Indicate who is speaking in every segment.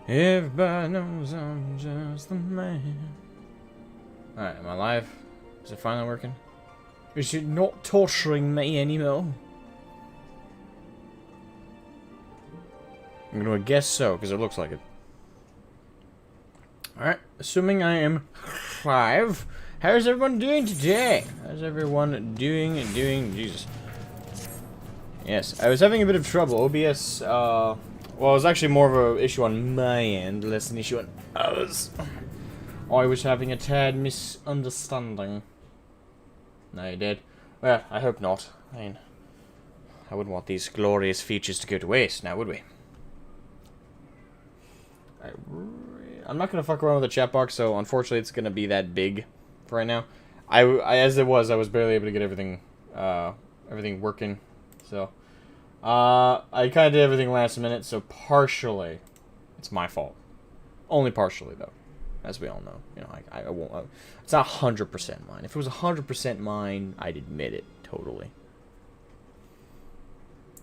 Speaker 1: Everybody knows I'm just the man. Alright, am I live? Is it finally working? Is it not torturing me anymore? I'm gonna guess so, because it looks like it. Alright, assuming I am live. How's everyone doing today? How's everyone doing? Jesus. Yes, I was having a bit of trouble. OBS, well, it was actually more of an issue on my end, less an issue on others. I was having a tad misunderstanding. No, you did. Well, I hope not. I mean, I wouldn't want these glorious features to go to waste, now would we? I'm not gonna fuck around with the chat box, so unfortunately it's gonna be that big for right now. As it was, I was barely able to get everything working. So, I kind of did everything last minute, so partially, it's my fault. Only partially, though, as we all know. You know, I won't. It's not 100% mine. If it was 100% mine, I'd admit it totally.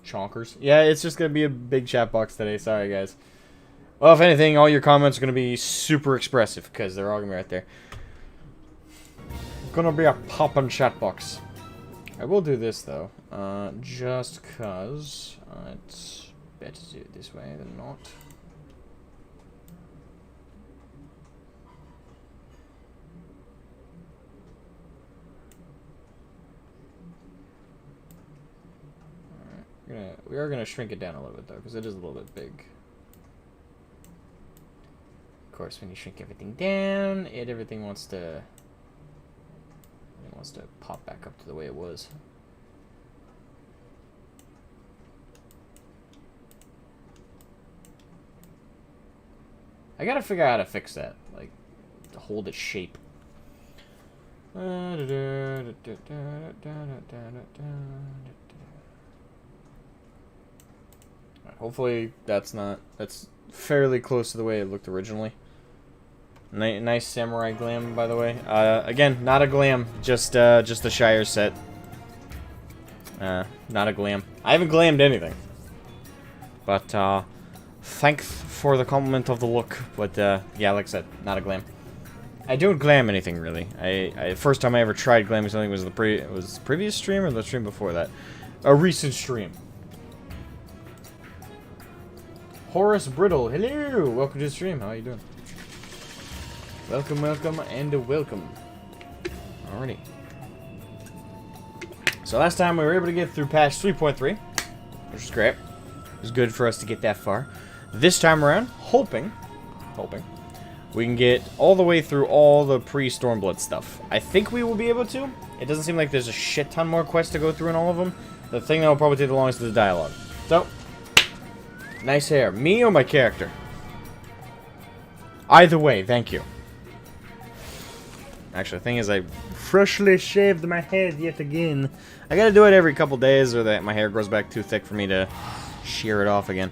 Speaker 1: Chonkers. Yeah, it's just gonna be a big chat box today. Sorry, guys. Well, if anything, all your comments are gonna be super expressive because they're all gonna be right there. It's gonna be a poppin' chat box. I will do this though, just cause it's better to do it this way than not. Alright, we are gonna shrink it down a little bit though, because it is a little bit big. Of course, when you shrink everything down, everything wants to pop back up to the way it was. I gotta figure out how to fix that, like, to hold its shape. Hopefully that's fairly close to the way it looked originally. Nice samurai glam, by the way. Again, not a glam, just a Shire set. Not a glam. I haven't glammed anything. But, thanks for the compliment of the look. But, yeah, like I said, not a glam. I don't glam anything, really. First time I ever tried glamming something was the previous stream or the stream before that? A recent stream. Horace Brittle, hello! Welcome to the stream, how are you doing? Welcome, welcome, and welcome. Alrighty. So last time we were able to get through patch 3.3, which is great. It was good for us to get that far. This time around, hoping, we can get all the way through all the pre-Stormblood stuff. I think we will be able to. It doesn't seem like there's a shit ton more quests to go through in all of them. The thing that will probably take the longest is the dialogue. So, nice hair. Me or my character? Either way, thank you. Actually, the thing is, I freshly shaved my head yet again. I gotta do it every couple days, or that my hair grows back too thick for me to shear it off again.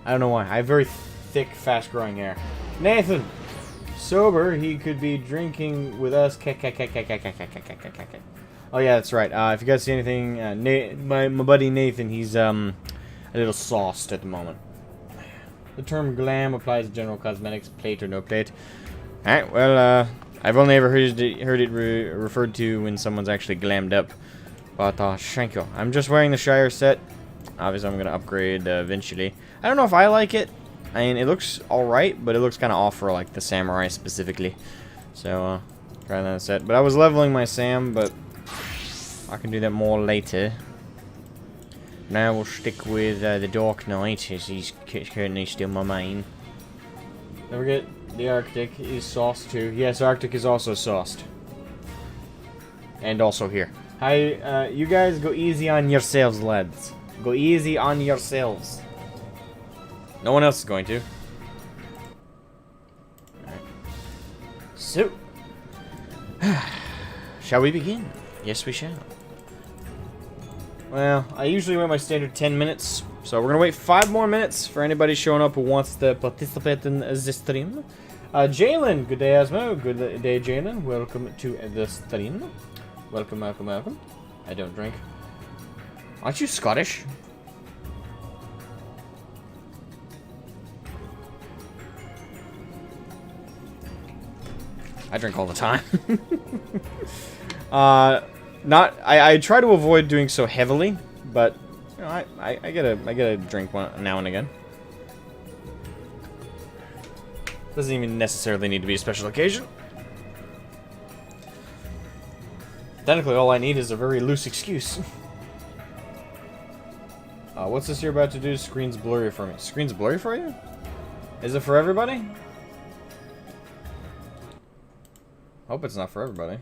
Speaker 1: I don't know why. I have very thick, fast-growing hair. Nathan! Sober, he could be drinking with us. Oh yeah, that's right. If you guys see anything, my buddy Nathan, he's a little sauced at the moment. The term glam applies to general cosmetics, plate or no plate. Alright, well, I've only ever heard it referred to when someone's actually glammed up. But, thank you. I'm just wearing the Shire set. Obviously, I'm going to upgrade eventually. I don't know if I like it. I mean, it looks alright, but it looks kind of off for, like, the Samurai specifically. So, try that set. But I was leveling my Sam, but I can do that more later. Now we'll stick with the Dark Knight, as he's currently still my main. Don't forget, the Arctic is sauced too. Yes, Arctic is also sauced. And also here. Hi, you guys go easy on yourselves, lads. Go easy on yourselves. No one else is going to. Alright. So, shall we begin? Yes, we shall. Well, I usually wait my standard 10 minutes, so we're gonna wait 5 more minutes for anybody showing up who wants to participate in the stream. Jalen, good day, Asmo. Good day, Jalen. Welcome to the stream. Welcome, welcome, welcome. I don't drink. Aren't you Scottish? I drink all the time. I try to avoid doing so heavily, but you know, I get a drink now and again. Doesn't even necessarily need to be a special occasion. Technically, all I need is a very loose excuse. What's this you're about to do? Screen's blurry for me. Screen's blurry for you? Is it for everybody? Hope it's not for everybody.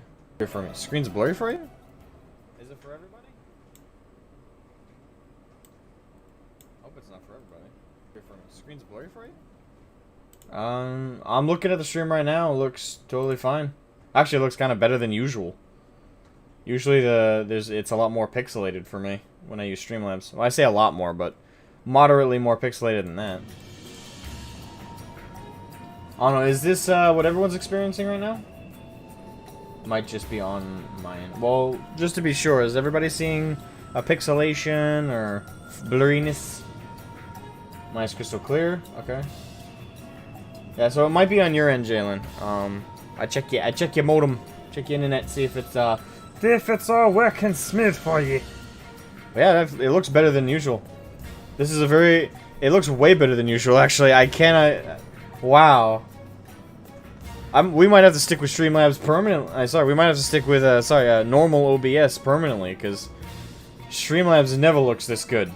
Speaker 1: For me. Screen's blurry for you? Is it for everybody? Hope it's not for everybody. For me. Screen's blurry for you? I'm looking at the stream right now. It looks totally fine. Actually, it looks kind of better than usual. Usually it's a lot more pixelated for me when I use Streamlabs. Well, I say a lot more, but moderately more pixelated than that. I don't know, is this what everyone's experiencing right now? Might just be on my end. Well, just to be sure, is everybody seeing a pixelation or blurriness? Mine's crystal clear. Okay. Yeah, so it might be on your end, Jalen. I check your modem, check your internet, see if it's all working smooth for you. But yeah, it looks better than usual. This is it looks way better than usual, actually. Wow. We might have to stick with Streamlabs permanently. Sorry, we might have to stick with, normal OBS permanently, because Streamlabs never looks this good.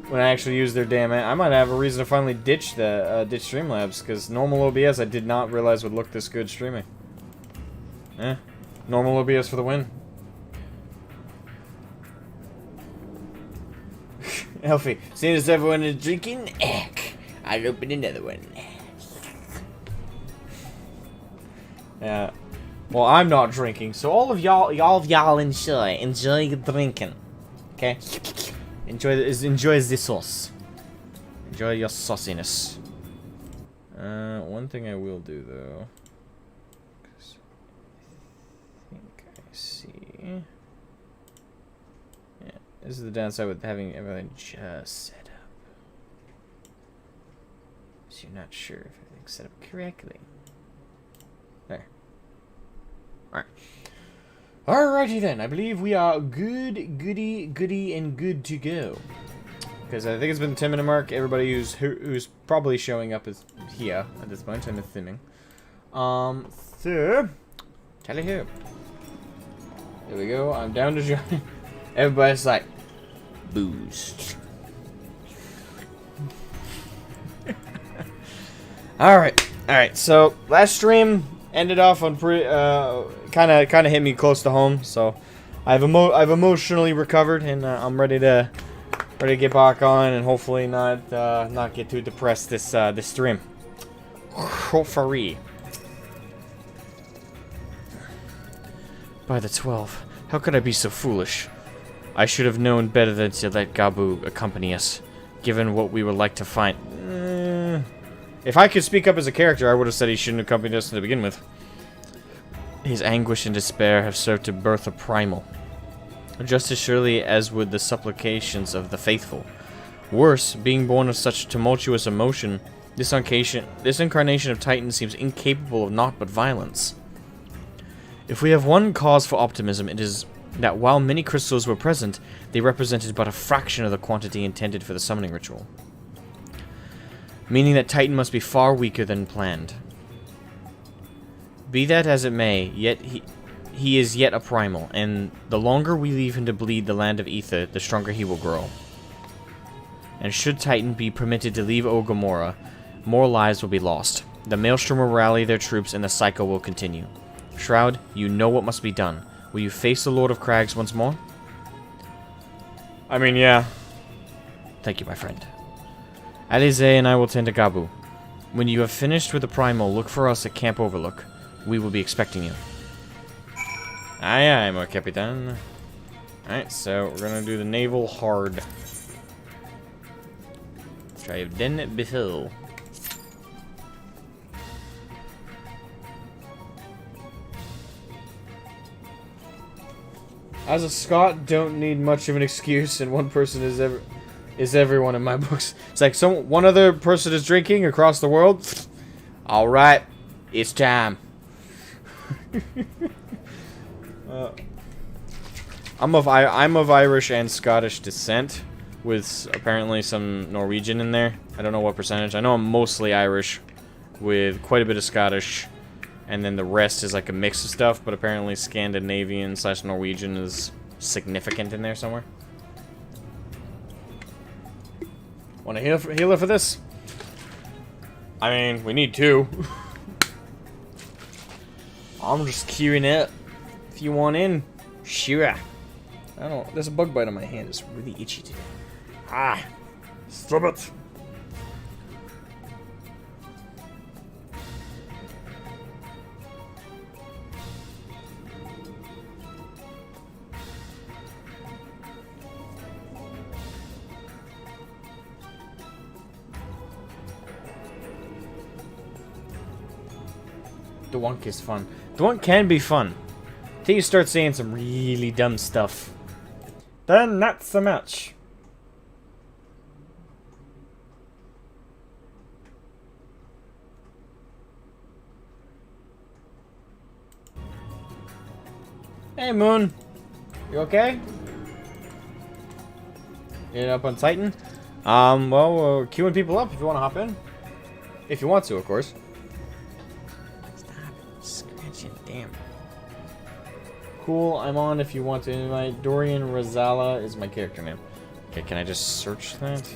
Speaker 1: When I actually use their damn... I might have a reason to finally ditch Streamlabs, because normal OBS I did not realize would look this good streaming. Normal OBS for the win. Elfie, seeing as everyone is drinking, I'll open another one. Yeah. Well, I'm not drinking, so all of y'all enjoy your drinking. Okay? Enjoy the sauce. Enjoy your sauciness. One thing I will do though. I think I see. Yeah, this is the downside with having everything just set up. So you're not sure if everything's set up correctly. There. Alright. Alrighty then, I believe we are goody, and good to go. Because I think it's been the 10-minute mark. Everybody who's probably showing up is here at this point, I'm assuming. So, tally ho. There we go, I'm down to join. Everybody's like, booze. Alright, so last stream ended off on kind of hit me close to home, so I've emotionally recovered, and I'm ready to get back on, and hopefully not get too depressed this stream. Hopefully. By the 12, how could I be so foolish? I should have known better than to let Gabu accompany us, given what we were like to find. If I could speak up as a character, I would have said he shouldn't accompany us to begin with. His anguish and despair have served to birth a primal, just as surely as would the supplications of the faithful. Worse, being born of such tumultuous emotion, this incarnation of Titan seems incapable of naught but violence. If we have one cause for optimism, it is that while many crystals were present, they represented but a fraction of the quantity intended for the summoning ritual. Meaning that Titan must be far weaker than planned. Be that as it may, yet he is yet a primal, and the longer we leave him to bleed the land of Ether, the stronger he will grow. And should Titan be permitted to leave Ogamora, more lives will be lost. The Maelstrom will rally their troops, and the cycle will continue. Shroud, you know what must be done. Will you face the Lord of Crags once more? I mean, yeah. Thank you, my friend. Alize and I will tend to Gabu. When you have finished with the primal, look for us at Camp Overlook. We will be expecting you. Aye, aye, my Capitan. Alright, so we're gonna do the naval hard. Try den it before. As a Scot, don't need much of an excuse, and one person is everyone in my books. It's like one other person is drinking across the world. All right, It's time. I'm of Irish and Scottish descent, with apparently some Norwegian in there. I don't know what percentage. I know I'm mostly Irish, with quite a bit of Scottish, and then the rest is like a mix of stuff. But apparently Scandinavian / Norwegian is significant in there somewhere. Want a healer for this? I mean, we need 2. I'm just queuing it. If you want in, sure. I don't. There's a bug bite on my hand. It's really itchy today. Ah, stop it. The one is fun. The one can be fun. Till you start saying some really dumb stuff. Then not so much. Hey Moon, you okay? Get up on Titan? Well, we're queuing people up if you want to hop in. If you want to, of course. Damn. Cool, I'm on if you want to invite. Dorian Rosala is my character name. Okay, can I just search that?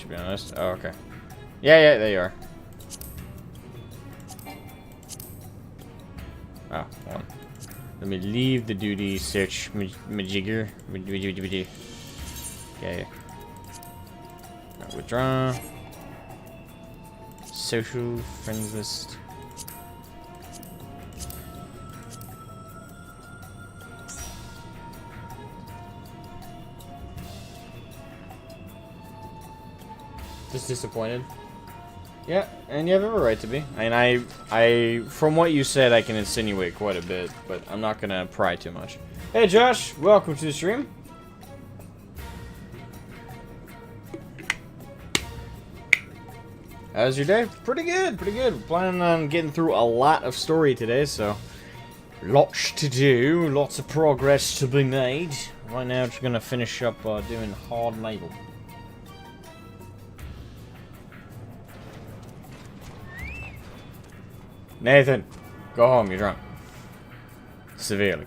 Speaker 1: To be honest. Oh, okay. Yeah, there you are. Oh, hold on. Let me leave the duty search majigger. Okay. Withdraw. Social friends list. Just disappointed. Yeah, and you have every right to be. And I, from what you said, I can insinuate quite a bit, but I'm not gonna pry too much. Hey, Josh, welcome to the stream. How's your day? Pretty good, pretty good. We're planning on getting through a lot of story today, so lots to do, lots of progress to be made. Right now, just gonna finish up doing Hard Naval. Nathan, go home, you're drunk. Severely.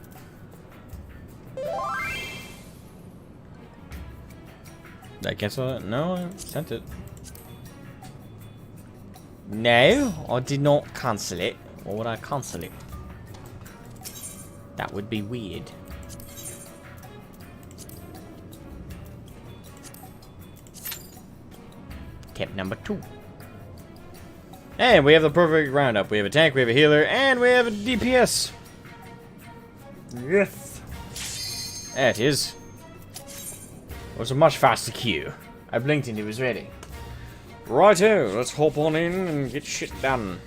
Speaker 1: Did I cancel it? No, I sent it. No, I did not cancel it. Or would I cancel it? That would be weird. Tip number 2. And we have the perfect roundup. We have a tank, we have a healer, and we have a DPS. Yes. There it is. It was a much faster queue. I blinked and it was ready. Righto, let's hop on in and get shit done.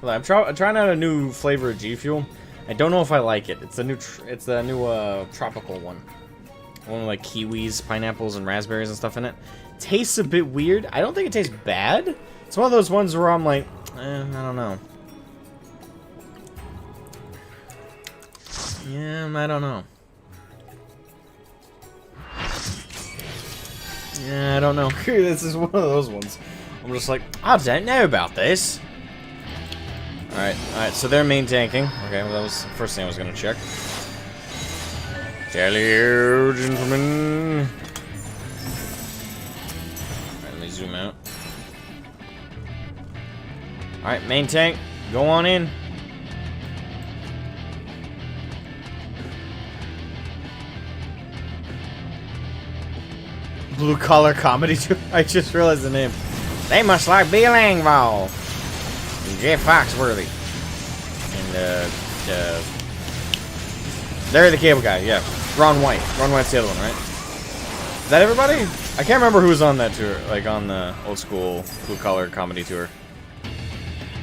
Speaker 1: Well, I'm trying out a new flavor of G Fuel. I don't know if I like it. It's a new tropical one. One with like kiwis, pineapples, and raspberries and stuff in it. Tastes a bit weird. I don't think it tastes bad. It's one of those ones where I'm like, I don't know. Yeah, I don't know. Yeah, I don't know. This is one of those ones. I'm just like, I don't know about this. Alright, so they're main tanking. Okay, well that was the first thing I was gonna check. Tell you, gentlemen. Alright, let me zoom out. Alright, main tank, go on in. Blue collar comedy too. I just realized the name. They must like Bill Engvall and Jeff Foxworthy and Larry the Cable Guy, yeah. Ron White. Ron White's the other one, right? Is that everybody? I can't remember who was on that tour, like on the old school blue collar comedy tour.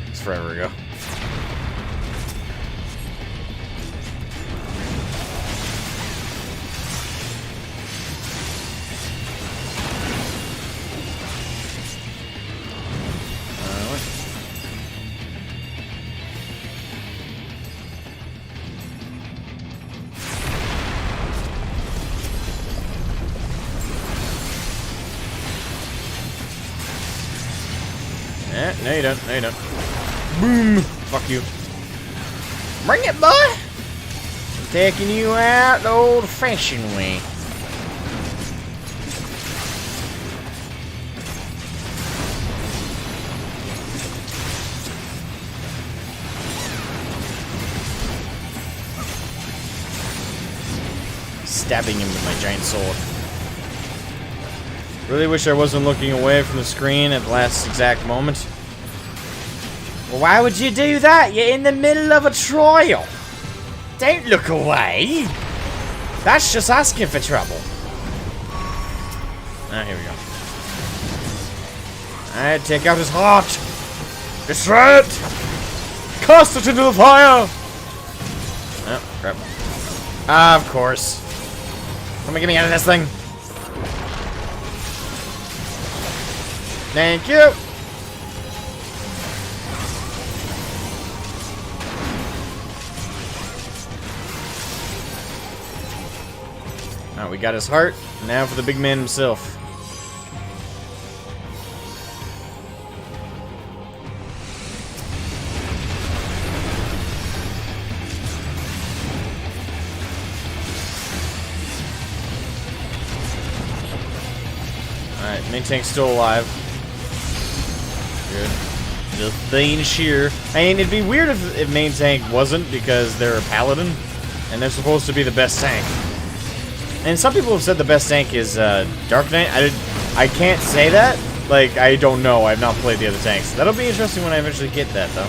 Speaker 1: It's forever ago. No, you don't. No, you don't. Boom! Fuck you. Bring it, boy! I'm taking you out the old-fashioned way. Stabbing him with my giant sword. Really wish I wasn't looking away from the screen at the last exact moment. Well, why would you do that? You're in the middle of a trial. Don't look away. That's just asking for trouble. Ah, here we go. Alright, take out his heart. Destroy it. Cast it into the fire. Oh, crap. Ah, of course. Come on, get me out of this thing. Thank you. Alright, we got his heart. Now for the big man himself. Alright, main tank's still alive. Good. Just being sheer. I mean, it'd be weird if main tank wasn't, because they're a paladin, and they're supposed to be the best tank. And some people have said the best tank is Dark Knight. I can't say that. Like, I don't know. I've not played the other tanks. That'll be interesting when I eventually get that, though.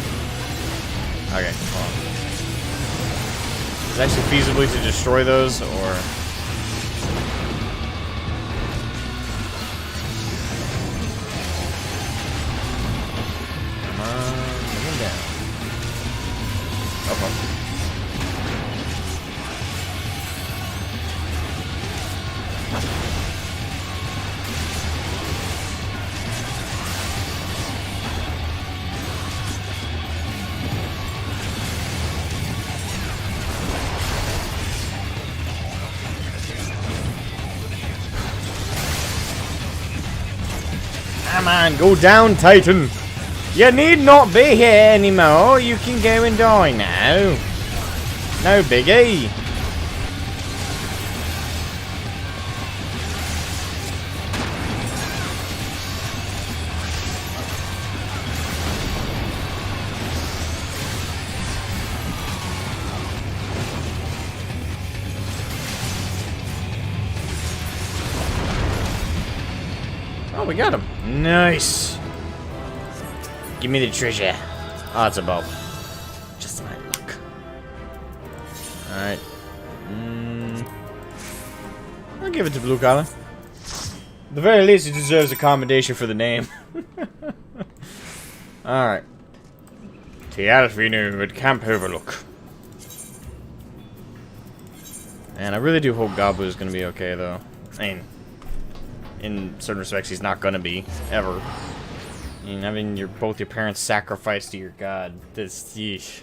Speaker 1: Okay, hold on. Is it actually feasibly to destroy those, or... Come on, bring him down. Okay. Come on, go down, Titan. You need not be here anymore. You can go and die now. No biggie. Oh, we got him. Nice. Give me the treasure. Oh, it's a bow. Just my luck. Alright. I'll give it to Blue Collar. At the very least, it deserves a commendation for the name. Alright. Tialfinu at Camp Overlook. And I really do hope Gabu is going to be okay, though. I mean, in certain respects, he's not going to be, ever. I mean, having both your parents sacrificed to your god. This, yeesh.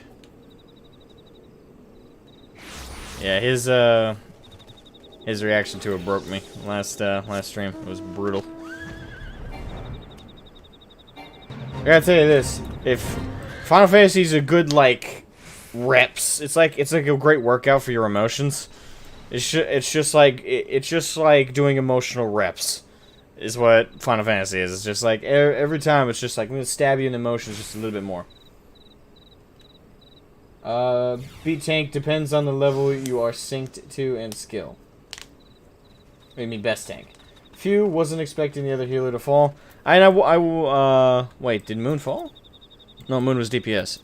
Speaker 1: Yeah, his reaction to it broke me last stream. It was brutal. I gotta tell you this: if Final Fantasy is a good reps, it's like a great workout for your emotions. It's just like doing emotional reps. Is what Final Fantasy is. It's just like every time it's just like I'm gonna stab you in the emotions just a little bit more. Beat tank depends on the level you are synced to and skill. I mean best tank. Few wasn't expecting the other healer to fall. I will wait, did Moon fall? No, Moon was DPS.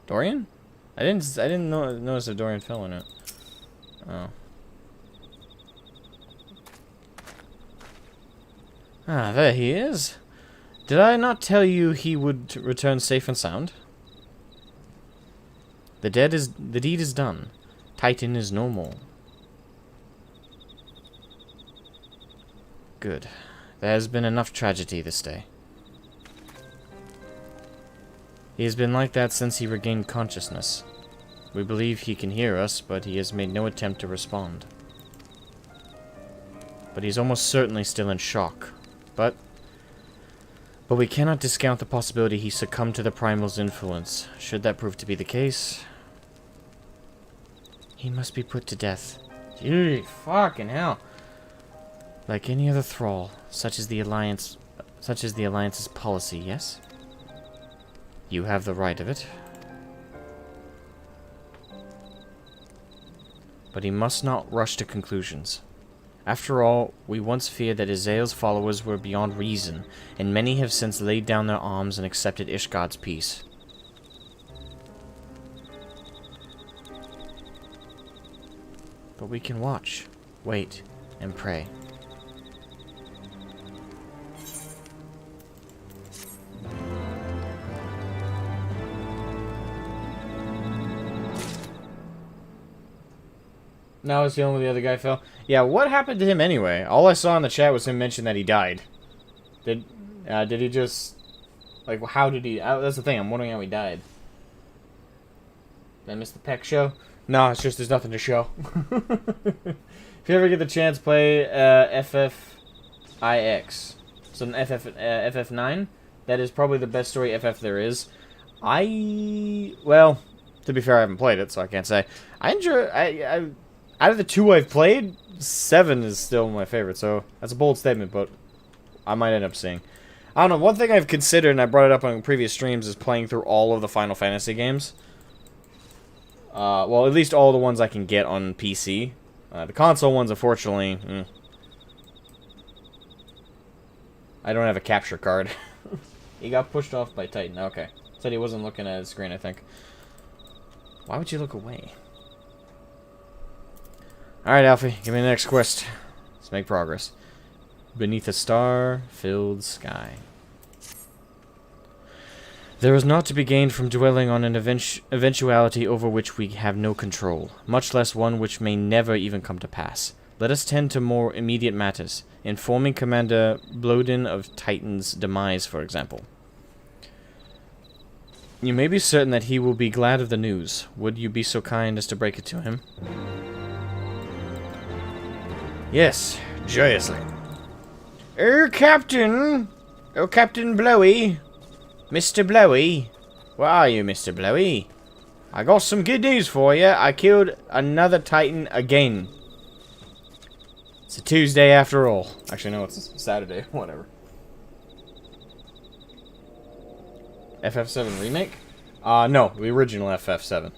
Speaker 1: Dorian? I didn't notice a Dorian fell in it. Oh. Ah, there he is. Did I not tell you he would return safe and sound? The deed is done. Titan is no more. Good. There has been enough tragedy this day. He has been like that since he regained consciousness. We believe he can hear us, but he has made no attempt to respond. But he's almost certainly still in shock. But we cannot discount the possibility he succumbed to the Primal's influence. Should that prove to be the case, he must be put to death. Dude, fucking hell. Like any other thrall, such as the Alliance's policy, yes? You have the right of it. But he must not rush to conclusions. After all, we once feared that Azael's followers were beyond reason, and many have since laid down their arms and accepted Ishgard's peace. But we can watch, wait, and pray. Now it's the only the other guy fell. Yeah, what happened to him anyway? All I saw in the chat was him mention that he died. Did he just... Like, how did he... that's the thing, I'm wondering how he died. Did I miss the Peck show? No, it's just there's nothing to show. If you ever get the chance, play FFIX. So an FF9. That is probably the best story FF there is. Well, to be fair, I haven't played it, so I can't say. I enjoy... Out of the two I've played, 7 is still my favorite, so that's a bold statement, but I might end up seeing. I don't know, one thing I've considered, and I brought it up on previous streams, is playing through all of the Final Fantasy games. Well, at least all the ones I can get on PC. The console ones, unfortunately, I don't have a capture card. He got pushed off by Titan, okay. Said he wasn't looking at his screen, I think. Why would you look away? Alright, Alfie, give me the next quest. Let's make progress. Beneath a star-filled sky. There is naught to be gained from dwelling on an eventuality over which we have no control, much less one which may never even come to pass. Let us tend to more immediate matters, informing Commander Blodin of Titan's demise, for example. You may be certain that he will be glad of the news. Would you be so kind as to break it to him? Yes, joyously. Captain! Oh, Captain Blowy! Mr. Blowy! Where are you, Mr. Blowy? I got some good news for you. I killed another Titan again. It's a Tuesday after all. Actually, no, it's Saturday. Whatever. FF7 remake? No, the original FF7.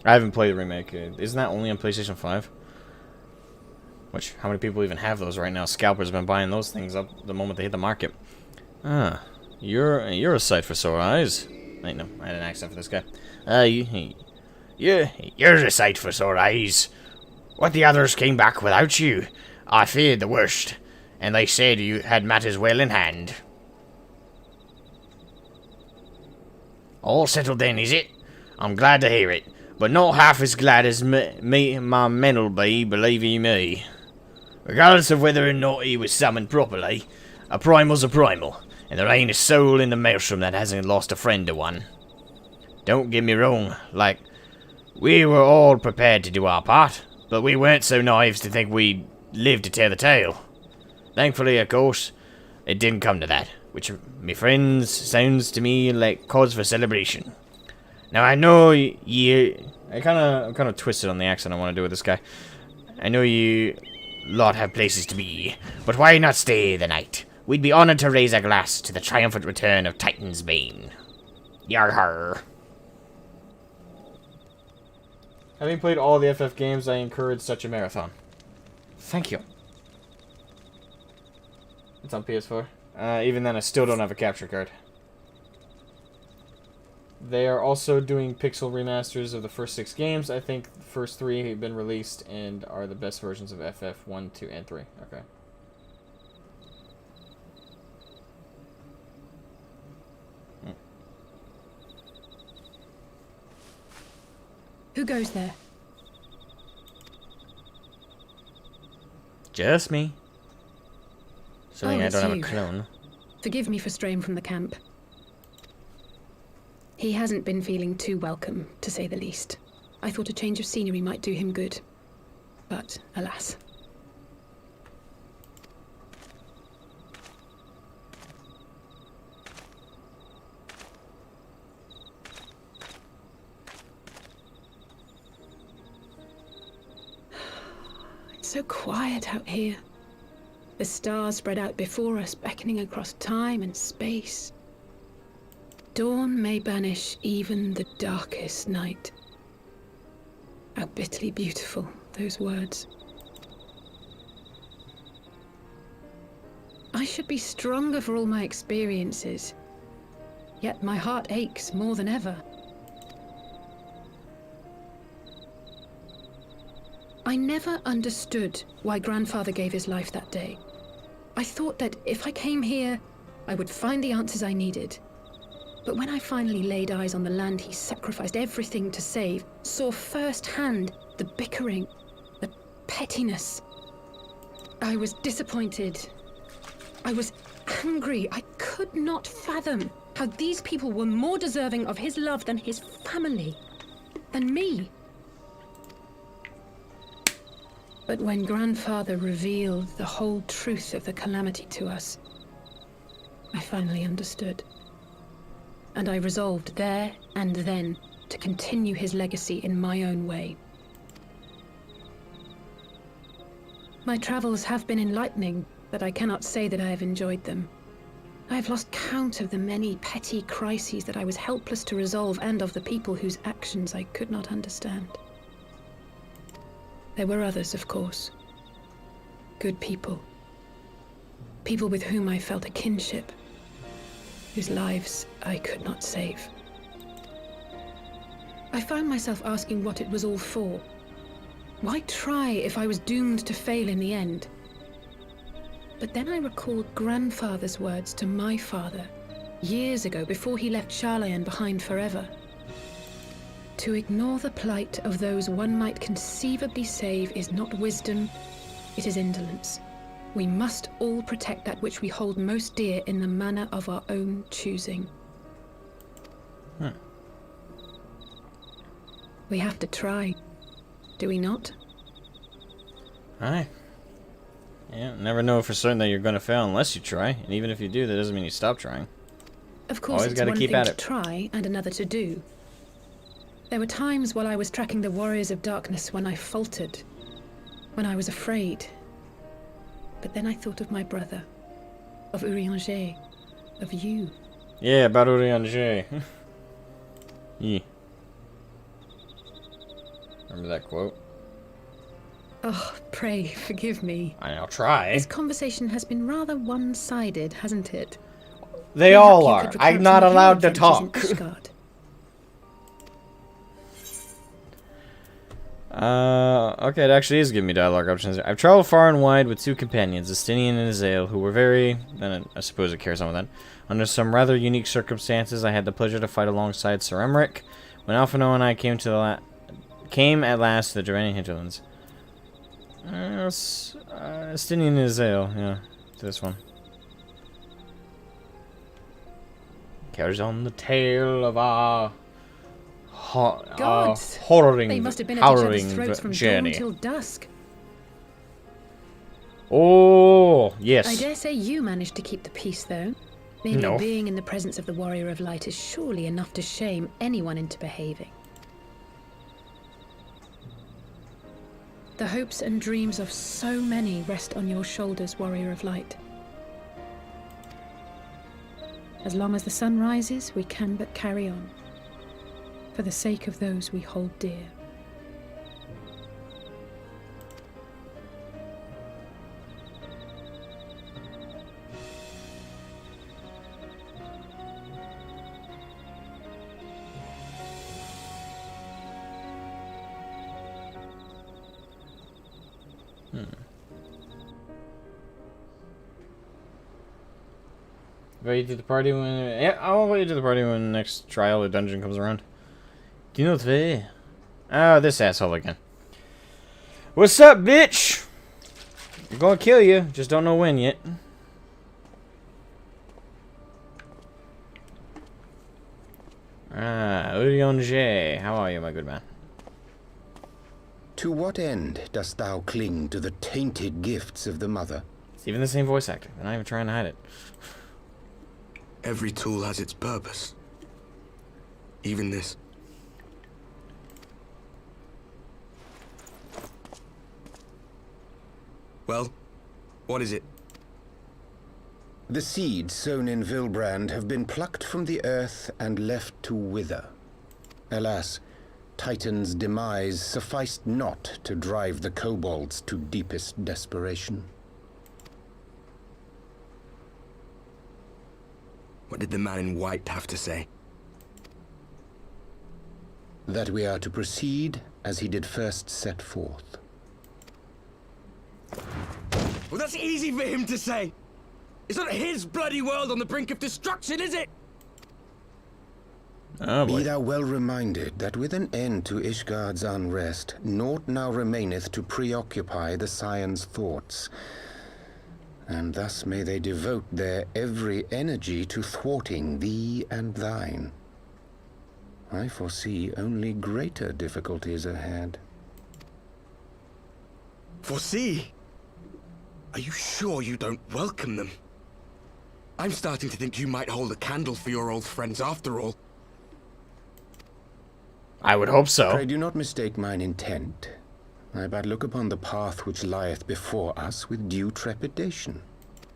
Speaker 1: I haven't played the remake. Isn't that only on PlayStation 5? Which, how many people even have those right now? Scalpers have been buying those things up the moment they hit the market. Ah, you're a sight for sore eyes. Wait, no, I had an accent for this guy. You're a sight for sore eyes. What the others came back without you. I feared the worst, and they said you had matters well in hand. All settled then, is it? I'm glad to hear it, but not half as glad as my men'll be, believe ye me. Regardless of whether or not he was summoned properly, a primal's a primal, and there ain't a soul in the maelstrom that hasn't lost a friend to one. Don't get me wrong, like, we were all prepared to do our part, but we weren't so naive to think we'd live to tell the tale. Thankfully, of course, it didn't come to that, which, me friends, sounds to me like cause for celebration. Now, I know you... I'm kind of twisted on the accent I want to do with this guy. I know you lot have places to be, but why not stay the night? We'd be honored to raise a glass to the triumphant return of Titan's Bane. Yar-har. Having played all the FF games, I encourage such a marathon. Thank you. It's on PS4. Even then, I still don't have a capture card. They are also doing pixel remasters of the first 6 games. I think the first 3 have been released and are the best versions of FF1, 2, and 3. Okay.
Speaker 2: Who goes there?
Speaker 1: Just me. Assuming I don't have a
Speaker 2: you.
Speaker 1: clone.
Speaker 2: Forgive me for straying from the camp. He hasn't been feeling too welcome, to say the least. I thought a change of scenery might do him good. But, alas. It's so quiet out here. The stars spread out before us, beckoning across time and space. Dawn may banish even the darkest night. How bitterly beautiful, those words. I should be stronger for all my experiences, yet my heart aches more than ever. I never understood why Grandfather gave his life that day. I thought that if I came here, I would find the answers I needed. But when I finally laid eyes on the land he sacrificed everything to save, saw firsthand the bickering, the pettiness, I was disappointed. I was angry. I could not fathom how these people were more deserving of his love than his family, than me. But when Grandfather revealed the whole truth of the calamity to us, I finally understood. And I resolved there and then to continue his legacy in my own way. My travels have been enlightening, but I cannot say that I have enjoyed them. I have lost count of the many petty crises that I was helpless to resolve and of the people whose actions I could not understand. There were others, of course. Good people. People with whom I felt a kinship, whose lives I could not save. I found myself asking what it was all for. Why try if I was doomed to fail in the end? But then I recalled Grandfather's words to my father, years ago, before he left Charlayan behind forever. To ignore the plight of those one might conceivably save is not wisdom, it is indolence. We must all protect that which we hold most dear in the manner of our own choosing. We have to try, do we not?
Speaker 1: Aye. Yeah, never know for certain that you're going to fail unless you try. And even if you do, that doesn't mean you stop trying.
Speaker 2: Of course,
Speaker 1: Always
Speaker 2: it's
Speaker 1: gotta
Speaker 2: one
Speaker 1: keep
Speaker 2: thing
Speaker 1: at
Speaker 2: to
Speaker 1: it.
Speaker 2: try and another to do. There were times while I was tracking the Warriors of Darkness when I faltered, when I was afraid. But then I thought of my brother, of Urianger, of you.
Speaker 1: Yeah, about Urianger. Yeah. Remember that quote?
Speaker 2: Oh, pray forgive me.
Speaker 1: I'll try.
Speaker 2: This conversation has been rather one-sided, hasn't it?
Speaker 1: They
Speaker 2: Mayhap
Speaker 1: all
Speaker 2: you
Speaker 1: are.
Speaker 2: could recount
Speaker 1: I'm not
Speaker 2: some of your
Speaker 1: allowed to
Speaker 2: adventures in
Speaker 1: talk.
Speaker 2: Ishgard.
Speaker 1: Okay, it actually is giving me dialogue options. I've traveled far and wide with 2 companions, Estinian and Azael, who were very, and I suppose it carries on with that. Under some rather unique circumstances, I had the pleasure to fight alongside Sir Emmerich when Alphino and I came at last to the Dravanian hinterlands. Estinian and Azael, yeah, this one. Carries on the tale of our
Speaker 2: Gods!
Speaker 1: horroring,
Speaker 2: They must have been at each other's throats from
Speaker 1: journey.
Speaker 2: dawn till dusk.
Speaker 1: Oh, yes.
Speaker 2: I dare say you managed to keep the peace, though. Merely
Speaker 1: No.
Speaker 2: being in the presence of the Warrior of Light is surely enough to shame anyone into behaving. The hopes and dreams of so many rest on your shoulders, Warrior of Light. As long as the sun rises, we can but carry on, for the sake of those we hold dear.
Speaker 1: Invite you to the party when... Yeah, I'll invite you to the party when the next trial or dungeon comes around. Do you know the... Oh, this asshole again. What's up, bitch? I'm gonna kill you. Just don't know when yet. Ah, Urion J. How are you, my good man?
Speaker 3: To what end dost thou cling to the tainted gifts of the Mother?
Speaker 1: It's even the same voice actor. They're not even trying to hide it.
Speaker 4: Every tool has its purpose. Even this. Well, what is it?
Speaker 3: The seeds sown in Vilbrand have been plucked from the earth and left to wither. Alas, Titan's demise sufficed not to drive the kobolds to deepest desperation.
Speaker 4: What did the man in white have to say?
Speaker 3: That we are to proceed as he did first set forth.
Speaker 4: Well, that's easy for him to say! It's not his bloody world on the brink of destruction, is it?
Speaker 1: Oh, boy.
Speaker 3: Be thou well reminded that with an end to Ishgard's unrest, naught now remaineth to preoccupy the Scion's thoughts. And thus may they devote their every energy to thwarting thee and thine. I foresee only greater difficulties ahead.
Speaker 4: Foresee? Are you sure you don't welcome them? I'm starting to think you might hold a candle for your old friends after all.
Speaker 1: I would hope so.
Speaker 3: Pray do not mistake mine intent. I but look upon the path which lieth before us with due trepidation.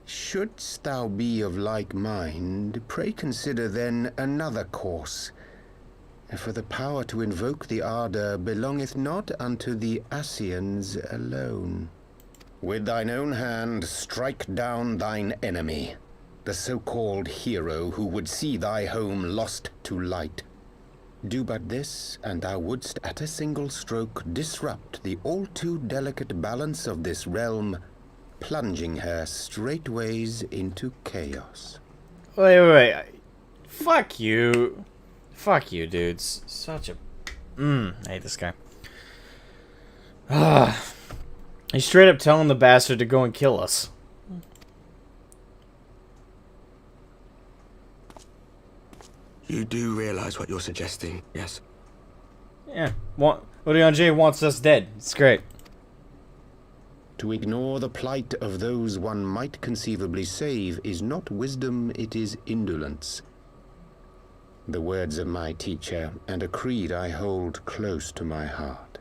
Speaker 3: Shouldst thou be of like mind, pray consider then another course. For the power to invoke the ardor belongeth not unto the Ascians alone. With thine own hand strike down thine enemy, the so-called hero who would see thy home lost to light. Do but this, and thou wouldst at a single stroke disrupt the all-too delicate balance of this realm, plunging her straightways into chaos.
Speaker 1: Wait. Fuck you. Fuck you, dudes. Such a... I hate this guy. He's straight up telling the bastard to go and kill us.
Speaker 4: You do realize what you're suggesting, yes?
Speaker 1: Yeah. Urion J wants us dead. It's great.
Speaker 3: To ignore the plight of those one might conceivably save is not wisdom, it is indolence. The words of my teacher, and a creed I hold close to my heart.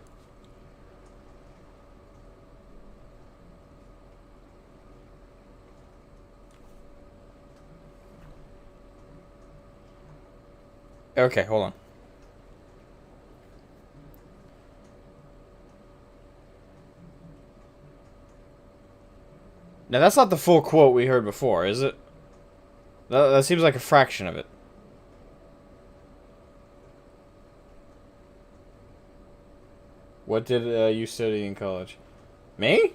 Speaker 1: Okay, hold on. Now, that's not the full quote we heard before, is it? That seems like a fraction of it. What did you study in college? Me?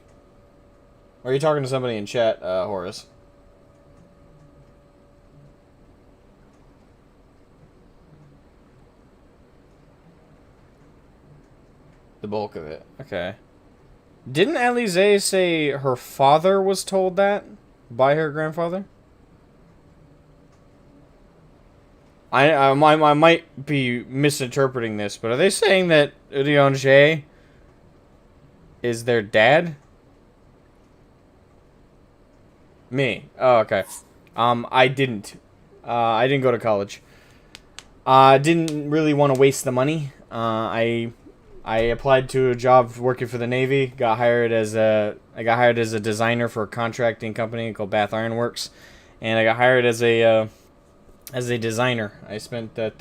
Speaker 1: Or are you talking to somebody in chat, Horace? The bulk of it. Okay. Didn't Alize say her father was told that by her grandfather? I might be misinterpreting this, but are they saying that Urion J is their dad? Me. Oh, okay. I didn't go to college. Didn't really want to waste the money. I applied to a job working for the Navy. I got hired as a designer for a contracting company called Bath Iron Works, and I got hired as a designer. I spent the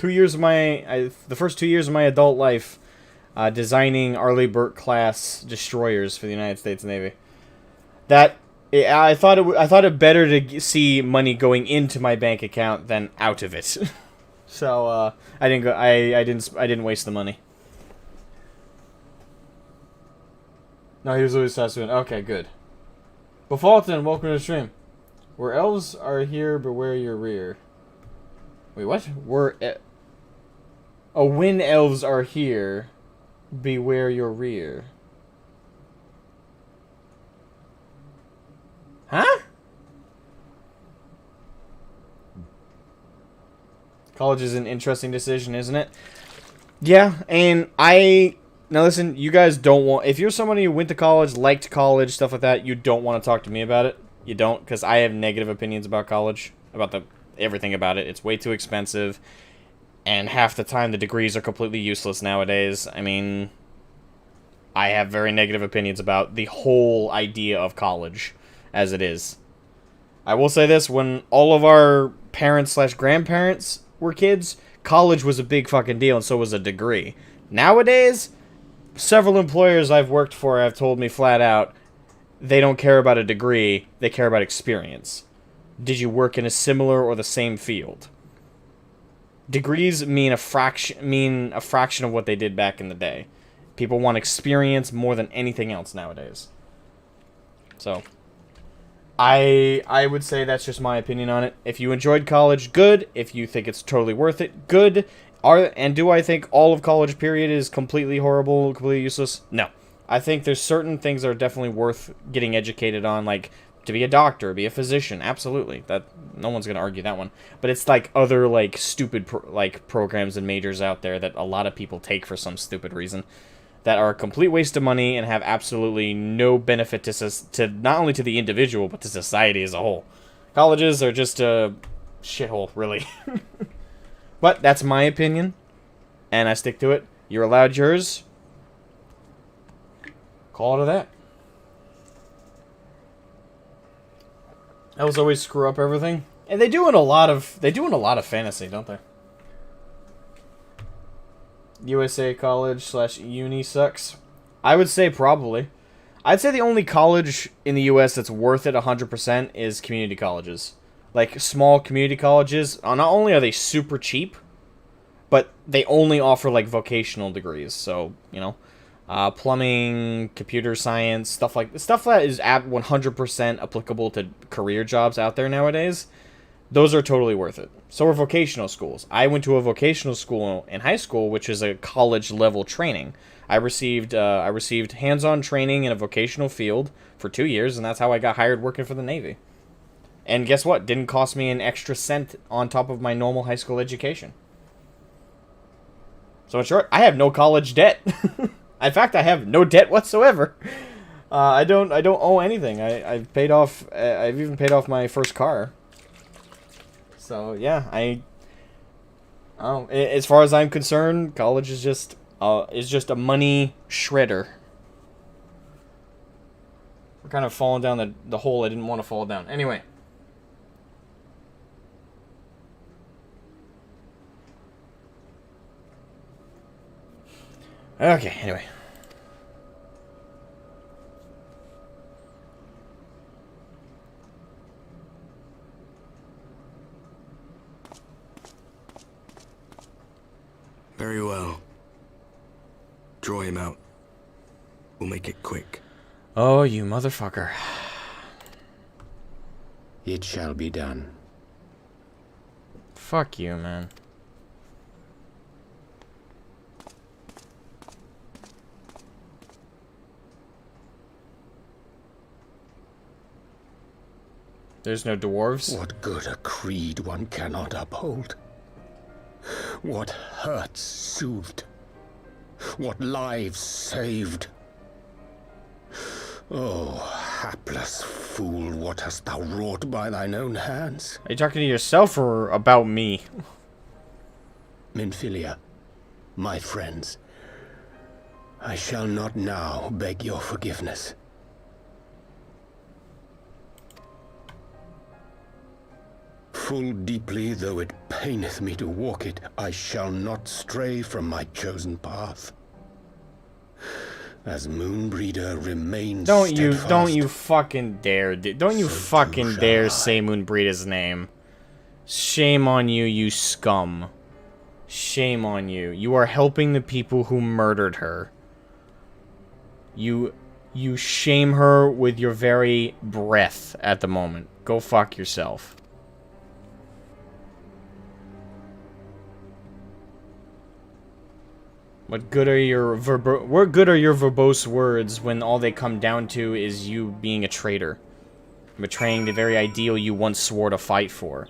Speaker 1: first 2 years of my adult life designing Arleigh Burke class destroyers for the United States Navy. I thought it better to see money going into my bank account than out of it. So I didn't waste the money. No, he was always Sassoon. Okay, good. Befalton, welcome to the stream. Where elves are here, beware your rear. Wait, what? Oh, when elves are here, beware your rear. Huh? College is an interesting decision, isn't it? Yeah, and now listen, you guys don't want... If you're somebody who went to college, liked college, stuff like that, you don't want to talk to me about it. You don't, because I have negative opinions about college. About everything about it. It's way too expensive. And half the time, the degrees are completely useless nowadays. I mean... I have very negative opinions about the whole idea of college, as it is. I will say this, when all of our parents/grandparents were kids, college was a big fucking deal, and so was a degree. Nowadays, several employers I've worked for have told me flat out, they don't care about a degree, they care about experience. Did you work in a similar or the same field? Degrees mean a fraction of what they did back in the day. People want experience more than anything else nowadays. So, I would say that's just my opinion on it. If you enjoyed college, good. If you think it's totally worth it, good. And do I think all of college period is completely horrible, completely useless? No. I think there's certain things that are definitely worth getting educated on, like to be a doctor, be a physician. Absolutely. That no one's going to argue that one. But it's like other like stupid programs and majors out there that a lot of people take for some stupid reason that are a complete waste of money and have absolutely no benefit to not only to the individual, but to society as a whole. Colleges are just a shithole, really. But that's my opinion, and I stick to it. You're allowed yours. Call it a that. Elves always screw up everything. And they do in a lot of fantasy, don't they? USA college / uni sucks. I would say probably. I'd say the only college in the US that's worth it 100% is community colleges. Like small community colleges, not only are they super cheap, but they only offer like vocational degrees. So, you know, plumbing, computer science, stuff that is at 100% applicable to career jobs out there nowadays. Those are totally worth it. So are vocational schools. I went to a vocational school in high school, which is a college level training. I received hands-on training in a vocational field for 2 years, and that's how I got hired working for the Navy. And guess what? Didn't cost me an extra cent on top of my normal high school education. So in short, I have no college debt. In fact, I have no debt whatsoever. I don't owe anything. I've paid off. I've even paid off my first car. So yeah, as far as I'm concerned, college is just a money shredder. We're kind of falling down the hole I didn't want to fall down. Anyway. Okay, anyway.
Speaker 4: Very well. Draw him out. We'll make it quick.
Speaker 1: Oh, you motherfucker.
Speaker 3: It shall be done.
Speaker 1: Fuck you, man. There's no dwarves?
Speaker 3: What good a creed one cannot uphold? What hurts soothed? What lives saved? Oh, hapless fool, what hast thou wrought by thine own hands?
Speaker 1: Are you talking to yourself or about me?
Speaker 3: Minfilia, my friends, I shall not now beg your forgiveness. Full deeply though it paineth me to walk it, I shall not stray from my chosen path. As Moonbreeder remains
Speaker 1: Don't you
Speaker 3: steadfast,
Speaker 1: fucking dare, don't you
Speaker 3: so
Speaker 1: fucking
Speaker 3: too shall
Speaker 1: dare
Speaker 3: I.
Speaker 1: say Moonbreeder's name. Shame on you, you scum. Shame on you. You are helping the people who murdered her. You You shame her with your very breath at the moment. Go fuck yourself. What good are your verbose words when all they come down to is you being a traitor? Betraying the very ideal you once swore to fight for.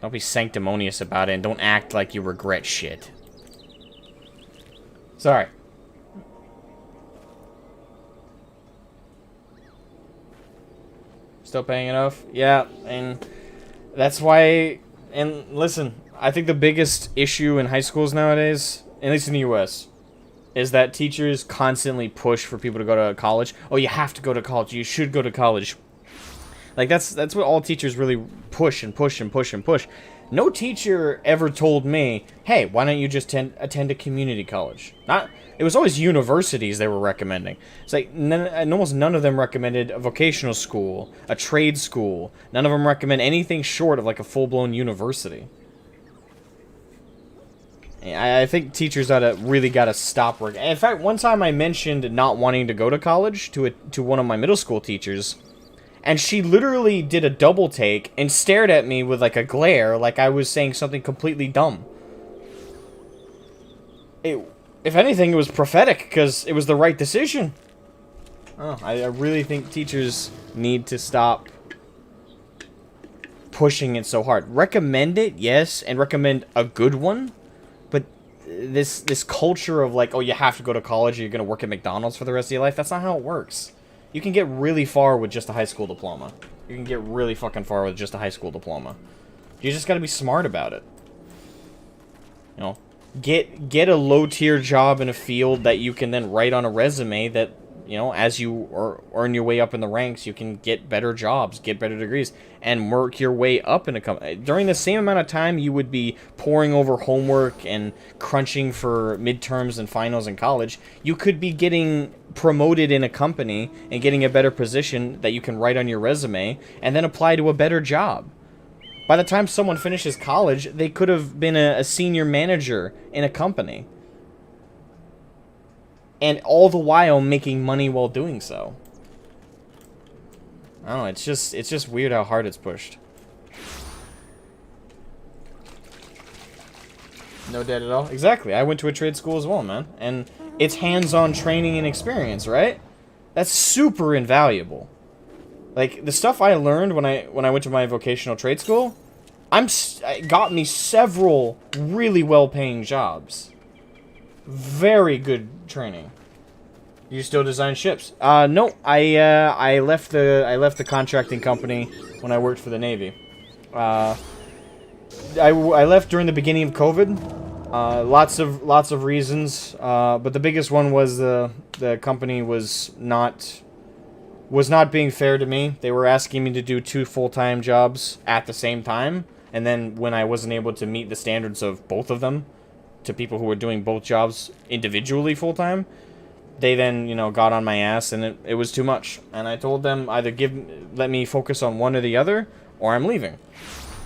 Speaker 1: Don't be sanctimonious about it and don't act like you regret shit. Sorry. Still paying enough? Yeah, and that's why... And listen, I think the biggest issue in high schools nowadays, at least in the US, is that teachers constantly push for people to go to college. Oh, you have to go to college. You should go to college. Like, that's what all teachers really push and push and push and push. No teacher ever told me, hey, why don't you just attend a community college? It was always universities they were recommending. It's like, almost none of them recommended a vocational school, a trade school. None of them recommend anything short of, like, a full-blown university. I think teachers really gotta stop working. In fact, one time I mentioned not wanting to go to college to one of my middle school teachers, and she literally did a double take and stared at me with, like, a glare, like I was saying something completely dumb. If anything, it was prophetic, because it was the right decision. Oh, I really think teachers need to stop pushing it so hard. Recommend it, yes, and recommend a good one, but this culture of, like, oh, you have to go to college or you're going to work at McDonald's for the rest of your life, that's not how it works. You can get really far with just a high school diploma. You can get really fucking far with just a high school diploma. You just gotta be smart about it. You know, get a low-tier job in a field that you can then write on a resume that, you know, as you earn your way up in the ranks, you can get better jobs, get better degrees, and work your way up in a company. During the same amount of time you would be poring over homework and crunching for midterms and finals in college, you could be getting promoted in a company and getting a better position that you can write on your resume and then apply to a better job. By the time someone finishes college, they could have been a senior manager in a company. And all the while making money while doing so. I don't know, it's just weird how hard it's pushed. No debt at all? Exactly. I went to a trade school as well, man. And it's hands-on training and experience, right? That's super invaluable. Like, the stuff I learned when I went to my vocational trade school, it got me several really well-paying jobs. Very good training. You still design ships? No. I left the contracting company when I worked for the Navy. I left during the beginning of COVID. Lots of reasons. But the biggest one was the company was not being fair to me. They were asking me to do 2 full-time jobs at the same time, and then when I wasn't able to meet the standards of both of them, to people who were doing both jobs individually full-time, they then, you know, got on my ass, and it was too much. And I told them either let me focus on one or the other, or I'm leaving.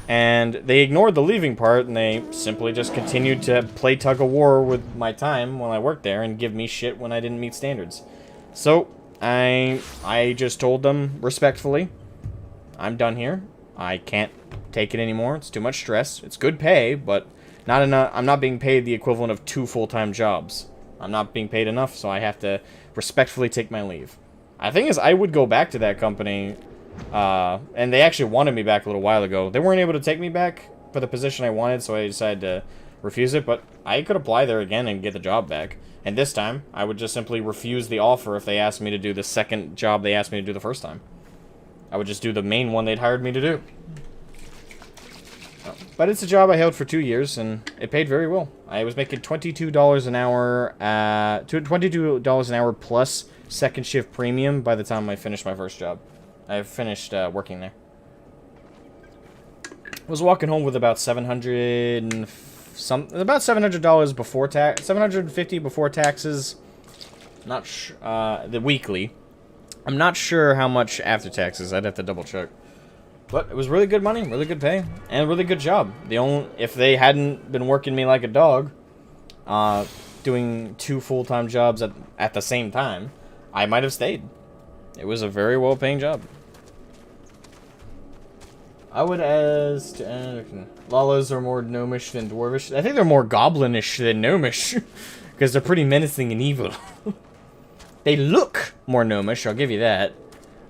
Speaker 1: And they ignored the leaving part, and they simply just continued to play tug-of-war with my time when I worked there, and give me shit when I didn't meet standards. So I just told them respectfully, I'm done here. I can't take it anymore. It's too much stress. It's good pay, but not enough. I'm not being paid the equivalent of 2 full-time jobs. I'm not being paid enough, so I have to respectfully take my leave. The thing is, I would go back to that company, and they actually wanted me back a little while ago. They weren't able to take me back for the position I wanted, so I decided to refuse it, but I could apply there again and get the job back. And this time, I would just simply refuse the offer if they asked me to do the second job they asked me to do the first time. I would just do the main one they'd hired me to do. But it's a job I held for 2 years, and it paid very well. I was making $22 an hour, $22 an hour plus second shift premium by the time I finished my first job. I finished working there. I was walking home with about about $700 before tax, $750 before taxes. Not the weekly. I'm not sure how much after taxes. I'd have to double check. But it was really good money, really good pay, and a really good job. If they hadn't been working me like a dog, doing 2 full-time jobs at the same time, I might have stayed. It was a very well-paying job. I would ask... Lalas are more gnomish than dwarvish. I think they're more goblinish than gnomish. Because they're pretty menacing and evil. They look more gnomish, I'll give you that.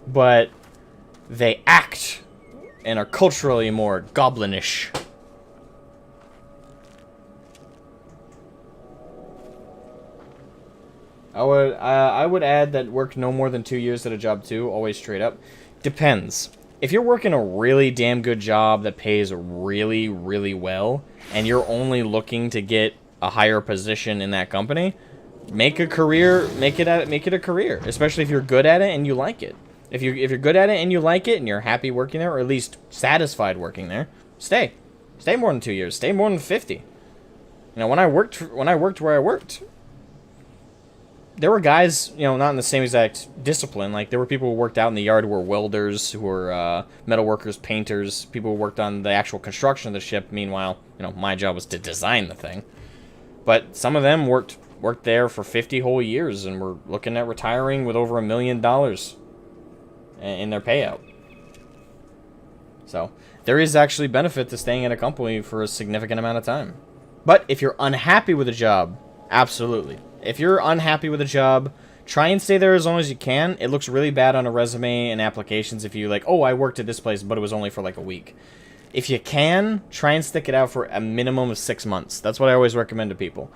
Speaker 1: But they act and are culturally more goblinish. I would add that work no more than 2 years at a job too, always straight up. Depends. If you're working a really damn good job that pays really, really well, and you're only looking to get a higher position in that company, make a career, make it a career. Especially if you're good at it and you like it. If you're good at it and you like it and you're happy working there, or at least satisfied working there, stay. Stay more than 2 years. Stay more than 50. You know, when I worked where I worked, there were guys, you know, not in the same exact discipline. Like, there were people who worked out in the yard who were welders, who were metal workers, painters, people who worked on the actual construction of the ship. Meanwhile, you know, my job was to design the thing. But some of them worked there for 50 whole years and were looking at retiring with over $1 million in their payout. So, there is actually benefit to staying at a company for a significant amount of time. But if you're unhappy with a job, absolutely. If you're unhappy with a job, try and stay there as long as you can. It looks really bad on a resume and applications if you like, oh, I worked at this place, but it was only for like a week. If you can, try and stick it out for a minimum of 6 months. That's what I always recommend to people.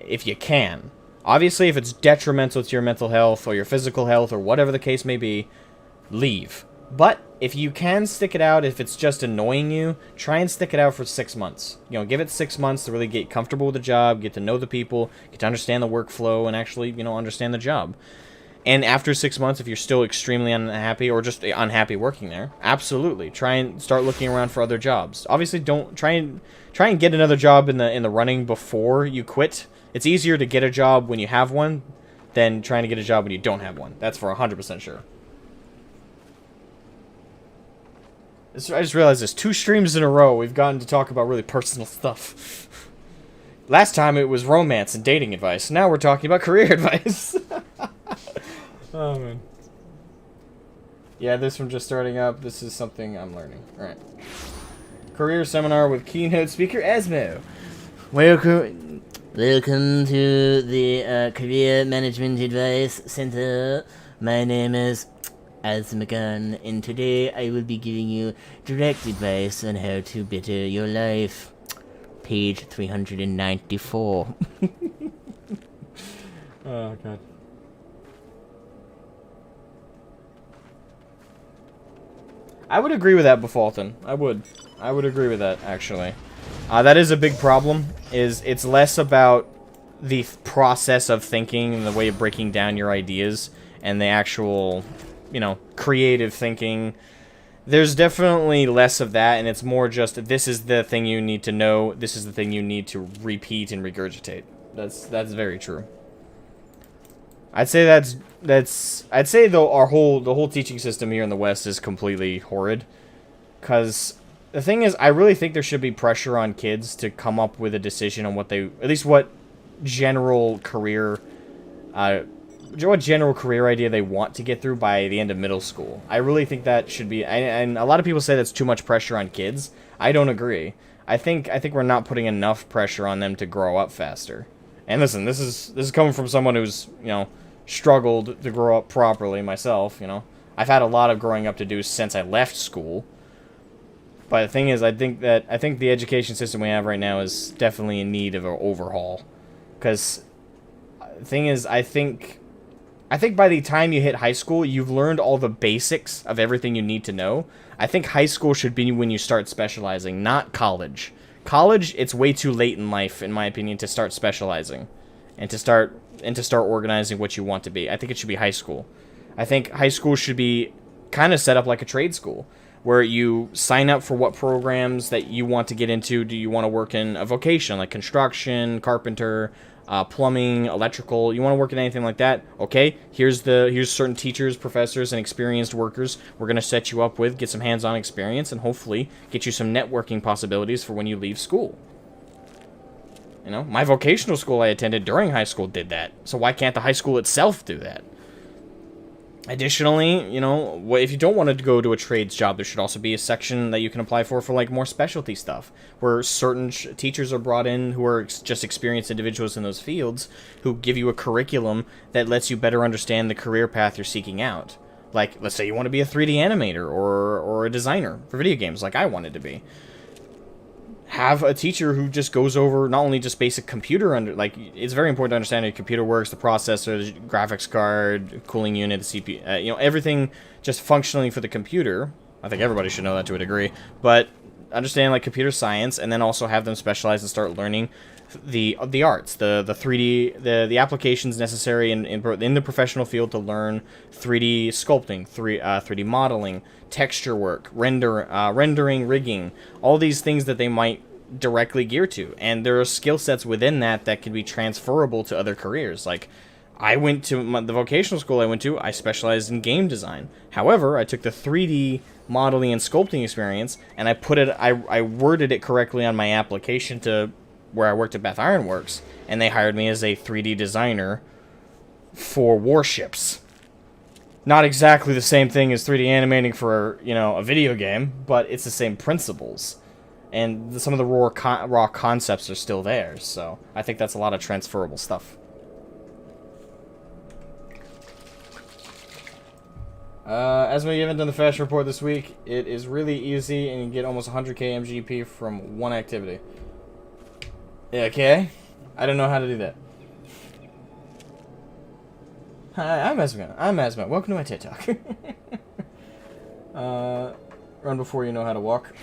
Speaker 1: If you can. Obviously, if it's detrimental to your mental health or your physical health or whatever the case may be, leave. But if you can stick it out, if it's just annoying you, try and stick it out for 6 months. You know, give it 6 months to really get comfortable with the job, get to know the people, get to understand the workflow, and actually, you know, understand the job. And after 6 months, if you're still extremely unhappy or just unhappy working there, absolutely try and start looking around for other jobs. Obviously, don't try and get another job in the running before you quit. It's easier to get a job when you have one than trying to get a job when you don't have one. That's for 100% sure. I just realized there's 2 streams in a row we've gotten to talk about really personal stuff. Last time it was romance and dating advice. Now we're talking about career advice. Oh, man. Yeah, this one just starting up. This is something I'm learning. Alright. Career seminar with keynote speaker Asmo.
Speaker 5: Welcome to the Career Management Advice Center. My name is Asmogan, and today I will be giving you direct advice on how to better your life. Page 394.
Speaker 1: Oh, God. I would agree with that, Befalton. I would agree with that, actually. That is a big problem, it's less about the process of thinking and the way of breaking down your ideas and the actual, you know, creative thinking. There's definitely less of that, and it's more just, this is the thing you need to know, this is the thing you need to repeat and regurgitate. That's very true. I'd say I'd say though the whole teaching system here in the West is completely horrid. 'Cause the thing is, I really think there should be pressure on kids to come up with a decision on what at least what general career idea they want to get through by the end of middle school. I really think that should be, and a lot of people say that's too much pressure on kids. I don't agree. I think we're not putting enough pressure on them to grow up faster. And listen, this is coming from someone who's, you know, struggled to grow up properly myself, you know. I've had a lot of growing up to do since I left school. But the thing is, I think the education system we have right now is definitely in need of an overhaul. Because the thing is, I think by the time you hit high school, you've learned all the basics of everything you need to know. I think high school should be when you start specializing, not college. College, it's way too late in life, in my opinion, to start specializing and to start organizing what you want to be. I think it should be high school. I think high school should be kind of set up like a trade school, where you sign up for what programs that you want to get into. Do you want to work in a vocation like construction, carpenter, plumbing, electrical? You want to work in anything like that? Okay, here's certain teachers, professors, and experienced workers we're going to set you up with, get some hands-on experience, and hopefully get you some networking possibilities for when you leave school. You know, my vocational school I attended during high school did that, so why can't the high school itself do that? Additionally, you know, if you don't want to go to a trades job, there should also be a section that you can apply for like more specialty stuff, where certain teachers are brought in who are just experienced individuals in those fields who give you a curriculum that lets you better understand the career path you're seeking out. Like, let's say you want to be a 3D animator or a designer for video games, like I wanted to be. Have a teacher who just goes over not only just basic computer like it's very important to understand how your computer works, the processor, the graphics card, cooling unit, the CPU, you know, everything just functionally for the computer. I think everybody should know that to a degree, but understand like computer science, and then also have them specialize and start learning the arts, the 3D, the applications necessary in the professional field to learn 3D sculpting, 3D modeling, texture work, rendering, rigging, all these things that they might directly gear to. And there are skill sets within that can be transferable to other careers. Like, I went to the vocational school I went to, I specialized in game design. However, I took the 3D modeling and sculpting experience, and I worded it correctly on my application to where I worked at Beth Ironworks, and they hired me as a 3D designer for warships. Not exactly the same thing as 3D animating for, you know, a video game, but it's the same principles. And some of the raw concepts are still there, so I think that's a lot of transferable stuff. Asmo, you haven't done the fashion report this week. It is really easy, and you get almost 100k MGP from one activity. Yeah, okay? I don't know how to do that. Hi, I'm Asmogan. Welcome to my TED Talk. Run before you know how to walk.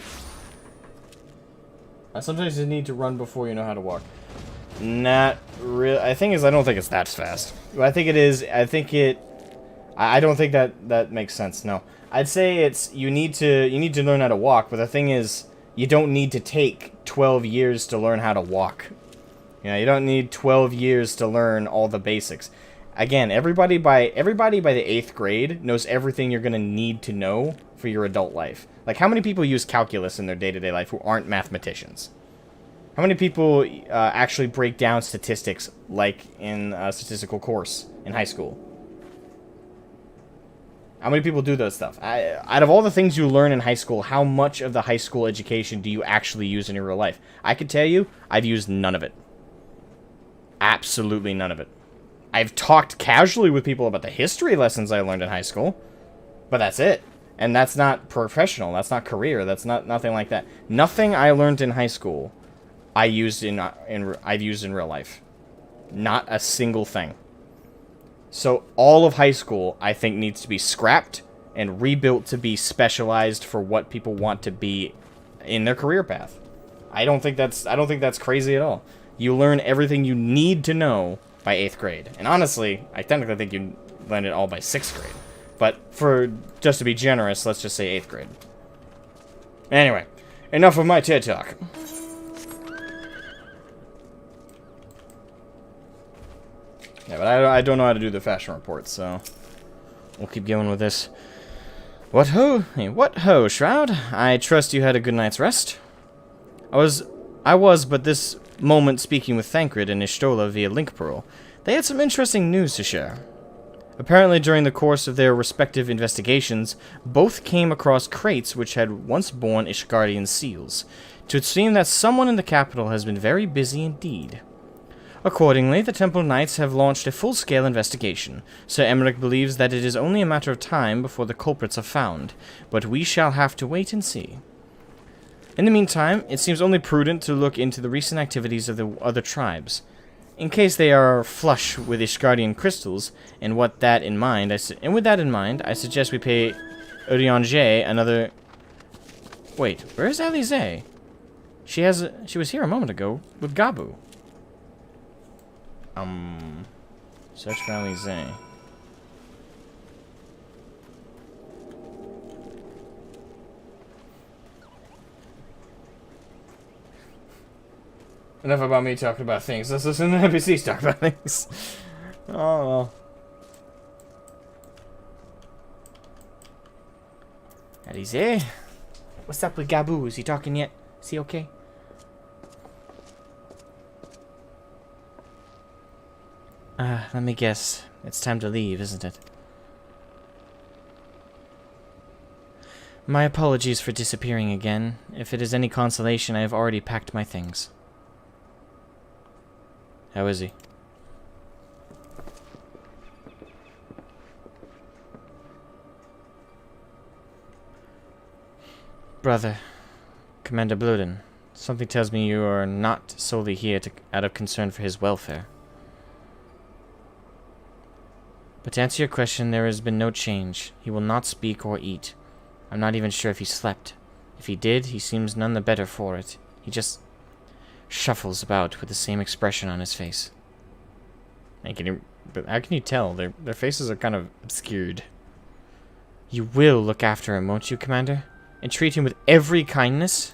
Speaker 1: Sometimes you need to run before you know how to walk. Not really. I don't think it's that fast. I think it is. I don't think that makes sense. No. I'd say it's you need to learn how to walk, but the thing is, you don't need to take 12 years to learn how to walk. You know, you don't need 12 years to learn all the basics. Again, everybody by the 8th grade knows everything you're going to need to know for your adult life. Like, how many people use calculus in their day-to-day life who aren't mathematicians? How many people actually break down statistics, like in a statistical course in high school? How many people do those stuff? Out of all the things you learn in high school, how much of the high school education do you actually use in your real life? I could tell you, I've used none of it. Absolutely none of it. I've talked casually with people about the history lessons I learned in high school, but that's it. And that's not professional. That's not career. That's nothing like that. Nothing I learned in high school, I've used in real life. Not a single thing. So all of high school, I think, needs to be scrapped and rebuilt to be specialized for what people want to be in their career path. I don't think that's crazy at all. You learn everything you need to know by 8th grade. And honestly, I technically think you learn it all by 6th grade. But just to be generous, let's just say 8th grade. Anyway, enough of my TED Talk. Yeah, but I don't know how to do the fashion report, so we'll keep going with this. What ho, Shroud? I trust you had a good night's rest. I was but this moment speaking with Thancred and Ishtola via link pearl. They had some interesting news to share. Apparently, during the course of their respective investigations, both came across crates which had once borne Ishgardian seals. It would seem that someone in the capital has been very busy indeed. Accordingly, the Temple Knights have launched a full-scale investigation. Sir Emmerich believes that it is only a matter of time before the culprits are found, but we shall have to wait and see. In the meantime, it seems only prudent to look into the recent activities of the other tribes. In case they are flush with Ishgardian crystals, and with that in mind, I suggest we pay Urianger another... Wait, where is Alize? She was here a moment ago with Gabu. Search for Alize. Enough about me talking about things. Let's listen to NPCs talk about things. Oh, well. Alize? What's up with Gabu? Is he talking yet? Is he okay? Let me guess. It's time to leave, isn't it? My apologies for disappearing again. If it is any consolation, I have already packed my things. How is he? Brother, Commander Bluden, something tells me you are not solely here out of concern for his welfare. But to answer your question, there has been no change. He will not speak or eat. I'm not even sure if he slept. If he did, he seems none the better for it. He just shuffles about with the same expression on his face. But how can you tell? Their faces are kind of obscured. You will look after him, won't you, Commander? And treat him with every kindness?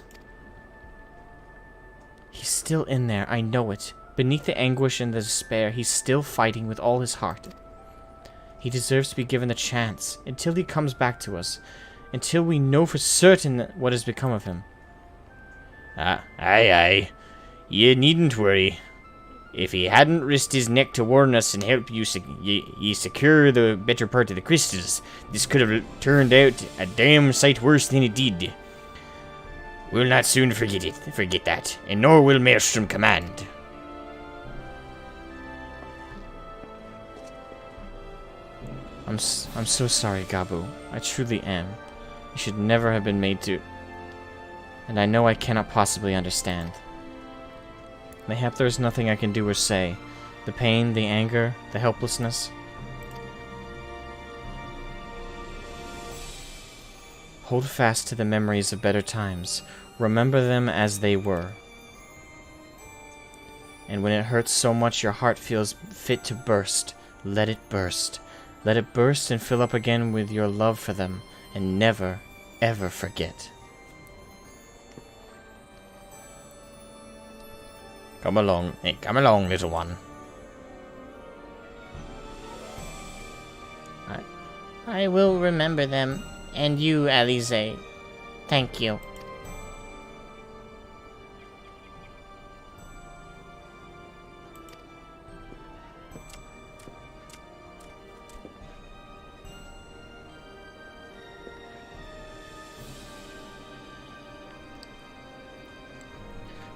Speaker 1: He's still in there, I know it. Beneath the anguish and the despair, he's still fighting with all his heart. He deserves to be given a chance, until he comes back to us. Until we know for certain what has become of him. Aye. You needn't worry. If he hadn't risked his neck to warn us and help you secure the better part of the crystals, this could have turned out a damn sight worse than it did. We'll not soon forget that, and nor will Maelstrom Command. I'm so sorry, Gabu. I truly am. You should never have been made to... And I know I cannot possibly understand. Mayhap there is nothing I can do or say. The pain, the anger, the helplessness. Hold fast to the memories of better times. Remember them as they were. And when it hurts so much your heart feels fit to burst, let it burst. Let it burst and fill up again with your love for them. And never, ever forget. Come along, little one.
Speaker 5: I will remember them, and you, Alize. Thank you.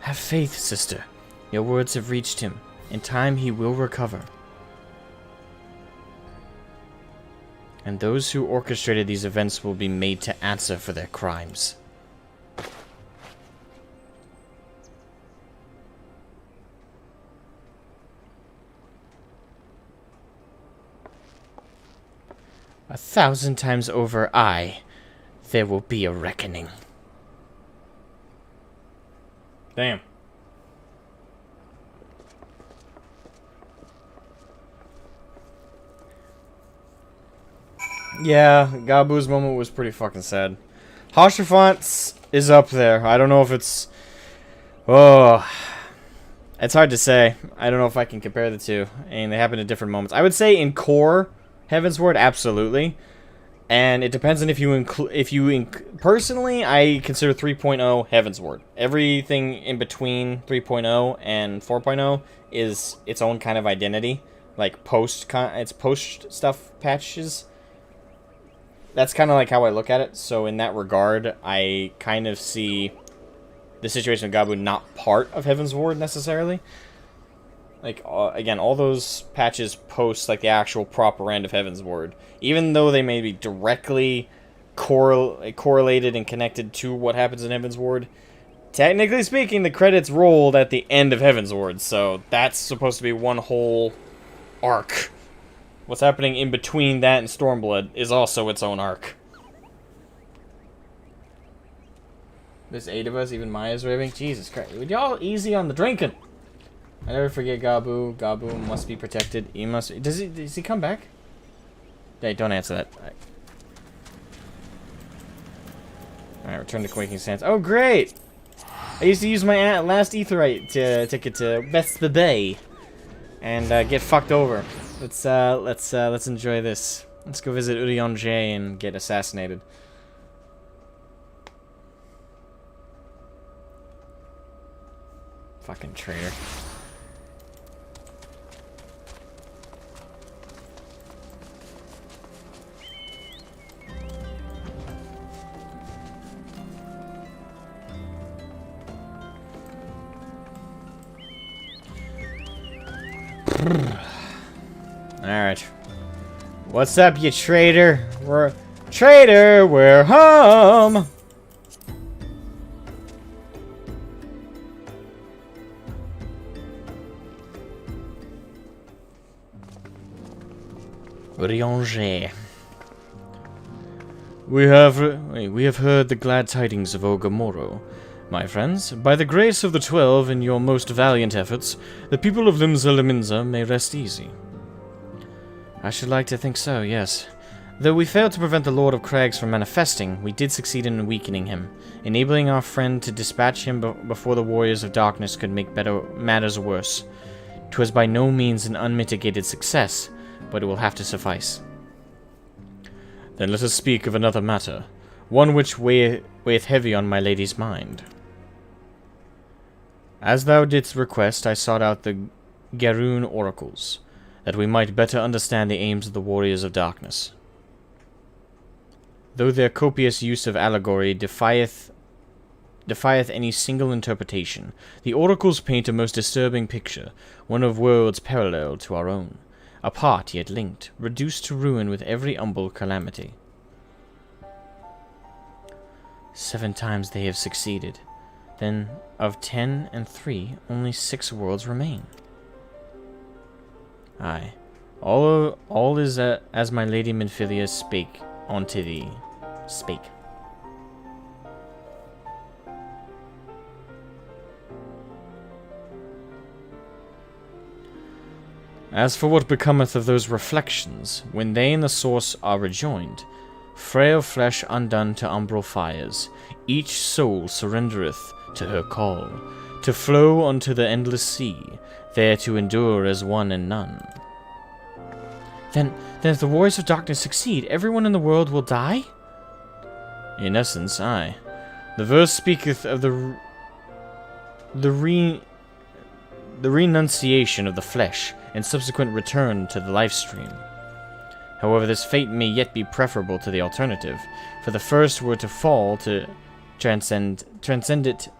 Speaker 1: Have faith, sister. Your words have reached him. In time he will recover. And those who orchestrated these events will be made to answer for their crimes. 1,000 times over, there will be a reckoning. Damn. Yeah, Gabu's moment was pretty fucking sad. Hashraphant's is up there. I don't know if it's... Oh... It's hard to say. I don't know if I can compare the two. And they happen at different moments. I would say in core Heavensward, absolutely. And it depends on if you include... Personally, I consider 3.0 Heavensward. Everything in between 3.0 and 4.0 is its own kind of identity. Like it's post stuff patches. That's kind of like how I look at it. So in that regard, I kind of see the situation with Gabu not part of Heavensward necessarily. Like, again, all those patches post like the actual proper end of Heavensward. Even though they may be directly correlated and connected to what happens in Heavensward, technically speaking, the credits rolled at the end of Heavensward. So that's supposed to be one whole arc. What's happening in between that and Stormblood is also its own arc. There's 8 of us, even Maya's raving. Jesus Christ. Would y'all easy on the drinking? I never forget Gabu. Gabu must be protected. He must... Does he come back? Hey, don't answer that. Alright, return to Quaking Sands. Oh, great! I used to use my last Aetheryte ticket to Vespa Bay. And get fucked over. Let's enjoy this. Let's go visit Urianger and get assassinated. Fucking traitor. Alright. What's up, you traitor? We're home! Urianger. We have heard the glad tidings of Ogamoro. My friends, by the grace of the 12 and your most valiant efforts, the people of Limsa Liminza may rest easy. I should like to think so, yes. Though we failed to prevent the Lord of Crags from manifesting, we did succeed in weakening him, enabling our friend to dispatch him before the Warriors of Darkness could make matters worse. 'Twas by no means an unmitigated success, but it will have to suffice. Then let us speak of another matter, one which weigheth heavy on my lady's mind. As thou didst request, I sought out the Garoon oracles, that we might better understand the aims of the Warriors of Darkness. Though their copious use of allegory defieth any single interpretation, the oracles paint a most disturbing picture, one of worlds parallel to our own, apart yet linked, reduced to ruin with every humble calamity. 7 times they have succeeded. Then, of 10 and 3, only 6 worlds remain. Aye, all is as my lady Minfilia spake unto thee. Spake. As for what becometh of those reflections, when they and the source are rejoined, frail flesh undone to umbral fires, each soul surrendereth to her call, to flow unto the endless sea, there to endure as one and none. Then if the Warriors of Darkness succeed, everyone in the world will die? In essence, aye. The verse speaketh of the renunciation of the flesh, and subsequent return to the life stream. However, this fate may yet be preferable to the alternative, for the first were to fall to transcendent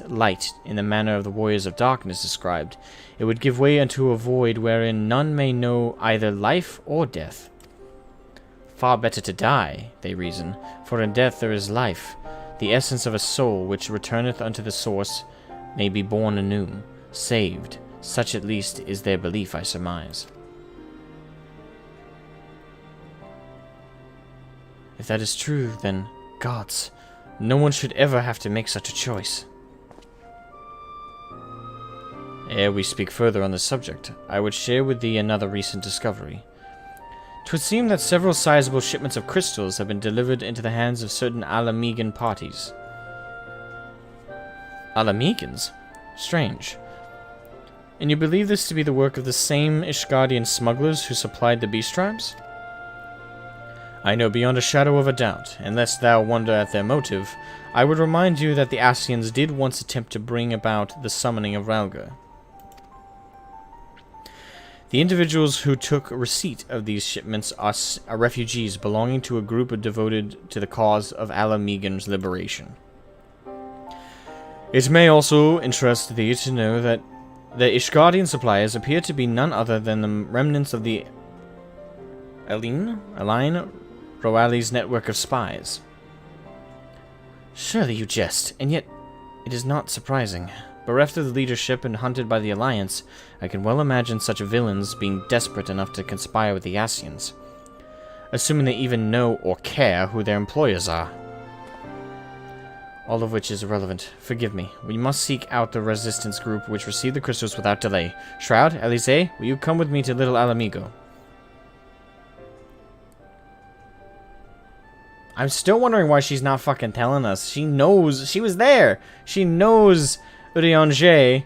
Speaker 1: light in the manner of the Warriors of Darkness described. It would give way unto a void wherein none may know either life or death. Far better to die, they reason, for in death there is life. The essence of a soul which returneth unto the source may be born anew, saved. Such at least is their belief, I surmise. If that is true, then, gods, no one should ever have to make such a choice. Ere we speak further on the subject, I would share with thee another recent discovery. 'Twould seem that several sizable shipments of crystals have been delivered into the hands of certain Alamegan parties. Alamegans? Strange. And you believe this to be the work of the same Ishgardian smugglers who supplied the beast tribes? I know beyond a shadow of a doubt, and lest thou wonder at their motive, I would remind you that the Ascians did once attempt to bring about the summoning of Ralga. The individuals who took receipt of these shipments are refugees belonging to a group devoted to the cause of Alamegan's liberation. It may also interest thee to know that the Ishgardian suppliers appear to be none other than the remnants of the Aline Roali's network of spies. Surely you jest, and yet it is not surprising. Bereft of the leadership and hunted by the Alliance, I can well imagine such villains being desperate enough to conspire with the Ascians, assuming they even know or care who their employers are. All of which is irrelevant. Forgive me. We must seek out the resistance group which received the crystals without delay. Shroud, Elise, will you come with me to Little Alamigo? I'm still wondering why she's not fucking telling us. She knows. She was there. She knows Urianger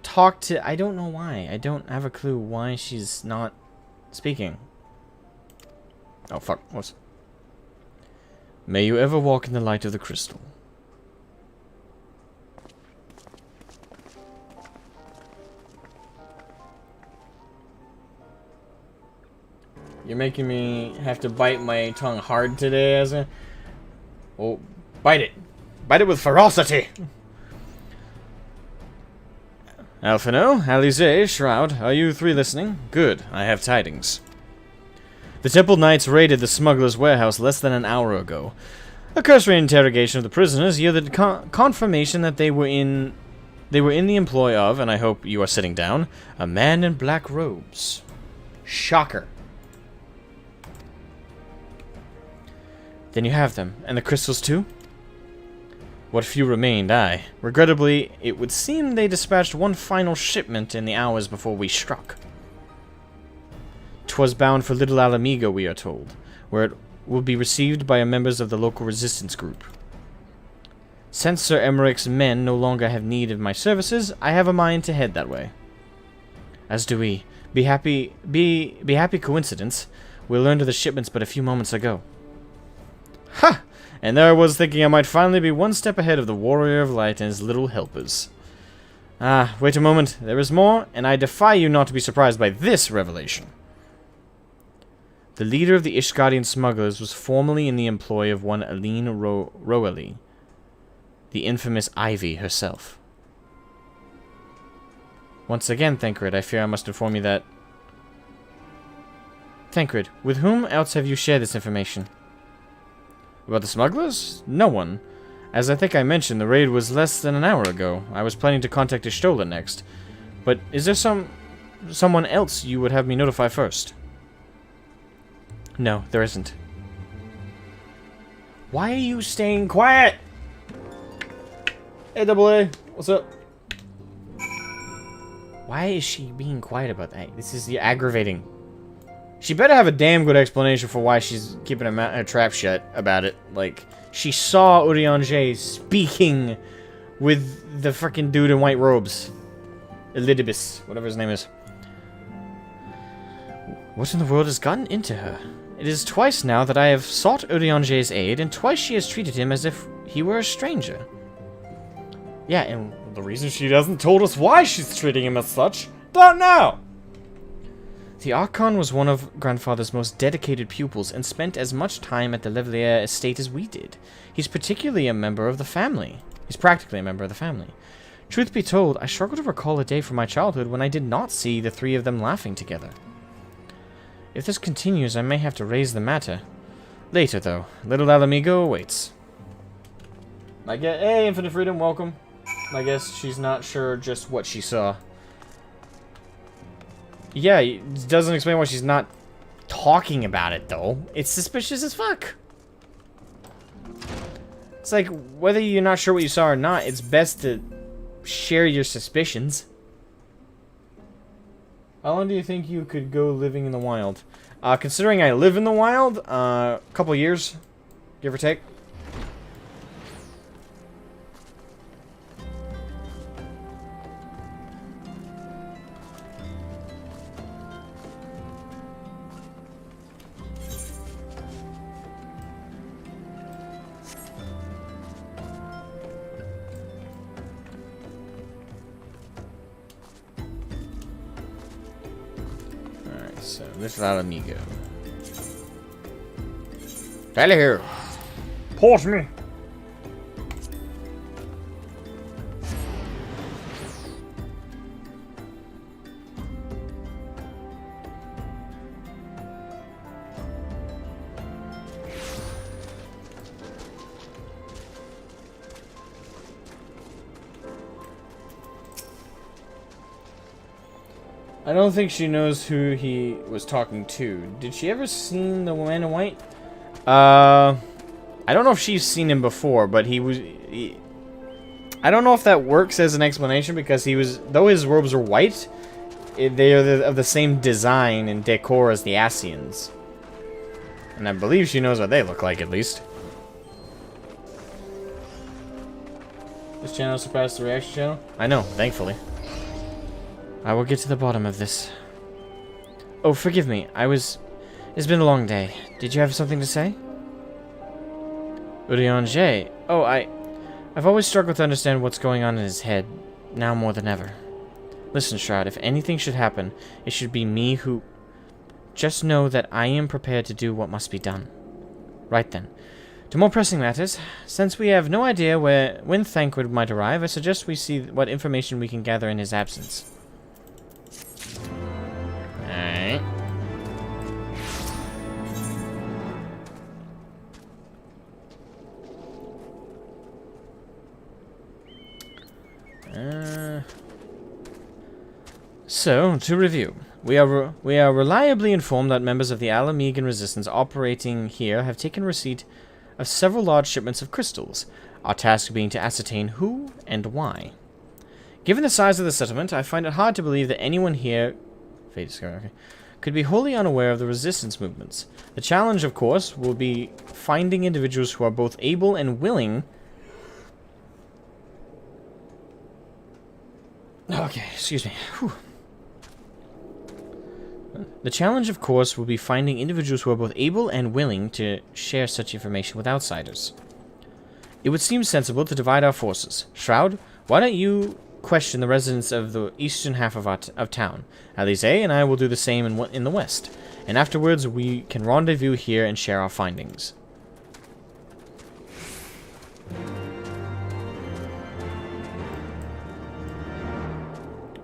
Speaker 1: talked to... I don't know why. I don't have a clue why she's not speaking. Oh, fuck. Whoops. May you ever walk in the light of the crystal. You're making me have to bite my tongue hard today, Ezra. Oh, bite it. Bite it with ferocity. Alphino, Alize, Shroud, are you three listening? Good, I have tidings. The Temple Knights raided the smuggler's warehouse less than an hour ago. A cursory interrogation of the prisoners yielded confirmation that they were in the employ of, and I hope you are sitting down, a man in black robes. Shocker. Then you have them, and the crystals too? What few remained, aye. Regrettably, it would seem they dispatched one final shipment in the hours before we struck. 'Twas bound for Little Alamigo, we are told, where it will be received by members of the local resistance group. Since Sir Emmerich's men no longer have need of my services, I have a mind to head that way. As do we. Be happy coincidence. We learned of the shipments but a few moments ago. Ha! And there I was thinking I might finally be one step ahead of the Warrior of Light and his little helpers. Ah, wait a moment. There is more, and I defy you not to be surprised by this revelation. The leader of the Ishgardian smugglers was formerly in the employ of one Aline Roeli, the infamous Ivy herself. Once again, Thancred, I fear I must inform you that... Thancred, with whom else have you shared this information? About the smugglers? No one. As I think I mentioned, the raid was less than an hour ago. I was planning to contact Ishtola next. But is there someone else you would have me notify first? No, there isn't. Why are you staying quiet? Hey, Double A, what's up? Why is she being quiet about that? This is aggravating. She better have a damn good explanation for why she's keeping her trap shut about it. Like, she saw Urianger speaking with the freaking dude in white robes. Elidibus, whatever his name is. What in the world has gotten into her? It is twice now that I have sought Urianger's aid, and twice she has treated him as if he were a stranger. Yeah, and the reason she hasn't told us why she's treating him as such, don't know! The Archon was one of Grandfather's most dedicated pupils and spent as much time at the Levelier estate as we did. He's practically a member of the family. Truth be told, I struggle to recall a day from my childhood when I did not see the three of them laughing together. If this continues, I may have to raise the matter. Later, though. Little Alamigo awaits. Hey, Infinite Freedom, welcome. I guess she's not sure just what she saw. Yeah, it doesn't explain why she's not talking about it, though. It's suspicious as fuck. It's like, whether you're not sure what you saw or not, it's best to share your suspicions. How long do you think you could go living in the wild? Considering I live in the wild, a couple years, give or take. So, Little Alamigo. Get here! Pause me! I don't think she knows who he was talking to. Did she ever seen the man in white? I don't know if she's seen him before, but I don't know if that works as an explanation because though his robes are white, they are of the same design and decor as the Asians. And I believe she knows what they look like, at least. This channel surpassed the reaction channel? I know, thankfully. I will get to the bottom of this. Oh, forgive me. It's been a long day. Did you have something to say? Urianger. Oh, I've always struggled to understand what's going on in his head, now more than ever. Listen, Shroud, if anything should happen, it should be me who... Just know that I am prepared to do what must be done. Right then. To more pressing matters, since we have no idea when Thancred might arrive, I suggest we see what information we can gather in his absence. Alright. So, to review. We are reliably informed that members of the Asmogan resistance operating here have taken receipt of several large shipments of crystals, our task being to ascertain who and why. Given the size of the settlement, I find it hard to believe that anyone here could be wholly unaware of the resistance movements. The challenge, of course, will be finding individuals who are both able and willing... Okay, excuse me. Whew. The challenge, of course, will be finding individuals who are both able and willing to share such information with outsiders. It would seem sensible to divide our forces. Shroud, why don't you question the residents of the eastern half of town? Alize and I will do the same in the west, and afterwards we can rendezvous here and share our findings.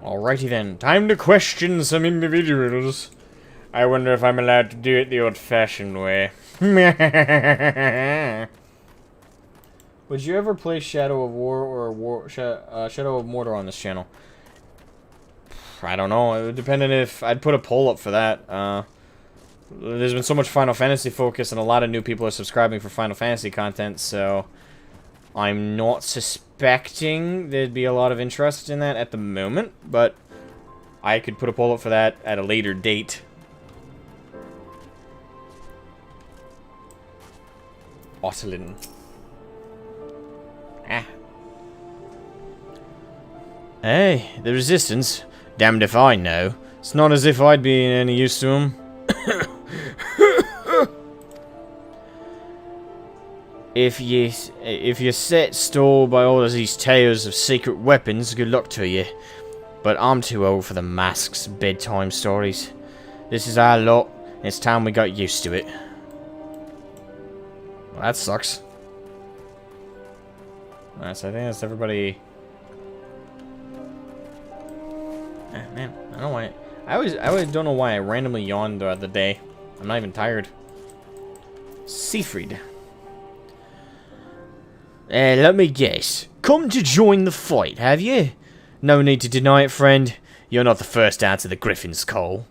Speaker 1: Alrighty then, time to question some individuals. I wonder if I'm allowed to do it the old-fashioned way. Would you ever play Shadow of War or Shadow of Mordor on this channel? I don't know. It would depend on if I'd put a poll up for that. There's been so much Final Fantasy focus, and a lot of new people are subscribing for Final Fantasy content, so I'm not suspecting there'd be a lot of interest in that at the moment, but I could put a poll up for that at a later date. Otolin. Ah. Hey, the Resistance. Damned if I know. It's not as if I'd be any use to them. If you're set store by all of these tales of secret weapons, good luck to you. But I'm too old for the masks, bedtime stories. This is our lot, and it's time we got used to it. Well, that sucks. Alright, so I think that's everybody. Man, I don't know why. I always don't know why I randomly yawned throughout the day. I'm not even tired. Siegfried. Let me guess. Come to join the fight, have you? No need to deny it, friend. You're not the first to answer the Griffin's call.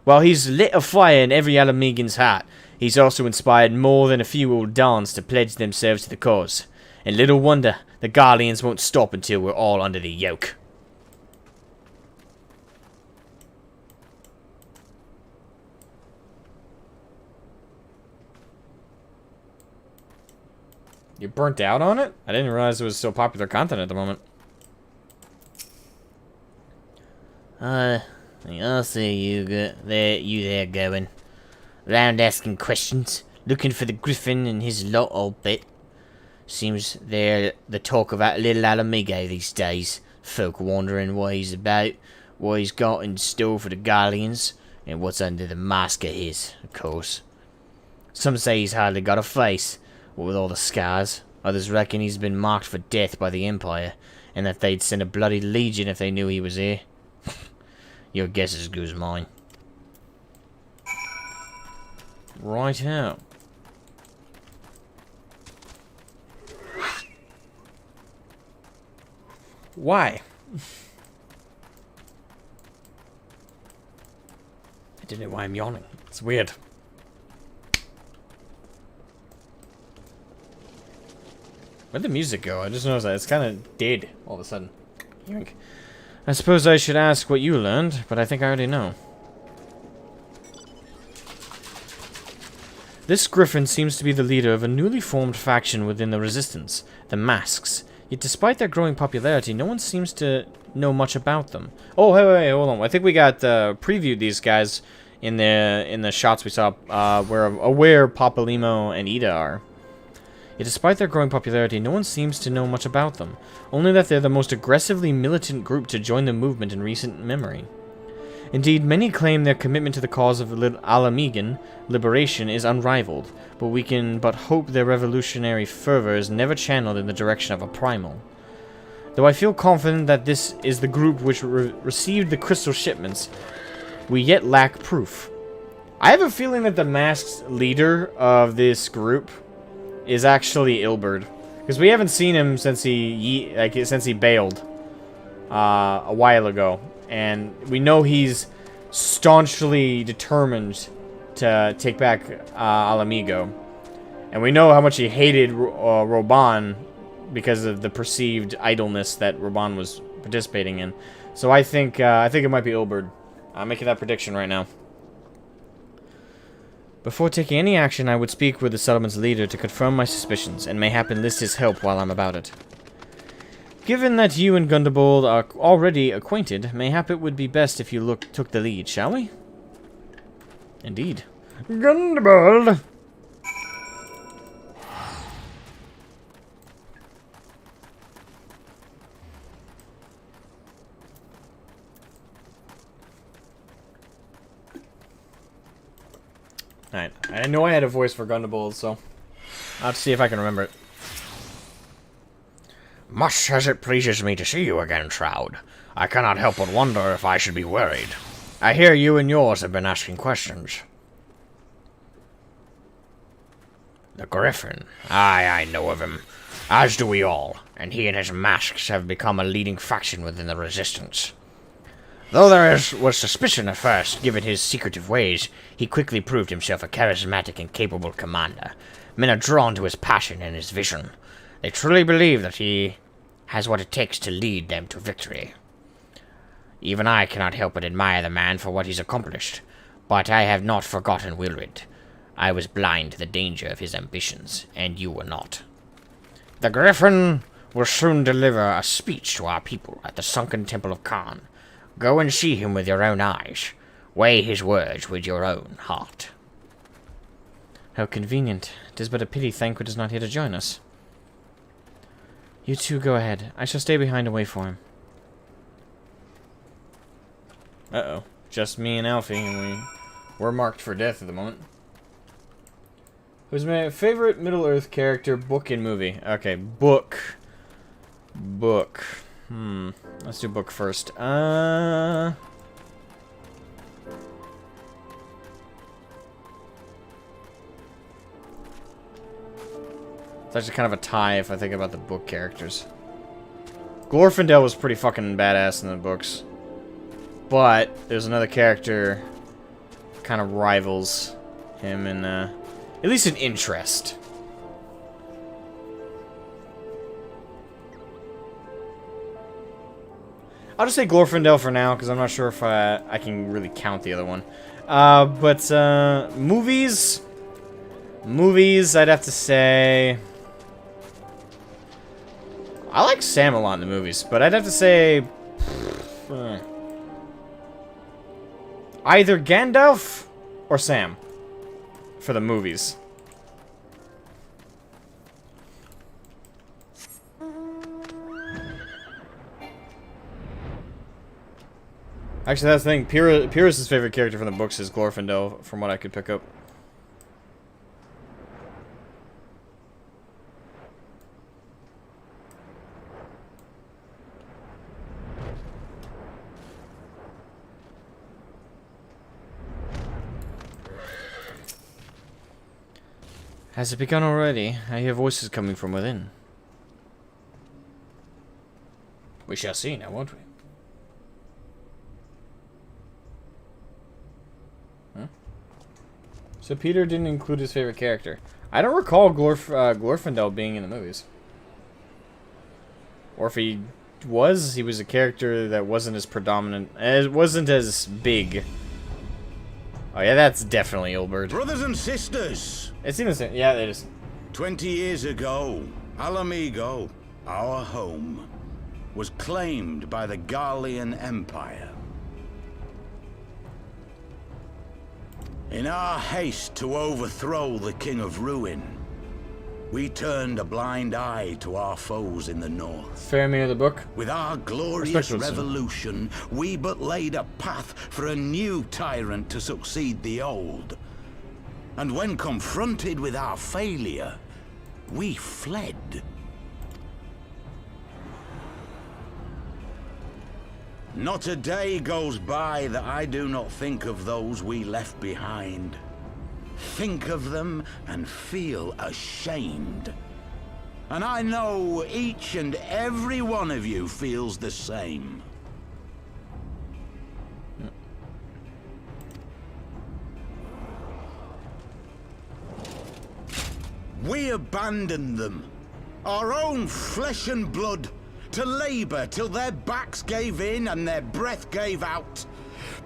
Speaker 1: While he's lit a fire in every Asmogan's heart, he's also inspired more than a few old dons to pledge themselves to the cause. And little wonder, the Guardians won't stop until we're all under the yoke. You burnt out on it? I didn't realize it was so popular content at the moment.
Speaker 5: I'll see you there going. Round asking questions, looking for the Griffin and his lot, I'll bet. Seems they're the talk of that little Alamigo these days. Folk wondering what he's about, what he's got in store for the Guardians, and what's under the mask of his, of course. Some say he's hardly got a face, what with all the scars. Others reckon he's been marked for death by the Empire, and that they'd send a bloody legion if they knew he was here. Your guess is as good as mine.
Speaker 1: Right out. Why? I don't know why I'm yawning. It's weird. Where'd the music go? I just noticed that. It's kind of dead all of a sudden. Yoink. I suppose I should ask what you learned, but I think I already know. This Griffin seems to be the leader of a newly formed faction within the Resistance, the Masks. Yet despite their growing popularity, no one seems to know much about them. Oh, hey, hold on. I think we got previewed these guys in the shots we saw where Papalimo and Ida are. Yet despite their growing popularity, no one seems to know much about them, only that they're the most aggressively militant group to join the movement in recent memory. Indeed, many claim their commitment to the cause of Alamegan liberation is unrivaled, but we can but hope their revolutionary fervor is never channeled in the direction of a primal. Though I feel confident that this is the group which received the crystal shipments, we yet lack proof. I have a feeling that the masked leader of this group is actually Ilberd, because we haven't seen him since he bailed a while ago, and we know he's staunchly determined to take back Alamigo, and we know how much he hated Roban because of the perceived idleness that Roban was participating in. So I think it might be Ilberd. I'm making that prediction right now. Before taking any action, I would speak with the settlement's leader to confirm my suspicions, and mayhap enlist his help while I'm about it. Given that you and Gundebold are already acquainted, mayhap it would be best if you took the lead, shall we? Indeed. Gundebold! Alright, I know I had a voice for Gundebold, so I'll have to see if I can remember it.
Speaker 6: Much as it pleases me to see you again, Shroud, I cannot help but wonder if I should be worried. I hear you and yours have been asking questions. The Griffin. Aye, I know of him. As do we all, and he and his masks have become a leading faction within the Resistance. Though there was suspicion at first, given his secretive ways, he quickly proved himself a charismatic and capable commander. Men are drawn to his passion and his vision. They truly believe that he has what it takes to lead them to victory. Even I cannot help but admire the man for what he's accomplished, but I have not forgotten Wilrid. I was blind to the danger of his ambitions, and you were not. The Griffin will soon deliver a speech to our people at the sunken temple of Khan. Go and see him with your own eyes. Weigh his words with your own heart.
Speaker 1: How convenient. 'Tis but a pity Thancred is not here to join us. You two go ahead. I shall stay behind and wait for him. Uh-oh. Just me and Alfie, and we're marked for death at the moment. Who's my favorite Middle-earth character, book, and movie? Okay, book. Book. Let's do book first. It's actually kind of a tie if I think about the book characters. Glorfindel was pretty fucking badass in the books. But there's another character kind of rivals him in, at least in interest. I'll just say Glorfindel for now, because I'm not sure if I can really count the other one. Movies... Movies, I'd have to say... I like Sam a lot in the movies, but I'd have to say... either Gandalf or Sam for the movies. Actually, that's the thing. Pyrrhus' favorite character from the books is Glorfindel, from what I could pick up. Has it begun already? I hear voices coming from within. We shall see now, won't we? Huh? So Peter didn't include his favorite character. I don't recall Glorfindel being in the movies. Or if he was a character that wasn't as predominant, wasn't as big. Oh yeah, that's definitely Ilberd.
Speaker 3: Brothers and sisters!
Speaker 1: It's even the same. Yeah, it is.
Speaker 3: 20 years ago, Alamigo, our home, was claimed by the Garlean Empire. In our haste to overthrow the King of Ruin, We turned a blind eye to our foes in the north.
Speaker 1: Faramir the book.
Speaker 3: With our glorious
Speaker 1: Respectful, sir.
Speaker 3: revolution, we but laid a path for a new tyrant to succeed the old. And when confronted with our failure, we fled. Not a day goes by that I do not think of those we left behind. Think of them and feel ashamed. And I know each and every one of you feels the same. We abandoned them, our own flesh and blood, to labor till their backs gave in and their breath gave out,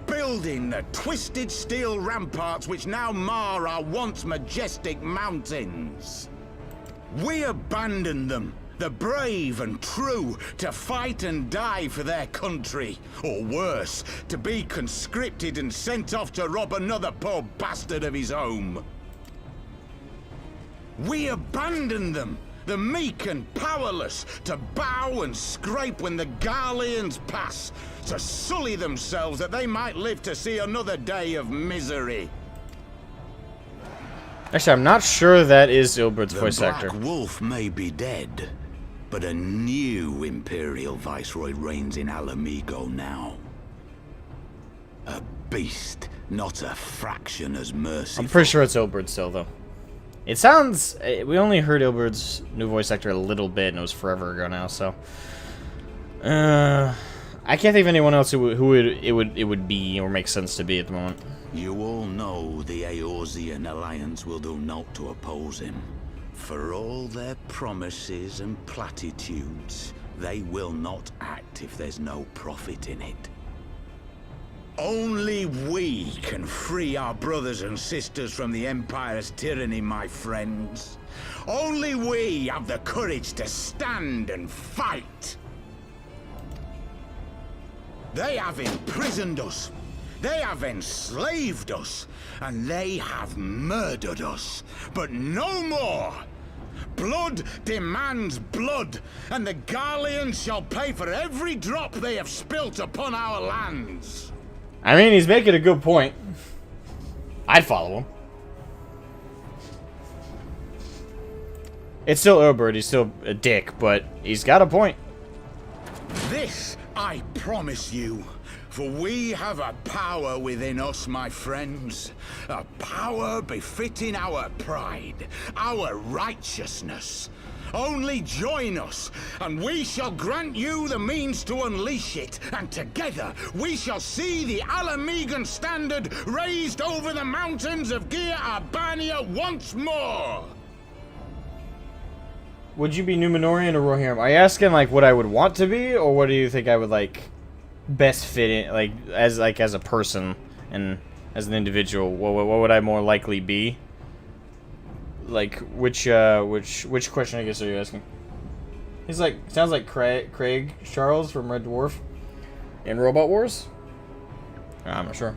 Speaker 3: building the twisted steel ramparts which now mar our once majestic mountains. We abandoned them, the brave and true, to fight and die for their country, or worse, to be conscripted and sent off to rob another poor bastard of his home. We abandoned them, the meek and powerless, to bow and scrape when the Garleans pass, to sully themselves that they might live to see another day of misery.
Speaker 1: Actually, I'm not sure that is Ilberd's voice actor.
Speaker 3: The Black Wolf may be dead, but a new Imperial Viceroy reigns in Alamigo now. A beast, not a fraction as merciful.
Speaker 1: I'm pretty sure it's Ilberd still, though. It sounds... We only heard Ilberd's new voice actor a little bit, and it was forever ago now, so... I can't think of anyone else who it would be or make sense to be at the moment.
Speaker 3: You all know the Eorzean Alliance will do naught to oppose him. For all their promises and platitudes, they will not act if there's no profit in it. Only we can free our brothers and sisters from the Empire's tyranny, my friends. Only we have the courage to stand and fight. They have imprisoned us. They have enslaved us. And they have murdered us. But no more. Blood demands blood. And the Garleans shall pay for every drop they have spilt upon our lands.
Speaker 1: I mean, he's making a good point. I'd follow him. It's still Ilberd, he's still a dick, but he's got a point.
Speaker 3: This I promise you, for we have a power within us, my friends. A power befitting our pride, our righteousness. Only join us, and we shall grant you the means to unleash it, and together we shall see the Alamegan standard raised over the mountains of Gia Arbania once more!
Speaker 1: Would you be Numenorian or Rohirrim? Are you asking, like, what I would want to be, or what do you think I would, like, best fit in, like as a person and as an individual? What would I more likely be? Like, which question, I guess, are you asking? He's like, sounds like Craig Charles from Red Dwarf in Robot Wars? I'm not sure.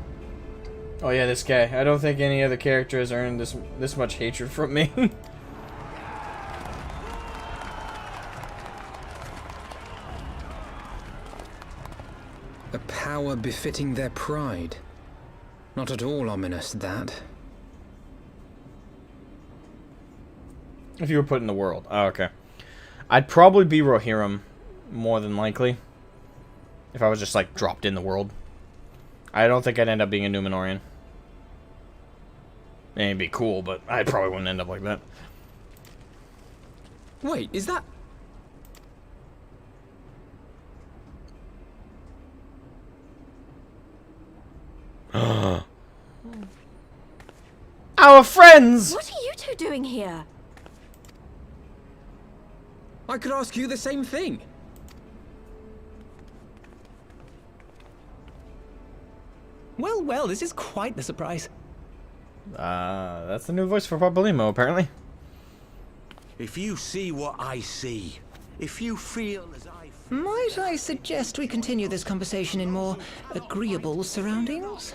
Speaker 1: Oh yeah, this guy. I don't think any other character has earned this much hatred from me.
Speaker 7: A power befitting their pride. Not at all ominous, that.
Speaker 1: If you were put in the world. Oh, okay. I'd probably be Rohirrim, more than likely. If I was just, like, dropped in the world. I don't think I'd end up being a Numenorian. It'd be cool, but I probably wouldn't end up like that.
Speaker 7: Wait, is that...
Speaker 1: Our friends!
Speaker 8: What are you two doing here?
Speaker 7: I could ask you the same thing.
Speaker 9: Well, well, this is quite the surprise.
Speaker 1: That's the new voice for Papalymo, apparently.
Speaker 3: If you see what I see, if you feel as I feel...
Speaker 10: Might I suggest we continue this conversation in more agreeable surroundings?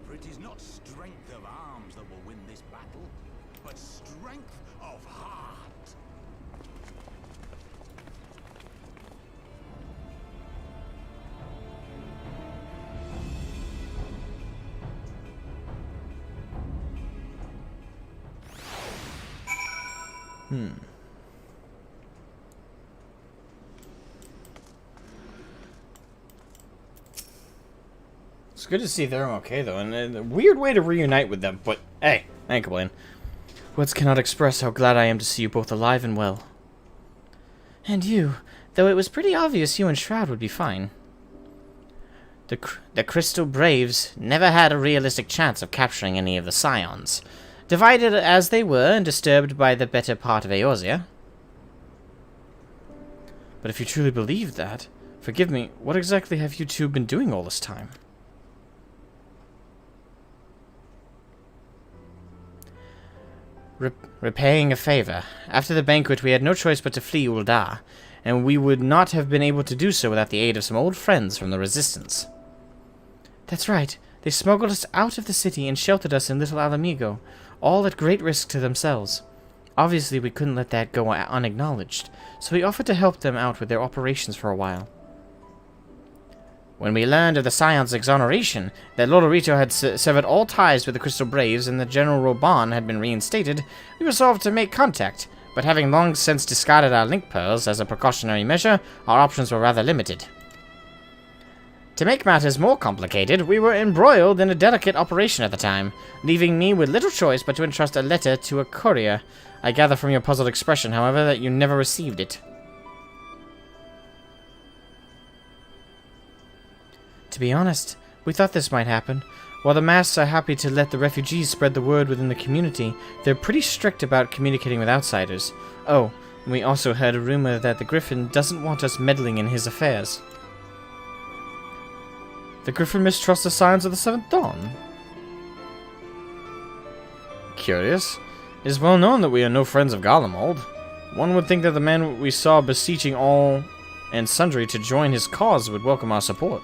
Speaker 3: For it is not strength of arms that will win this battle.
Speaker 4: but strength of heart.
Speaker 1: It's good to see they're okay, though, and a weird way to reunite with them, but hey, I ain't complaining. Words cannot express how glad I am to see you both alive and well. And you, though it was pretty obvious you and Shroud would be fine. The Crystal Braves never had a realistic chance of capturing any of the Scions, divided as they were and disturbed by the better part of Eorzea. But if you truly believe that, forgive me, what exactly have you two been doing all this time? Repaying a favor. After the banquet, we had no choice but to flee Ul'dah, and we would not have been able to do so without the aid of some old friends from the Resistance. That's right. They smuggled us out of the city and sheltered us in Little Alamigo, all at great risk to themselves. Obviously, we couldn't let that go unacknowledged, so we offered to help them out with their operations for a while. When we learned of the Scion's exoneration, that Lodorito had severed all ties with the Crystal Braves and that General Roban had been reinstated, we resolved to make contact, but having long since discarded our link pearls as a precautionary measure, our options were rather limited. To make matters more complicated, we were embroiled in a delicate operation at the time, leaving me with little choice but to entrust a letter to a courier. I gather from your puzzled expression, however, that you never received it. To be honest, we thought this might happen. While the masks are happy to let the refugees spread the word within the community, they're pretty strict about communicating with outsiders. Oh, and we also heard a rumor that the Griffin doesn't want us meddling in his affairs. The Griffin mistrusts the Scions of the Seventh Dawn? Curious. It is well known that we are no friends of Garlemald. One would think that the man we saw beseeching all and sundry to join his cause would welcome our support.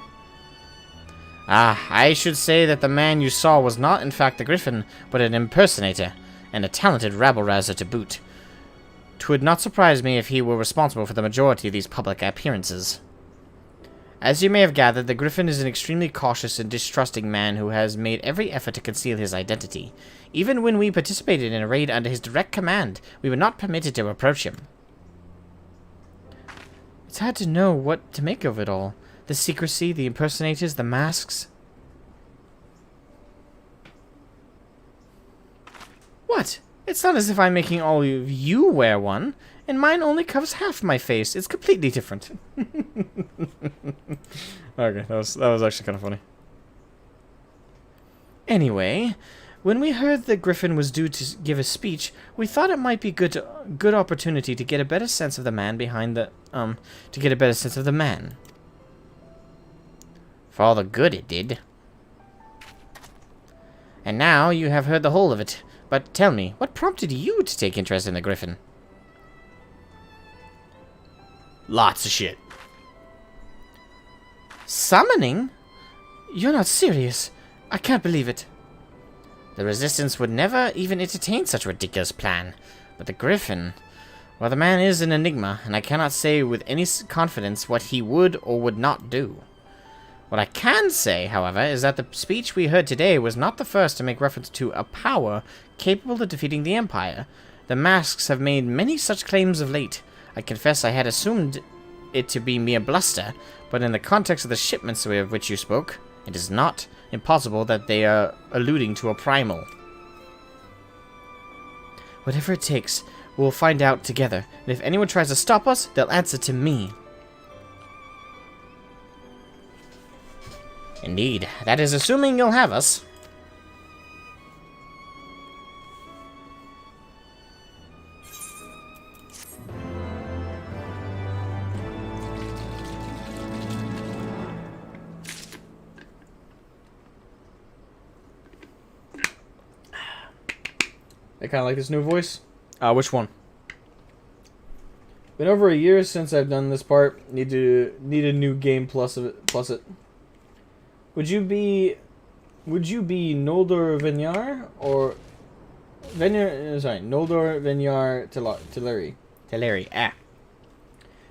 Speaker 1: Ah, I should say that the man you saw was not in fact the Griffin, but an impersonator, and a talented rabble-rouser to boot. 'Twould not surprise me if he were responsible for the majority of these public appearances. As you may have gathered, the Griffin is an extremely cautious and distrusting man who has made every effort to conceal his identity. Even when we participated in a raid under his direct command, we were not permitted to approach him. It's hard to know what to make of it all. The secrecy, the impersonators, the masks. What? It's not as if I'm making all of you wear one, and mine only covers half my face. It's completely different. Okay, that was actually kind of funny. Anyway, when we heard that Griffin was due to give a speech, we thought it might be good opportunity to get a better sense of the man behind the to get a better sense of the man. For all the good it did. And now you have heard the whole of it. But tell me, what prompted you to take interest in the Griffin?
Speaker 6: Lots of shit.
Speaker 2: Summoning? You're not serious. I can't believe it.
Speaker 5: The Resistance would never even entertain such a ridiculous plan. But the Griffin... Well, the man is an enigma, and I cannot say with any confidence what he would or would not do. What I can say, however, is that the speech we heard today was not the first to make reference to a power capable of defeating the Empire. The masks have made many such claims of late. I confess I had assumed it to be mere bluster, but in the context of the shipments of which you spoke, it is not impossible that they are alluding to a primal.
Speaker 2: Whatever it takes, we'll find out together, and if anyone tries to stop us, they'll answer to me.
Speaker 5: Indeed, that is assuming you'll have us.
Speaker 1: I kind of like this new voice. Which one? Been over a year since I've done this part. Need a new game plus it. Would you be Noldor Vinyar or Noldor Venyar Teleri. Teleri. Ah.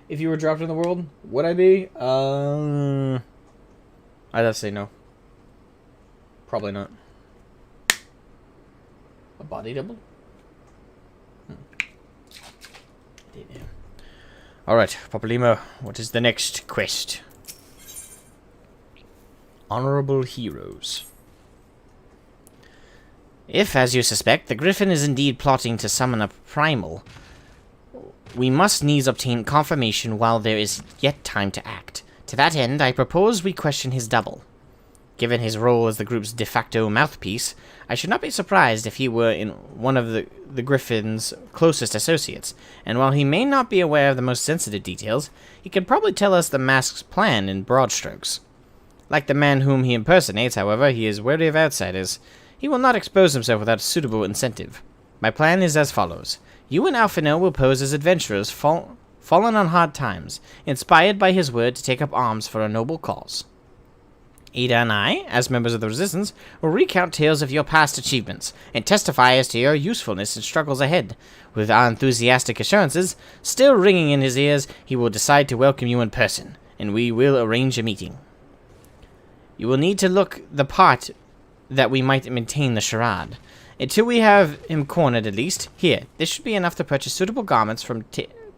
Speaker 1: If you were dropped in the world, would I be? I'd have to say no. Probably not. A body double? Alright, Papalymo, what is the next quest? Honorable Heroes.
Speaker 6: If, as you suspect, the Griffin is indeed plotting to summon a primal, we must needs obtain confirmation while there is yet time to act. To that end, I propose we question his double. Given his role as the group's de facto mouthpiece, I should not be surprised if he were in one of the Griffin's closest associates, and while he may not be aware of the most sensitive details, he can probably tell us the mask's plan in broad strokes. Like the man whom he impersonates, however, he is wary of outsiders. He will not expose himself without a suitable incentive. My plan is as follows. You and Alphinaud will pose as adventurers fallen on hard times, inspired by his word to take up arms for a noble cause. Ada and I, as members of the Resistance, will recount tales of your past achievements, and testify as to your usefulness in struggles ahead. With our enthusiastic assurances still ringing in his ears, he will decide to welcome you in person, and we will arrange a meeting. You will need to look the part that we might maintain the charade. Until we have him cornered at least, here, this should be enough to purchase suitable garments from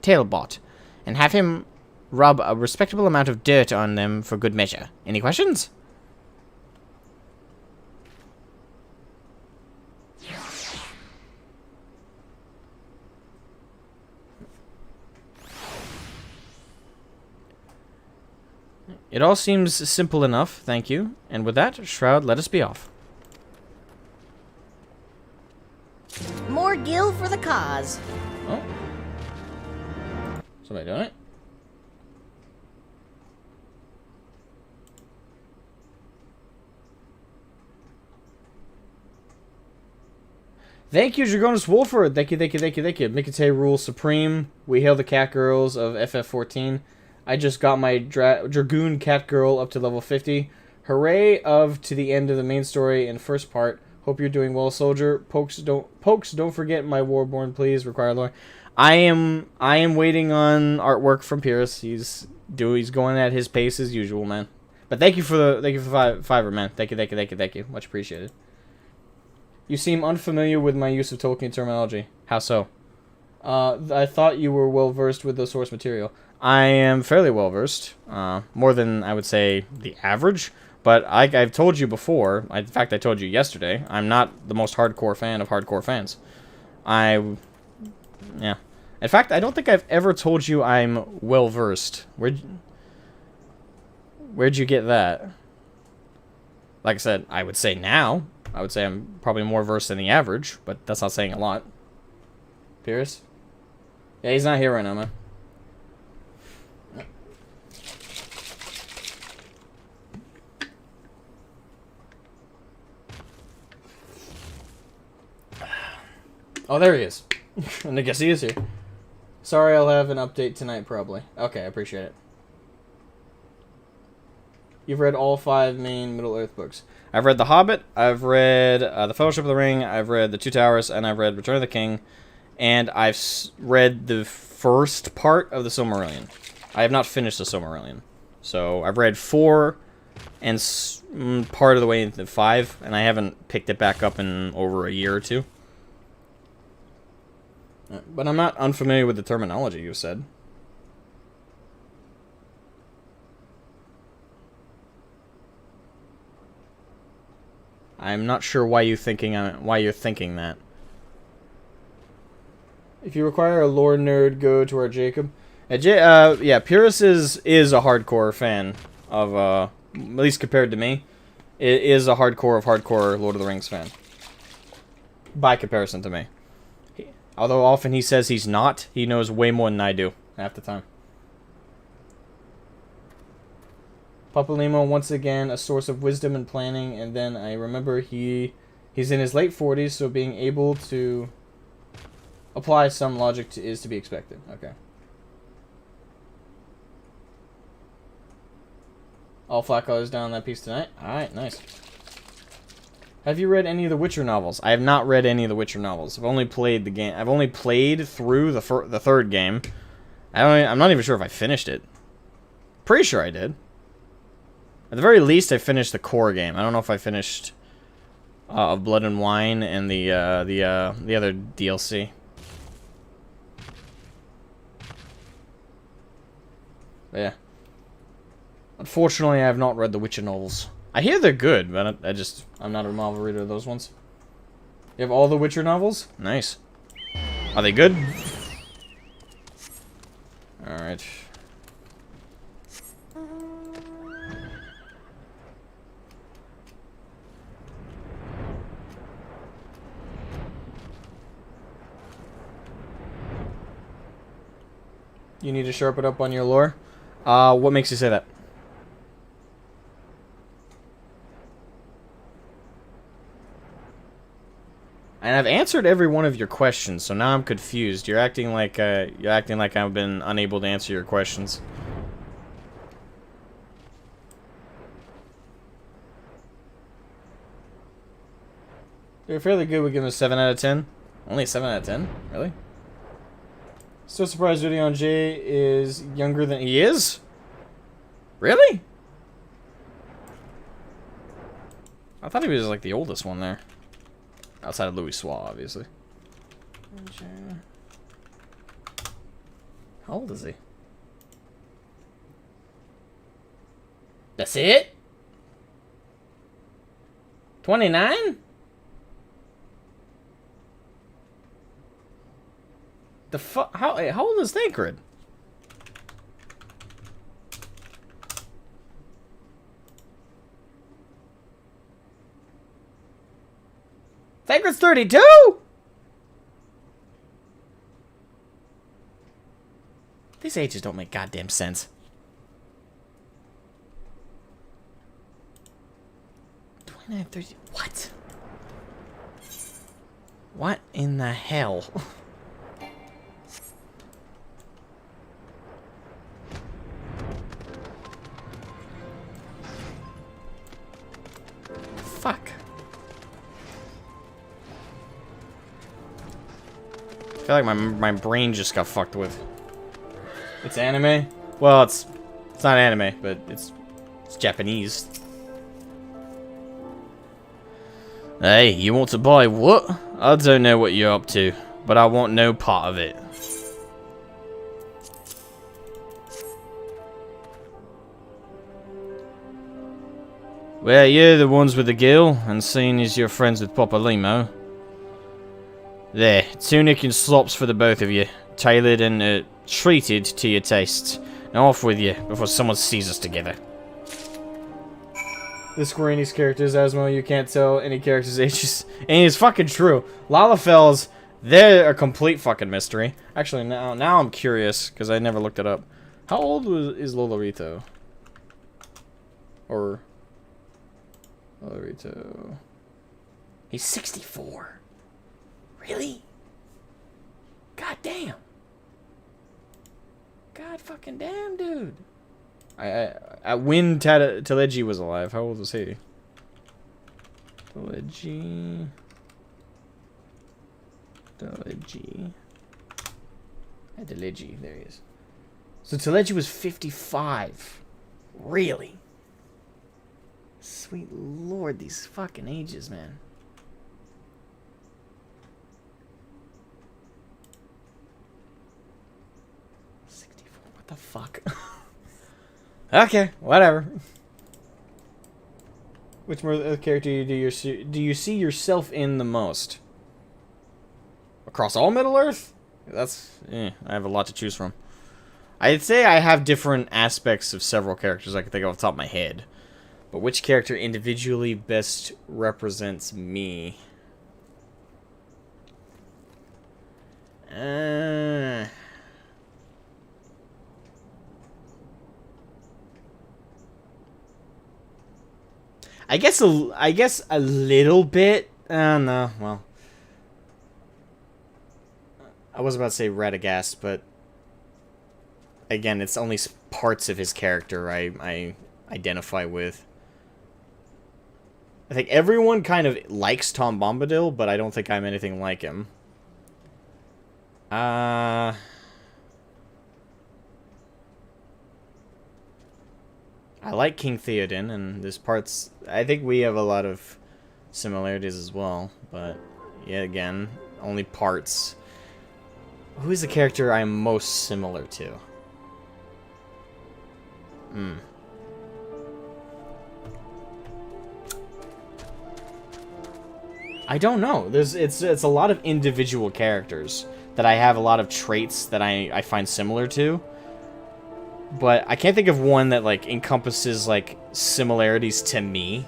Speaker 6: Tailbot, and have him rub a respectable amount of dirt on them for good measure. Any questions?
Speaker 1: It all seems simple enough, thank you. And with that, Shroud, let us be off.
Speaker 5: More gil for the cause.
Speaker 1: Oh. Somebody doing it? Thank you, Dragonus Wolford. Thank you, thank you, thank you, thank you. Mikate rules supreme. We hail the cat girls of FF14. I just got my Dragoon cat girl up to level 50. Hooray to the end of the main story and first part. Hope you're doing well, soldier. Pokes, don't forget my Warborn, please. Require lore. I am waiting on artwork from Pierce. He's going at his pace as usual, man. But thank you for the fiver, man. Thank you. Much appreciated. You seem unfamiliar with my use of Tolkien terminology. How so? I thought you were well versed with the source material. I am fairly well versed, more than I would say the average. But I've told you before. In fact, I told you yesterday. I'm not the most hardcore fan of hardcore fans. Yeah. In fact, I don't think I've ever told you I'm well versed. Where'd you get that? Like I said, I would say now. I would say I'm probably more versed than the average, but that's not saying a lot. Pierce? Yeah, he's not here right now, man. Oh, there he is. And I guess he is here. Sorry, I'll have an update tonight, probably. Okay, I appreciate it. You've read all 5 main Middle-earth books. I've read The Hobbit, I've read The Fellowship of the Ring, I've read The Two Towers, and I've read Return of the King, and I've read the first part of the Silmarillion. I have not finished the Silmarillion. So, I've read 4 and part of the way into 5, and I haven't picked it back up in over a year or 2. But I'm not unfamiliar with the terminology you said. I'm not sure why you're thinking that. If you require a lore nerd, go to our Jacob. Yeah, Purus is a hardcore fan of, at least compared to me, it is a hardcore Lord of the Rings fan. By comparison to me. Although often he says he's not, he knows way more than I do, half the time. Papalymo, once again, a source of wisdom and planning, and then I remember he's in his late 40s, so being able to apply some logic is to be expected. Okay. All flat colors down that piece tonight? Alright, nice. Have you read any of the Witcher novels? I have not read any of the Witcher novels. I've only played the game. I've only played through the third game. I'm not even sure if I finished it. Pretty sure I did. At the very least, I finished the core game. I don't know if I finished of Blood and Wine and the other DLC. But yeah. Unfortunately, I have not read the Witcher novels. I hear they're good, but I'm not a novel reader of those ones. You have all the Witcher novels? Nice. Are they good? Alright. You need to sharpen up on your lore? What makes you say that? And I've answered every one of your questions, so now I'm confused. You're acting like I've been unable to answer your questions. You're fairly good with giving a 7 out of 10. Only a 7 out of 10? Really? Still surprised Rudy J is younger than he is? Really? I thought he was like the oldest one there. Outside of Louis Soir, obviously. How old is he? That's it? 29? The fuck? How old is Thancred? Thancred's 32? These ages don't make goddamn sense. 29, 30. What? What in the hell? Fuck. I feel like my brain just got fucked with. It's anime? Well, it's not anime, but it's Japanese. Hey, you want to buy what? I don't know what you're up to, but I want no part of it. Well, you're the ones with the gill, and seeing as you're friends with Papa Limo. There, tunic and slops for the both of you. Tailored and treated to your tastes. Now off with you, before someone sees us together. The Square Enix characters, Asmo, you can't tell any characters' ages. And it's fucking true. Lalafels, they're a complete fucking mystery. Actually, now I'm curious, because I never looked it up. How old is Lolorito? Or... Lolorito... He's 64. Really? God damn. God fucking damn, dude. When Teleji was alive, how old was he? Teleji. Teleji, there he is. So Teleji was 55. Really? Sweet lord, these fucking ages, man. 64, what the fuck? Okay, whatever. Which character do you see yourself in the most? Across all Middle-earth? That's... I have a lot to choose from. I'd say I have different aspects of several characters I can think of off the top of my head. But which character individually best represents me? I guess a little bit. No, well, I was about to say Radagast, but again, it's only parts of his character I identify with. I think everyone kind of likes Tom Bombadil, but I don't think I'm anything like him. I like King Theoden, and there's parts... I think we have a lot of similarities as well, but yet again, only parts. Who is the character I'm most similar to? I don't know. It's a lot of individual characters that I have a lot of traits that I find similar to. But I can't think of one that, like, encompasses, like, similarities to me.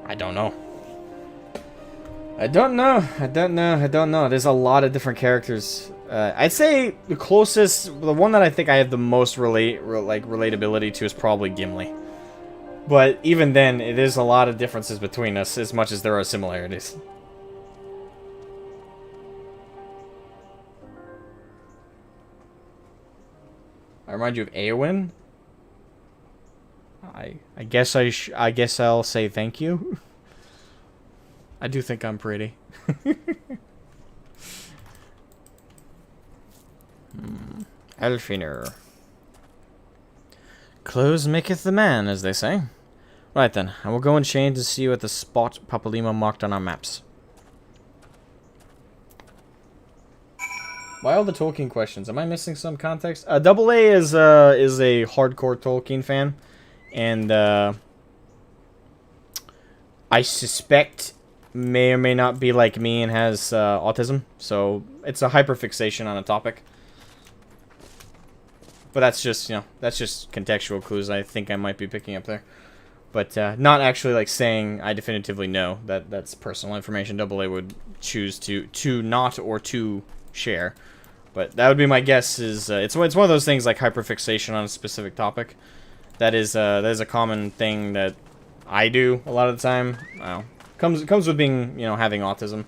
Speaker 1: I don't know. I don't know. There's a lot of different characters. I'd say the closest, the one that I think I have the most relatability to is probably Gimli. But even then, it is a lot of differences between us, as much as there are similarities. I remind you of Eowyn. I guess I'll say thank you. I do think I'm pretty. Elfiner. Clothes maketh the man, as they say. Right then, I will go and change to see you at the spot Papalima marked on our maps. Why all the Tolkien questions? Am I missing some context? Double A is a hardcore Tolkien fan, and I suspect may or may not be like me and has autism, so it's a hyperfixation on a topic. But that's just, you know, that's just contextual clues I think I might be picking up there. But not actually like saying I definitively know. That's personal information. Double A would choose to not or to share. But that would be my guess. Is it's one of those things like hyperfixation on a specific topic. That is a common thing that I do a lot of the time. Comes with being, you know, having autism.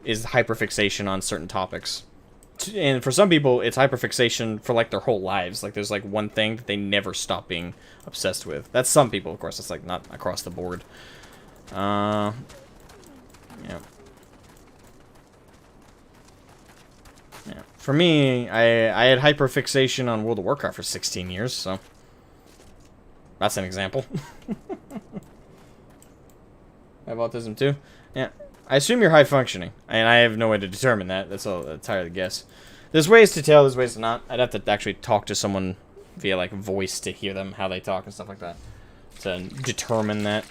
Speaker 1: Is hyperfixation on certain topics. And for some people, it's hyperfixation for, like, their whole lives. Like, there's, like, one thing that they never stop being obsessed with. That's some people, of course. It's, like, not across the board. Yeah. Yeah. For me, I had hyperfixation on World of Warcraft for 16 years, so... That's an example. I have autism, too? Yeah. I assume you're high-functioning, and I have no way to determine that. That's all. That's entirely guess. There's ways to tell, there's ways to not. I'd have to actually talk to someone via, like, voice to hear them, how they talk and stuff like that, to determine that.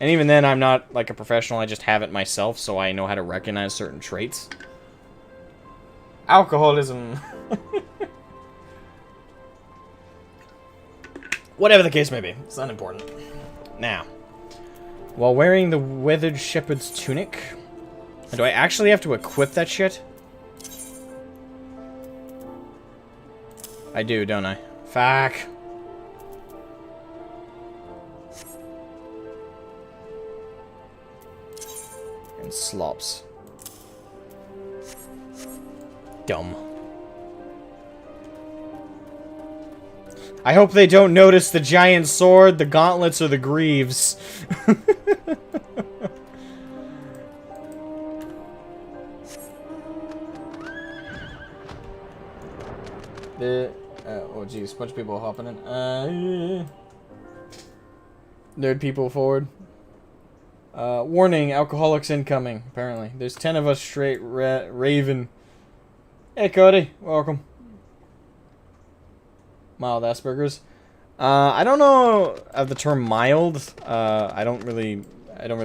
Speaker 1: And even then, I'm not, like, a professional. I just have it myself, so I know how to recognize certain traits. Alcoholism. Whatever the case may be. It's unimportant. Now, while wearing the weathered shepherd's tunic... Do I actually have to equip that shit? I do, don't I? Fuck. And slops. Dumb. I hope they don't notice the giant sword, the gauntlets, or the greaves. Oh geez, a bunch of people hopping in. Nerd people forward. Warning, alcoholics incoming, apparently. There's 10 of us straight raven. Hey Cody, welcome. Mild Asperger's. I don't know of the term mild. I don't really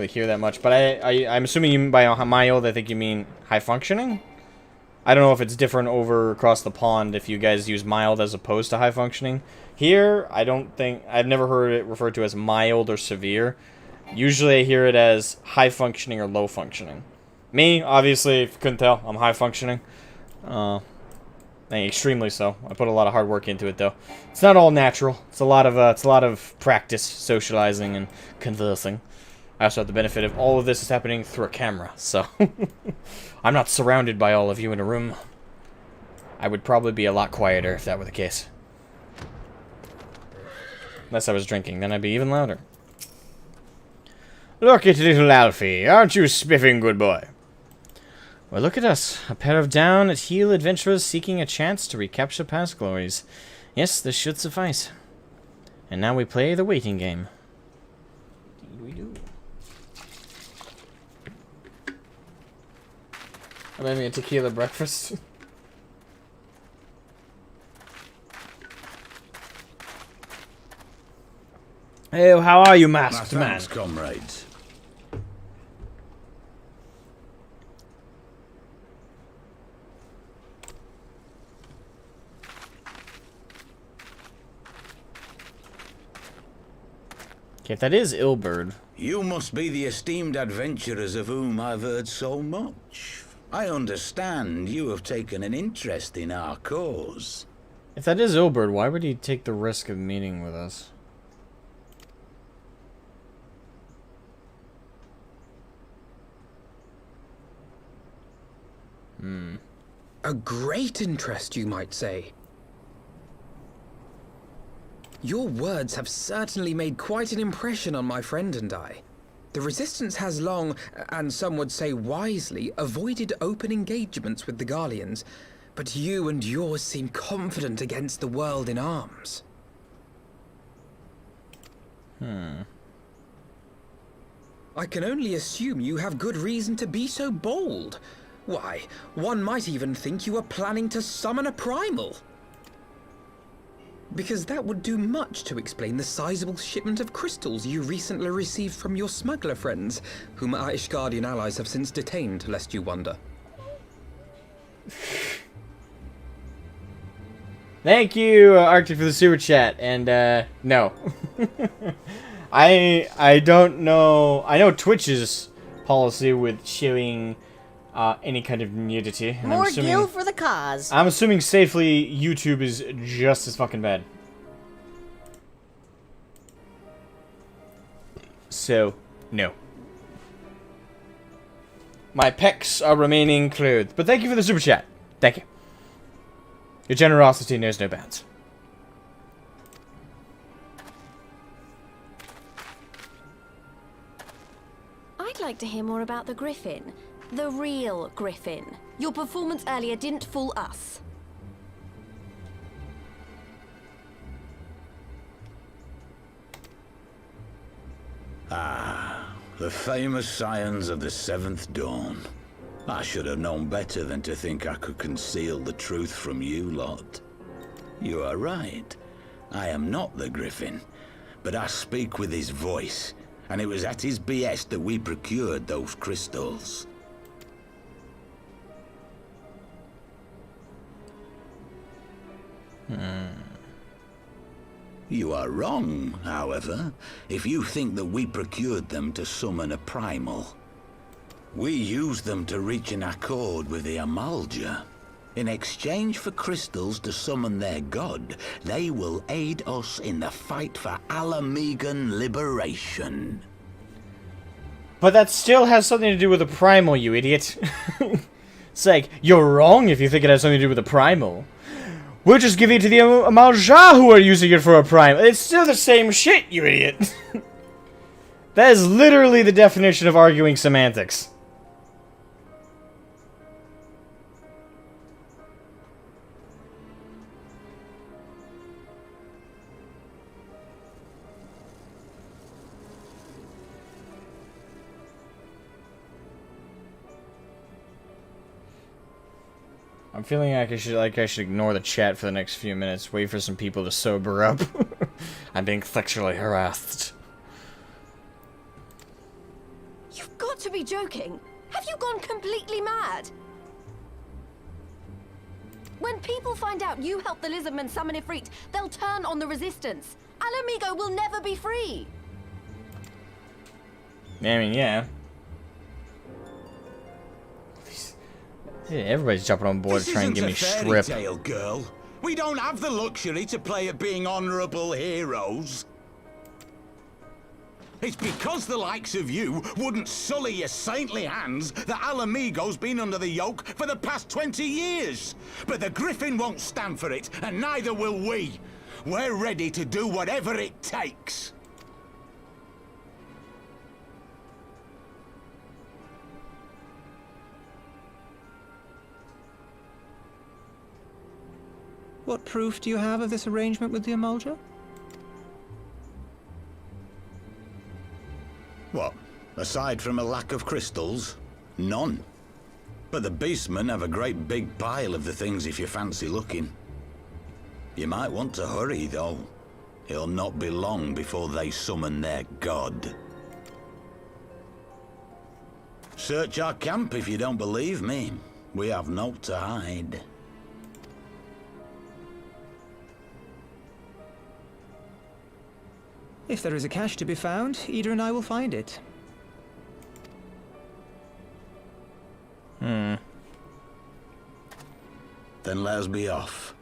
Speaker 1: hear that much, but I'm assuming you by mild, I think you mean high functioning? I don't know if it's different over across the pond if you guys use mild as opposed to high functioning. Here, I've never heard it referred to as mild or severe. Usually I hear it as high functioning or low functioning. Me, obviously, if you couldn't tell, I'm high functioning. Extremely so. I put a lot of hard work into it though. It's not all natural. It's a lot of practice, socializing, and conversing. I also have the benefit of all of this is happening through a camera, so I'm not surrounded by all of you in a room. I would probably be a lot quieter if that were the case. Unless I was drinking, then I'd be even louder. Look at little Alfie. Aren't you spiffing, good boy? Well, look at us. A pair of down-at-heel adventurers seeking a chance to recapture past glories. Yes, this should suffice. And now we play the waiting game. Indeed we do. I'm having a tequila breakfast. Hey, how are you, masked man?
Speaker 8: Thanks, comrades.
Speaker 1: Okay, if that is Ilberd.
Speaker 8: You must be the esteemed adventurers of whom I've heard so much. I understand you have taken an interest in our cause.
Speaker 1: If that is Ilberd, why would he take the risk of meeting with us?
Speaker 7: A great interest, you might say. Your words have certainly made quite an impression on my friend and I. The Resistance has long, and some would say wisely, avoided open engagements with the Garleans, but you and yours seem confident against the world in arms. I can only assume you have good reason to be so bold. Why, one might even think you are planning to summon a primal. Because that would do much to explain the sizable shipment of crystals you recently received from your smuggler friends, whom our Ishgardian allies have since detained, lest you wonder.
Speaker 1: Thank you, Arctic, for the super chat. And, no. I don't know. I know Twitch's policy with showing any kind of nudity. And
Speaker 5: More gil for the cause.
Speaker 1: I'm assuming safely YouTube is just as fucking bad. So, no. My pecs are remaining clothed. But thank you for the super chat. Thank you. Your generosity knows no bounds.
Speaker 11: I'd like to hear more about the Griffin. The real Griffin. Your performance earlier didn't fool us.
Speaker 8: The famous scions of the Seventh Dawn. I should have known better than to think I could conceal the truth from you lot. You are right. I am not the Griffin, but I speak with his voice, and it was at his behest that we procured those crystals. You are wrong, however, if you think that we procured them to summon a primal. We used them to reach an accord with the Amalja. In exchange for crystals to summon their god, they will aid us in the fight for Asmogan liberation.
Speaker 1: But that still has something to do with the primal, you idiot. It's like, you're wrong if you think it has something to do with the primal. We're just giving it to the Amalja who are using it for a primal. It's still the same shit, you idiot. That is literally the definition of arguing semantics. I'm feeling like I should ignore the chat for the next few minutes, wait for some people to sober up. I'm being sexually harassed.
Speaker 11: You've got to be joking. Have you gone completely mad? When people find out you helped the Lizardmen summon Ifrit, they'll turn on the Resistance. Alamigo will never be free.
Speaker 1: I mean, yeah. Everybody's jumping on board to try and give me strip.
Speaker 8: Tale, girl. We don't have the luxury to play at being honorable heroes. It's because the likes of you wouldn't sully your saintly hands that Alamigo's been under the yoke for the past 20 years. But the Griffin won't stand for it, and neither will we. We're ready to do whatever it takes.
Speaker 10: What proof do you have of this arrangement with the Emulger?
Speaker 8: What? Aside from a lack of crystals? None. But the beastmen have a great big pile of the things if you fancy looking. You might want to hurry, though. It'll not be long before they summon their god. Search our camp if you don't believe me. We have naught to hide.
Speaker 10: If there is a cache to be found, Ida and I will find it.
Speaker 8: Then let us be off.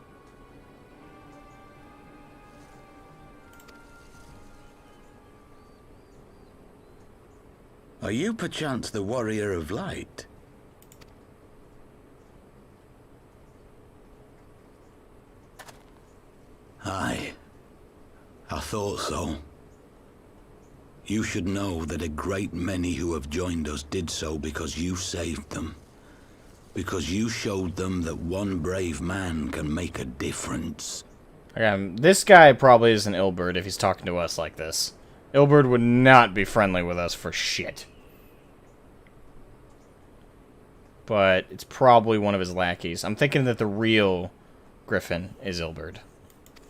Speaker 8: Are you perchance the Warrior of Light? Aye. I thought so. You should know that a great many who have joined us did so because you saved them. Because you showed them that one brave man can make a difference.
Speaker 1: This guy probably isn't Ilberd if he's talking to us like this. Ilberd would not be friendly with us for shit. But it's probably one of his lackeys. I'm thinking that the real Griffin is Ilberd.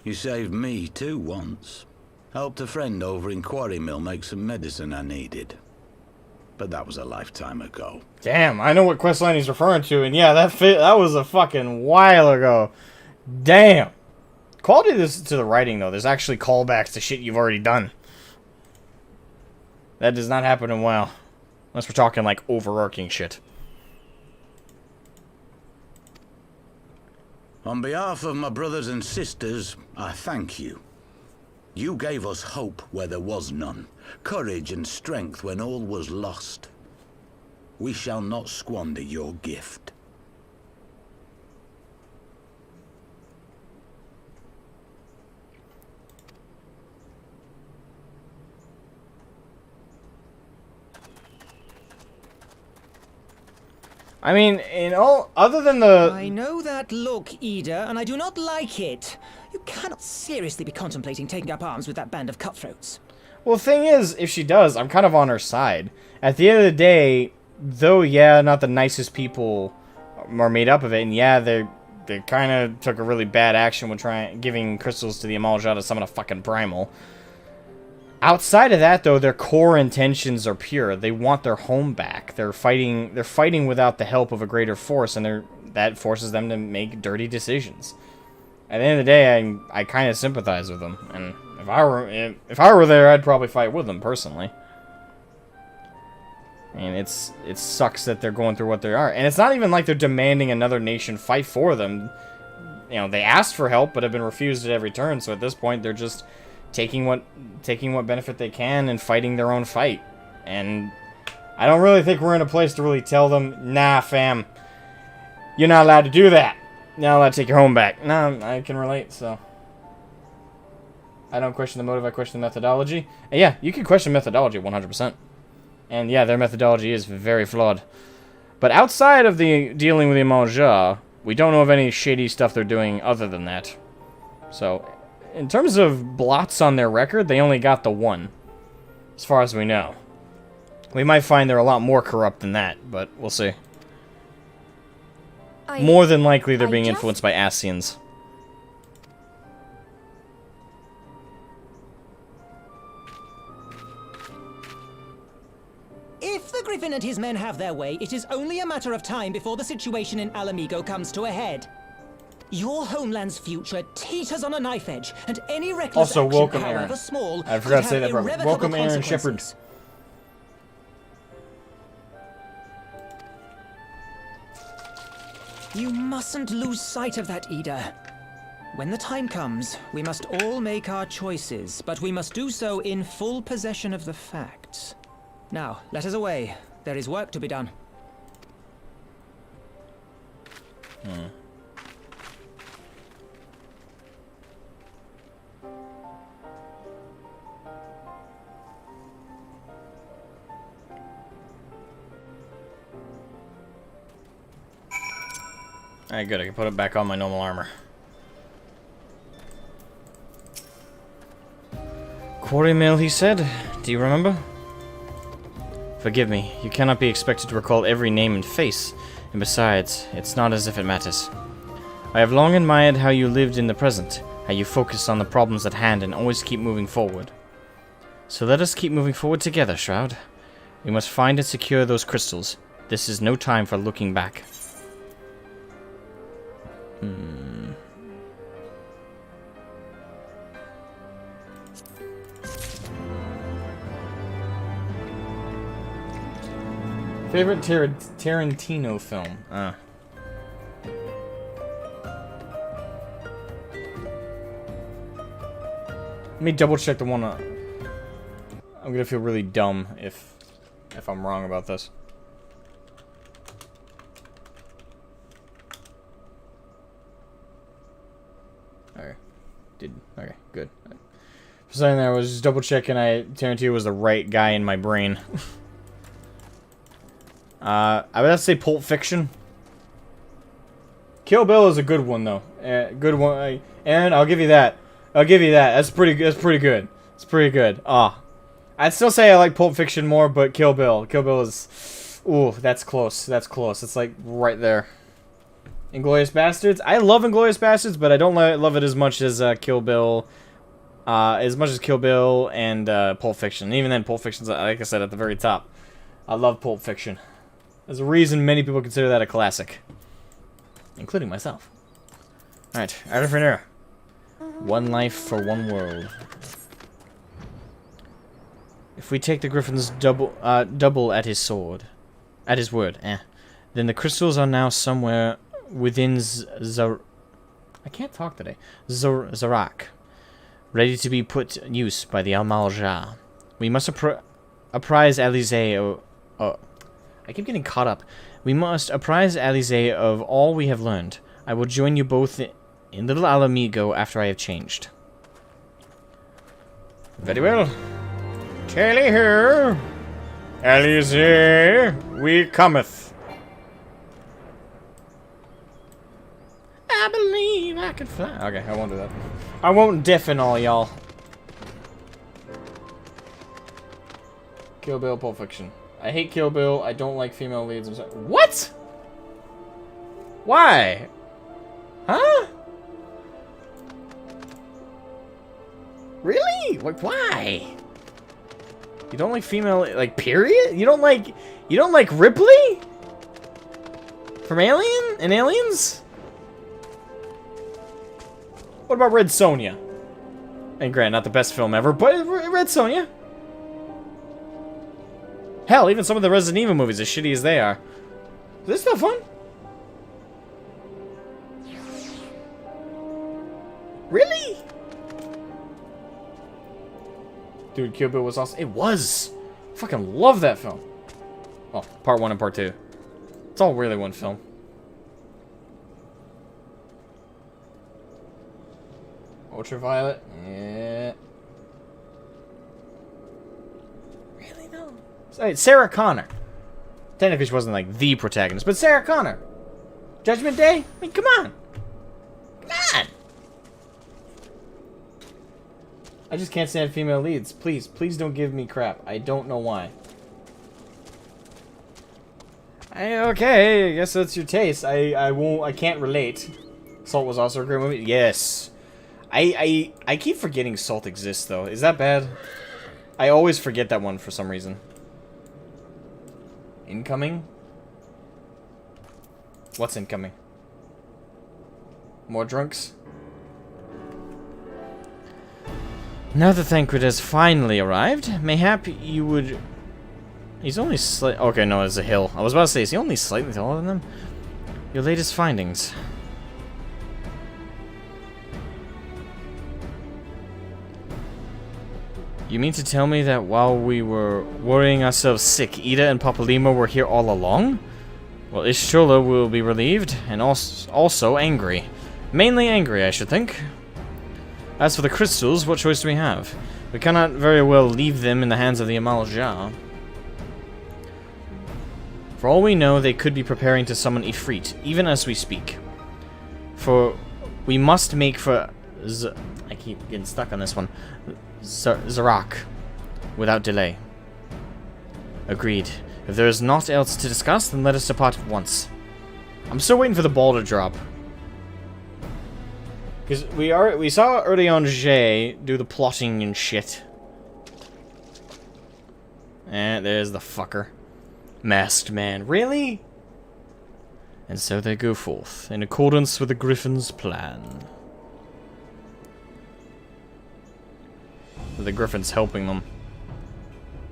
Speaker 8: You saved me too once. Helped a friend over in Quarry Mill make some medicine I needed. But that was a lifetime ago.
Speaker 1: Damn, I know what questline he's referring to, and yeah, that was a fucking while ago. Damn. Quality to the writing, though. There's actually callbacks to shit you've already done. That does not happen in WoW. Unless we're talking, like, overarching shit.
Speaker 8: On behalf of my brothers and sisters, I thank you. You gave us hope where there was none, courage and strength when all was lost. We shall not squander your gift.
Speaker 1: I mean, in all other than the...
Speaker 10: I know that look, Ida, and I do not like it. You cannot seriously be contemplating taking up arms with that band of cutthroats.
Speaker 1: Well, the thing is, if she does, I'm kind of on her side. At the end of the day, though, yeah, not the nicest people are made up of it, and yeah, they kind of took a really bad action with giving crystals to the Amalja to summon a fucking primal. Outside of that, though, their core intentions are pure. They want their home back. They're fighting without the help of a greater force, and that forces them to make dirty decisions. At the end of the day, I kind of sympathize with them, and if I were there, I'd probably fight with them personally. I mean, it sucks that they're going through what they are, and it's not even like they're demanding another nation fight for them. You know, they asked for help, but have been refused at every turn. So at this point, they're just taking what benefit they can and fighting their own fight. And I don't really think we're in a place to really tell them, nah, fam, you're not allowed to do that. You're not allowed to take your home back. No, I can relate, so. I don't question the motive, I question the methodology. And yeah, you can question methodology 100%. And yeah, their methodology is very flawed. But outside of the dealing with the Amalja, we don't know of any shady stuff they're doing other than that. So, in terms of blots on their record, they only got the one, as far as we know. We might find they're a lot more corrupt than that, but we'll see. More than likely, they're being influenced by Ascians.
Speaker 10: If the Griffin and his men have their way, it is only a matter of time before the situation in Alamigo comes to a head. Your homeland's future teeters on a knife edge, and any reckless
Speaker 1: also,
Speaker 10: action,
Speaker 1: welcome,
Speaker 10: however
Speaker 1: Aaron.
Speaker 10: small,
Speaker 1: I forgot to say that,
Speaker 10: have
Speaker 1: brother. Welcome, Aaron Shepard.
Speaker 10: consequences. You mustn't lose sight of that, Ida. When the time comes, we must all make our choices, but we must do so in full possession of the facts. Now, let us away. There is work to be done.
Speaker 1: Alright, good. I can put it back on my normal armor. Quarry mill, he said. Do you remember? Forgive me. You cannot be expected to recall every name and face. And besides, it's not as if it matters. I have long admired how you lived in the present. How you focused on the problems at hand and always keep moving forward. So let us keep moving forward together, Shroud. We must find and secure those crystals. This is no time for looking back. Favorite Tarantino film? Let me double check the one. I'm gonna feel really dumb if I'm wrong about this. Okay, good. For saying that, I was just double checking. Tarantino was the right guy in my brain. I would have to say Pulp Fiction. Kill Bill is a good one though. Good one, Aaron. I'll give you that. I'll give you that. That's pretty good. It's pretty good. I'd still say I like Pulp Fiction more, but Kill Bill. Kill Bill is, ooh, that's close. That's close. It's like right there. Inglourious Bastards. I love Inglourious Bastards, but I don't love it as much as Kill Bill. As much as Kill Bill and Pulp Fiction. And even then, Pulp Fiction's, like I said, at the very top. I love Pulp Fiction. There's a reason many people consider that a classic, including myself. All right, Arthur Fenner. One life for one world. If we take the Griffin's double at his sword, at his word, then the crystals are now somewhere within I can't talk today. Zarak, ready to be put in use by the Al-Malja. We must apprise Alizé. I keep getting caught up. We must apprise Alizé of all we have learned. I will join you both in Little Alamigo after I have changed. Very well. Kelly here. Alizé, we cometh. I believe I can fly. Okay, I won't do that. I won't deafen all y'all. Kill Bill, Pulp Fiction. I hate Kill Bill. I don't like female leads. I'm sorry. What? Why? Huh? Really? Like, why? You don't like female, like, period? You don't like Ripley? From Alien and Aliens? What about Red Sonja? And granted, not the best film ever, but Red Sonja. Hell, even some of the Resident Evil movies, as shitty as they are. Is this still fun? Really? Dude, Kill Bill was awesome. It was! I fucking love that film. Well, part 1 and part 2. It's all really one film. Ultraviolet? Yeah. Really, though? Sarah Connor. Technically, she wasn't, like, the protagonist, but Sarah Connor. Judgment Day? I mean, come on. Come on! I just can't stand female leads. Please, please don't give me crap. I don't know why. Okay, I guess that's your taste. I can't relate. Salt was also a great movie. Yes. I keep forgetting Salt exists, though. Is that bad? I always forget that one for some reason. Incoming? What's incoming? More drunks? Now that Thancred has finally arrived, mayhap you would... He's only slightly... Okay, no, it's a hill. I was about to say, is he only slightly taller than them? Your latest findings. You mean to tell me that while we were worrying ourselves sick, Ida and Papalima were here all along? Well, Ishtola will be relieved, and also angry. Mainly angry, I should think. As for the crystals, what choice do we have? We cannot very well leave them in the hands of the Amal-Jah. For all we know, they could be preparing to summon Ifrit, even as we speak. for... We must make for... I keep getting stuck on this one. Zarak. Without delay. Agreed. If there is naught else to discuss, then let us depart at once. I'm still waiting for the ball to drop. Because we saw J do the plotting and shit. And there's the fucker. Masked man. Really? And so they go forth, in accordance with the Griffin's plan. The Griffin's helping them.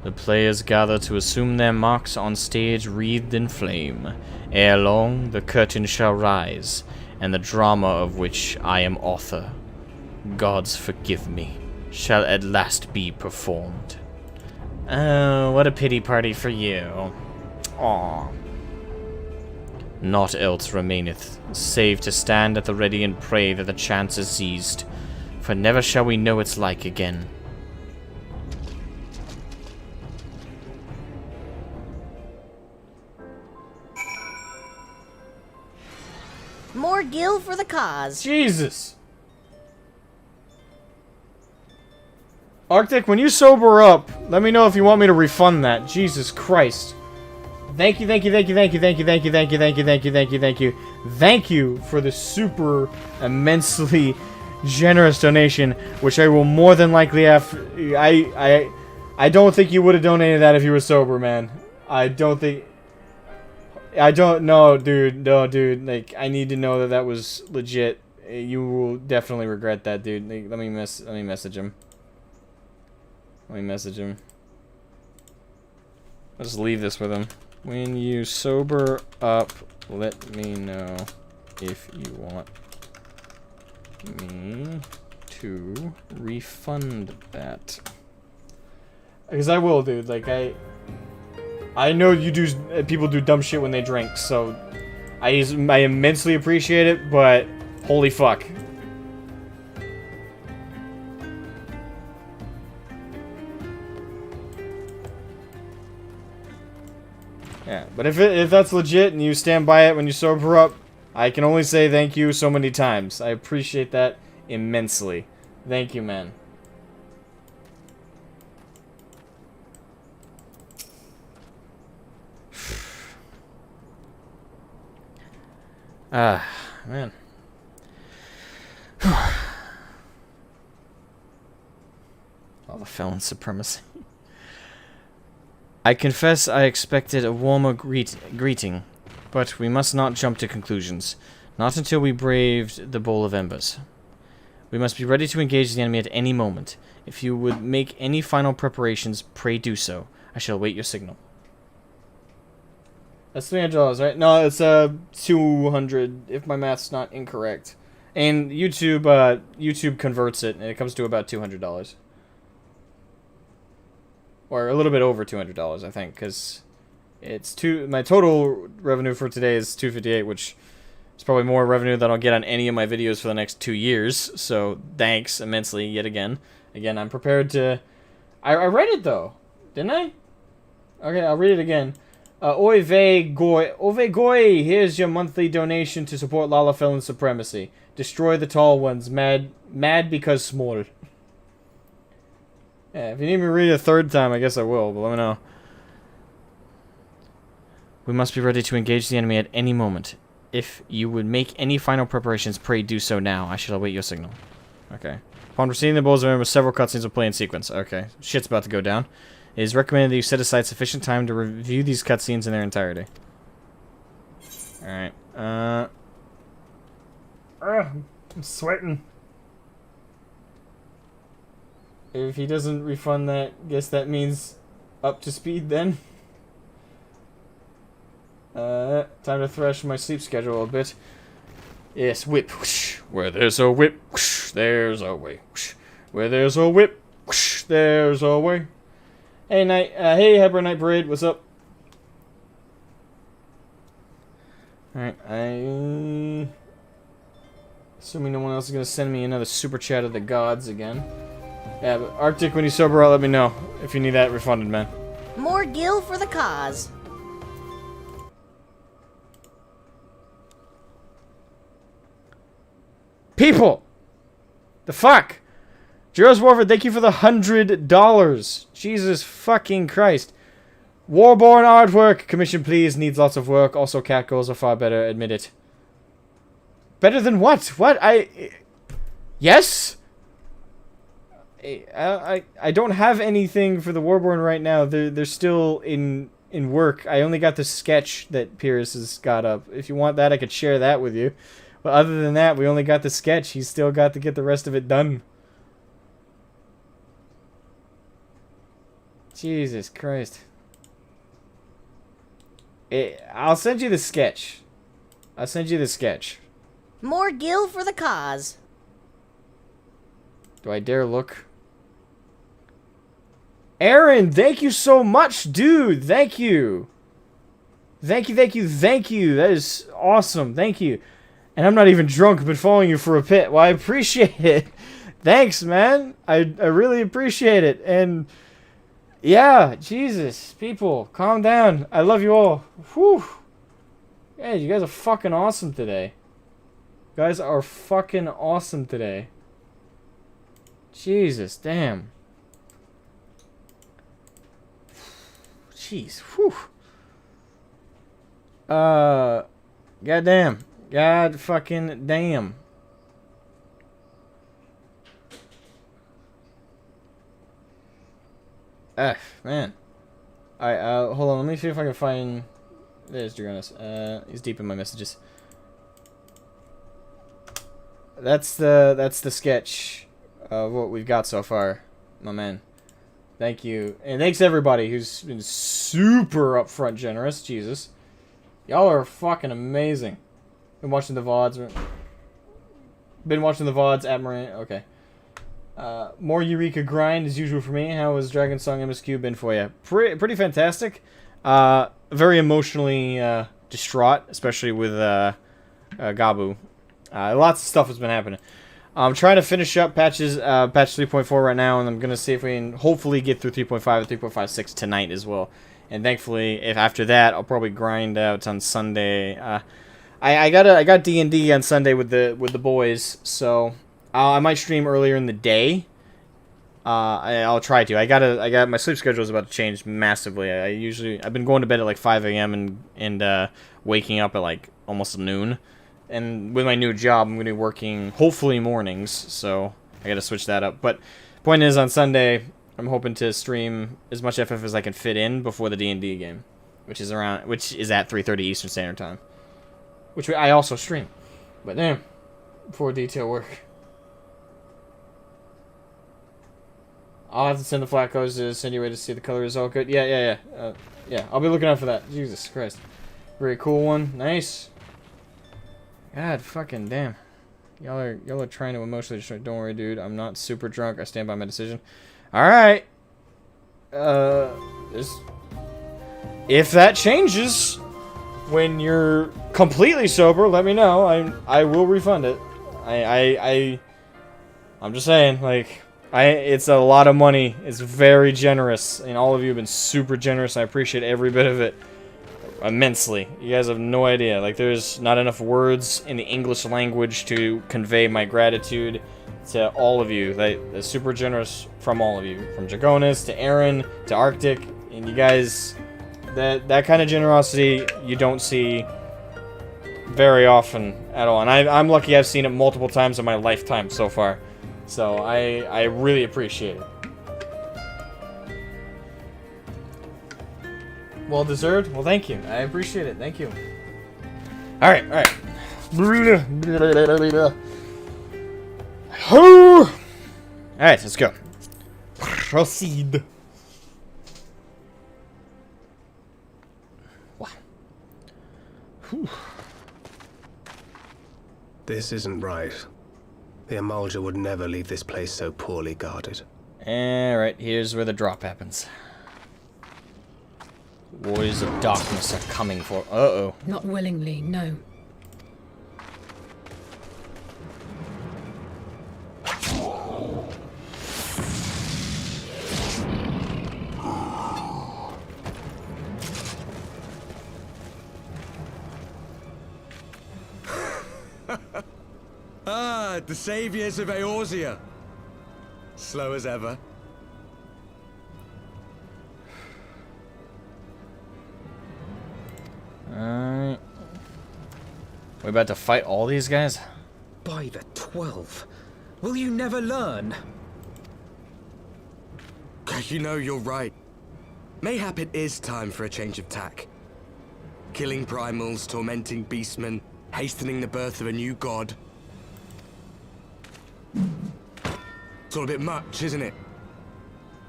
Speaker 1: The players gather to assume their marks on stage wreathed in flame. Ere long, the curtain shall rise, and the drama of which I am author, gods forgive me, shall at last be performed. Oh, what a pity party for you. Aw. Naught else remaineth, save to stand at the ready and pray that the chance is seized, for never shall we know its like again.
Speaker 5: More gil for the cause.
Speaker 1: Jesus! Arctic, when you sober up, let me know if you want me to refund that. Jesus Christ. Thank you, thank you, thank you, thank you, thank you, thank you, thank you, thank you, thank you, thank you, thank you. Thank you for the super immensely generous donation, which I will more than likely have. I don't think you would have donated that if you were sober, man. I don't know, dude. No, dude. Like, I need to know that that was legit. You will definitely regret that, dude. Like, let me message him. Let me message him. I'll just leave this with him. When you sober up, let me know if you want me to refund that. Because I will, dude. Like, I know you do. People do dumb shit when they drink, so I immensely appreciate it. But holy fuck. Yeah, but if that's legit and you stand by it when you sober up, I can only say thank you so many times. I appreciate that immensely. Thank you, man. Man. All the felon supremacy. I confess I expected a warmer greeting, but we must not jump to conclusions. Not until we braved the Bowl of Embers. We must be ready to engage the enemy at any moment. If you would make any final preparations, pray do so. I shall await your signal. That's $300, right? No, it's 200 if my math's not incorrect. And YouTube converts it, and it comes to about $200. Or a little bit over $200, I think, because it's my total revenue for today is $258, which is probably more revenue than I'll get on any of my videos for the next 2 years. So thanks immensely yet again. Again, I'm prepared to. I read it though, didn't I? Okay, I'll read it again. Oi vey goy, here's your monthly donation to support Lalafell's supremacy. Destroy the tall ones, mad because small. Yeah, if you need me to read it a third time, I guess I will, but let me know. We must be ready to engage the enemy at any moment. If you would make any final preparations, pray do so now. I shall await your signal. Okay. Upon receiving the Bowls of Ember, several cutscenes will play in sequence. Okay. Shit's about to go down. It is recommended that you set aside sufficient time to review these cutscenes in their entirety. Alright. I'm sweating. If he doesn't refund that, guess that means up to speed then. Time to thrash my sleep schedule a bit. Yes, whip. Whoosh. Where there's a whip, whoosh, there's a way. Whoosh. Where there's a whip, whoosh, there's a way. Hey, hey, Heber Night Parade, what's up? Alright, assuming no one else is gonna send me another super chat of the gods again. Yeah, but Arctic, when you sober up, let me know if you need that refunded, man.
Speaker 5: More gil for the cause.
Speaker 1: People! The fuck? Jeros Warford, thank you for the $100. Jesus fucking Christ. Warborn artwork. Commission, please. Needs lots of work. Also, cat goals are far better. Admit it. Better than what? What? Yes? I don't have anything for the Warborn right now. They're still in work. I only got the sketch that Pierce has got up. If you want that, I could share that with you. But other than that, we only got the sketch. He's still got to get the rest of it done. Jesus Christ. I'll send you the sketch. I'll send you the sketch.
Speaker 5: More gil for the cause.
Speaker 1: Do I dare look? Aaron, thank you so much, dude. Thank you. Thank you, thank you, thank you. That is awesome. Thank you. And I'm not even drunk. I've been following you for a bit. Well, I appreciate it. Thanks, man. I really appreciate it. And yeah, Jesus, people, calm down. I love you all. Whew. Yeah, you guys are fucking awesome today. You guys are fucking awesome today. Jesus, damn. Jeez, whew. Goddamn. God fucking damn. Man. Alright, hold on, let me see if I can find... There's Dragonis. He's deep in my messages. That's the sketch of what we've got so far, my man. Thank you. And thanks everybody who's been super upfront generous. Jesus. Y'all are fucking amazing. Been watching the VODs. Been watching the VODs at Marine. Okay. More Eureka grind as usual for me. How has Dragonsong MSQ been for you? Pretty fantastic. Very emotionally distraught, especially with Gabu. Lots of stuff has been happening. I'm trying to finish up patch 3.4 right now, and I'm gonna see if we can hopefully get through 3.5 and 3.56 tonight as well. And thankfully, if after that, I'll probably grind out on Sunday. I got D&D on Sunday with the boys, so I might stream earlier in the day. I'll try to. I got my sleep schedule is about to change massively. I've been going to bed at like 5 a.m. and waking up at like almost noon. And with my new job, I'm going to be working, hopefully, mornings, so I got to switch that up. But point is, on Sunday, I'm hoping to stream as much FF as I can fit in before the D&D game, which is at 3:30 Eastern Standard Time, which I also stream. But damn, before detail work. I'll have to send the flat codes to send you away to see the color is all good. Yeah. Yeah, I'll be looking out for that. Jesus Christ. Very cool one. Nice. God fucking damn. Y'all are trying to emotionally destroy. Don't worry, dude. I'm not super drunk. I stand by my decision. Alright. If that changes when you're completely sober, let me know. I will refund it. I'm just saying, like, it's a lot of money. It's very generous, and all of you have been super generous. I appreciate every bit of it. Immensely. You guys have no idea. Like, there's not enough words in the English language to convey my gratitude to all of you. That's super generous from all of you. From Dragonis to Aaron to Arctic. And you guys, that kind of generosity you don't see very often at all. And I'm lucky I've seen it multiple times in my lifetime so far. So I really appreciate it. Well deserved. Well, thank you. I appreciate it. Thank you. All right. All right, let's go. Proceed. Wow.
Speaker 12: This isn't right. The Amalja would never leave this place so poorly guarded.
Speaker 1: Alright, here's where the drop happens. Warriors of Darkness are coming for... Uh-oh.
Speaker 2: Not willingly, no.
Speaker 4: Ah, the saviors of Eorzea. Slow as ever.
Speaker 1: Alright. We about to fight all these guys?
Speaker 7: By the 12. Will you never learn?
Speaker 4: You know, you're right. Mayhap it is time for a change of tack. Killing primals, tormenting beastmen, hastening the birth of a new god. It's all a bit much, isn't it?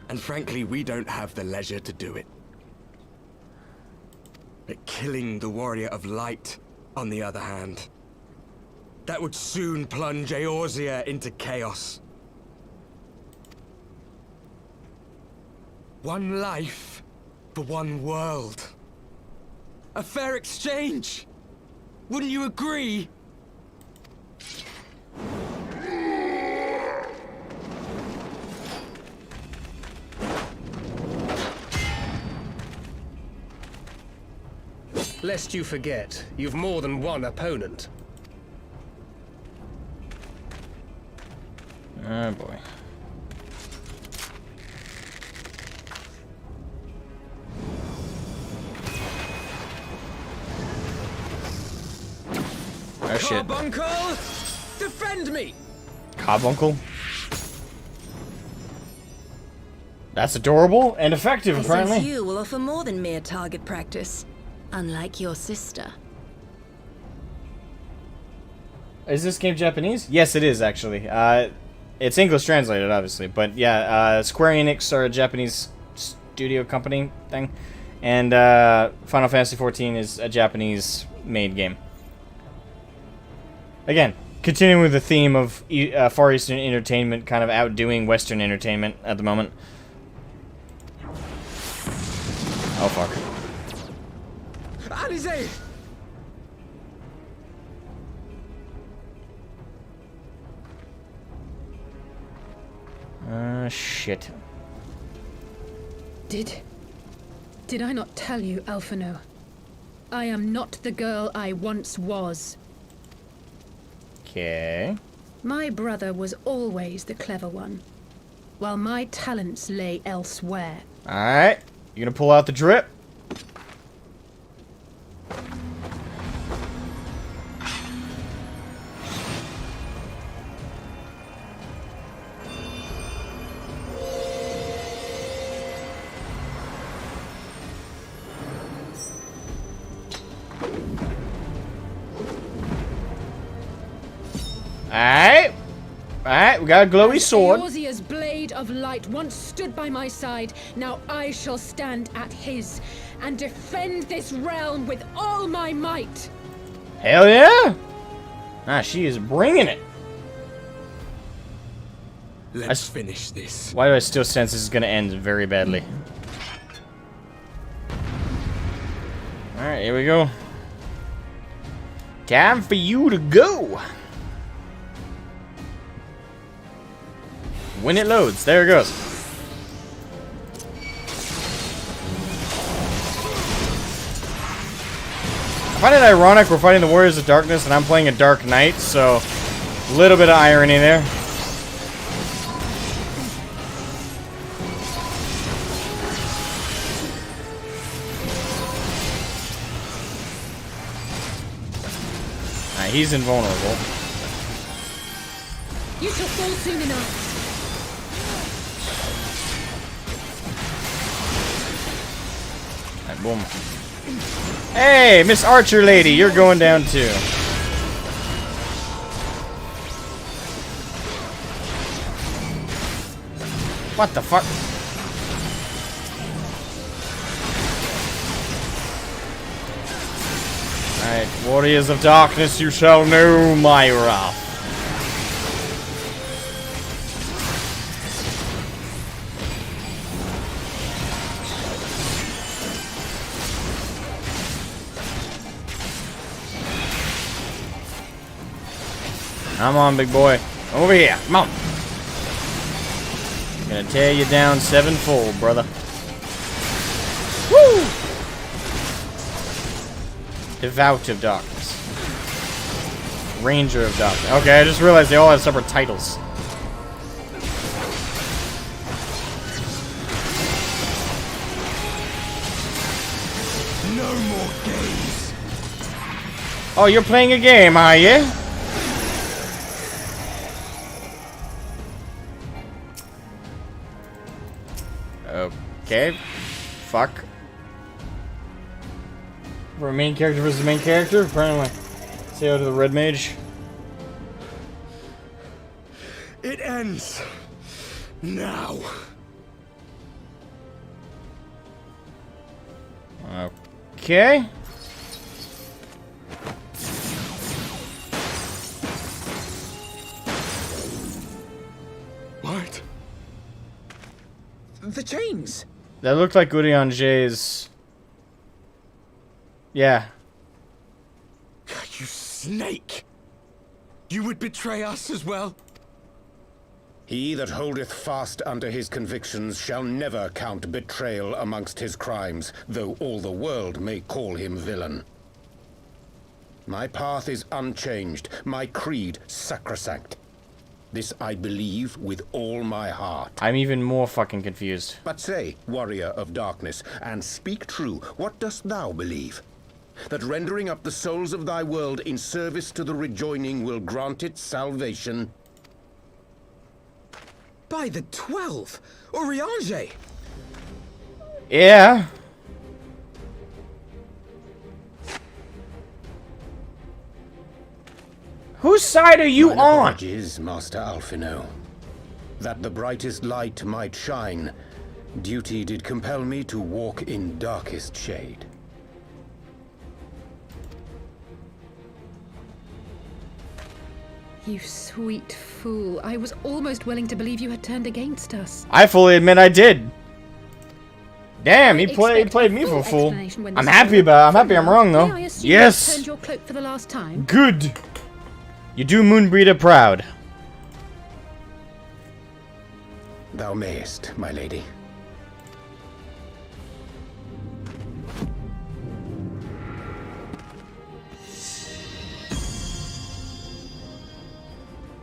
Speaker 4: And frankly, we don't have the leisure to do it. But killing the Warrior of Light, on the other hand, that would soon plunge Eorzea into chaos. One life for one world. A fair exchange! Wouldn't you agree?
Speaker 12: Lest you forget, you've more than one opponent.
Speaker 1: Oh boy. Oh shit.
Speaker 7: Carbuncle! Defend me!
Speaker 1: Carbuncle? That's adorable and effective,
Speaker 13: I
Speaker 1: apparently.
Speaker 13: sense you will offer more than mere target practice, unlike your sister.
Speaker 1: Is this game Japanese? Yes, it is, actually. It's English translated, obviously. But yeah, Square Enix are a Japanese studio company thing. And Final Fantasy XIV is a Japanese-made game. Again, continuing with the theme of Far Eastern entertainment kind of outdoing Western entertainment at the moment. Oh, fuck.
Speaker 7: Alize!
Speaker 1: Shit.
Speaker 2: Did I not tell you, Alphino? I am not the girl I once was.
Speaker 1: Okay.
Speaker 2: My brother was always the clever one, while my talents lay elsewhere.
Speaker 1: Alright. You gonna pull out the drip? Alright. Alright, we got a glowy sword.
Speaker 2: Eorzea's blade of light once stood by my side. Now I shall stand at his and defend this realm with all my might.
Speaker 1: Hell yeah! Ah, she is bringing it.
Speaker 4: Let's finish this.
Speaker 1: Why do I still sense this is gonna end very badly? Alright, here we go. Time for you to go. When it loads, there it goes. I find it ironic we're fighting the Warriors of Darkness and I'm playing a Dark Knight, so a little bit of irony there. He's invulnerable.
Speaker 2: You shall fall soon enough.
Speaker 1: Boom. Hey, Miss Archer lady, you're going down too. What the fuck? Alright, Warriors of Darkness, you shall know my wrath. Come on, big boy. Over here. Come on. I'm gonna tear you down sevenfold, brother. Woo! Devout of Darkness. Ranger of Darkness. Okay, I just realized they all have separate titles.
Speaker 4: No more games.
Speaker 1: Oh, you're playing a game, are you? Okay. Fuck. For a main character versus a main character? Apparently. Say hello to the red mage.
Speaker 4: It ends now.
Speaker 1: Okay.
Speaker 4: What?
Speaker 7: The chains!
Speaker 1: That looked like Urianger's. Yeah.
Speaker 4: You snake! You would betray us as well?
Speaker 3: He that holdeth fast unto his convictions shall never count betrayal amongst his crimes, though all the world may call him villain. My path is unchanged, my creed sacrosanct. This I believe with all my heart.
Speaker 1: I'm even more fucking confused.
Speaker 3: But say, warrior of darkness, and speak true, what dost thou believe? That rendering up the souls of thy world in service to the rejoining will grant it salvation?
Speaker 7: By the 12! Urianger!
Speaker 1: Yeah. Whose side are you on?
Speaker 3: Is Master Alphino, that the brightest light might shine, duty did compel me to walk in darkest shade.
Speaker 2: You sweet fool. I was almost willing to believe you had turned against us.
Speaker 1: I fully admit I did. Damn, he played me for a fool. I'm happy I'm wrong though. Yes.
Speaker 2: Turned your cloak for the last time.
Speaker 1: Good. You do Moonbreeder proud.
Speaker 3: Thou mayest, my lady.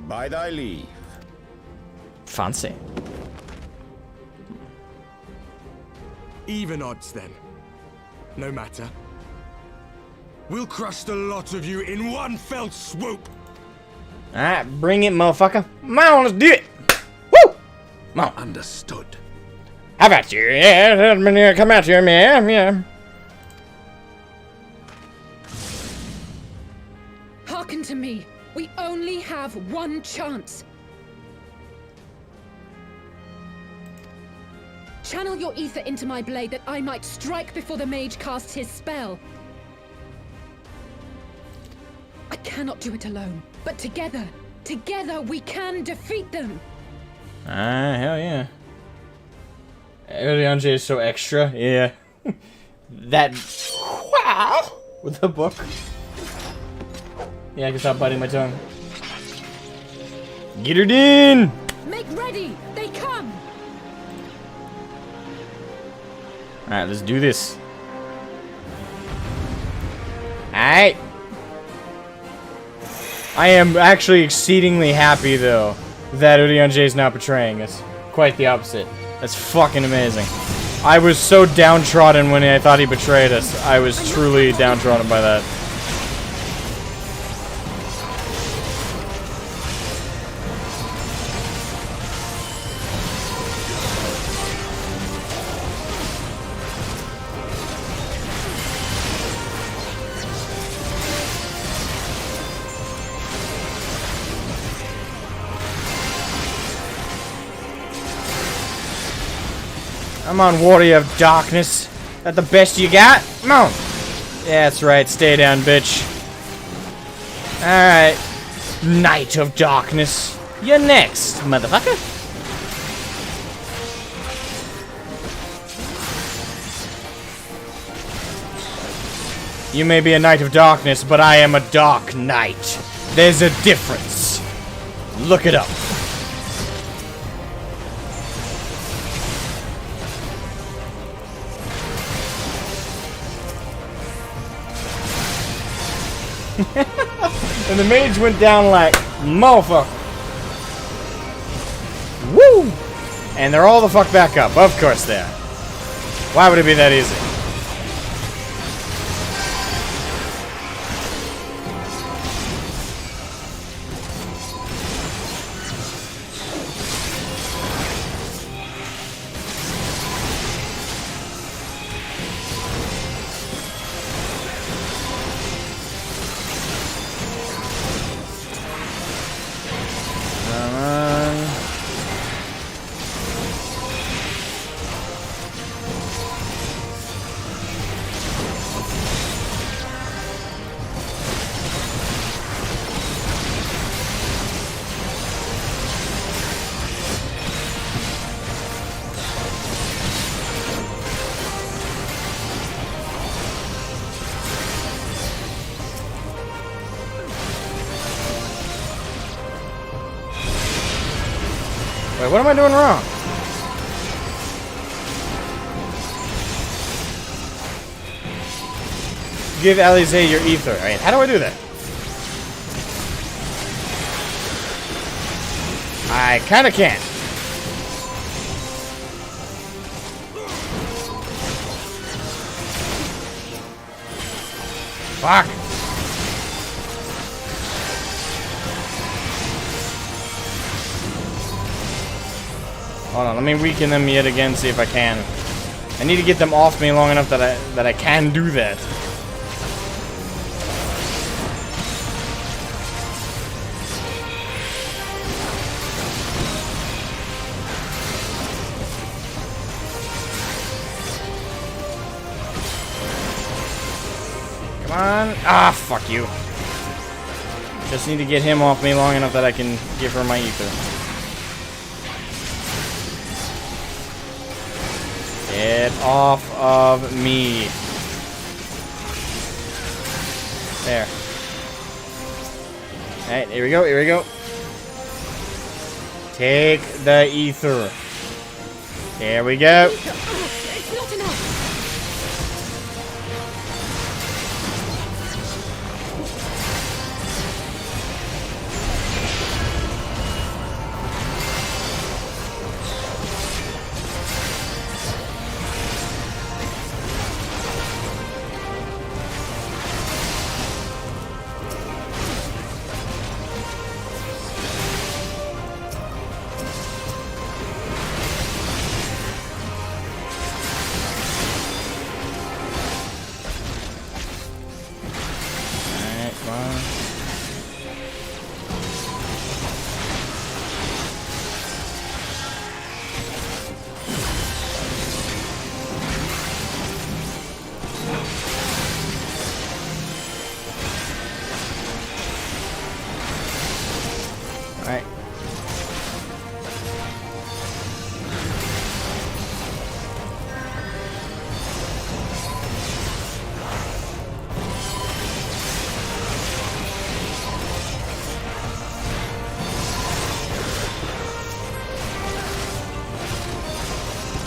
Speaker 3: By thy leave.
Speaker 1: Fancy.
Speaker 4: Even odds then. No matter. We'll crush the lot of you in one fell swoop.
Speaker 1: Alright, bring it, motherfucker. Come on, let's do it. Woo! Come on.
Speaker 8: Understood.
Speaker 1: How about you? Yeah, come out here, man. Yeah.
Speaker 2: Hearken to me. We only have one chance. Channel your ether into my blade that I might strike before the mage casts his spell. I cannot do it alone, but together we can defeat them.
Speaker 1: Hell yeah. Urianger is so extra. Yeah. That. Wow! With the book. Yeah, I can stop biting my tongue. Get her in!
Speaker 2: Make ready! They come!
Speaker 1: Alright, let's do this. Alright. I am actually exceedingly happy, though, that Urianger is not betraying us. Quite the opposite. That's fucking amazing. I was so downtrodden when I thought he betrayed us. I was truly downtrodden by that. Come on, Warrior of Darkness. That the best you got? Come on. Yeah, that's right. Stay down, bitch. Alright. Knight of Darkness. You're next, motherfucker. You may be a Knight of Darkness, but I am a Dark Knight. There's a difference. Look it up. And the mage went down like motherfucker. Woo! And they're all the fuck back up. Of course they are. Why would it be that easy? Wait, what am I doing wrong? Give Alize your ether. Alright, how do I do that? I kinda can't. Fuck. Hold on, let me weaken them yet again, see if I can. I need to get them off me long enough that I can do that. Come on. Ah, fuck you. Just need to get him off me long enough that I can give her my ether. Get off of me. There. Alright, here we go, here we go. Take the ether. There we go.
Speaker 2: It's not enough.
Speaker 1: Alright.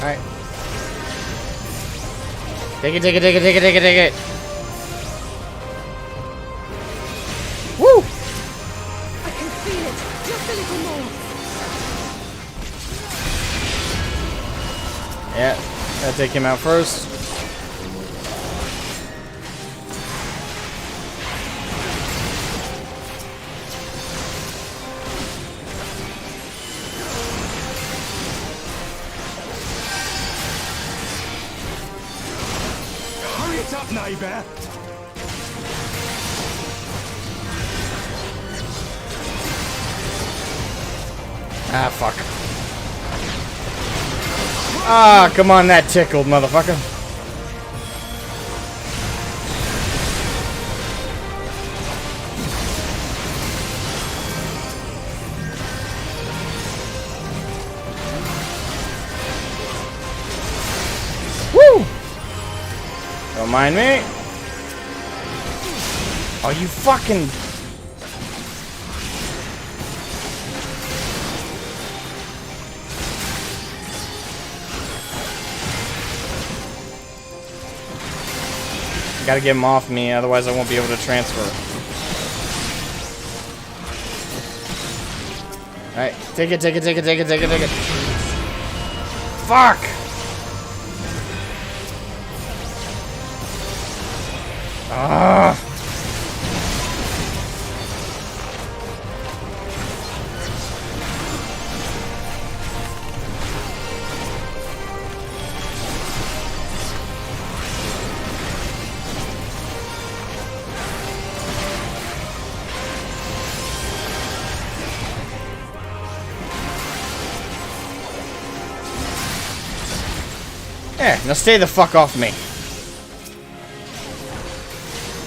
Speaker 1: Alright. Take it, take it, take it, take it, take it, take it. Woo!
Speaker 2: I can feel it. Just a little more.
Speaker 1: Yeah, gotta take him out first.
Speaker 4: Hurry it up, neighbor!
Speaker 1: Ah, fuck. Ah, come on, that tickled, motherfucker. Woo! Don't mind me. Are you fucking... Gotta get him off me, otherwise I won't be able to transfer. Alright, take it. Fuck! Ah! There, now stay the fuck off me.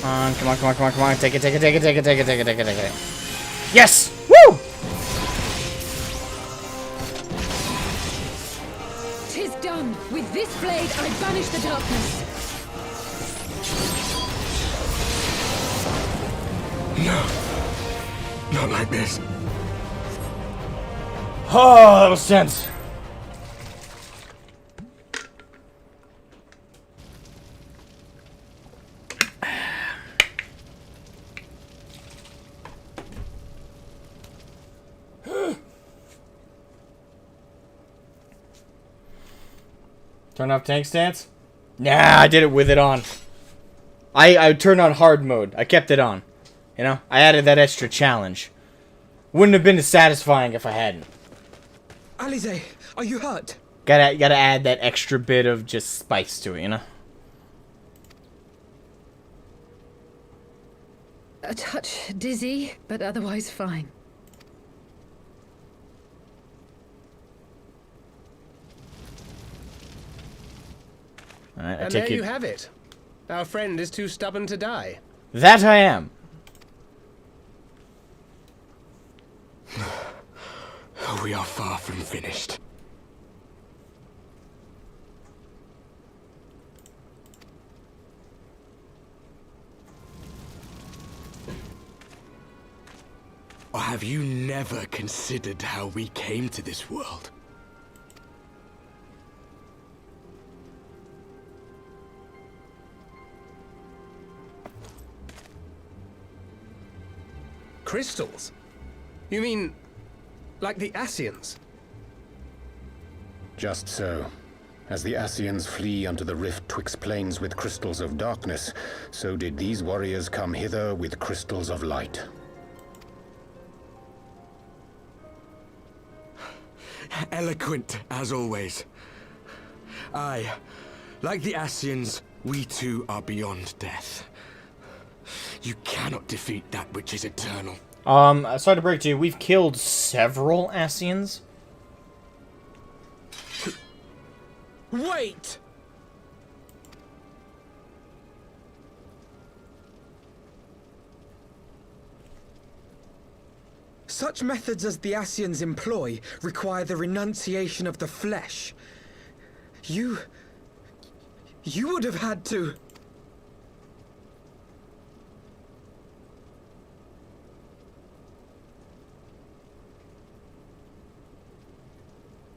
Speaker 1: Come on. Take it. Yes! Woo!
Speaker 2: 'Tis done. With this blade, I banish the darkness.
Speaker 4: No. Not like this.
Speaker 1: Oh, that was tense. Turn off tank stance? Nah, I did it with it on. I turned on hard mode. I kept it on. You know? I added that extra challenge. Wouldn't have been as satisfying if I hadn't.
Speaker 7: Alize, are you hurt?
Speaker 1: Gotta add that extra bit of just spice to it, you know?
Speaker 2: A touch dizzy, but otherwise fine.
Speaker 1: Alright,
Speaker 12: And there you have it. Our friend is too stubborn to die.
Speaker 1: That I am.
Speaker 4: We are far from finished. Or have you never considered how we came to this world?
Speaker 12: Crystals? You mean, like the Ascians?
Speaker 3: Just so. As the Ascians flee unto the rift twixt planes with crystals of darkness, so did these warriors come hither with crystals of light.
Speaker 4: Eloquent, as always. Aye, like the Ascians, we too are beyond death. You cannot defeat that which is eternal.
Speaker 1: Sorry to break to you, we've killed several Ascians.
Speaker 7: Wait! Such methods as the Ascians employ require the renunciation of the flesh. You would have had to...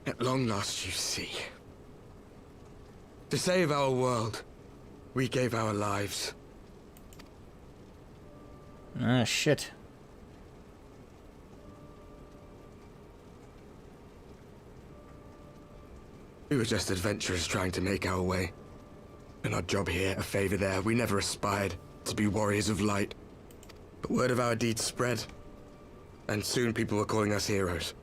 Speaker 4: At long last, you see. To save our world, we gave our lives.
Speaker 1: Ah, shit.
Speaker 4: We were just adventurers trying to make our way. An odd job here, a favor there. We never aspired to be warriors of light. But word of our deeds spread. And soon people were calling us heroes.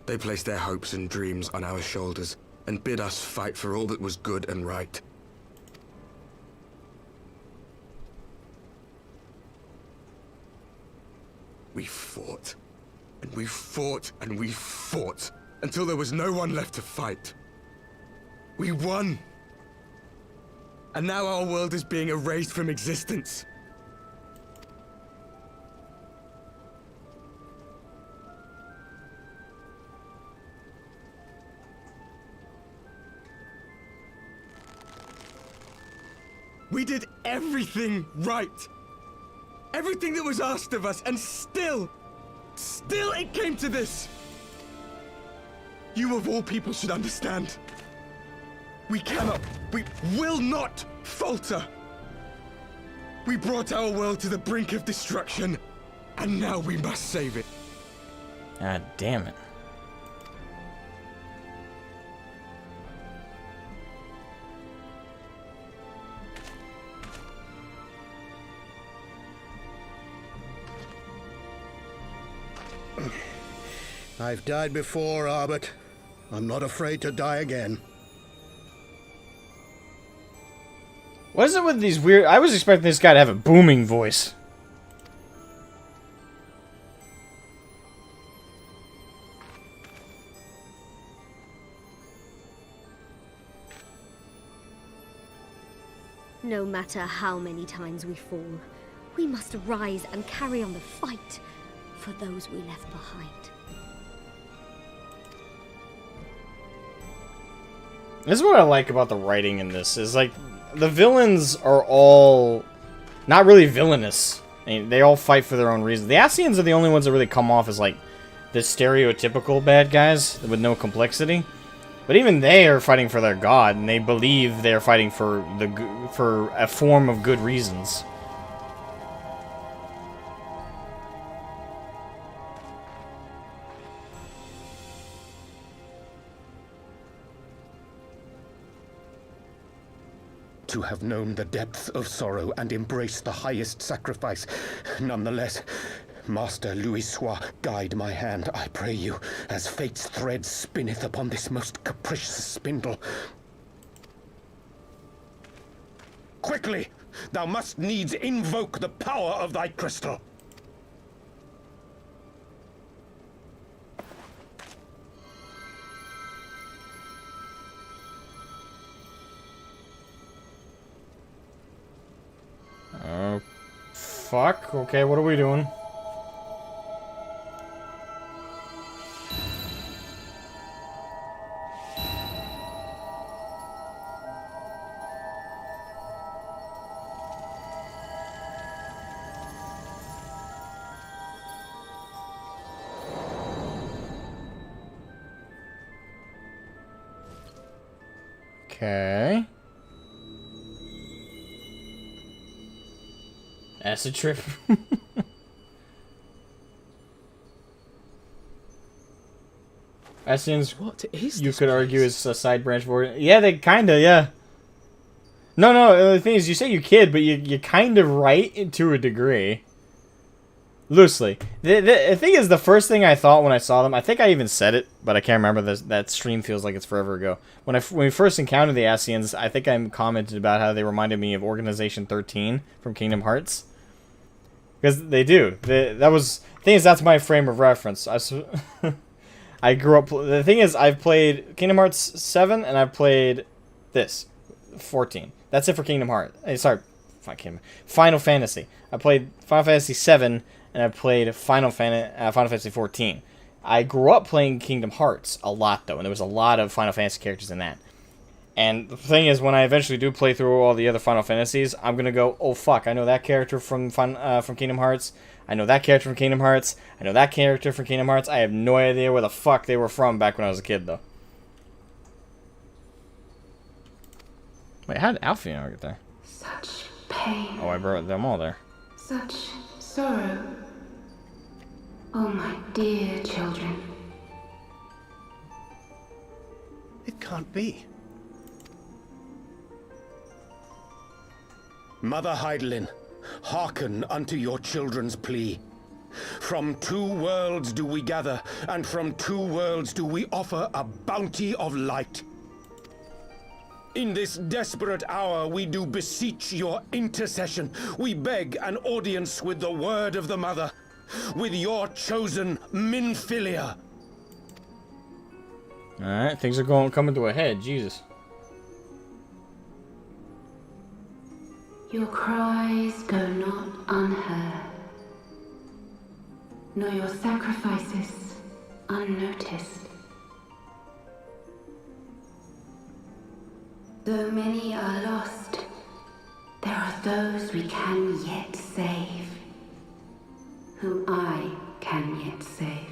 Speaker 4: They placed their hopes and dreams on our shoulders and bid us fight for all that was good and right. We fought, and we fought, and we fought, until there was no one left to fight. We won! And now our world is being erased from existence. We did everything right. Everything that was asked of us, and still it came to this. You of all people should understand. We will not falter. We brought our world to the brink of destruction, and now we must save it.
Speaker 1: God damn it.
Speaker 14: I've died before, Arbet. I'm not afraid to die again.
Speaker 1: What is it with these weird... I was expecting this guy to have a booming voice.
Speaker 11: No matter how many times we fall, we must rise and carry on the fight for those we left behind.
Speaker 1: This is what I like about the writing in this, is like, the villains are all not really villainous. I mean, they all fight for their own reasons. The Ascians are the only ones that really come off as like the stereotypical bad guys with no complexity. But even they are fighting for their god, and they believe they're fighting for a form of good reasons.
Speaker 3: To have known the depths of sorrow and embraced the highest sacrifice. Nonetheless, Master Louis-Sois, guide my hand, I pray you, as fate's thread spinneth upon this most capricious spindle. Quickly! Thou must needs invoke the power of thy crystal.
Speaker 1: Oh, fuck. Okay, what are we doing? Okay. Acid trip. Ascians,
Speaker 7: what is
Speaker 1: you
Speaker 7: this
Speaker 1: could argue,
Speaker 7: place?
Speaker 1: is a side branch for it. Yeah, they kinda, yeah. No, the thing is, you say you kid, but you're kind of right to a degree. Loosely. The thing is, the first thing I thought when I saw them, I think I even said it, but I can't remember this. That stream feels like it's forever ago. When we first encountered the Ascians, I think I commented about how they reminded me of Organization 13 from Kingdom Hearts. Because they do. The thing is, that's my frame of reference. I grew up... The thing is, I've played Kingdom Hearts 7, and I've played this, 14. That's it for Kingdom Hearts. Sorry, Final Fantasy. I played Final Fantasy 7, and I played Final Fantasy 14. I grew up playing Kingdom Hearts a lot, though, and there was a lot of Final Fantasy characters in that. And the thing is, when I eventually do play through all the other Final Fantasies, I'm going to go, oh fuck, I know that character from Kingdom Hearts. I know that character from Kingdom Hearts. I know that character from Kingdom Hearts. I have no idea where the fuck they were from back when I was a kid, though. Wait, how did Alfio get there?
Speaker 15: Such pain.
Speaker 1: Oh, I brought them all there.
Speaker 15: Such sorrow. Oh, my dear children.
Speaker 14: It can't be.
Speaker 3: Mother Heidelin, hearken unto your children's plea. From two worlds do we gather, and from two worlds do we offer a bounty of light. In this desperate hour we do beseech your intercession. We beg an audience with the word of the Mother, with your chosen Minfilia.
Speaker 1: Alright, things are coming to a head, Jesus.
Speaker 15: Your cries go not unheard, nor your sacrifices unnoticed. Though many are lost, there are those we can yet save, whom I can yet save.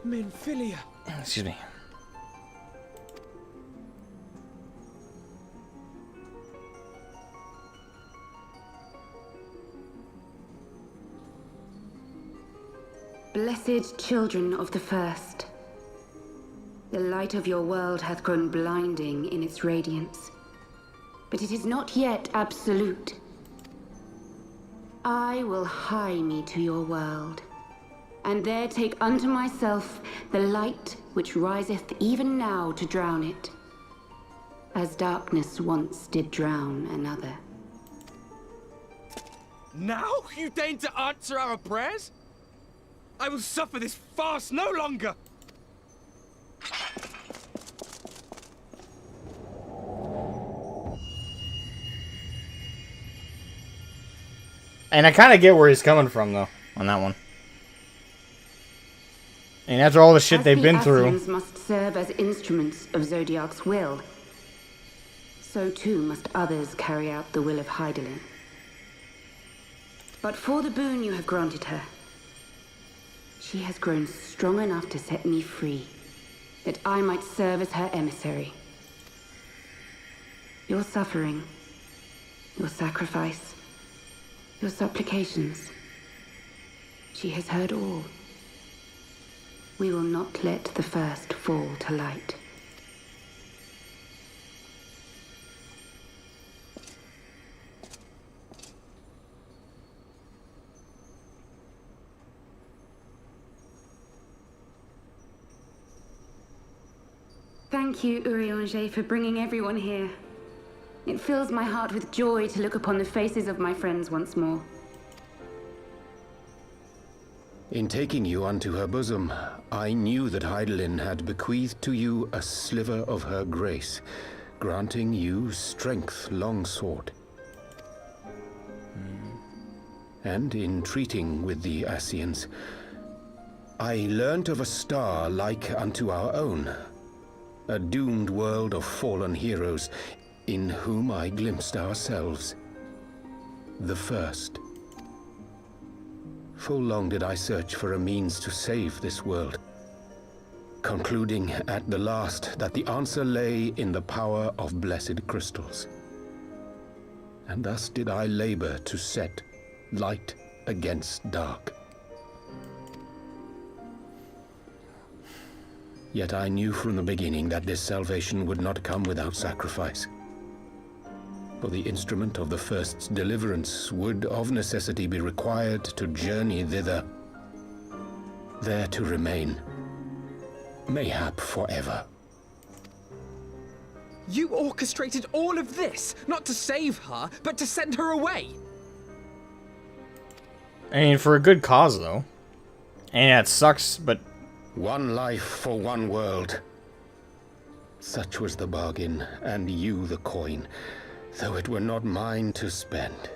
Speaker 7: Minfilia.
Speaker 1: Excuse me.
Speaker 15: Blessed children of the First, the light of your world hath grown blinding in its radiance, but it is not yet absolute. I will hie me to your world, and there take unto myself the light which riseth even now to drown it, as darkness once did drown another.
Speaker 4: Now you deign to answer our prayers? I will suffer this farce no longer!
Speaker 1: And I kind of get where he's coming from, though, on that one. And after all the shit they've been through...
Speaker 15: As the Asmogan must serve as instruments of Zodiark's will, so too must others carry out the will of Hydaelyn. But for the boon you have granted her, she has grown strong enough to set me free, that I might serve as her emissary. Your suffering, your sacrifice, your supplications, she has heard all. We will not let the first fall to light. Thank you, Urianger, for bringing everyone here. It fills my heart with joy to look upon the faces of my friends once more.
Speaker 3: In taking you unto her bosom, I knew that Hydaelyn had bequeathed to you a sliver of her grace, granting you strength long sought. And in treating with the Ascians, I learnt of a star like unto our own, a doomed world of fallen heroes, in whom I glimpsed ourselves, the first. Full long did I search for a means to save this world, concluding at the last that the answer lay in the power of blessed crystals. And thus did I labor to set light against dark. Yet I knew from the beginning that this salvation would not come without sacrifice. For the instrument of the First's deliverance would of necessity be required to journey thither, there to remain, mayhap forever.
Speaker 7: You orchestrated all of this, not to save her, but to send her away.
Speaker 1: I mean, for a good cause, though. And yeah, it sucks, but...
Speaker 3: One life for one world. Such was the bargain, and you the coin, though it were not mine to spend.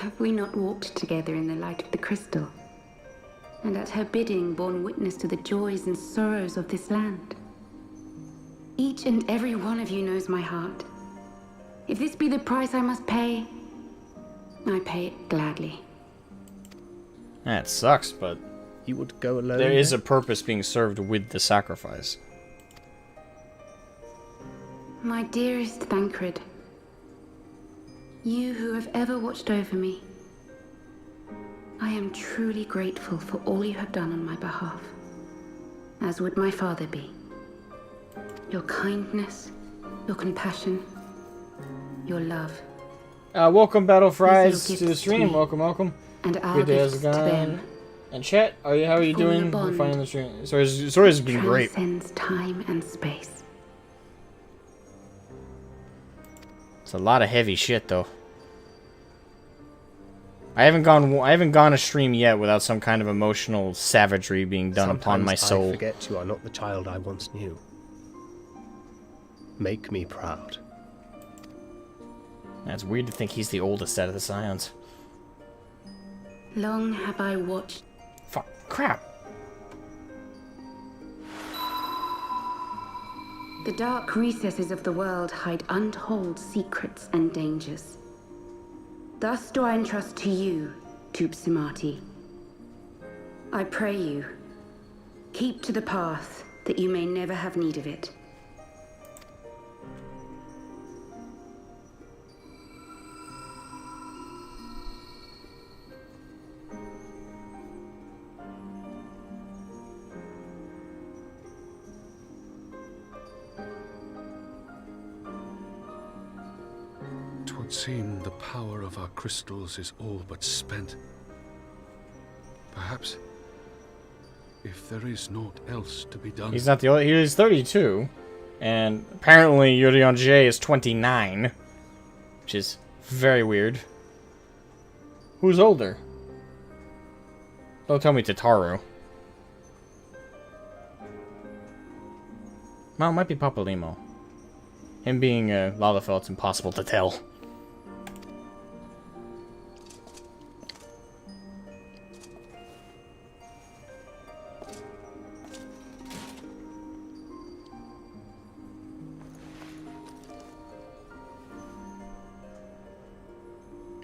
Speaker 15: Have we not walked together in the light of the crystal, and at her bidding borne witness to the joys and sorrows of this land? Each and every one of you knows my heart. If this be the price I must pay, I pay it gladly.
Speaker 1: That sucks, but
Speaker 12: you would go alone.
Speaker 1: There is a purpose being served with the sacrifice.
Speaker 15: My dearest Thancred, you who have ever watched over me, I am truly grateful for all you have done on my behalf, as would my father be. Your kindness, your compassion, your love.
Speaker 1: Welcome, Battle Fries,
Speaker 15: These
Speaker 1: to
Speaker 15: little
Speaker 1: the
Speaker 15: gifts
Speaker 1: stream.
Speaker 15: to me,
Speaker 1: Welcome, welcome.
Speaker 15: And our
Speaker 1: Good day, how's
Speaker 15: gifts
Speaker 1: it
Speaker 15: to
Speaker 1: going?
Speaker 15: them.
Speaker 1: And chat, how are you
Speaker 15: Form a
Speaker 1: doing? We're
Speaker 15: bond
Speaker 1: finding the stream. Story's been great.
Speaker 15: Transcends time and space.
Speaker 1: It's a lot of heavy shit, though. I haven't gone a stream yet without some kind of emotional savagery being done upon my soul.
Speaker 12: I forget you are not the child I once knew. Make me proud.
Speaker 1: That's weird to think he's the oldest out of the Scions.
Speaker 15: Long have I watched.
Speaker 1: Fuck. Crap.
Speaker 15: The dark recesses of the world hide untold secrets and dangers. Thus do I entrust to you, Tupsimati. I pray you, keep to the path that you may never have need of it.
Speaker 16: Would seem the power of our crystals is all but spent. Perhaps, if there is naught else to be done...
Speaker 1: He's not the only... He is 32. And apparently Yurion J is 29. Which is very weird. Who's older? Don't tell me Tataru. Well, it might be Papalymo. Him being Lalafell, it's impossible to tell.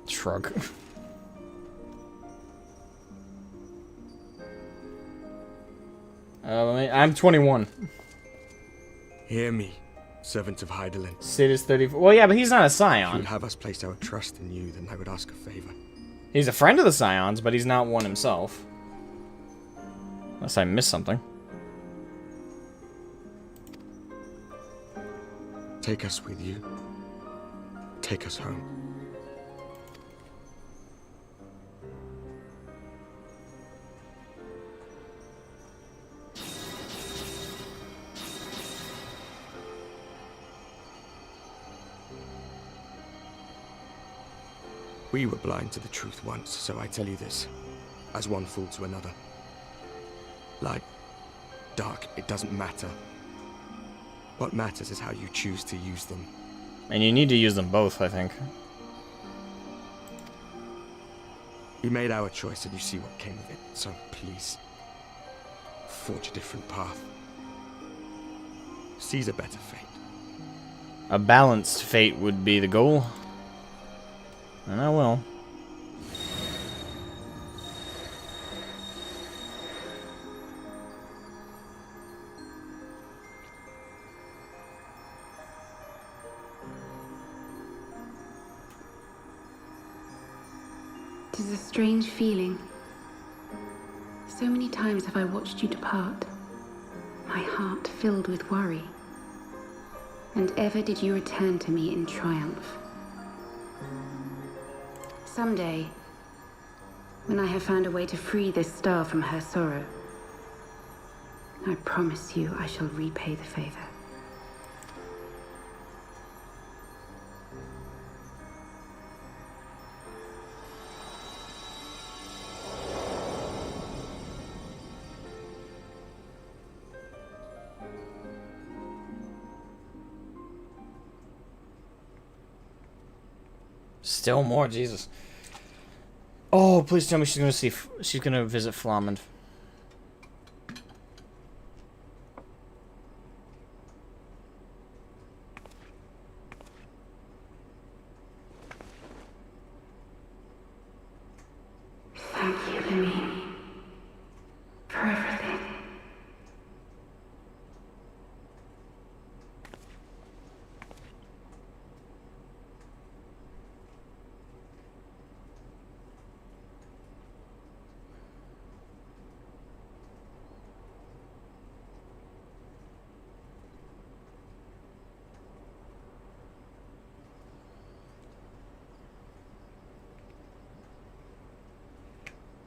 Speaker 1: Shrug. I'm 21.
Speaker 4: Hear me, servant of Hydaelyn.
Speaker 1: Sid is 34. Well, yeah, but he's not a
Speaker 4: If you
Speaker 1: Scion.
Speaker 4: would have us place our trust in you, then I would ask a favor.
Speaker 1: He's a friend of the Scions, but he's not one himself. Unless I missed something.
Speaker 4: Take us with you. Take us home. We were blind to the truth once, so I tell you this, as one fool to another. Light, dark, it doesn't matter. What matters is how you choose to use them.
Speaker 1: And you need to use them both, I think.
Speaker 4: We made our choice and you see what came of it, so please, forge a different path. Seize a better fate.
Speaker 1: A balanced fate would be the goal. And I will.
Speaker 15: It is a strange feeling. So many times have I watched you depart, my heart filled with worry. And ever did you return to me in triumph. Someday, when I have found a way to free this star from her sorrow, I promise you I shall repay the favor.
Speaker 1: Still more, Jesus. Oh, please tell me she's gonna see. She's gonna visit Flamand.
Speaker 15: Thank you, Lemmy, for everything.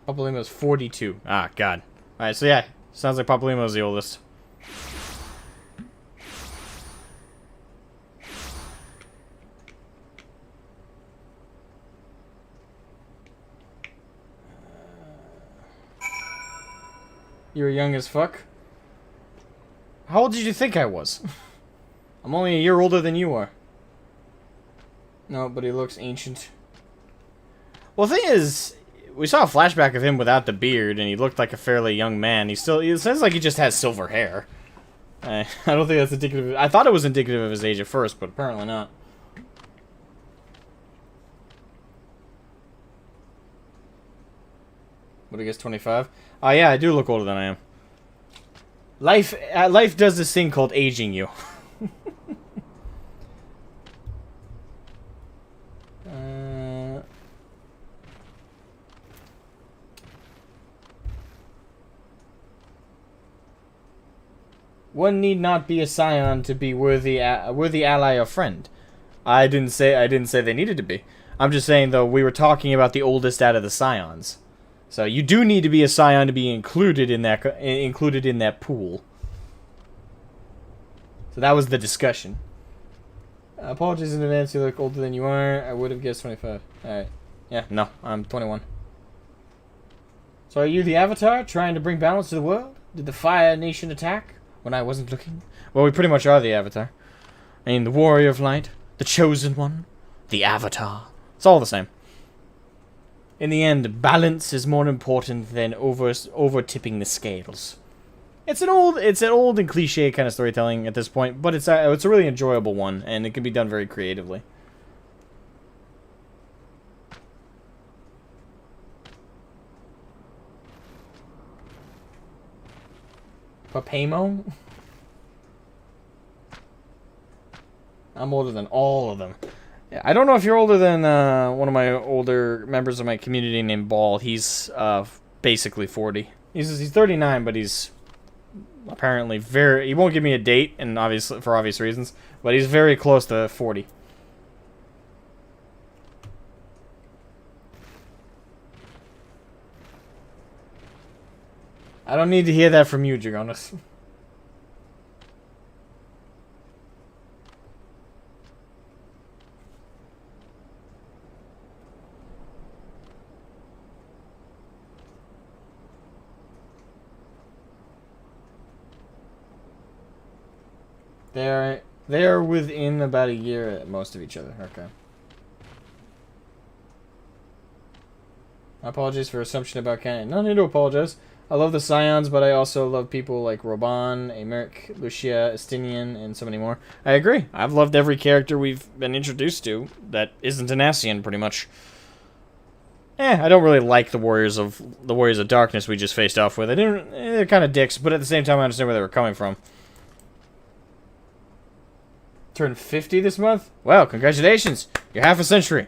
Speaker 1: Papalymo's 42. Ah, God. Alright, so yeah. Sounds like Papalymo's the oldest. You were young as fuck? How old did you think I was? I'm only a year older than you are. No, but he looks ancient. Well, the thing is, we saw a flashback of him without the beard, and he looked like a fairly young man. It sounds like he just has silver hair. I don't think that's indicative. I thought it was indicative of his age at first, but apparently not. What, I guess 25? Oh yeah, I do look older than I am. Life does this thing called aging you. One need not be a scion to be worthy ally or friend. I didn't say they needed to be. I'm just saying though we were talking about the oldest out of the scions. So you do need to be a scion to be included in that pool. So that was the discussion. Apologies in advance, you look older than you are. I would have guessed 25. Alright. Yeah, no, I'm 21. So are you the Avatar, trying to bring balance to the world? Did the Fire Nation attack when I wasn't looking? Well, we pretty much are the Avatar. I mean, the Warrior of Light, the Chosen One, the Avatar. It's all the same. In the end, balance is more important than over-tipping the scales. It's an old and cliche kind of storytelling at this point, but it's a really enjoyable one, and it can be done very creatively. Papamo? I'm older than all of them. Yeah, I don't know if you're older than one of my older members of my community named Ball. He's basically 40. He's 39, but he's apparently very... He won't give me a date, and obviously for obvious reasons, but he's very close to 40. I don't need to hear that from you, Dragonus. They are within about a year at most of each other. Okay. My apologies for assumption about canon. No need to apologize. I love the Scions, but I also love people like Roban, Emeric, Lucia, Estinian, and so many more. I agree. I've loved every character we've been introduced to that isn't an Ascian, pretty much. I don't really like the Warriors of Darkness we just faced off with. They're kind of dicks, but at the same time, I understand where they were coming from. Turned 50 this month? Wow, congratulations! You're half a century.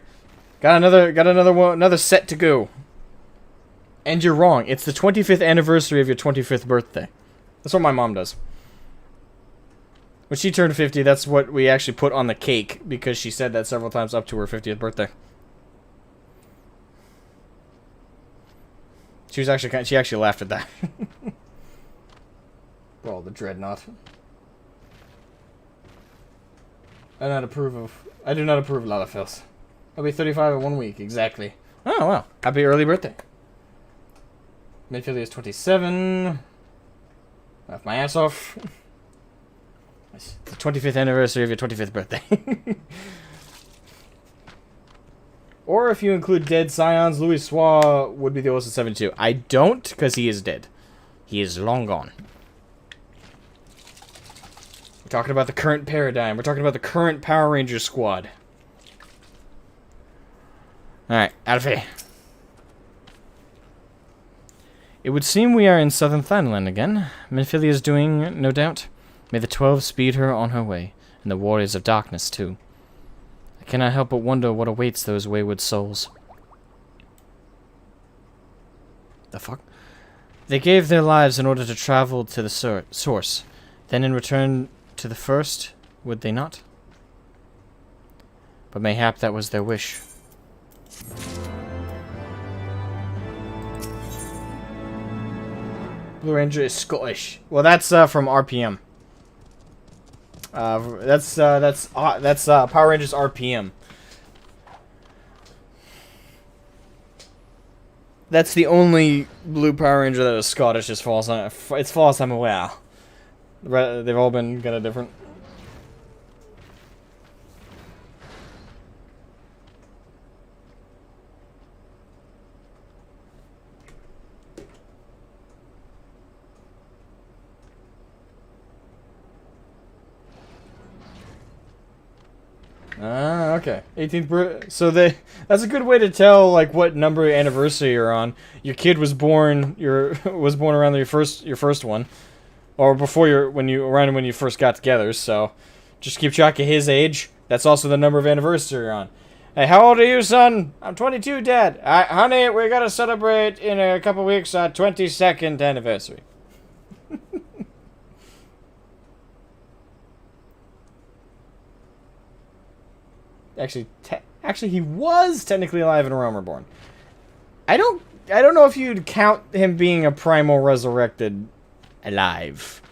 Speaker 1: Got another set to go. And you're wrong. It's the 25th anniversary of your 25th birthday. That's what my mom does. When she turned 50, that's what we actually put on the cake because she said that several times up to her 50th birthday. She actually laughed at that. Well, the dreadnought. I do not approve of Lalafels. I'll be 35 in 1 week, exactly. Oh, wow. Happy early birthday. Midfield is 27. Laugh my ass off. It's the 25th anniversary of your 25th birthday. Or if you include dead Scions, Louis Soir would be the oldest at 72. I don't, because he is dead. He is long gone. We're talking about the current paradigm. We're talking about the current Power Rangers squad. Alright, Alfie. It would seem we are in southern Thailand again. Minfilia is doing, no doubt. May the 12 speed her on her way, and the Warriors of Darkness, too. I cannot help but wonder what awaits those wayward souls. The fuck? They gave their lives in order to travel to the source. Then in return to the first, would they not? But mayhap that was their wish. Blue Ranger is Scottish. Well, that's from RPM. That's Power Rangers RPM. That's the only Blue Power Ranger that is Scottish, as far as I'm aware. They've all been kind of different. Okay, 18th. So that's a good way to tell like what number anniversary you're on. Your kid was born. Was born around your first one, or before when you first got together. So just keep track of his age. That's also the number of anniversary you're on. Hey, how old are you, son? I'm 22, Dad. Honey, we're gonna celebrate in a couple weeks our 22nd anniversary. Actually, he was technically alive in Rome Reborn. I don't know if you'd count him being a primal resurrected alive,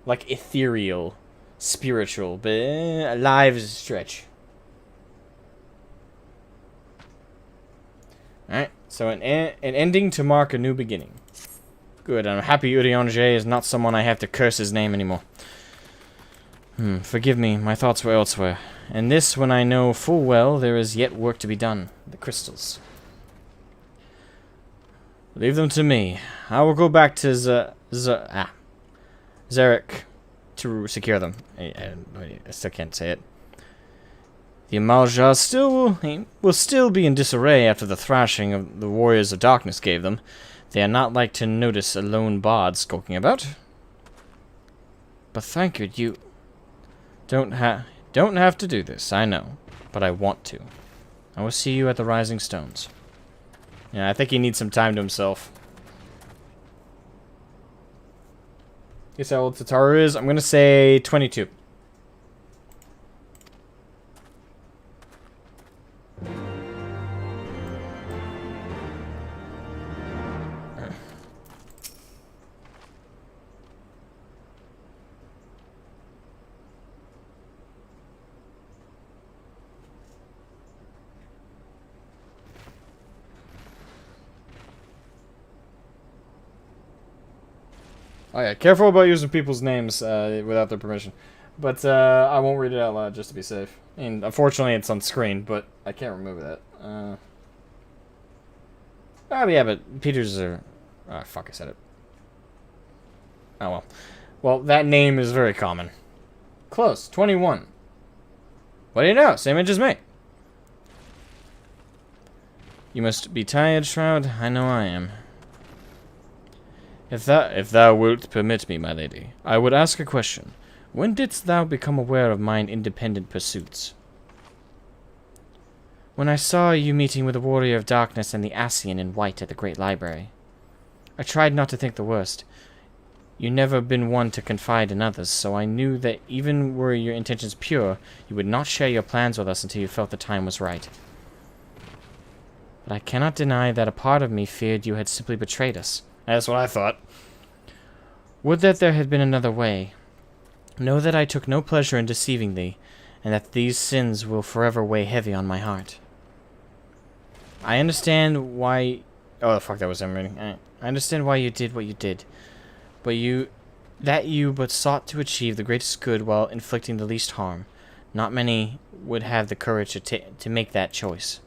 Speaker 1: like ethereal, spiritual, but alive is a stretch. All right, so an ending to mark a new beginning. Good. I'm happy Urianger is not someone I have to curse his name anymore. Forgive me, my thoughts were elsewhere. And this when I know full well there is yet work to be done. The crystals. Leave them to me. I will go back to Zarek to secure them. I still can't say it. The Amalja will still be in disarray after the thrashing of the Warriors of Darkness gave them. They are not like to notice a lone bard skulking about. But Thancred, you don't have to do this, I know. But I want to. I will see you at the Rising Stones. Yeah, I think he needs some time to himself. Guess how old Tataru is? I'm gonna say 22. Oh yeah, careful about using people's names without their permission. But I won't read it out loud just to be safe. And unfortunately it's on screen, but I can't remove that. Oh yeah, but Peters are... Oh, fuck, I said it. Oh well. Well, that name is very common. Close, 21. What do you know? Same age as me. You must be tired, Shroud. I know I am. If thou wilt permit me, my lady, I would ask a question. When didst thou become aware of mine independent pursuits? When I saw you meeting with the Warrior of Darkness and the Ascian in white at the Great Library. I tried not to think the worst. You never been one to confide in others, so I knew that even were your intentions pure, you would not share your plans with us until you felt the time was right. But I cannot deny that a part of me feared you had simply betrayed us. That's what I thought. Would that there had been another way. Know that I took no pleasure in deceiving thee, and that these sins will forever weigh heavy on my heart. I understand why... Oh, fuck, that was him reading. I understand why you did what you did. But you sought to achieve the greatest good while inflicting the least harm. Not many would have the courage to make that choice.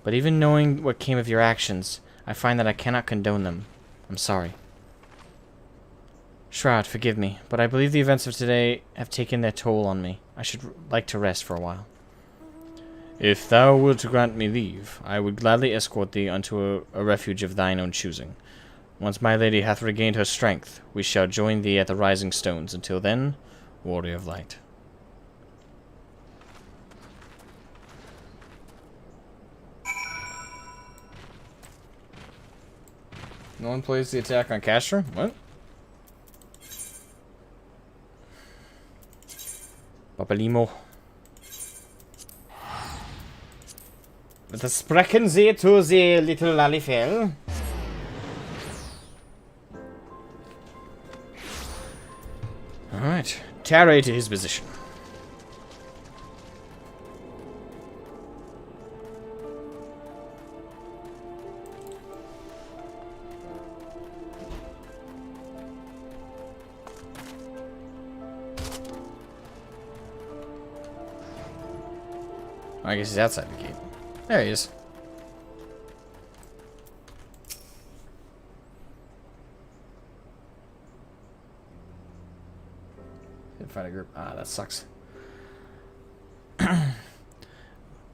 Speaker 1: But even knowing what came of your actions, I find that I cannot condone them. I'm sorry. Shroud, forgive me, but I believe the events of today have taken their toll on me. I should like to rest for a while. If thou wilt grant me leave, I would gladly escort thee unto a refuge of thine own choosing. Once my lady hath regained her strength, we shall join thee at the Rising Stones. Until then, Warrior of Light. No one plays the attack on Castro? What? Papalimo. Let us sprechen sie to the little Lalifel. Alright. Carry to his position. I guess he's outside the gate. There he is. Didn't find a group. Ah, that sucks.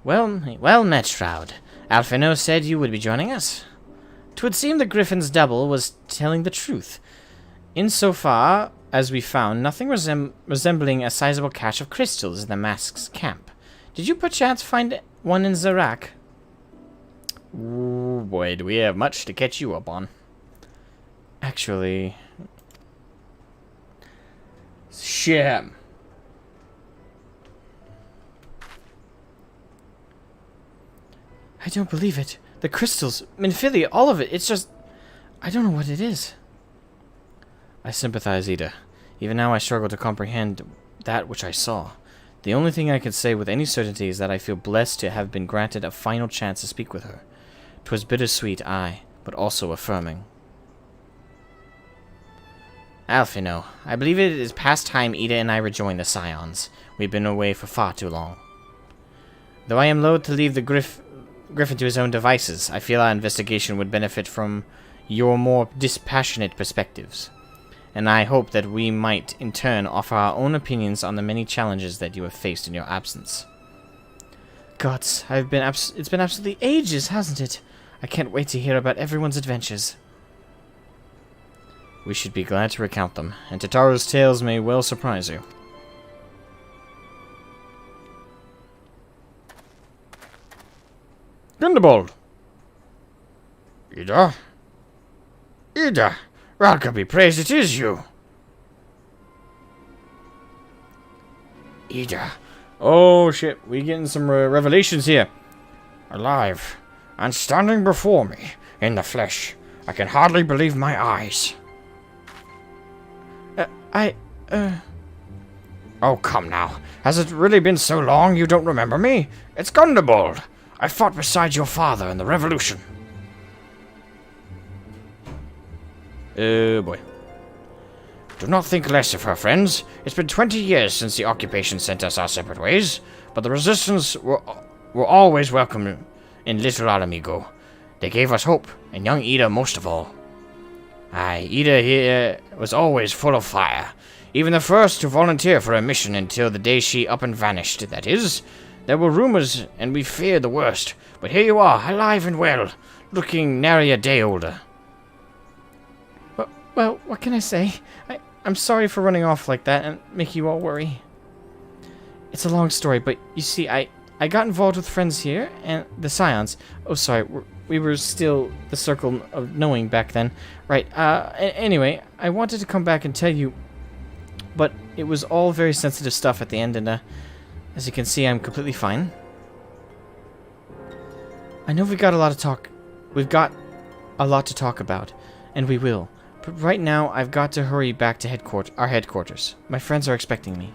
Speaker 5: Well met, Shroud. Alphino said you would be joining us. 'Twould seem the Griffin's double was telling the truth. Insofar as we found nothing resembling a sizable cache of crystals in the Mask's camp. Did you perchance find one in Zarak?
Speaker 1: Ooh, boy, do we have much to catch you up on.
Speaker 5: Actually...
Speaker 1: Shit.
Speaker 5: I don't believe it. The crystals, Minfilia, all of it, it's just... I don't know what it is.
Speaker 1: I sympathize, Ida. Even now I struggle to comprehend that which I saw. The only thing I can say with any certainty is that I feel blessed to have been granted a final chance to speak with her. 'Twas bittersweet, aye, but also affirming.
Speaker 5: Alphino, I believe it is past time Ida and I rejoin the Scions. We've been away for far too long. Though I am loath to leave the Griffin to his own devices, I feel our investigation would benefit from your more dispassionate perspectives. And I hope that we might, in turn, offer our own opinions on the many challenges that you have faced in your absence.
Speaker 1: Gods, it's been absolutely ages, hasn't it? I can't wait to hear about everyone's adventures. We should be glad to recount them, and Tataru's tales may well surprise you. Gundabald!
Speaker 6: Ida? Ida! God be praised, it is you! Ida.
Speaker 1: Oh shit, we getting some revelations here.
Speaker 6: Alive, and standing before me, in the flesh. I can hardly believe my eyes. Oh, come now. Has it really been so long you don't remember me? It's Gundabald. I fought beside your father in the Revolution.
Speaker 1: Oh boy.
Speaker 6: Do not think less of her, friends. It's been 20 years since the occupation sent us our separate ways, but the resistance were always welcome in Little Alamigo. They gave us hope, and young Ida most of all. Aye, Ida here was always full of fire. Even the first to volunteer for a mission until the day she up and vanished, that is. There were rumors, and we feared the worst. But here you are, alive and well, looking nary a day older.
Speaker 1: Well, what can I say? I'm sorry for running off like that and make you all worry. It's a long story, but you see, I got involved with friends here, and the Scions. Oh, sorry, we were still the Circle of Knowing back then. Right, anyway, I wanted to come back and tell you, but it was all very sensitive stuff at the end, and as you can see, I'm completely fine. I know we've got a lot to talk about, and we will. But right now, I've got to hurry back to our headquarters. My friends are expecting me.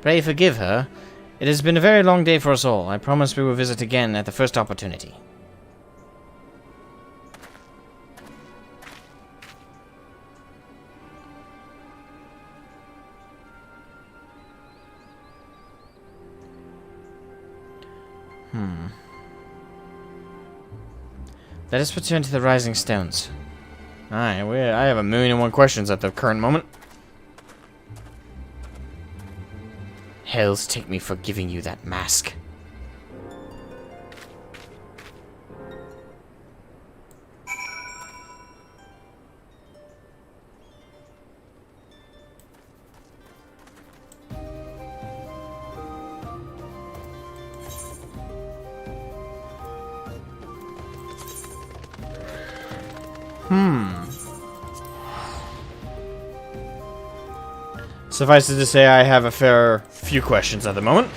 Speaker 5: Pray forgive her. It has been a very long day for us all. I promise we will visit again at the first opportunity.
Speaker 1: Let us return to the Rising Stones. Alright, I have 1,000,001 questions at the current moment.
Speaker 5: Hells take me for giving you that mask.
Speaker 1: Suffice it to say, I have a fair few questions at the moment.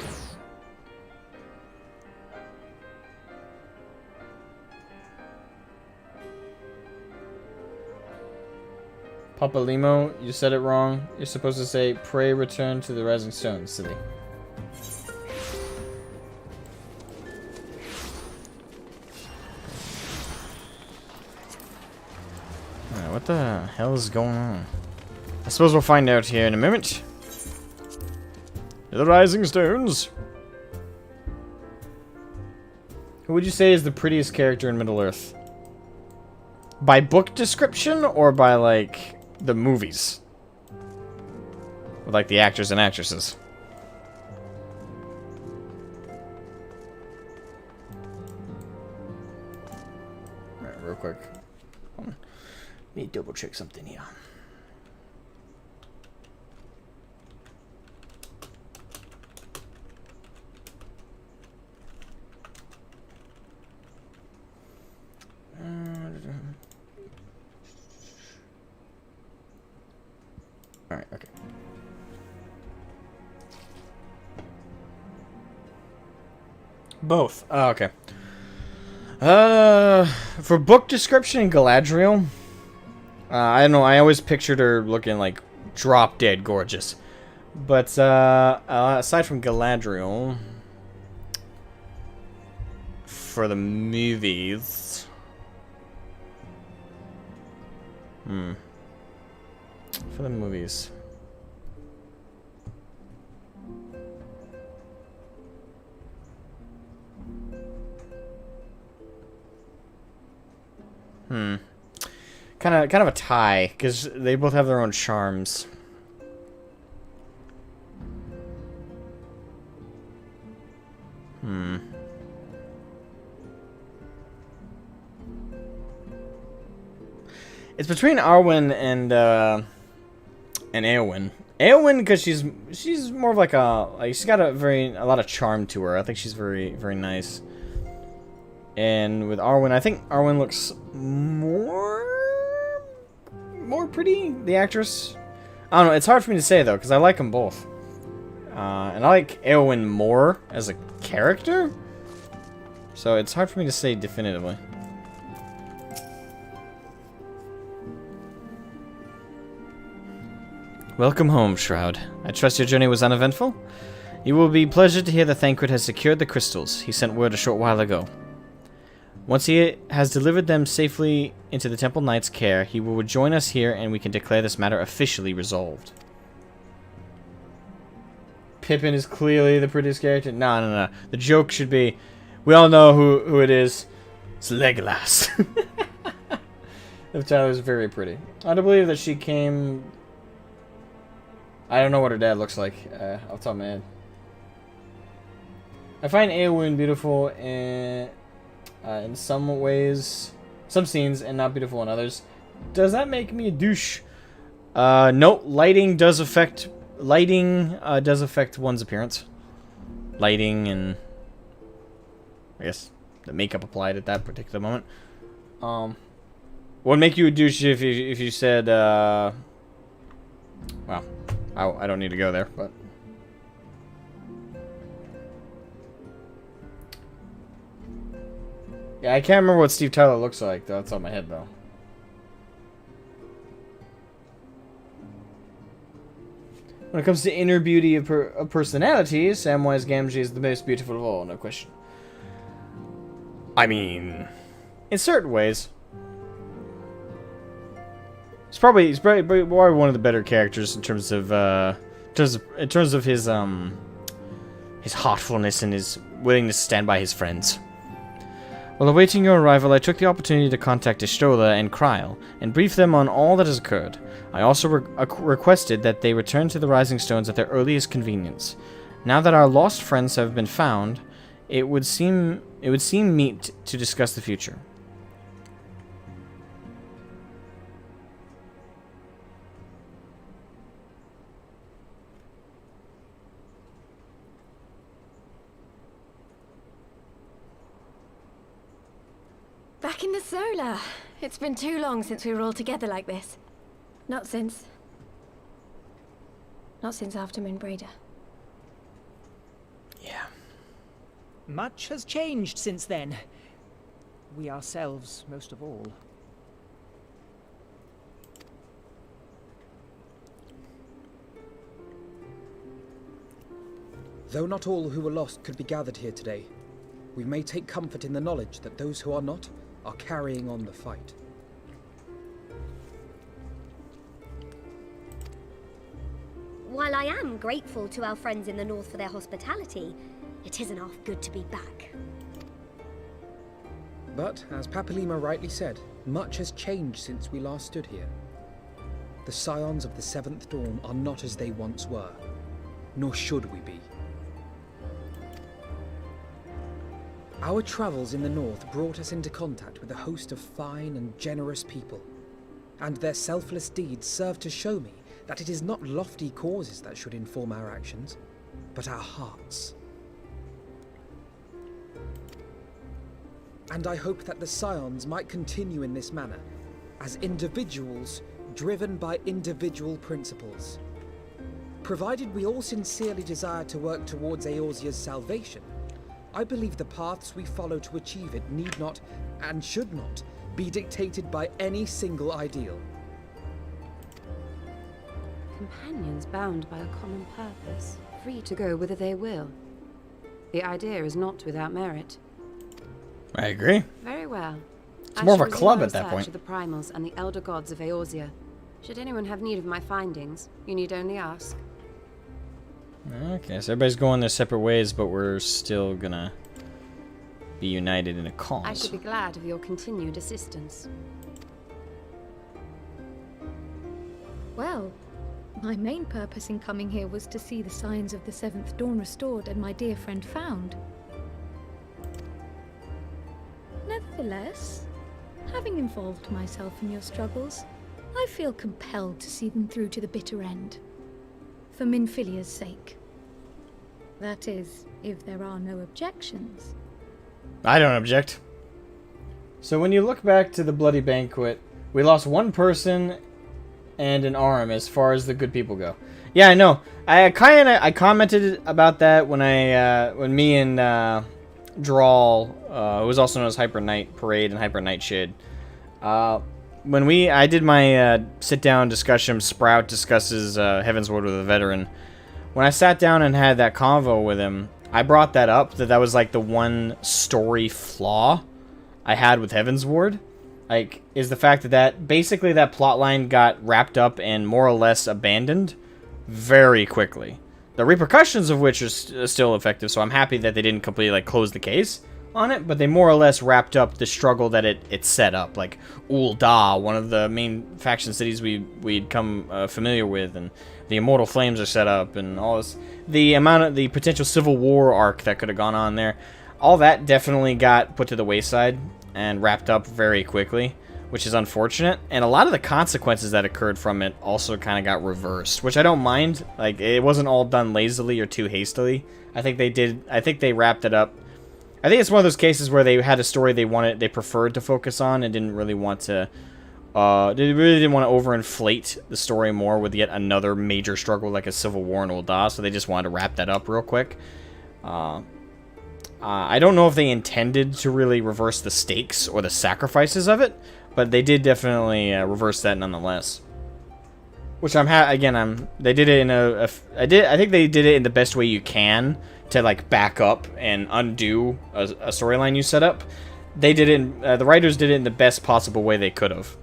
Speaker 1: Papa Limo, you said it wrong. You're supposed to say, pray return to the Rising Stone. Silly. Alright, what the hell is going on? I suppose we'll find out here in a moment. The Rising Stones. Who would you say is the prettiest character in Middle-earth? By book description or by, like, the movies? with like the actors and actresses. Alright, real quick. Hold on. Let me double check something here. Alright, okay. Both. Oh, okay. For book description in Galadriel, I don't know, I always pictured her looking like drop dead gorgeous. But aside from Galadriel, for the movies, for the movies. Kind of a tie, because they both have their own charms. It's between Arwen and Eowyn. Eowyn, because she's more of like she's got a lot of charm to her. I think she's very nice. And with Arwen, I think Arwen looks more pretty, the actress. I don't know, it's hard for me to say though, because I like them both. And I like Eowyn more as a character. So it's hard for me to say definitively. Welcome home, Shroud. I trust your journey was uneventful? You will be pleased to hear that Thancred has secured the crystals. He sent word a short while ago. Once he has delivered them safely into the Temple Knight's care, he will rejoin us here and we can declare this matter officially resolved. Pippin is clearly the prettiest character. No. The joke should be, we all know who it is. It's Legolas. Liv Tyler's very pretty. I do believe that she came... I don't know what her dad looks like off the top of my head. I find Eowyn beautiful in some ways, some scenes, and not beautiful in others. Does that make me a douche? No, lighting does affect one's appearance. Lighting and I guess the makeup applied at that particular moment. Would make you a douche if you said well, I don't need to go there, but yeah, I can't remember what Steve Tyler looks like, though. That's on my head, though. When it comes to inner beauty of personality, Samwise Gamgee is the most beautiful of all, no question. I mean, in certain ways. He's probably one of the better characters in terms of his heartfulness and his willingness to stand by his friends. While awaiting your arrival, I took the opportunity to contact Ishtola and Kryl and brief them on all that has occurred. I also requested that they return to the Rising Stones at their earliest convenience. Now that our lost friends have been found, it would seem meet to discuss the future.
Speaker 11: Back in the Solar. It's been too long since we were all together like this. Not since after Moonbraider.
Speaker 10: Yeah. Much has changed since then. We ourselves, most of all.
Speaker 7: Though not all who were lost could be gathered here today, we may take comfort in the knowledge that those who are not are carrying on the fight.
Speaker 11: While I am grateful to our friends in the north for their hospitality, it isn't half good to be back.
Speaker 7: But, as Papalima rightly said, much has changed since we last stood here. The Scions of the Seventh Dawn are not as they once were, nor should we be. Our travels in the north brought us into contact with a host of fine and generous people, and their selfless deeds serve to show me that it is not lofty causes that should inform our actions, but our hearts. And I hope that the Scions might continue in this manner, as individuals driven by individual principles. Provided we all sincerely desire to work towards Eorzea's salvation, I believe the paths we follow to achieve it need not, and should not, be dictated by any single ideal.
Speaker 15: Companions bound by a common purpose, free to go whither they will. The idea is not without merit.
Speaker 1: I agree.
Speaker 15: Very well.
Speaker 1: It's more of a
Speaker 15: shall
Speaker 1: club
Speaker 15: resume
Speaker 1: at that
Speaker 15: my
Speaker 1: point.
Speaker 15: search of the primals and the elder gods of Eorzea. Should anyone have need of my findings, you need only ask.
Speaker 1: Okay, so everybody's going their separate ways, but we're still gonna be united in a cause.
Speaker 15: I should be glad of your continued assistance.
Speaker 17: Well, my main purpose in coming here was to see the signs of the Seventh Dawn restored and my dear friend found. Nevertheless, having involved myself in your struggles, I feel compelled to see them through to the bitter end. For Minfilia's sake. That is, if there are no objections.
Speaker 1: I don't object. So when you look back to the Bloody Banquet, we lost one person and an arm as far as the good people go. Yeah, I know. I commented about that when when me and Drawl, who was also known as Hyper Knight Parade and Hyper Nightshade, when I did my sit-down discussion, Sprout discusses Heavensward with a veteran. When I sat down and had that convo with him, I brought that up, that was like the one story flaw I had with Heavensward. Like, is the fact that basically that plotline got wrapped up and more or less abandoned very quickly. The repercussions of which are still effective, so I'm happy that they didn't completely like close the case on it, but they more or less wrapped up the struggle that it set up. Like Ul'dah, one of the main faction cities we'd come familiar with, and the Immortal Flames are set up, and all this, the potential civil war arc that could have gone on there, all that definitely got put to the wayside and wrapped up very quickly, which is unfortunate. And a lot of the consequences that occurred from it also kind of got reversed, which I don't mind. Like, it wasn't all done lazily or too hastily. I think they wrapped it up. I think it's one of those cases where they had a story they preferred to focus on and didn't really want to they really didn't want to overinflate the story more with yet another major struggle like a civil war in Ul'dah, so they just wanted to wrap that up real quick. I don't know if they intended to really reverse the stakes or the sacrifices of it, but they did definitely reverse that nonetheless. Which they did it in I think they did it in the best way you can to like back up and undo a storyline you set up. They did it. The writers did it in the best possible way they could have.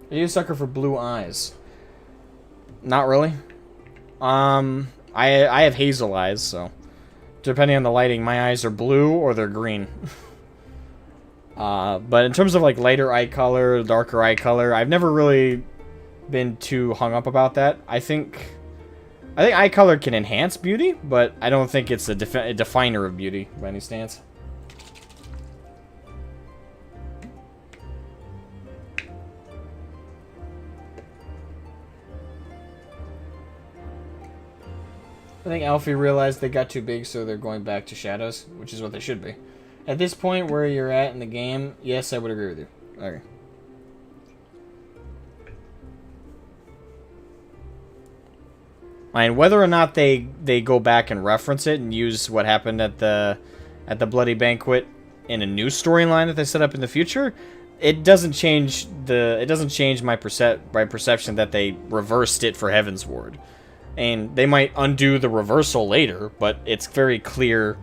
Speaker 1: Are you a sucker for blue eyes? Not really. I have hazel eyes, so depending on the lighting, my eyes are blue or they're green. But in terms of like lighter eye color, darker eye color, I've never really been too hung up about that. I think eye color can enhance beauty, but I don't think it's a definer of beauty by any stance. I think Alfie realized they got too big, so they're going back to shadows, which is what they should be. At this point, where you're at in the game, yes, I would agree with you. Okay. And whether or not they go back and reference it and use what happened at the Bloody Banquet in a new storyline that they set up in the future, it doesn't change my perception that they reversed it for Heavensward. And they might undo the reversal later, but it's very clear.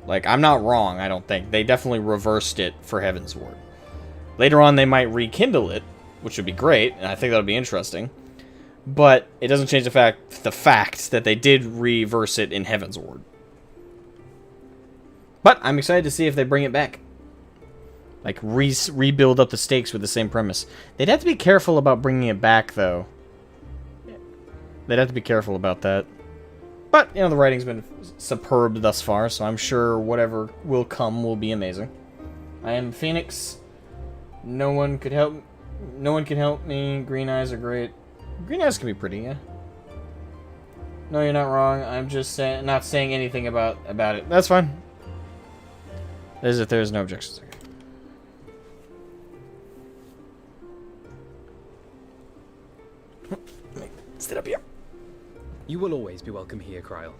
Speaker 1: Like, I'm not wrong, I don't think. They definitely reversed it for Heavensward. Later on, they might rekindle it, which would be great, and I think that would be interesting. But it doesn't change the fact that they did reverse it in Heavensward. But I'm excited to see if they bring it back. Like, rebuild up the stakes with the same premise. They'd have to be careful about bringing it back, though. They'd have to be careful about that. But, you know, the writing's been superb thus far, so I'm sure whatever will come will be amazing. I am Phoenix. No one could help me. Green eyes are great. Green eyes can be pretty, yeah. No, you're not wrong. I'm just not saying anything about it. That's fine. There's no objections. Okay. Sit up here.
Speaker 18: You will always be welcome here, Kryl.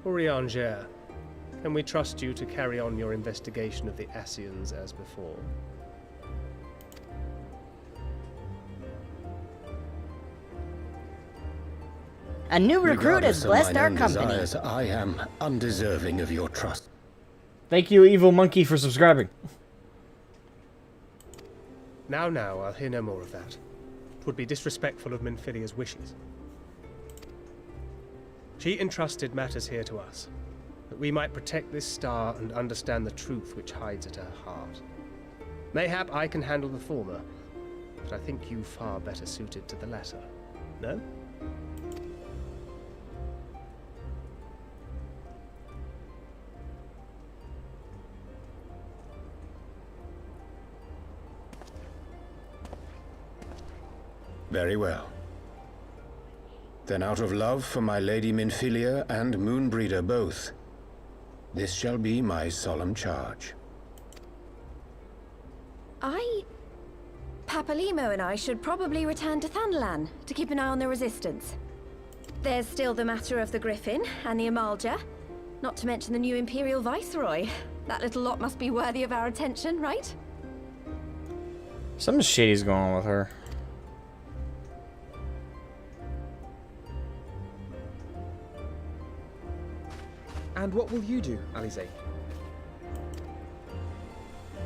Speaker 12: Urianger, can we trust you to carry on your investigation of the Ascians as before?
Speaker 5: A new recruit has
Speaker 3: Regardless of
Speaker 5: blessed
Speaker 3: mine
Speaker 5: our
Speaker 3: own
Speaker 5: company.
Speaker 3: desires, I am undeserving of your trust.
Speaker 1: Thank you, Evil Monkey, for subscribing.
Speaker 12: Now, I'll hear no more of that. It would be disrespectful of Minfilia's wishes. She entrusted matters here to us, that we might protect this star and understand the truth which hides at her heart. Mayhap I can handle the former, but I think you far better suited to the latter. No?
Speaker 3: Very well. Then out of love for my Lady Minfilia and Moonbreeder both, this shall be my solemn charge.
Speaker 13: Papalimo and I should probably return to Thanalan to keep an eye on the Resistance. There's still the matter of the Griffin and the Amalja, not to mention the new Imperial Viceroy. That little lot must be worthy of our attention, right?
Speaker 1: Something shady's going on with her.
Speaker 18: And what will you do, Alize?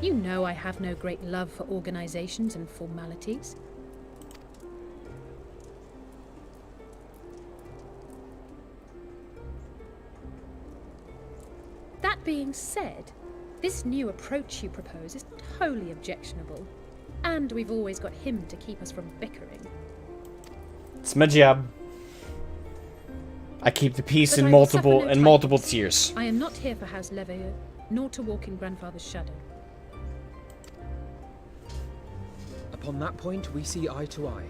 Speaker 2: You know I have no great love for organizations and formalities. That being said, this new approach you propose is not wholly objectionable. And we've always got him to keep us from bickering.
Speaker 1: It's my job. I keep the peace in multiple tiers.
Speaker 2: I am not here for House Leveilleur, nor to walk in Grandfather's shadow.
Speaker 18: Upon that point, we see eye to eye.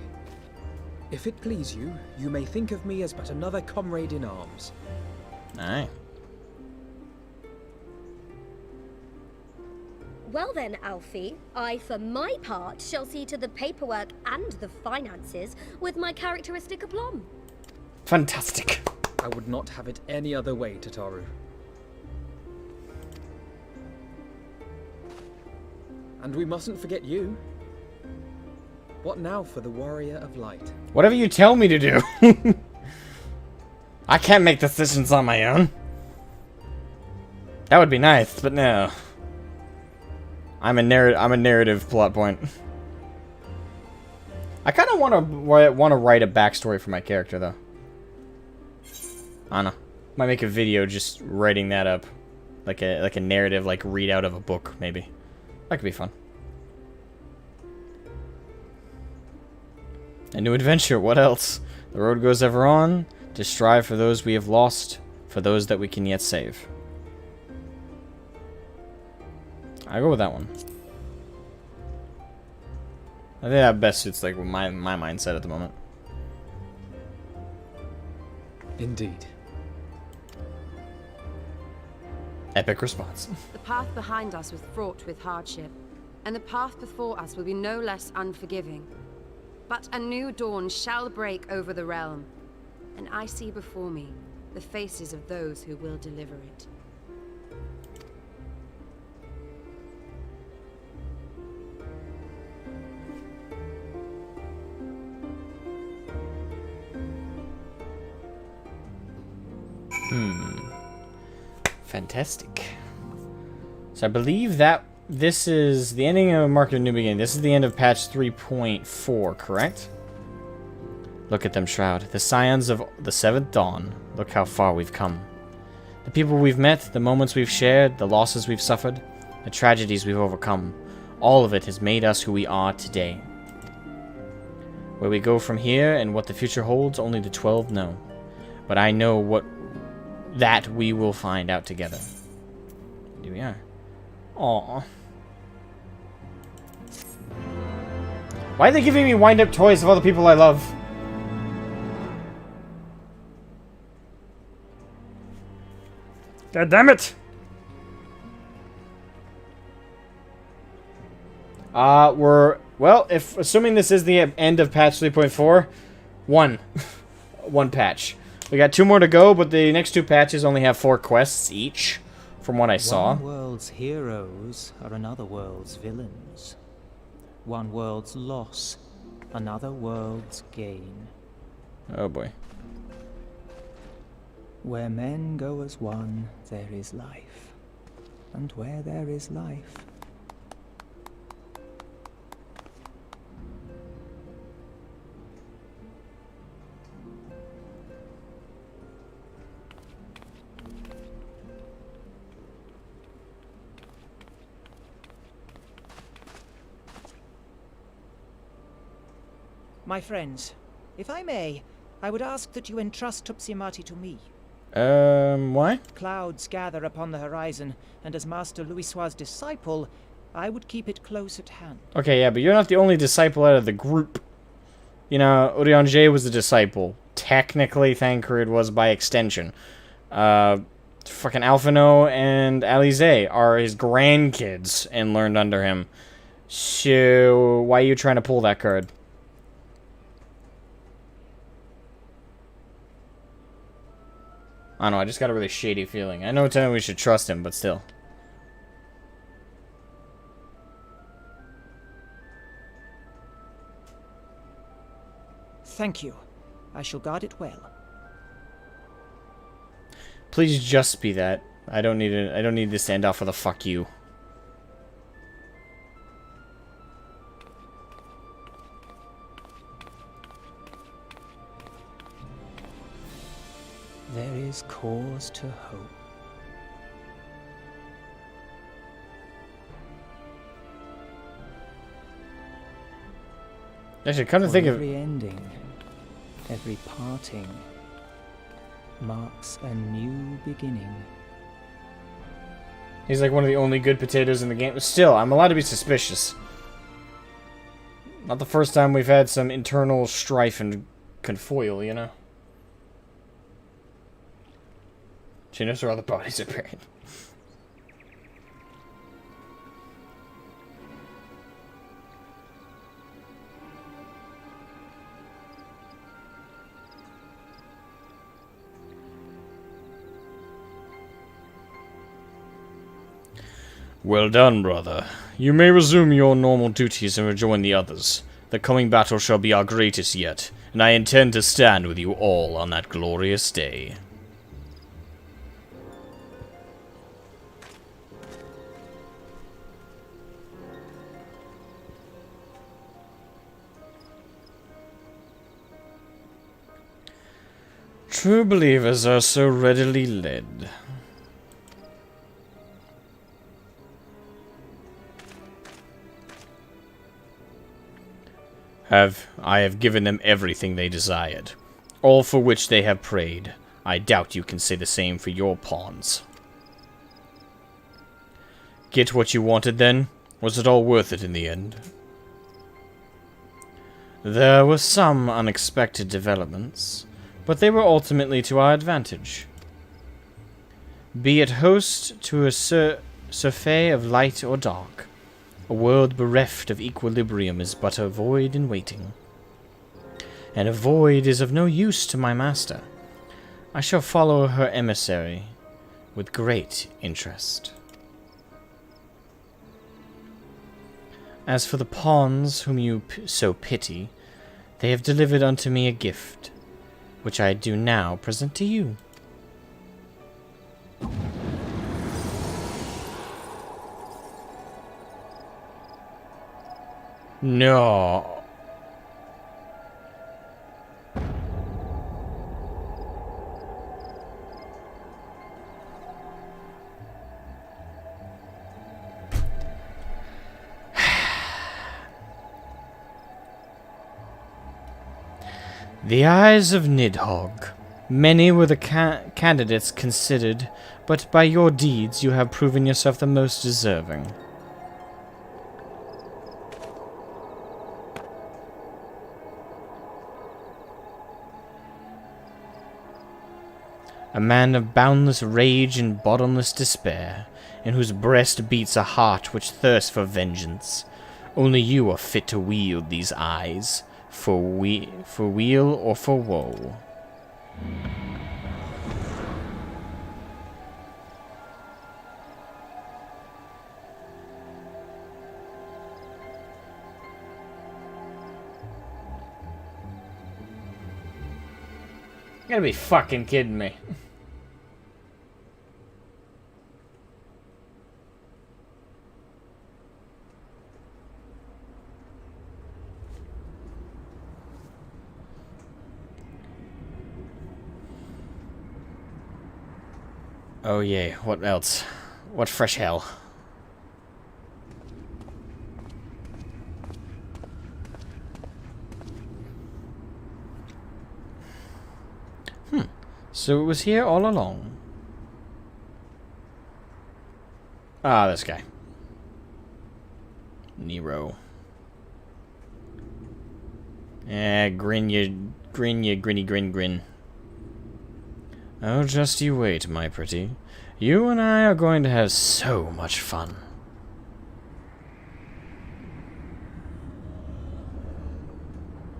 Speaker 18: If it please you, you may think of me as but another comrade in arms.
Speaker 1: Aye.
Speaker 11: Well then, Alfie, I for my part shall see to the paperwork and the finances with my characteristic aplomb.
Speaker 1: Fantastic.
Speaker 18: I would not have it any other way, Tataru. And we mustn't forget you. What now for the Warrior of Light?
Speaker 1: Whatever you tell me to do. I can't make decisions on my own. That would be nice, but no. I'm a narrative plot point. I kind of want to write a backstory for my character though. I don't know. Might make a video just writing that up, like a narrative, like readout of a book, maybe. That could be fun. A new adventure. What else? The road goes ever on to strive for those we have lost, for those that we can yet save. I go with that one. I think that best suits like my mindset at the moment.
Speaker 18: Indeed.
Speaker 1: Epic response.
Speaker 19: The path behind us was fraught with hardship, and the path before us will be no less unforgiving. But a new dawn shall break over the realm, and I see before me the faces of those who will deliver it.
Speaker 1: Fantastic. So I believe that this is the ending of Mark of a New Beginning. This is the end of patch 3.4, correct? Look at them, Shroud. The scions of the 7th Dawn. Look how far we've come. The people we've met, the moments we've shared, the losses we've suffered, the tragedies we've overcome. All of it has made us who we are today. Where we go from here and what the future holds, only the 12 know. But I know that we will find out together. Here we are. Aww. Why are they giving me wind-up toys of all the people I love? God damn it! Well, if assuming this is the end of patch 3.4, one patch. We got 2 more to go, but the next 2 patches only have 4 quests each, from what I saw.
Speaker 10: One world's heroes are another world's villains. One world's loss, another world's gain.
Speaker 1: Oh boy.
Speaker 10: Where men go as one, there is life. And where there is life...
Speaker 20: My friends, if I may, I would ask that you entrust Tupsimati to me.
Speaker 1: Why?
Speaker 20: Clouds gather upon the horizon, and as Master Louisoix's disciple, I would keep it close at hand.
Speaker 1: Okay, yeah, but you're not the only disciple out of the group. You know, Urianger was a disciple. Technically, Thancred was by extension. Fucking Alphino and Alize are his grandkids and learned under him. So, why are you trying to pull that card? I don't know, I just got a really shady feeling. I know it's we should trust him, but still.
Speaker 20: Thank you. I shall guard it well.
Speaker 1: Please just be that. I don't need this to end off with a fuck you.
Speaker 10: There is cause to hope.
Speaker 1: Actually, come to think of
Speaker 10: every ending, every parting, marks a new beginning.
Speaker 1: He's like one of the only good potatoes in the game. But still, I'm allowed to be suspicious. Not the first time we've had some internal strife and confoil, you know? She knows where all the bodies are buried. Well done, brother. You may resume your normal duties and rejoin the others. The coming battle shall be our greatest yet, and I intend to stand with you all on that glorious day. True believers are so readily led. I have given them everything they desired, all for which they have prayed. I doubt you can say the same for your pawns. Get what you wanted then? Was it all worth it in the end? There were some unexpected developments, but they were ultimately to our advantage. Be it host to a surfeit of light or dark, a world bereft of equilibrium is but a void in waiting. And a void is of no use to my master. I shall follow her emissary with great interest. As for the pawns whom you so pity, they have delivered unto me a gift, which I do now present to you.
Speaker 6: No. The eyes of Nidhogg. Many were the candidates considered, but by your deeds you have proven yourself the most deserving. A man of boundless rage and bottomless despair, in whose breast beats a heart which thirsts for vengeance. Only you are fit to wield these eyes, for weal or for woe. You gotta be fucking kidding me. Oh yay, what else? What fresh hell? So it was here all along. Ah, this guy. Nero. Grin. Oh, just you wait, my pretty. You and I are going to have so much fun.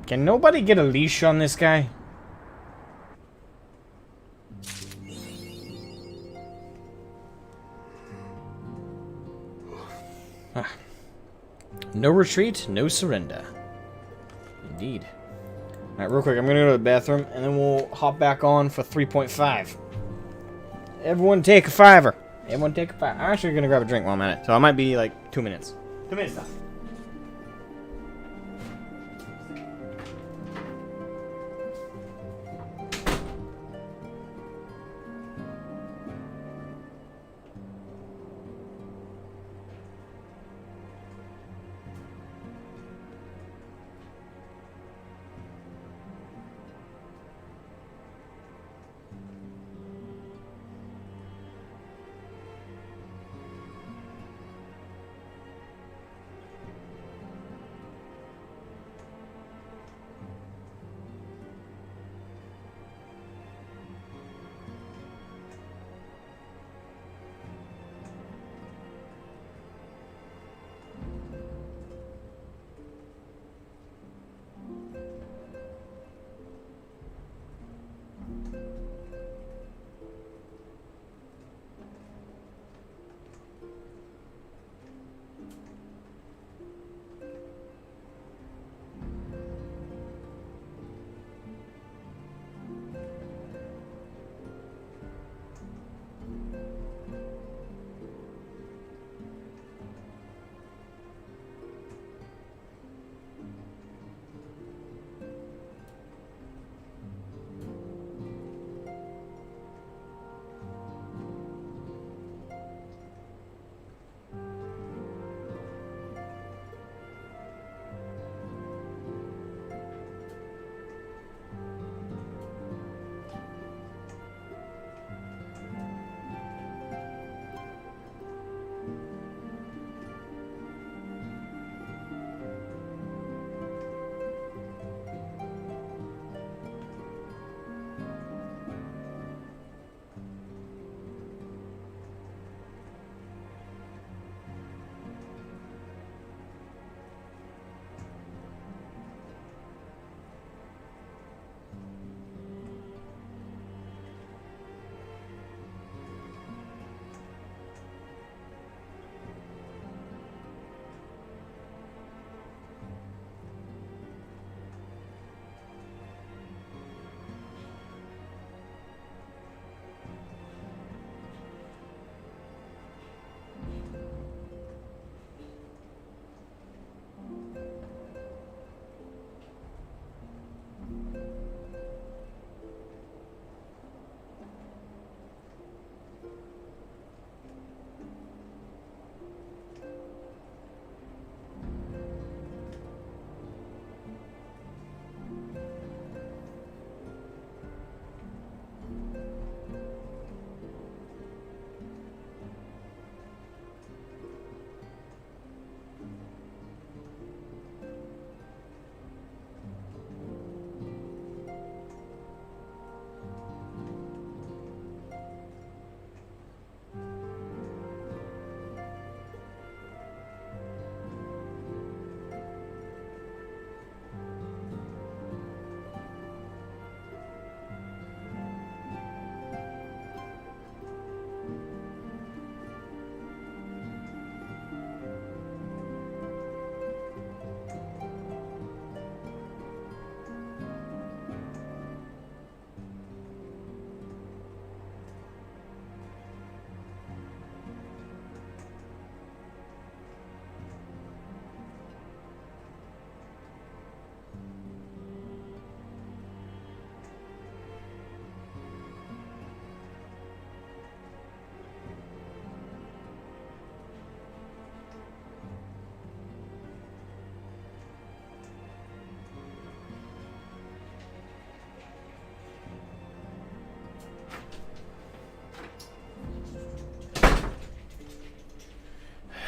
Speaker 6: Can nobody get a leash on this guy? Ah. No retreat, no surrender. Indeed. Alright, real quick, I'm gonna go to the bathroom, and then we'll hop back on for 3.5. Everyone take a $5. Everyone take a $5. I'm actually gonna grab a drink while I'm at it, so I might be like 2 minutes. 2 minutes time.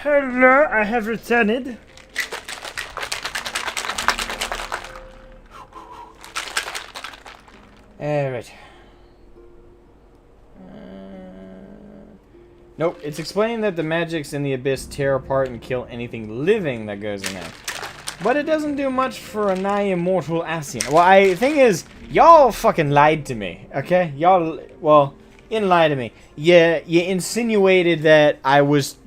Speaker 1: Hello, I have returned. Alright. Nope, it's explaining that the magics in the abyss tear apart and kill anything living that goes in there. But it doesn't do much for a nigh immortal Ascian. Well, thing is, y'all fucking lied to me, okay? Y'all, well, you didn't lie to me. You insinuated that there was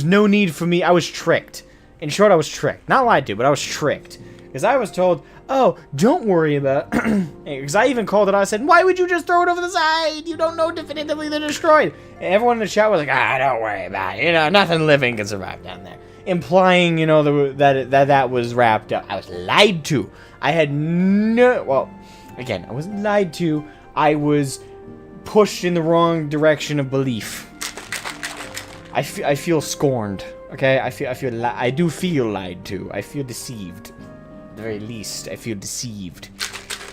Speaker 1: no need for me. I was tricked. In short, I was tricked. Not lied to, but I was tricked. Because I was told, oh, don't worry about it. Because I even called it out. I said, why would you just throw it over the side? You don't know definitively they're destroyed. And everyone in the chat was like, don't worry about it. You know, nothing living can survive down there. Implying, you know, that was wrapped up. I was lied to. I had no... Well, again, I wasn't lied to. I was pushed in the wrong direction of belief. I feel scorned. Okay? I do feel lied to. I feel deceived. At the very least, I feel deceived.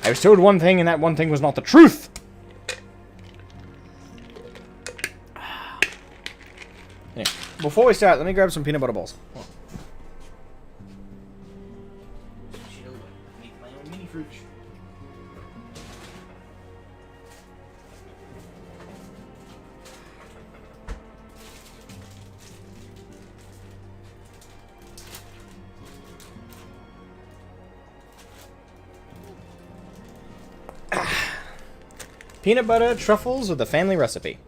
Speaker 1: I was told one thing, and that one thing was not the truth. Anyway, before we start, let me grab some peanut butter balls. Peanut butter truffles with a family recipe.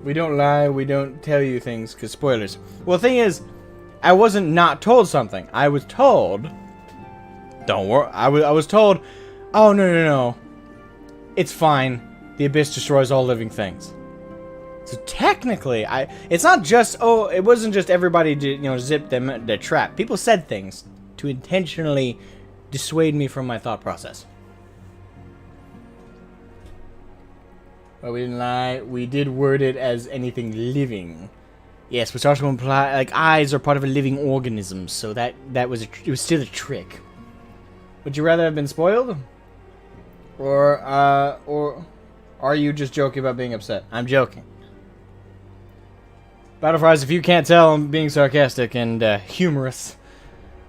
Speaker 1: We don't lie, we don't tell you things, because spoilers. Well, the thing is, I wasn't not told something. I was told... Don't worry. I was told, oh, no. It's fine. The Abyss destroys all living things. So technically, it's not just, it wasn't just everybody, zip their trap. People said things to intentionally dissuade me from my thought process. But we didn't lie. We did word it as anything living. Yes, which also imply like eyes are part of a living organism, so that was it was still a trick. Would you rather have been spoiled, or are you just joking about being upset? I'm joking. Battlefries, if you can't tell, I'm being sarcastic and humorous.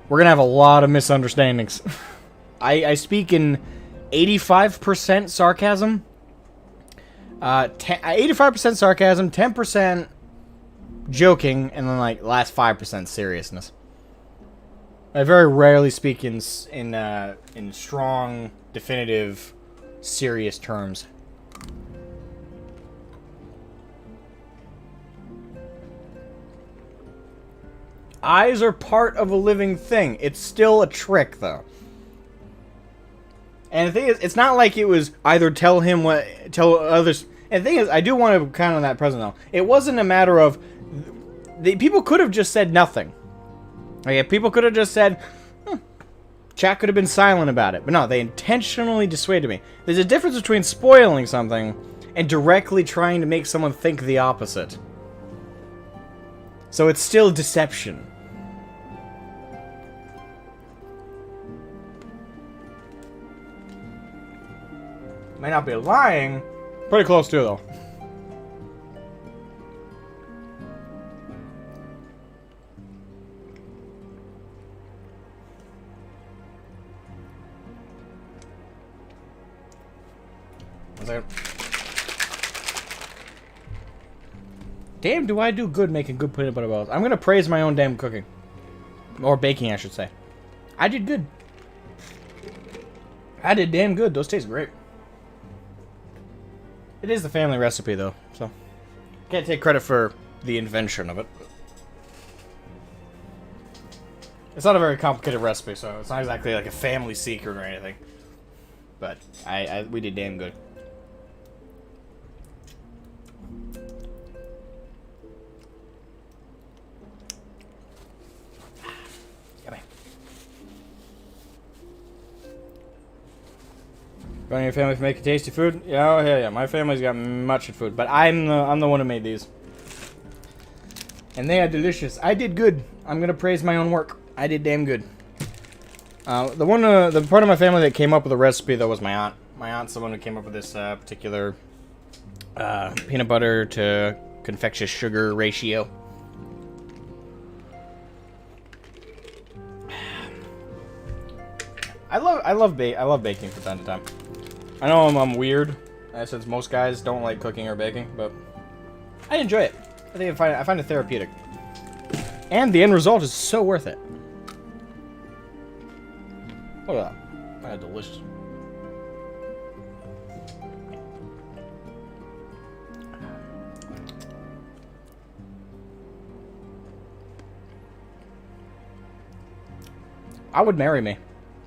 Speaker 1: We're gonna have a lot of misunderstandings. I speak in 85% sarcasm. 85% sarcasm, 10% joking, and then like last 5% seriousness. I very rarely speak in strong, definitive, serious terms. Eyes are part of a living thing. It's still a trick, though. And the thing is, it's not like it was either tell others. And the thing is, I do want to count on that present though. It wasn't a matter of people could have just said nothing. Like people could have just said, chat could have been silent about it. But no, they intentionally dissuaded me. There's a difference between spoiling something and directly trying to make someone think the opposite. So it's still deception. May not be lying. Pretty close to, though. One second. Damn, do I do good making good peanut butter balls. I'm gonna praise my own damn cooking. Or baking, I should say. I did good. I did damn good. Those taste great. It is the family recipe, though, so can't take credit for the invention of it. It's not a very complicated recipe, so it's not exactly like a family secret or anything. But we did damn good. Yummy. Running your family for making tasty food? Yeah, oh, yeah. My family's got much of food, but I'm the one who made these, and they are delicious. I did good. I'm gonna praise my own work. I did damn good. The part of my family that came up with the recipe though was my aunt. My aunt's the one who came up with this particular peanut butter to confectious sugar ratio. I love baking from time to time. I know I'm weird, since most guys don't like cooking or baking, but I enjoy it. I find it therapeutic, and the end result is so worth it. Look at that. That's delicious. I would marry me.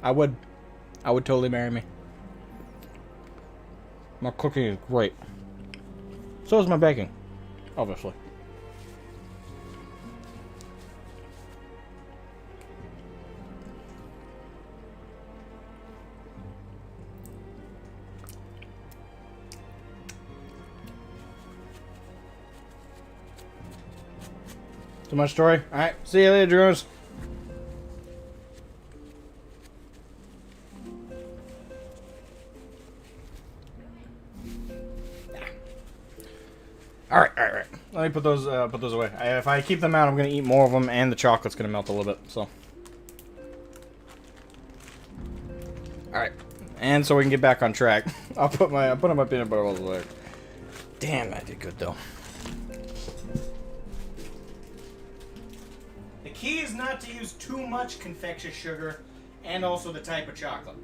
Speaker 1: I would totally marry me. My cooking is great. So is my baking, obviously. Too much story? Alright, see you later, drones. Alright. Let me put those away. If I keep them out, I'm gonna eat more of them, and the chocolate's gonna melt a little bit, so. Alright. And so we can get back on track. I put my peanut butter all away. Damn, I did good though. The key is not to use too much confectious sugar, and also the type of chocolate.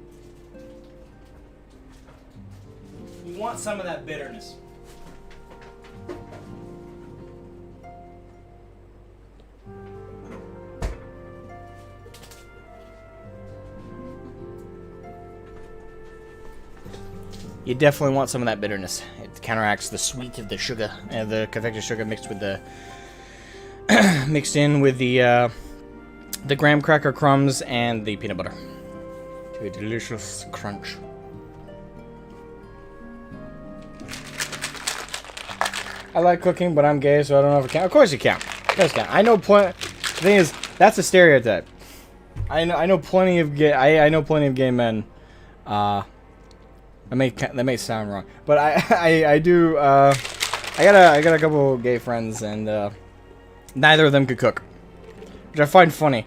Speaker 1: You want some of that bitterness. You definitely want some of that bitterness. It counteracts the sweet of the sugar, the confected sugar mixed with the mixed in with the graham cracker crumbs and the peanut butter to a delicious crunch. I like cooking, but I'm gay, so I don't know if it counts. Of course you count. Of course you count. I know plenty. The thing is, that's a stereotype. I know plenty of gay. I know plenty of gay men. That may sound wrong, but I do. I got a couple of gay friends, and neither of them could cook, which I find funny.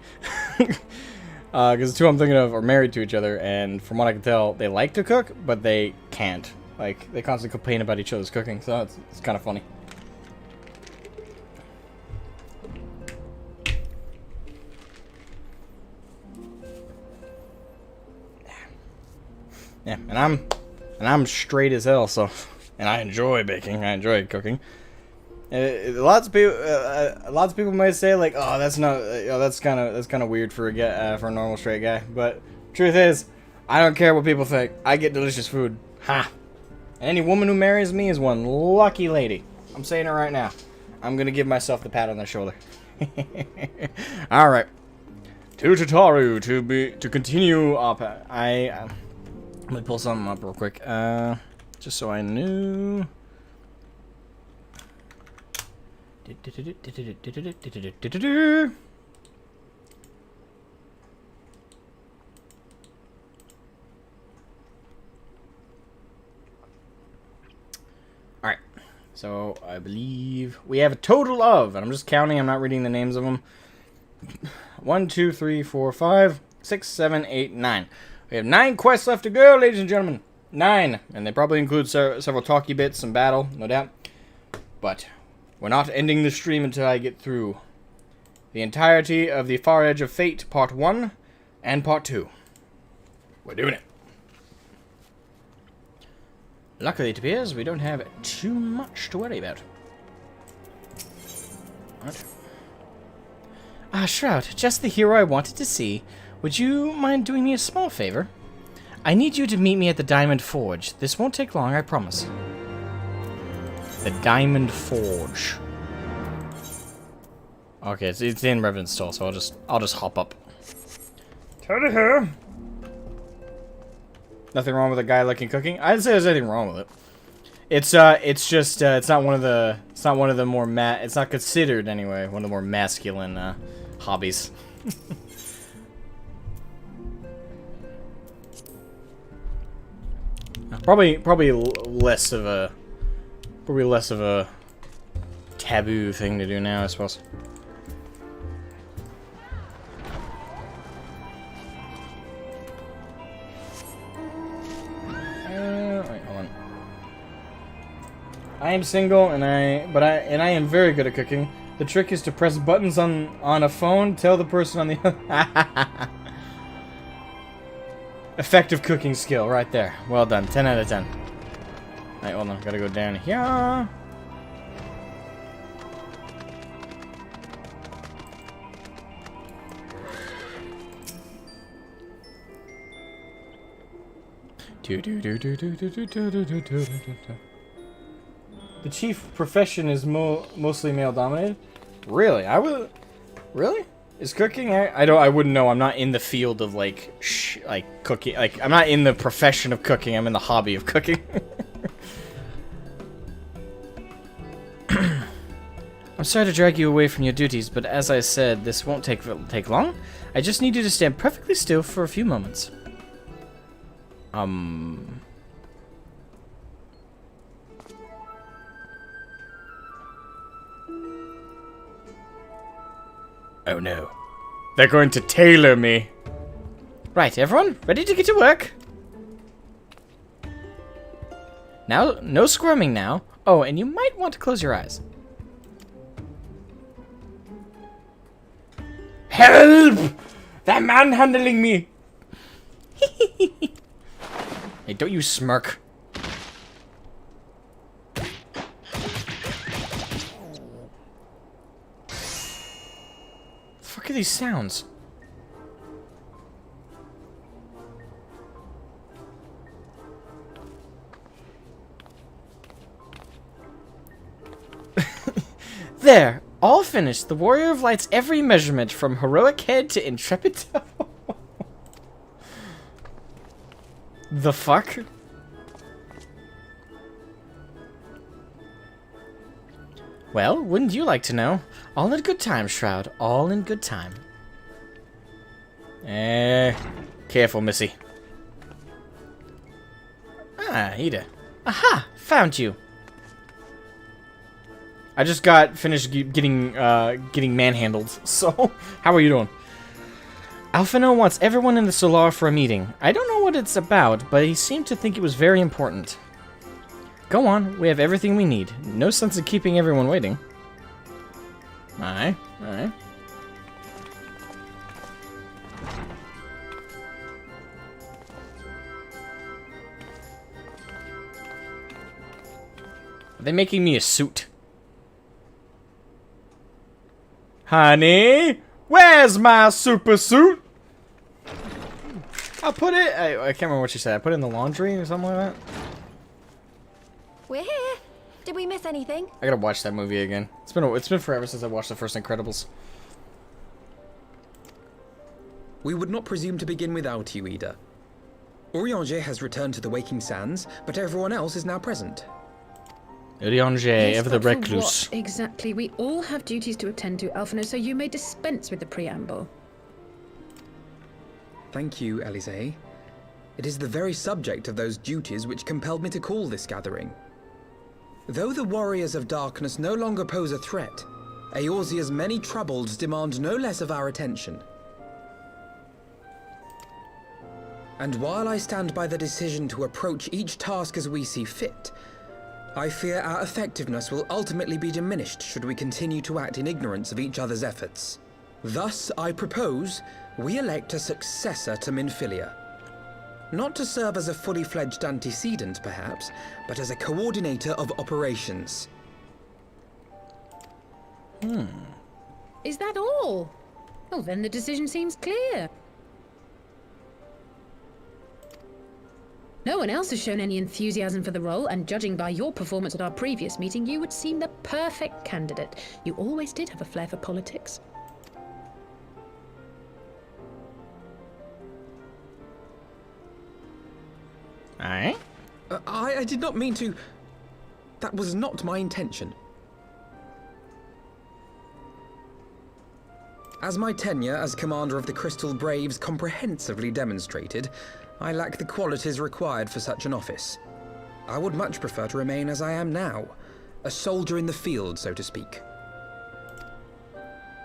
Speaker 1: Because the two I'm thinking of are married to each other, and from what I can tell, they like to cook, but they can't. Like, they constantly complain about each other's cooking, so it's kind of funny. Yeah, and I'm straight as hell, so, and I enjoy baking. I enjoy cooking. Lots of people might say like, "Oh, that's not, that's kind of weird for a normal straight guy." But truth is, I don't care what people think. I get delicious food. Ha! Any woman who marries me is one lucky lady. I'm saying it right now. I'm gonna give myself the pat on the shoulder. All right, to Tataru to continue up. Let me pull something up real quick, just so I knew. Alright, so I believe we have a total of, and I'm just counting, I'm not reading the names of them. 1, 2, 3, 4, 5, 6, 7, 8, 9. We have 9 quests left to go, ladies and gentlemen. 9. And they probably include several talky bits, some battle, no doubt. But we're not ending the stream until I get through the entirety of the Far Edge of Fate, Part 1 and Part 2. We're doing it. Luckily, it appears we don't have too much to worry about. Right.
Speaker 6: Ah, Shroud, just the hero I wanted to see. Would you mind doing me a small favor? I need you to meet me at the Diamond Forge. This won't take long, I promise. The Diamond Forge. Okay, it's in Revenstall, so I'll just hop up. Tony here. Nothing wrong with a guy liking cooking. I'd say there's anything wrong with it. It's just it's not one of the more it's not considered anyway one of the more masculine hobbies. probably less of a taboo thing to do now, I suppose. Wait, hold on. I am single, and I am very good at cooking. The trick is to press buttons on a phone. Tell the person on the effective cooking skill right there. Well done. 10 out of 10. Alright, hold on. Gotta go down here. The chief profession is mostly male dominated. Really? Really? Is cooking? I wouldn't know. I'm not in the field of like cooking. Like I'm not in the profession of cooking. I'm in the hobby of cooking. I'm sorry to drag you away from your duties, but as I said, this won't take long. I just need you to stand perfectly still for a few moments. Oh no. They're going to tailor me. Right, everyone, ready to get to work? Now, no squirming now. Oh, and you might want to close your eyes. Help! They're manhandling me! Hey, don't you smirk. What are these sounds? There, all finished. The Warrior of Light's every measurement, from heroic head to intrepid toe. The fuck? Well, wouldn't you like to know? All in good time, Shroud. All in good time. Careful, Missy. Ah, Ida. Aha! Found you. I just got finished getting manhandled. So, how are you doing? Alphino wants everyone in the Solar for a meeting. I don't know what it's about, but he seemed to think it was very important. Go on, we have everything we need. No sense in keeping everyone waiting. Alright, alright. Are they making me a suit? Honey, where's my super suit? I'll put it... I can't remember what she said. I put it in the laundry or something like that.
Speaker 13: We're here. Did we miss anything?
Speaker 6: I gotta watch that movie again. It's been forever since I watched the first Incredibles.
Speaker 7: We would not presume to begin without you, Ida. Urianger has returned to the Waking Sands, but everyone else is now present.
Speaker 6: Urianger,
Speaker 2: Yes,
Speaker 6: ever the
Speaker 2: but for
Speaker 6: recluse.
Speaker 2: what exactly? We all have duties to attend to, Alphino, so you may dispense with the preamble.
Speaker 7: Thank you, Elysée. It is the very subject of those duties which compelled me to call this gathering. Though the Warriors of Darkness no longer pose a threat, Eorzea's many troubles demand no less of our attention. And while I stand by the decision to approach each task as we see fit, I fear our effectiveness will ultimately be diminished should we continue to act in ignorance of each other's efforts. Thus, I propose we elect a successor to Minfilia. Not to serve as a fully fledged antecedent, perhaps, but as a coordinator of operations.
Speaker 2: Is that all? Oh, then the decision seems clear. No one else has shown any enthusiasm for the role, and judging by your performance at our previous meeting, you would seem the perfect candidate. You always did have a flair for politics.
Speaker 1: Alright.
Speaker 18: I did not mean to... That was not my intention. As my tenure as commander of the Crystal Braves comprehensively demonstrated, I lack the qualities required for such an office. I would much prefer to remain as I am now, a soldier in the field, so to speak.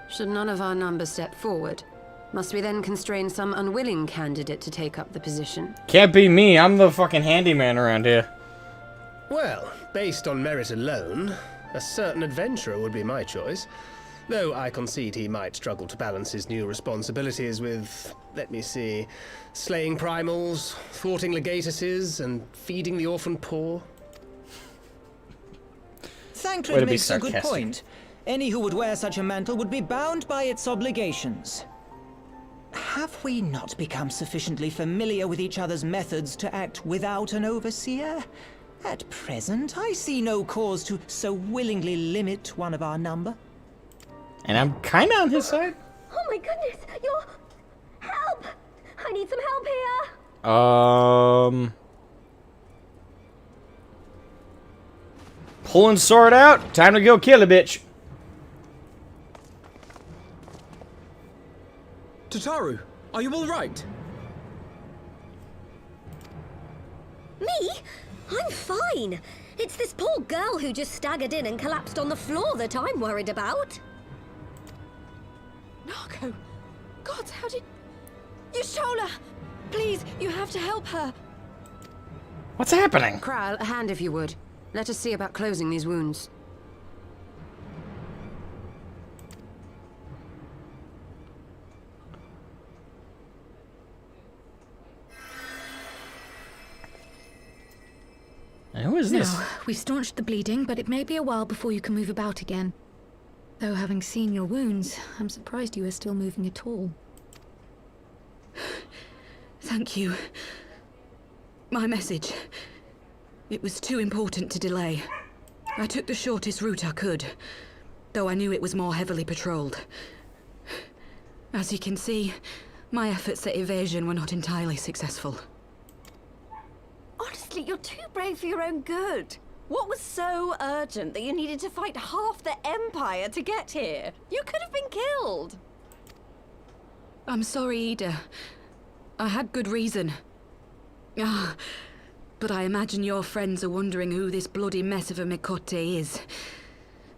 Speaker 19: Should none of our numbers step forward, must we then constrain some unwilling candidate to take up the position?
Speaker 1: Can't be me. I'm the fucking handyman around here.
Speaker 12: Well, based on merit alone, a certain adventurer would be my choice. Though I concede he might struggle to balance his new responsibilities with, let me see, slaying primals, thwarting legatuses, and feeding the orphan poor.
Speaker 20: Thancred makes a good point. Any who would wear such a mantle would be bound by its obligations. Have we not become sufficiently familiar with each other's methods to act without an overseer? At present, I see no cause to so willingly limit one of our number.
Speaker 1: And I'm kind of on his side.
Speaker 11: Oh my goodness, you're... Help! I need some help here!
Speaker 1: Pulling sword out. Time to go kill a bitch.
Speaker 18: Tataru, are you all right?
Speaker 11: Me? I'm fine. It's this poor girl who just staggered in and collapsed on the floor that I'm worried about.
Speaker 13: Narco! God, how did... Yashola! Please, you have to help her.
Speaker 1: What's happening?
Speaker 19: Kral, a hand if you would. Let us see about closing these wounds.
Speaker 1: And who is this?
Speaker 17: No, we've staunched the bleeding, but it may be a while before you can move about again. Though having seen your wounds, I'm surprised you are still moving at all.
Speaker 21: Thank you. My message. It was too important to delay. I took the shortest route I could, though I knew it was more heavily patrolled. As you can see, my efforts at evasion were not entirely successful.
Speaker 13: Honestly, you're too brave for your own good. What was so urgent that you needed to fight half the Empire to get here? You could have been killed.
Speaker 21: I'm sorry, Ida. I had good reason. But I imagine your friends are wondering who this bloody mess of a Mikote is.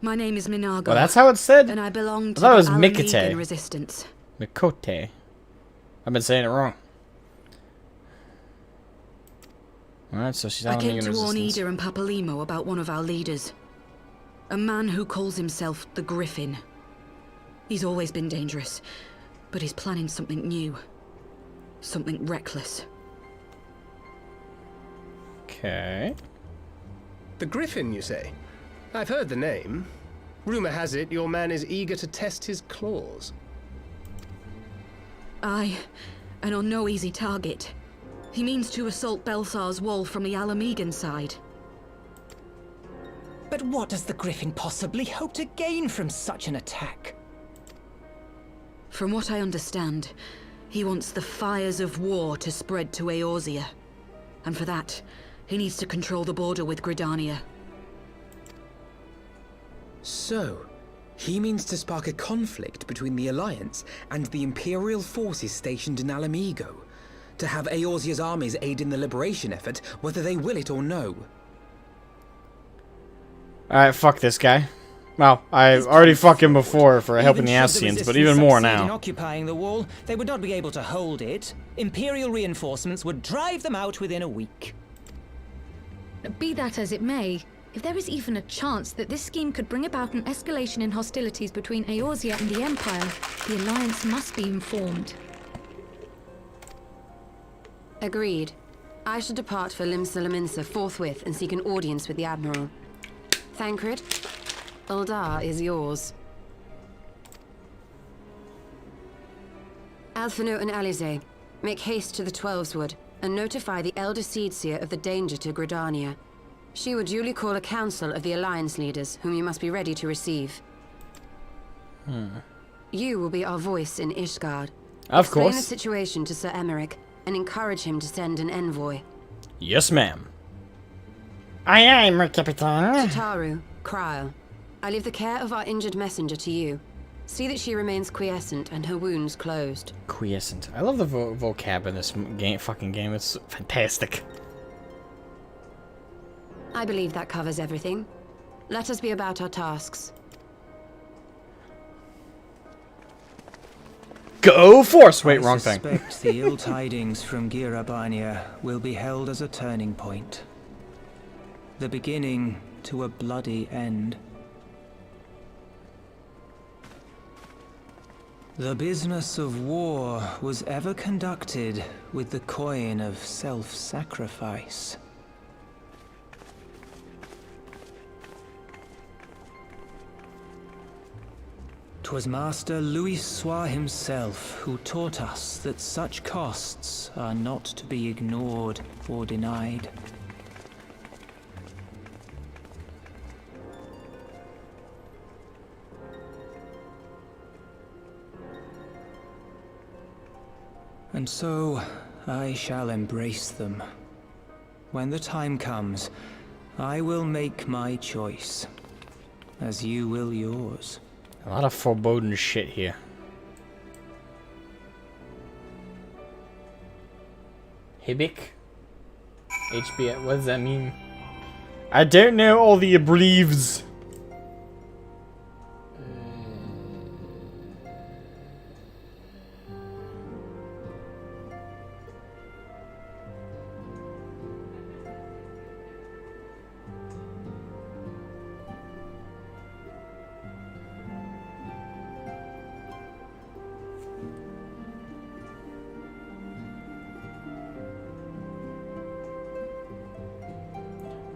Speaker 21: My name is Minago.
Speaker 1: Well, that's how it's said.
Speaker 21: And I belong to
Speaker 1: I thought it was
Speaker 21: the
Speaker 1: Mikate.
Speaker 21: Alamegan Resistance.
Speaker 1: Mikote. I've been saying it wrong. Alright, so she's
Speaker 21: I
Speaker 1: out
Speaker 21: came
Speaker 1: in
Speaker 21: to warn
Speaker 1: resistance.
Speaker 21: Ida and Papalimo about one of our leaders. A man who calls himself the Griffin. He's always been dangerous, but he's planning something new. Something reckless.
Speaker 1: Okay.
Speaker 12: The Griffin, you say? I've heard the name. Rumor has it your man is eager to test his claws.
Speaker 21: Aye, and on no easy target. He means to assault Belsar's wall from the Alamegan side.
Speaker 20: But what does the Griffin possibly hope to gain from such an attack?
Speaker 21: From what I understand, he wants the fires of war to spread to Eorzea. And for that, he needs to control the border with Gridania.
Speaker 18: So, he means to spark a conflict between the Alliance and the Imperial forces stationed in Alamigo, to have Eorzea's armies aid in the liberation effort, whether they will it or no.
Speaker 1: Alright, fuck this guy. Well, I've already fucked him before for helping the Ascians, but even more
Speaker 20: In
Speaker 1: now.
Speaker 20: occupying the wall, they would not be able to hold it. Imperial reinforcements would drive them out within a week.
Speaker 17: Be that as it may, if there is even a chance that this scheme could bring about an escalation in hostilities between Eorzea and the Empire, the Alliance must be informed.
Speaker 19: Agreed. I should depart for Limsa forthwith and seek an audience with the Admiral. Thancred, Uldar is yours. Alphino and Alize, make haste to the Twelveswood and notify the Elder Seedseer of the danger to Gridania. She will duly call a council of the Alliance leaders, whom you must be ready to receive. You will be our voice in Ishgard.
Speaker 1: Of course.
Speaker 19: Explain the situation to Sir Emmerich and encourage him to send an envoy.
Speaker 1: Yes, ma'am.
Speaker 6: Aye, aye, my Capitan.
Speaker 19: Tataru, Kryl, I leave the care of our injured messenger to you. See that she remains quiescent and her wounds closed.
Speaker 1: Quiescent. I love the vocab in this fucking game. It's fantastic.
Speaker 19: I believe that covers everything. Let us be about our tasks.
Speaker 1: Go force! Wait, wrong thing.
Speaker 10: I suspect the ill tidings from Girabania will be held as a turning point. The beginning to a bloody end. The business of war was ever conducted with the coin of self-sacrifice. 'Twas Master Louis Soir himself who taught us that such costs are not to be ignored or denied. And so, I shall embrace them. When the time comes, I will make my choice, as you will yours.
Speaker 1: A lot of foreboding shit here. Hibik? HB, what does that mean? I don't know all the abbreves.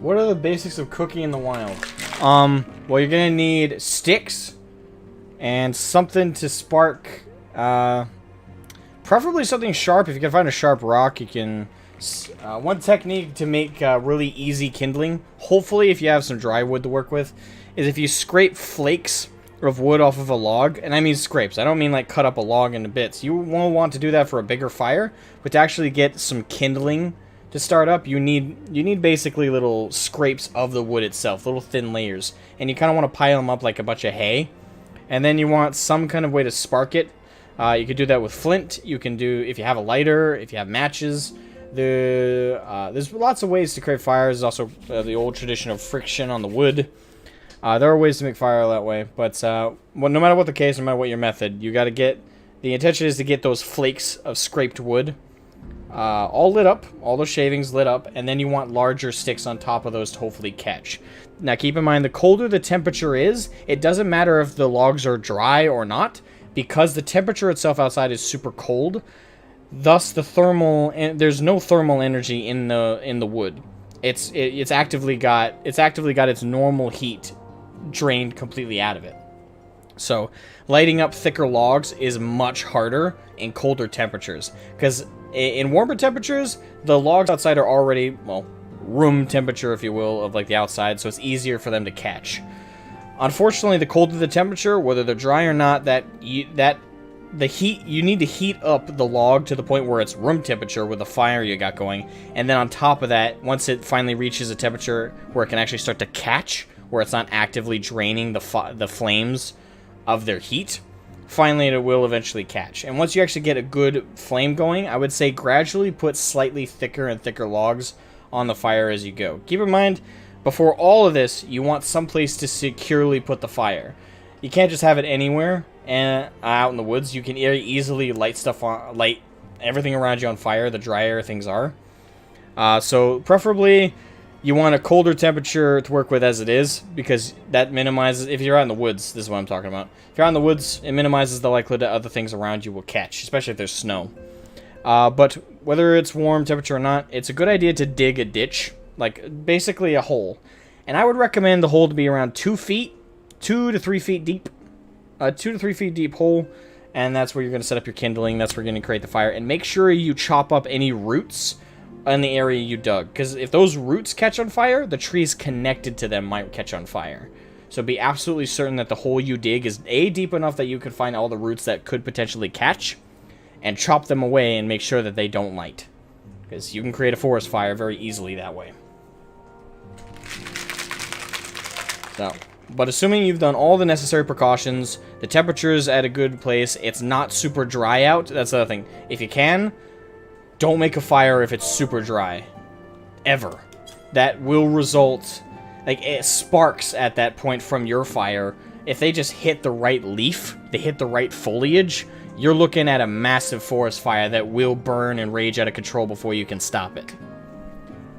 Speaker 1: What are the basics of cooking in the wild? Well, you're gonna need sticks and something to spark, preferably something sharp. If you can find a sharp rock, you can, one technique to make really easy kindling, hopefully if you have some dry wood to work with, is if you scrape flakes of wood off of a log, and I mean scrapes, I don't mean like cut up a log into bits. You won't want to do that for a bigger fire, but to actually get some kindling to start up, you need basically little scrapes of the wood itself, little thin layers, and you kind of want to pile them up like a bunch of hay, and then you want some kind of way to spark it. You could do that with flint. You can do, if you have a lighter, if you have matches. There's lots of ways to create fires. There's also the old tradition of friction on the wood. There are ways to make fire that way, but no matter what the case, no matter what your method, you got to get, the intention is to get those flakes of scraped wood all lit up, all those shavings lit up, and then you want larger sticks on top of those to hopefully catch. Now keep in mind, the colder the temperature is, it doesn't matter if the logs are dry or not, because the temperature itself outside is super cold. Thus, there's no thermal energy in the wood. It's actively got its normal heat drained completely out of it. So lighting up thicker logs is much harder in colder temperatures, because in warmer temperatures, the logs outside are already, well, room temperature, if you will, of like the outside, so it's easier for them to catch. Unfortunately, the colder the temperature, whether they're dry or not, you need to heat up the log to the point where it's room temperature with the fire you got going, and then on top of that, once it finally reaches a temperature where it can actually start to catch, where it's not actively draining the flames of their heat, finally it will eventually catch. And once you actually get a good flame going, I would say gradually put slightly thicker and thicker logs on the fire as you go. Keep in mind, before all of this, you want some place to securely put the fire. You can't just have it anywhere and out in the woods. You can very easily light everything around you on fire the drier things are. So preferably you want a colder temperature to work with as it is, because that minimizes, if you're out in the woods, this is what I'm talking about. If you're out in the woods, it minimizes the likelihood that other things around you will catch, especially if there's snow. But whether it's warm temperature or not, it's a good idea to dig a ditch, like basically a hole. And I would recommend the hole to be around 2 feet, 2 to 3 feet deep. A 2 to 3 feet deep hole, and that's where you're going to set up your kindling. That's where you're going to create the fire. And make sure you chop up any roots in the area you dug, because if those roots catch on fire, the trees connected to them might catch on fire. So be absolutely certain that the hole you dig is A, deep enough that you can find all the roots that could potentially catch, and chop them away and make sure that they don't light, because you can create a forest fire very easily that way. So, but assuming you've done all the necessary precautions, the temperature's at a good place, it's not super dry out, that's the other thing. If you can, don't make a fire if it's super dry. Ever. That will result, like, it sparks at that point from your fire. If they just hit the right leaf, they hit the right foliage, you're looking at a massive forest fire that will burn and rage out of control before you can stop it.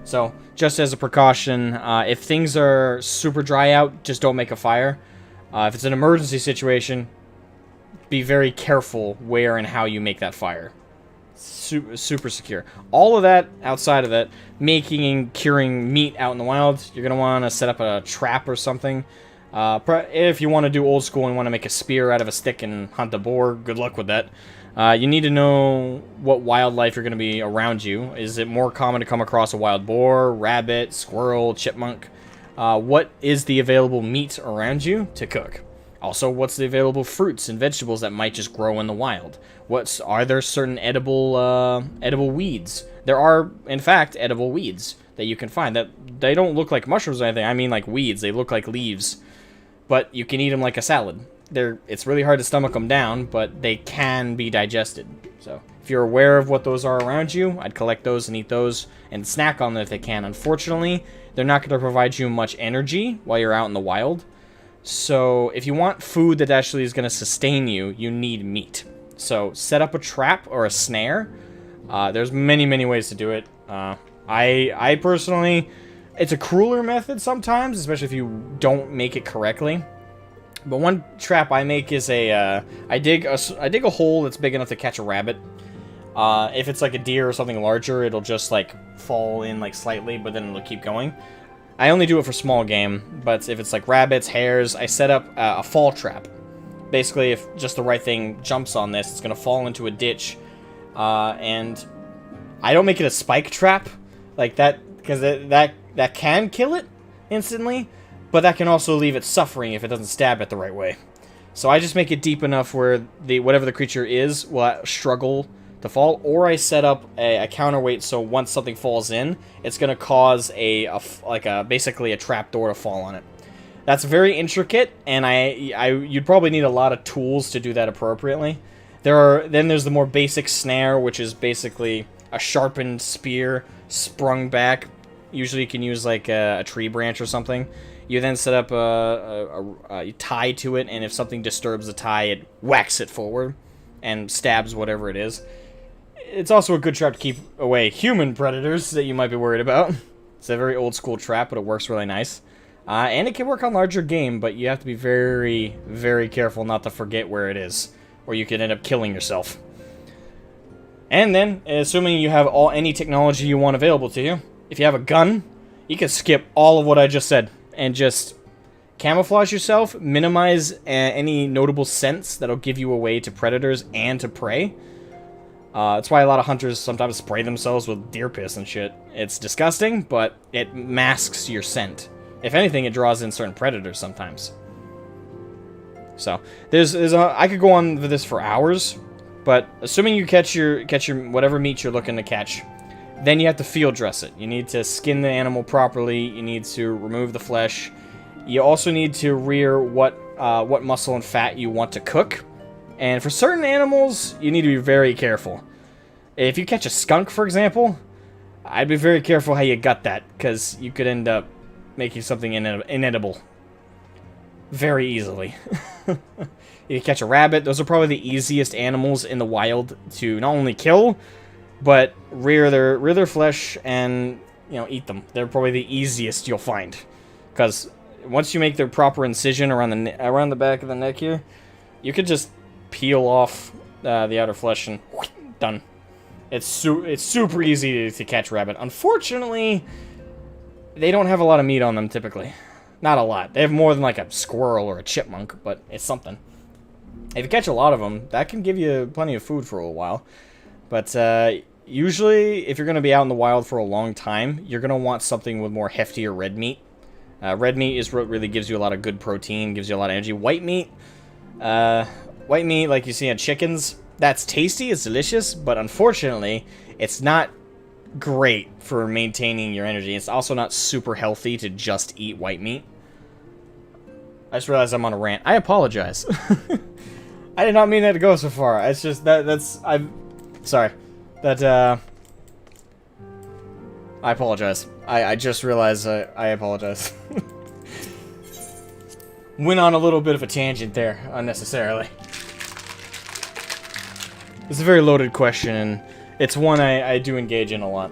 Speaker 1: So, just as a precaution, if things are super dry out, just don't make a fire. If it's an emergency situation, be very careful where and how you make that fire. Super secure. All of that, outside of that, making and curing meat out in the wild, you're going to want to set up a trap or something. If you want to do old school and want to make a spear out of a stick and hunt a boar, good luck with that. You need to know what wildlife you're going to be around you. Is it more common to come across a wild boar, rabbit, squirrel, chipmunk? What is the available meat around you to cook? Also, what's the available fruits and vegetables that might just grow in the wild? Are there certain edible weeds? There are, in fact, edible weeds that you can find. That they don't look like mushrooms or anything. I mean like weeds. They look like leaves. But you can eat them like a salad. It's really hard to stomach them down, but they can be digested. So, if you're aware of what those are around you, I'd collect those and eat those and snack on them if they can. Unfortunately, they're not going to provide you much energy while you're out in the wild. So, if you want food that actually is going to sustain you, you need meat. So, set up a trap or a snare. There's many, many ways to do it. I personally, it's a crueler method sometimes, especially if you don't make it correctly. But one trap I make is I dig a hole that's big enough to catch a rabbit. If it's like a deer or something larger, it'll just like fall in like slightly, but then it'll keep going. I only do it for small game, but if it's like rabbits, hares, I set up a fall trap. Basically, if just the right thing jumps on this, it's going to fall into a ditch. And I don't make it a spike trap like that, because that can kill it instantly, but that can also leave it suffering if it doesn't stab it the right way. So I just make it deep enough where whatever the creature is will struggle to fall, or I set up a counterweight so once something falls in, it's going to cause basically a trap door to fall on it. That's very intricate, and you'd probably need a lot of tools to do that appropriately. Then there's the more basic snare, which is basically a sharpened spear sprung back. Usually you can use like a tree branch or something. You then set up a tie to it, and if something disturbs the tie, it whacks it forward and stabs whatever it is. It's also a good trap to keep away human predators that you might be worried about. It's a very old school trap, but it works really nice. And it can work on larger game, but you have to be very, very careful not to forget where it is, or you could end up killing yourself. And then, assuming you have any technology you want available to you, if you have a gun, you can skip all of what I just said and just camouflage yourself, minimize any notable scents that'll give you away to predators and to prey. That's why a lot of hunters sometimes spray themselves with deer piss and shit. It's disgusting, but it masks your scent. If anything, it draws in certain predators sometimes. So, I could go on with this for hours, but assuming you catch your whatever meat you're looking to catch, then you have to field dress it. You need to skin the animal properly. You need to remove the flesh. You also need to rear what muscle and fat you want to cook. And for certain animals, you need to be very careful. If you catch a skunk, for example, I'd be very careful how you gut that, because you could end up making something inedible very easily. If you catch a rabbit, those are probably the easiest animals in the wild to not only kill, but rear their flesh and eat them. They're probably the easiest you'll find, because once you make the proper incision around the back of the neck here, you could just peel off the outer flesh and done. It's super easy to catch rabbit. Unfortunately, they don't have a lot of meat on them typically. Not a lot. They have more than like a squirrel or a chipmunk, but it's something. If you catch a lot of them, that can give you plenty of food for a while. But usually, if you're going to be out in the wild for a long time, you're going to want something with more heftier red meat. Red meat is what really gives you a lot of good protein, gives you a lot of energy. White meat, like you see on chickens, that's tasty, it's delicious, but unfortunately, it's not great for maintaining your energy. It's also not super healthy to just eat white meat. I just realized I'm on a rant. I apologize. I did not mean that to go so far. It's just I'm sorry. I apologize. I just realized I apologize. Went on a little bit of a tangent there, unnecessarily. It's a very loaded question, and it's one I do engage in a lot.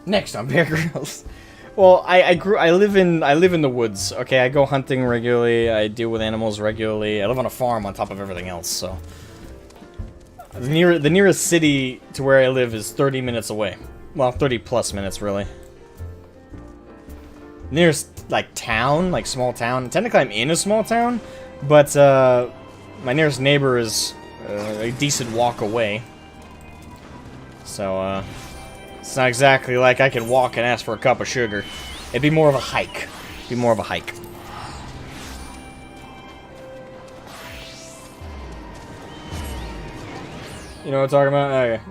Speaker 1: Next on Bear Grylls. Well, I live in the woods. Okay, I go hunting regularly. I deal with animals regularly. I live on a farm on top of everything else. So the nearest city to where I live is 30 minutes away. Well, 30 plus minutes really. Nearest like town, like small town. Technically, I'm in a small town, but my nearest neighbor is a decent walk away. So it's not exactly like I can walk and ask for a cup of sugar. It'd be more of a hike. You know what I'm talking about? Okay.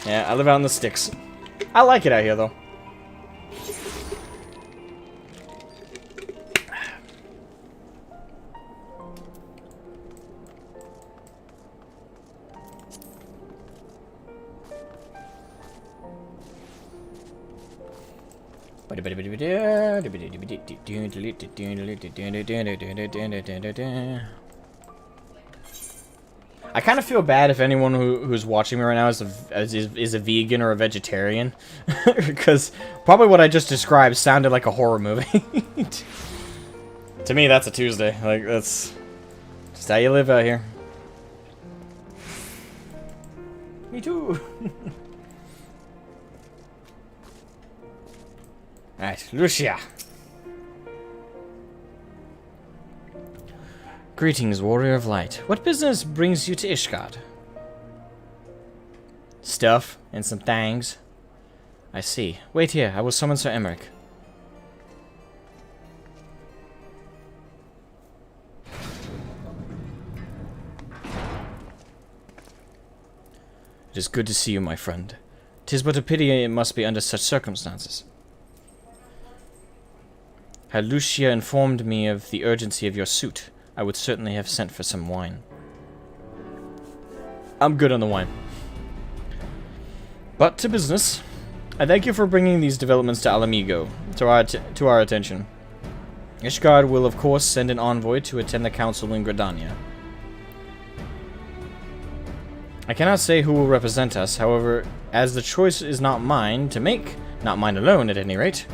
Speaker 1: Yeah, I live out in the sticks. I like it out here, though. I kind of feel bad if anyone who's watching me right now is a vegan or a vegetarian, because probably what I just described sounded like a horror movie. To me, that's a Tuesday. Like, that's just how you live out here. Me too. Alright, Lucia. Greetings, warrior of light. What business brings you to Ishgard? Stuff and some things. I see. Wait here, I will summon Sir Emmerich. It is good to see you, my friend. 'Tis but a pity it must be under such circumstances. Had Lucia informed me of the urgency of your suit, I would certainly have sent for some wine. I'm good on the wine. But to business. I thank you for bringing these developments to Alamigo, to our attention. Ishgard will of course send an envoy to attend the council in Gridania. I cannot say who will represent us, however, as the choice is not mine to make, not mine alone at any rate.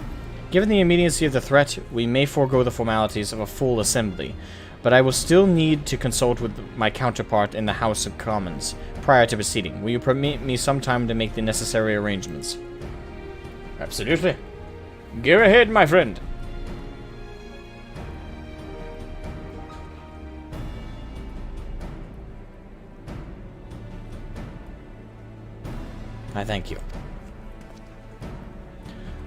Speaker 1: Given the immediacy of the threat, we may forego the formalities of a full assembly, but I will still need to consult with my counterpart in the House of Commons prior to proceeding. Will you permit me some time to make the necessary arrangements? Absolutely. Go ahead, my friend. I thank you.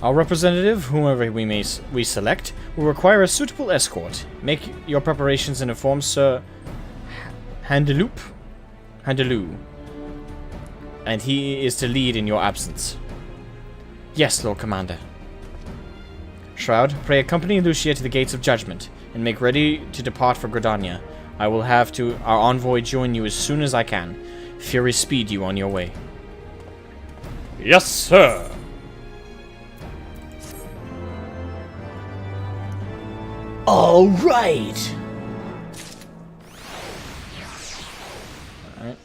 Speaker 1: Our representative, whomever we select, will require a suitable escort. Make your preparations and inform Sir Handelou, and he is to lead in your absence. Yes, Lord Commander. Shroud, pray accompany Lucia to the gates of judgment, and make ready to depart for Gridania. I will have our envoy join you as soon as I can. Fury speed you on your way. Yes, sir.
Speaker 5: All right.
Speaker 1: Alright.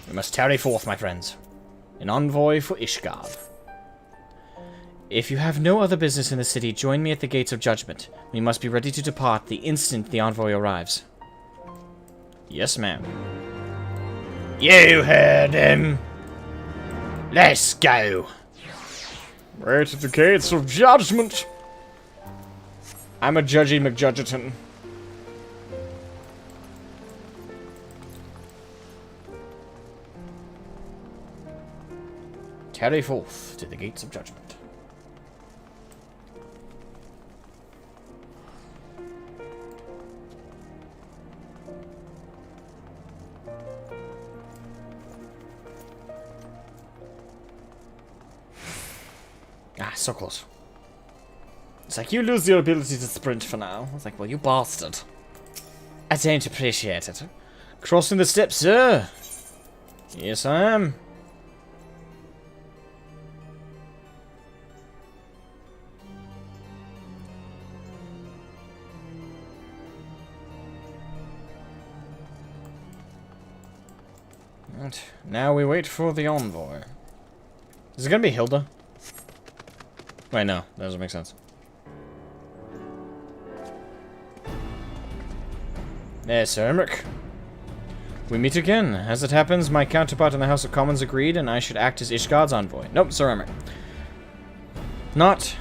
Speaker 1: We must tarry forth, my friends. An envoy for Ishgard. If you have no other business in the city, join me at the gates of judgment. We must be ready to depart the instant the envoy arrives. Yes, ma'am.
Speaker 6: You heard him. Let's go.
Speaker 1: Right at the gates of judgment. I'm a Judgy McJudgeton. Carry forth to the gates of judgment. Ah, so close. It's like, you lose your ability to sprint for now. I was like, well, you bastard. I don't appreciate it. Crossing the steps, sir. Yes, I am. And now we wait for the envoy. Is it gonna be Hilda? Wait, no. That doesn't make sense. Yes, Sir Emmerich. We meet again. As it happens, my counterpart in the House of Commons agreed, and I should act as Ishgard's envoy. Nope, Sir Emmerich. Not,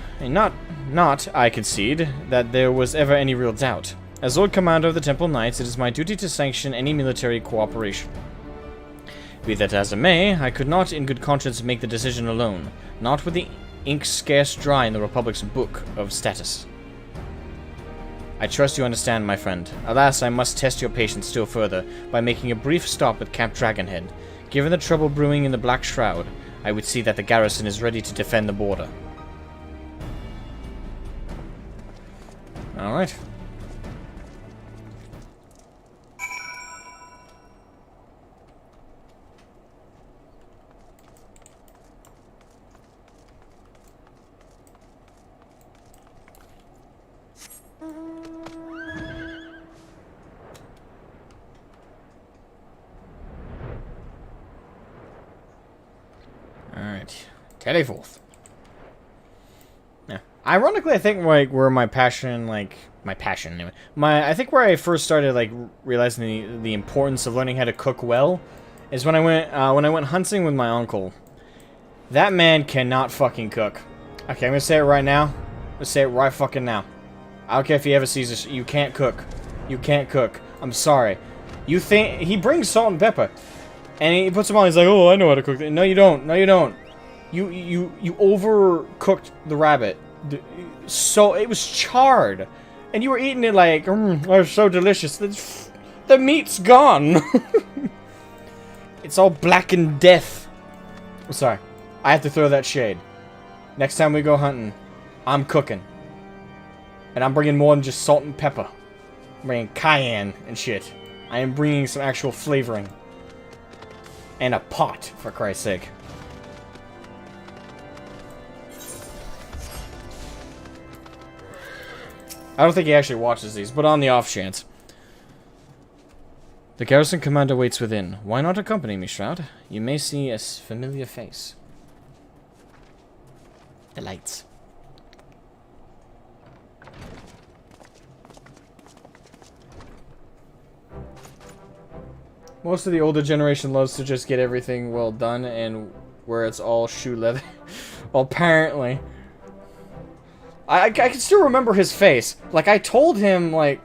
Speaker 1: I concede, that there was ever any real doubt. As Lord Commander of the Temple Knights, it is my duty to sanction any military cooperation. Be that as it may, I could not in good conscience make the decision alone, not with the ink scarce dry in the Republic's book of status. I trust you understand, my friend. Alas, I must test your patience still further by making a brief stop at Camp Dragonhead. Given the trouble brewing in the Black Shroud, I would see that the garrison is ready to defend the border. Alright. Alright. Teddy forth. Yeah. Ironically, I think like where my passion, anyway. I think where I first started like realizing the importance of learning how to cook well is when I went hunting with my uncle. That man cannot fucking cook. Okay, I'm gonna say it right now. I'm gonna say it right fucking now. I don't care if he ever sees this. You can't cook. You can't cook. I'm sorry. You think he brings salt and pepper, and he puts them on. He's like, "Oh, I know how to cook." No, you don't. No, you don't. You overcooked the rabbit, so it was charred, and you were eating it like, "Oh, so delicious." The meat's gone. It's all black and death. Oh, sorry, I have to throw that shade. Next time we go hunting, I'm cooking, and I'm bringing more than just salt and pepper. I'm bringing cayenne and shit. I am bringing some actual flavoring. And a pot, for Christ's sake. I don't think he actually watches these, but on the off chance. The garrison commander waits within. Why not accompany me, Shroud? You may see a familiar face. The lights. Most of the older generation loves to just get everything well done and where it's all shoe leather. Apparently. I can still remember his face. Like, I told him, like,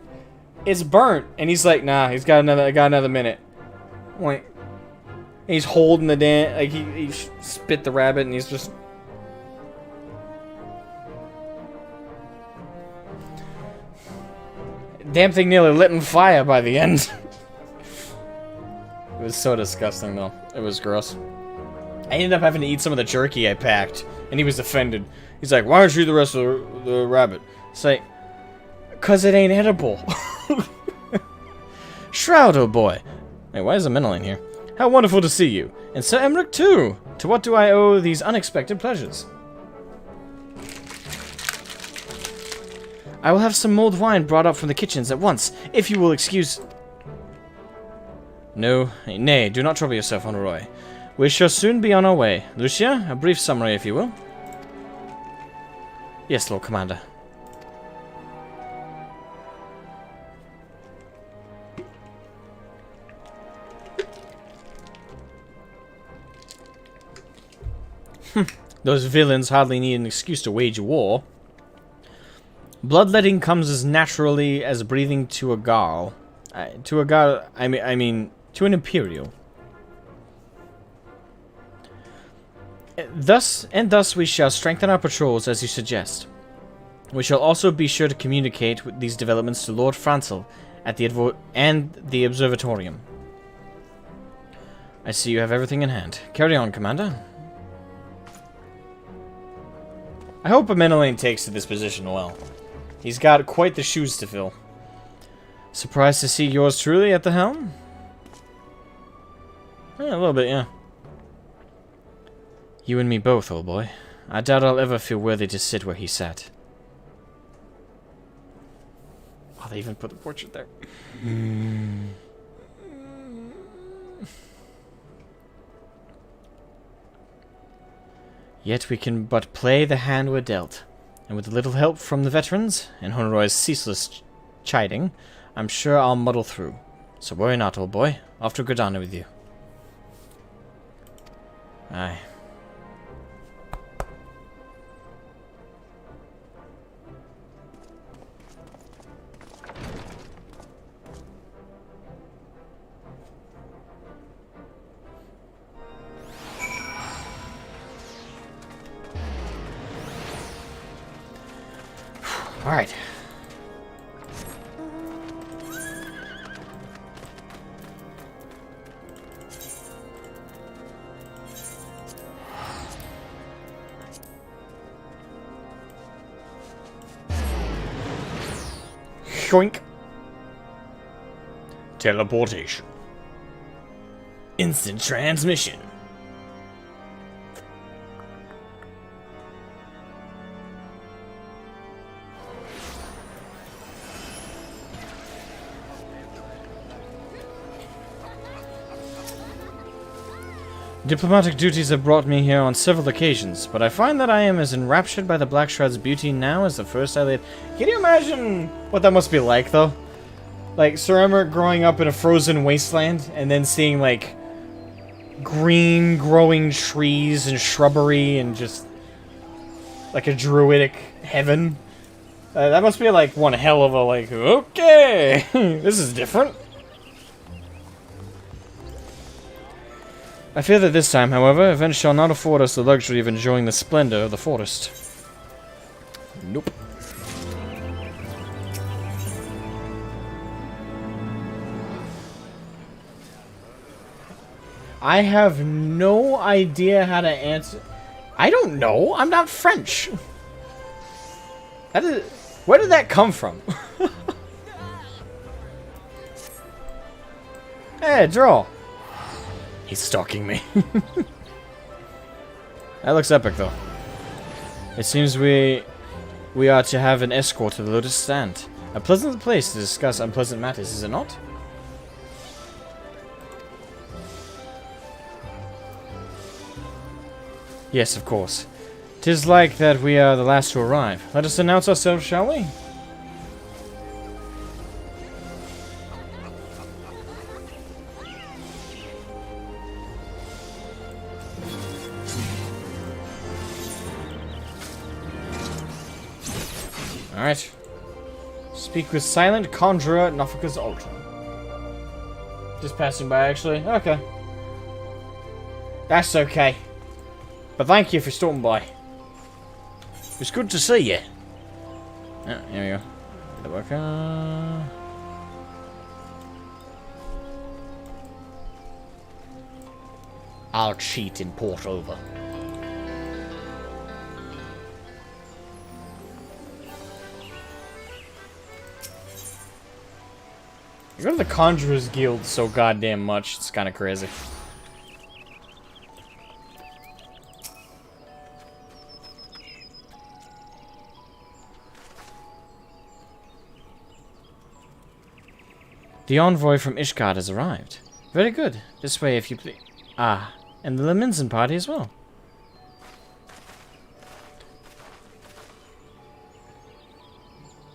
Speaker 1: it's burnt. And he's like, nah, I got another minute. Like, he's holding the damn, like, he spit the rabbit and he's just... Damn thing nearly lit on fire by the end. It was so disgusting, though. It was gross. I ended up having to eat some of the jerky I packed, and he was offended. He's like, "Why don't you eat the rest of the rabbit?" It's like, "'Cause it ain't edible." Shroud, oh boy. Wait, why is the mental in here? How wonderful to see you. And Sir Emmerich, too. To what do I owe these unexpected pleasures? I will have some mulled wine brought up from the kitchens at once, if you will excuse... No, nay, do not trouble yourself, Honoroi. We shall soon be on our way. Lucia, a brief summary, if you will. Yes, Lord Commander. Those villains hardly need an excuse to wage war. Bloodletting comes as naturally as breathing to a Garl. I mean, to an Imperial. Thus we shall strengthen our patrols as you suggest. We shall also be sure to communicate with these developments to Lord Francel at the Observatorium. I see you have everything in hand. Carry on, Commander. I hope Amenelain takes to this position well. He's got quite the shoes to fill. Surprised to see yours truly at the helm? Yeah, a little bit, yeah. You and me both, old boy. I doubt I'll ever feel worthy to sit where he sat. Oh, they even put the portrait there. Yet we can but play the hand we're dealt. And with a little help from the veterans, and Honoroy's ceaseless chiding, I'm sure I'll muddle through. So worry not, old boy. Off to Gridana with you. Aye. All right. Shoink. Teleportation. Instant transmission. Diplomatic duties have brought me here on several occasions, but I find that I am as enraptured by the Black Shroud's beauty now as the first I laid. Can you imagine what that must be like, though? Like, Sir Emmerich growing up in a frozen wasteland, and then seeing, like, green growing trees and shrubbery and just, like, a druidic heaven. That must be, like, one hell of a, like, okay, this is different. I fear that this time, however, events shall not afford us the luxury of enjoying the splendor of the forest. Nope. I have no idea how to answer. I don't know. I'm not French. Where did that come from? Hey, draw. He's stalking me. That looks epic, though. It seems we are to have an escort to the Lotus Stand. A pleasant place to discuss unpleasant matters, is it not? Yes, of course. 'Tis like that we are the last to arrive. Let us announce ourselves, shall we? Alright. Speak with Silent Conjurer Nofika's Ultra. Just passing by, actually. Okay. That's okay. But thank you for stopping by. It's good to see you. Yeah, here we go. I'll cheat in port over. You go to the Conjurer's Guild so goddamn much, it's kind of crazy. The envoy from Ishgard has arrived. Very good. This way, if you please. Ah, and the Leminson party as well.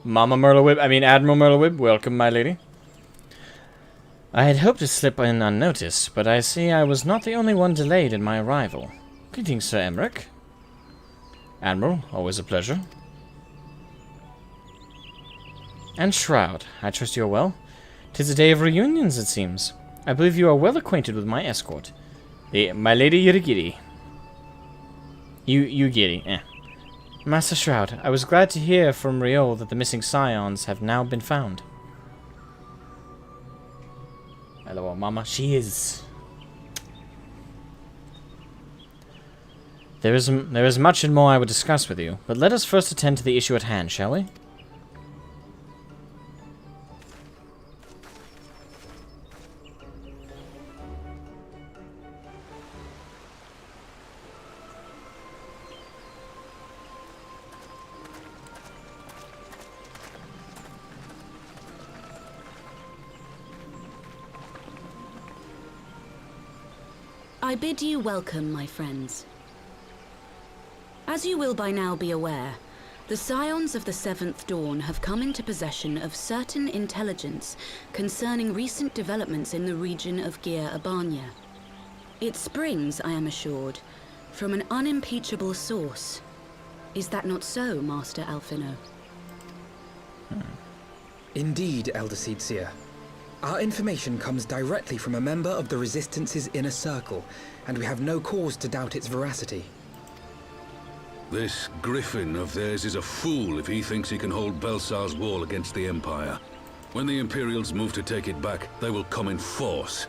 Speaker 1: Mama Myrtlewib, I mean Admiral Myrtlewib, welcome, my lady. I had hoped to slip in unnoticed, but I see I was not the only one delayed in my arrival. Greetings, Sir Emmerich. Admiral, always a pleasure. And Shroud, I trust you are well. 'Tis a day of reunions, it seems. I believe you are well acquainted with my escort, my lady Yurigiri. Yugiri, Master Shroud, I was glad to hear from Riol that the missing scions have now been found. Hello, Mama. She is. There is much and more I would discuss with you, but let us first attend to the issue at hand, shall we?
Speaker 15: I bid you welcome, my friends. As you will by now be aware, the Scions of the Seventh Dawn have come into possession of certain intelligence concerning recent developments in the region of Gir Abanya. It springs, I am assured, from an unimpeachable source. Is that not so, Master Alfino?
Speaker 18: Indeed, Elder Seedseer. Our information comes directly from a member of the Resistance's inner circle, and we have no cause to doubt its veracity.
Speaker 16: This Griffin of theirs is a fool if he thinks he can hold Belsar's wall against the Empire. When the Imperials move to take it back, they will come in force.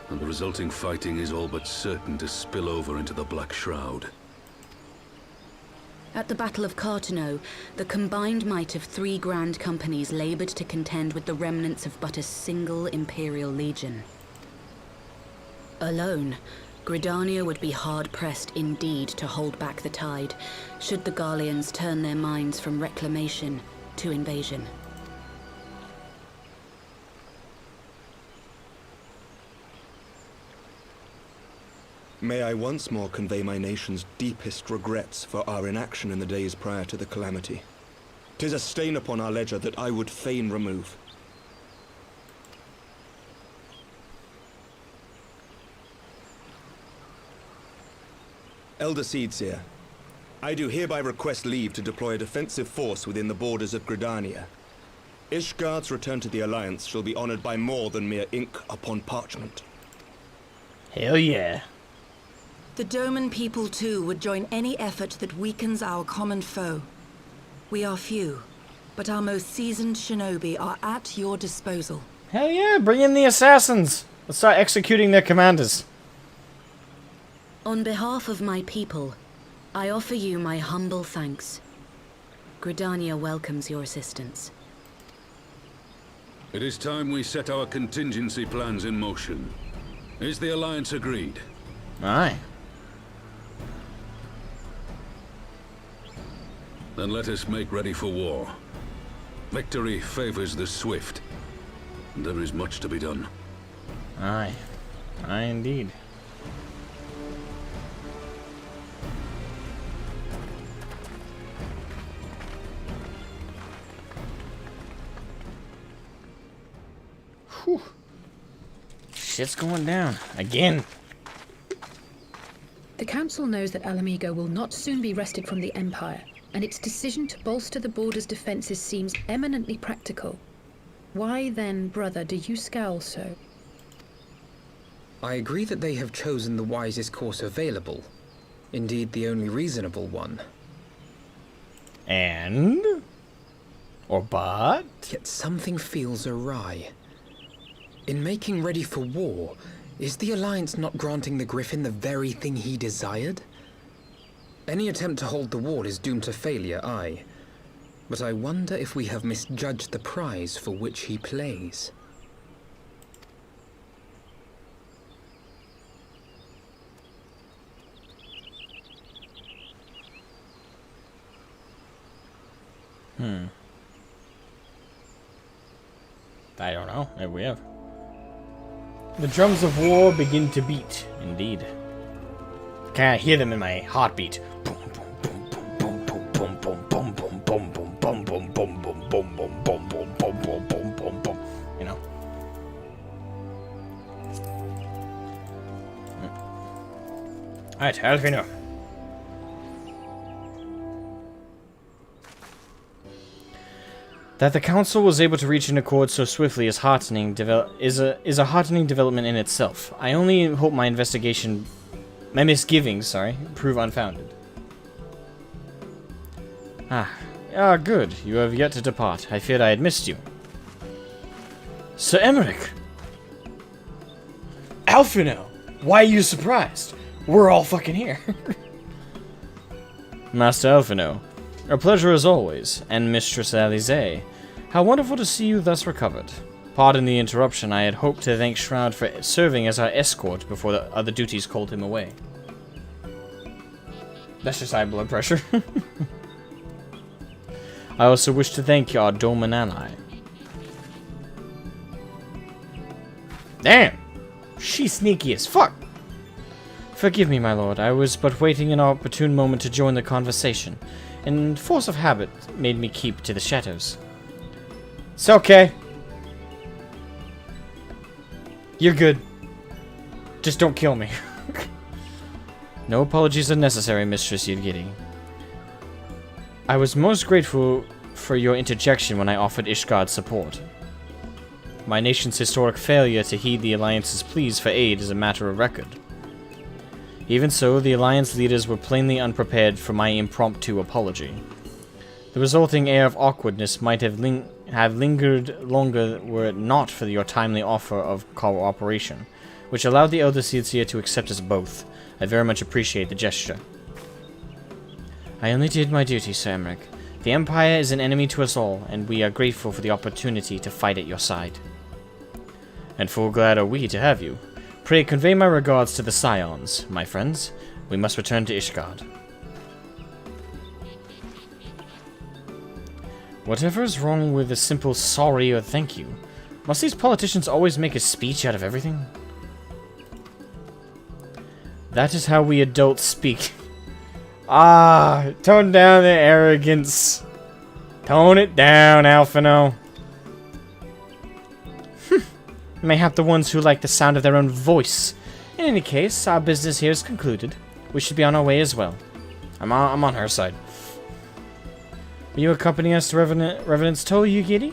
Speaker 16: And the resulting fighting is all but certain to spill over into the Black Shroud.
Speaker 15: At the Battle of Cartano, the combined might of 3 grand companies labored to contend with the remnants of but a single Imperial legion. Alone, Gridania would be hard-pressed indeed to hold back the tide, should the Garleans turn their minds from reclamation to invasion.
Speaker 4: May I once more convey my nation's deepest regrets for our inaction in the days prior to the calamity. 'Tis a stain upon our ledger that I would fain remove. Elder Seedseer, I do hereby request leave to deploy a defensive force within the borders of Gridania. Ishgard's return to the Alliance shall be honored by more than mere ink upon parchment.
Speaker 5: Hell yeah.
Speaker 9: The Doman people, too, would join any effort that weakens our common foe. We are few, but our most seasoned shinobi are at your disposal.
Speaker 1: Hell yeah, bring in the assassins! Let's start executing their commanders.
Speaker 15: On behalf of my people, I offer you my humble thanks. Gridania welcomes your assistance.
Speaker 16: It is time we set our contingency plans in motion. Is the Alliance agreed?
Speaker 1: Aye.
Speaker 16: Then let us make ready for war. Victory favors the swift. There is much to be done.
Speaker 1: Aye. Aye, indeed. Whew. Shit's going down. Again.
Speaker 2: The Council knows that Alamigo will not soon be wrested from the Empire, and its decision to bolster the border's defenses seems eminently practical. Why then, brother, do you scowl so?
Speaker 18: I agree that they have chosen the wisest course available. Indeed, the only reasonable one.
Speaker 1: And? Or but?
Speaker 18: Yet something feels awry. In making ready for war, is the Alliance not granting the Griffin the very thing he desired? Any attempt to hold the wall is doomed to failure, aye. But I wonder if we have misjudged the prize for which he plays.
Speaker 1: I don't know. Maybe we have. The drums of war begin to beat, indeed. Can I hear them in my heartbeat? Boom, boom, boom, boom, boom, boom, boom, boom, boom, boom, boom, boom, boom, boom, boom, Alright, Alfino. That the council was able to reach an accord so swiftly is heartening. Is a heartening development in itself. I only hope my misgivings, prove unfounded. Good. You have yet to depart. I feared I had missed you. Sir Emmerich! Alfino! Why are you surprised? We're all fucking here. Master Alfino, a pleasure as always, and Mistress Alize. How wonderful to see you thus recovered. Pardon the interruption, I had hoped to thank Shroud for serving as our escort before the other duties called him away. That's just high blood pressure. I also wish to thank our Doman ally. Damn! She's sneaky as fuck! Forgive me, my lord. I was but waiting an opportune moment to join the conversation, and force of habit made me keep to the shadows. It's okay. You're good. Just don't kill me. No apologies are necessary, Mistress Yidgiti. I was most grateful for your interjection when I offered Ishgard support. My nation's historic failure to heed the Alliance's pleas for aid is a matter of record. Even so, the Alliance leaders were plainly unprepared for my impromptu apology. The resulting air of awkwardness might have lingered longer were it not for your timely offer of cooperation, which allowed the Elder Seedseer to accept us both. I very much appreciate the gesture. I only did my duty, Sir Emmerich. The Empire is an enemy to us all, and we are grateful for the opportunity to fight at your side. And full glad are we to have you. Pray convey my regards to the Scions, my friends. We must return to Ishgard. Whatever is wrong with a simple sorry or thank you? Must these politicians always make a speech out of everything? That is how we adults speak. Tone down the arrogance. Tone it down, Alphino. Mayhap the ones who like the sound of their own voice. In any case, our business here is concluded. We should be on our way as well. I'm on her side. Will you accompany us to Revenant's Toll, Yugiri?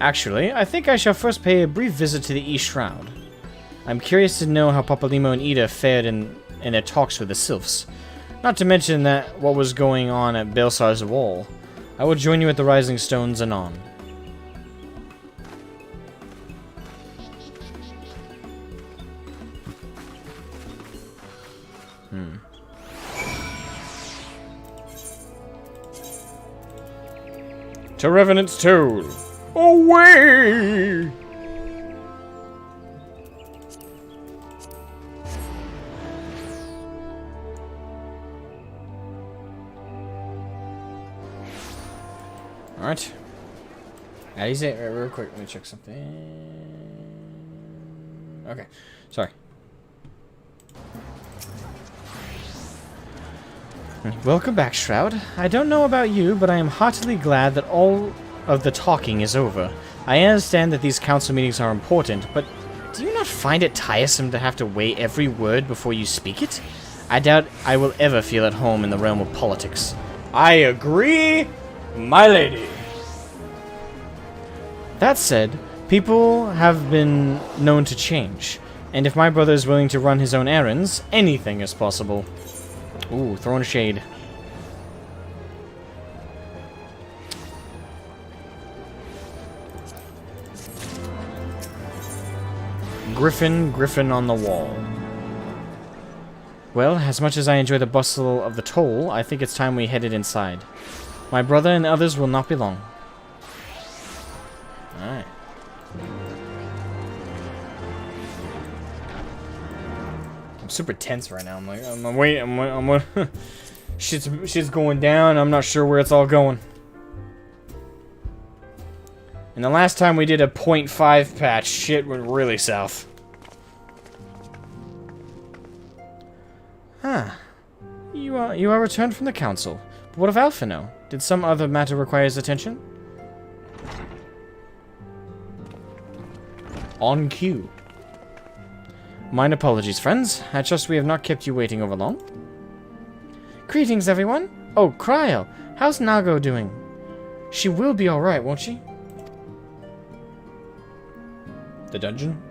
Speaker 1: Actually, I think I shall first pay a brief visit to the East Shroud. I'm curious to know how Papalimo and Ida fared in their talks with the Sylphs. Not to mention that what was going on at Belsar's Wall. I will join you at the Rising Stones anon. To Revenant's Toll! Away! Alright. He's it real quick. Let me check something. Okay. Sorry. Welcome back, Shroud. I don't know about you, but I am heartily glad that all of the talking is over. I understand that these council meetings are important, but do you not find it tiresome to have to weigh every word before you speak it? I doubt I will ever feel at home in the realm of politics. I agree, my lady. That said, people have been known to change, and if my brother is willing to run his own errands, anything is possible. Ooh, throwing shade. Griffin on the wall. Well, as much as I enjoy the bustle of the toll, I think it's time we headed inside. My brother and the others will not be long. Alright. I'm super tense right now. I'm like, I'm waiting. Shit's going down. I'm not sure where it's all going. And the last time we did a 0.5 patch, shit went really south. Huh. You are returned from the council. But what of Alphino? Did some other matter require his attention? On cue. Mine apologies, friends. I trust we have not kept you waiting over long. Greetings, everyone. Oh, Cryle, how's Nago doing? She will be alright, won't she? The dungeon?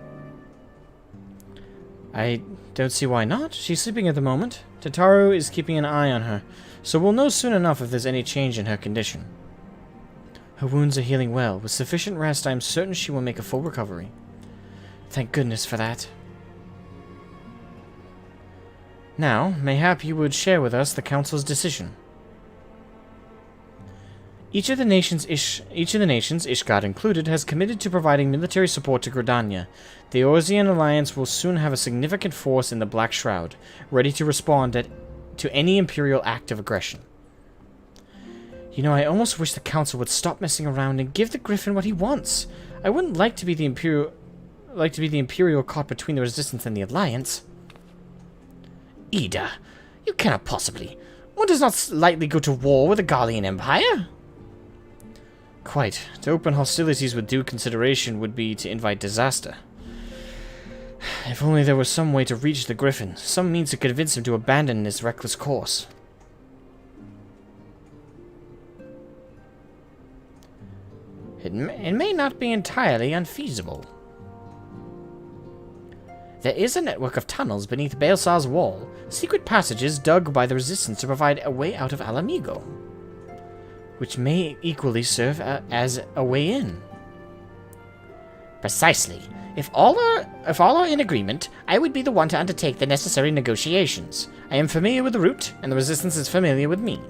Speaker 1: I don't see why not. She's sleeping at the moment. Tataru is keeping an eye on her, so we'll know soon enough if there's any change in her condition. Her wounds are healing well. With sufficient rest, I am certain she will make a full recovery. Thank goodness for that. Now, mayhap you would share with us the Council's decision. Each of the nations, Ishgard included, has committed to providing military support to Gridania. The Orsian Alliance will soon have a significant force in the Black Shroud, ready to respond to any Imperial act of aggression. You know, I almost wish the Council would stop messing around and give the Griffin what he wants. I wouldn't like to be the Imperial caught between the Resistance and the Alliance.
Speaker 6: Ida, you cannot possibly. One does not lightly go to war with the Garlean Empire.
Speaker 1: Quite. To open hostilities with due consideration would be to invite disaster. If only there was some way to reach the Griffin, some means to convince him to abandon his reckless course.
Speaker 6: It may not be entirely unfeasible. There is a network of tunnels beneath Baelsar's wall, secret passages dug by the Resistance to provide a way out of Alamigo, which may equally serve as a way in. Precisely. If all are in agreement, I would be the one to undertake the necessary negotiations. I am familiar with the route, and the Resistance is familiar with me.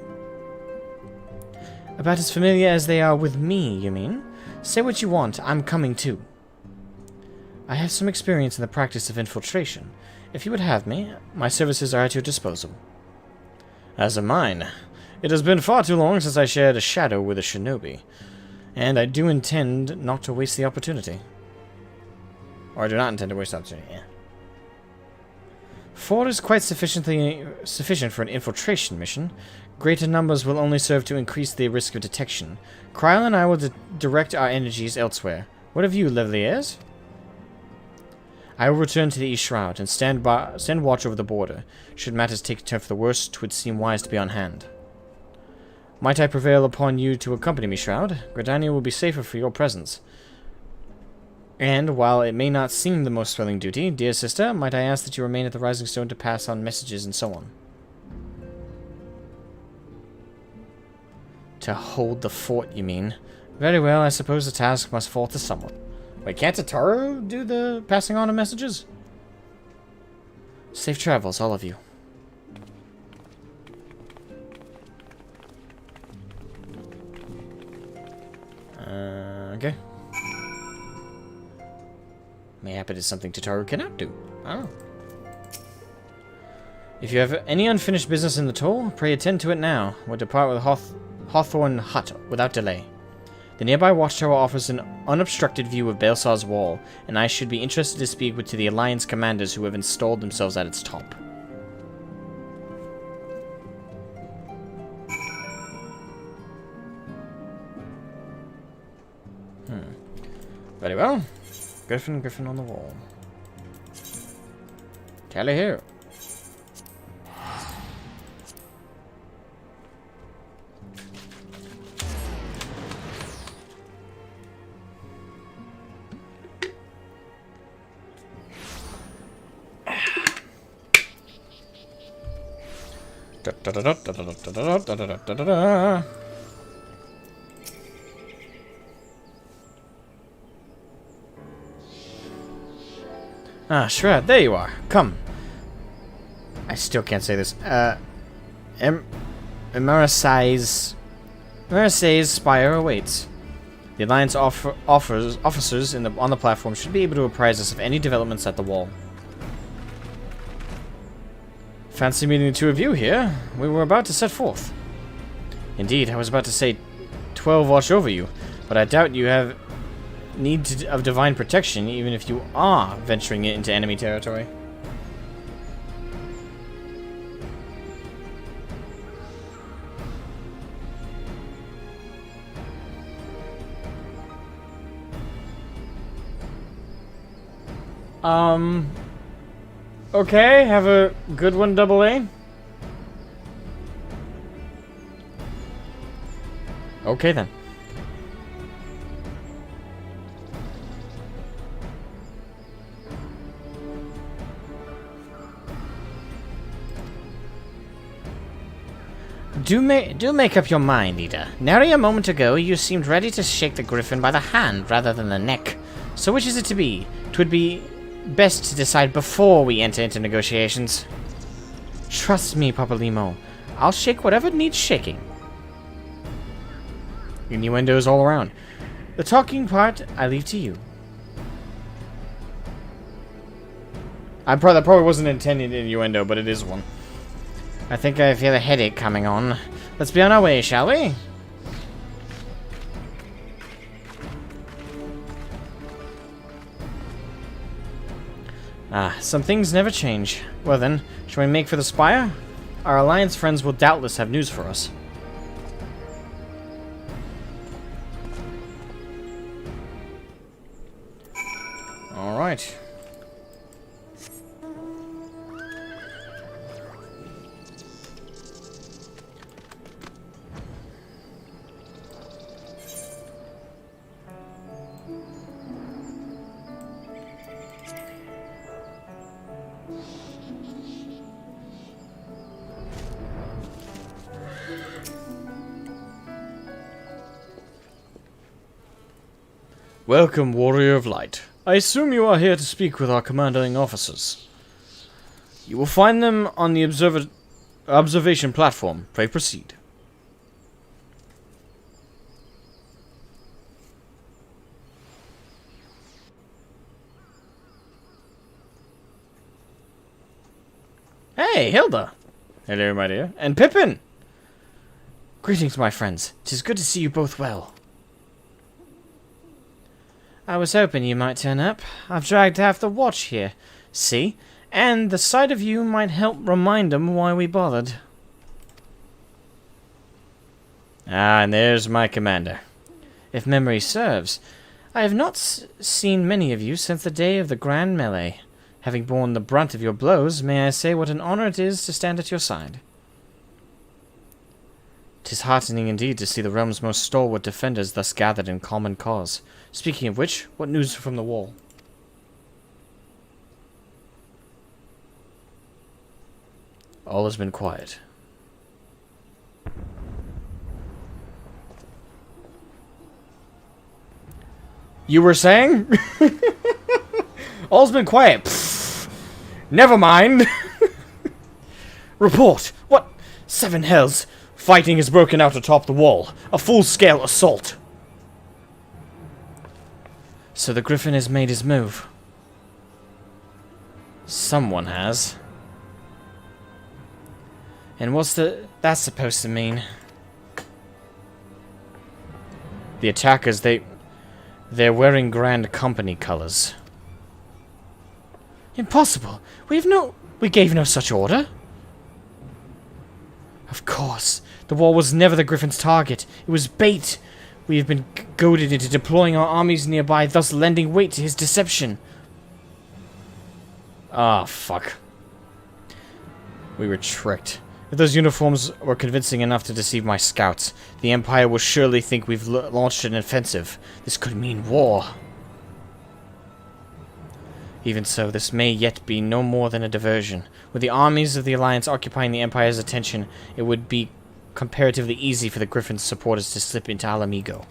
Speaker 1: About as familiar as they are with me, you mean? Say what you want, I'm coming too. I have some experience in the practice of infiltration. If you would have me, my services are at your disposal. As am mine. It has been far too long since I shared a shadow with a shinobi, and I do intend not to waste the opportunity. Or I do not intend to waste the opportunity, yeah. 4 is quite sufficient for an infiltration mission. Greater numbers will only serve to increase the risk of detection. Cryle and I will direct our energies elsewhere. What of you, Levliers? I will return to the East Shroud and stand watch over the border. Should matters take a turn for the worse, 'twould seem wise to be on hand. Might I prevail upon you to accompany me, Shroud? Gridania will be safer for your presence. And, while it may not seem the most thrilling duty, dear sister, might I ask that you remain at the Rising Stone to pass on messages and so on? To hold the fort, you mean? Very well, I suppose the task must fall to someone. Wait, can't Tataru do the passing on of messages? Safe travels, all of you. Okay. Mayhap it is something Tataru cannot do. I don't know. If you have any unfinished business in the toll, pray attend to it now. We'll depart with Hawthorne Hut without delay. The nearby watchtower offers an unobstructed view of Baelsar's wall, and I should be interested to speak to the Alliance commanders who have installed themselves at its top. Very well. Griffin on the wall. Tally here. Ah, Shroud, there you are. Come. I still can't say this. Marseille's spire awaits. The Alliance officers on the platform should be able to apprise us of any developments at the wall. Fancy meeting the two of you here. We were about to set forth. Indeed, I was about to say 12 watch over you, but I doubt you have need of divine protection, even if you are venturing into enemy territory. Okay, have a good one, Double A. Okay then.
Speaker 6: Do make up your mind, Ida. Nary a moment ago, you seemed ready to shake the griffin by the hand rather than the neck. So which is it to be? 'Twould be best to decide before we enter into negotiations. Trust me, Papalimo. I'll shake whatever needs shaking.
Speaker 1: Innuendos all around. The talking part, I leave to you. That probably wasn't intended innuendo, but it is one.
Speaker 6: I think I feel a headache coming on. Let's be on our way, shall we?
Speaker 1: Ah, some things never change. Well then, shall we make for the spire? Our alliance friends will doubtless have news for us. Alright. Welcome, Warrior of Light. I assume you are here to speak with our commanding officers. You will find them on the observation platform. Pray proceed. Hey, Hilda! Hello, my dear. And Pippin!
Speaker 6: Greetings, my friends. 'Tis good to see you both well. I was hoping you might turn up. I've dragged half the watch here. See? And the sight of you might help remind them why we bothered.
Speaker 1: Ah, and there's my commander.
Speaker 6: If memory serves, I have not seen many of you since the day of the grand melee. Having borne the brunt of your blows, may I say what an honor it is to stand at your side. 'Tis heartening indeed to see the realm's most stalwart defenders thus gathered in common cause. Speaking of which, what news from the wall?
Speaker 1: All has been quiet. You were saying? All's been quiet. Pfft. Never mind. Report. What? Seven hells. Fighting has broken out atop the wall. A full-scale assault.
Speaker 6: So the Griffin has made his move.
Speaker 1: Someone has.
Speaker 6: And what's that supposed to mean?
Speaker 1: The attackers, they're wearing Grand Company colors.
Speaker 6: Impossible. We gave no such order. Of course. The wall was never the Griffin's target. It was bait. We have been goaded into deploying our armies nearby, thus lending weight to his deception.
Speaker 1: Ah, fuck. We were tricked. If those uniforms were convincing enough to deceive my scouts, the Empire will surely think we've launched an offensive. This could mean war.
Speaker 6: Even so, this may yet be no more than a diversion. With the armies of the Alliance occupying the Empire's attention, it would be comparatively easy for the Griffin's supporters to slip into Alamigo.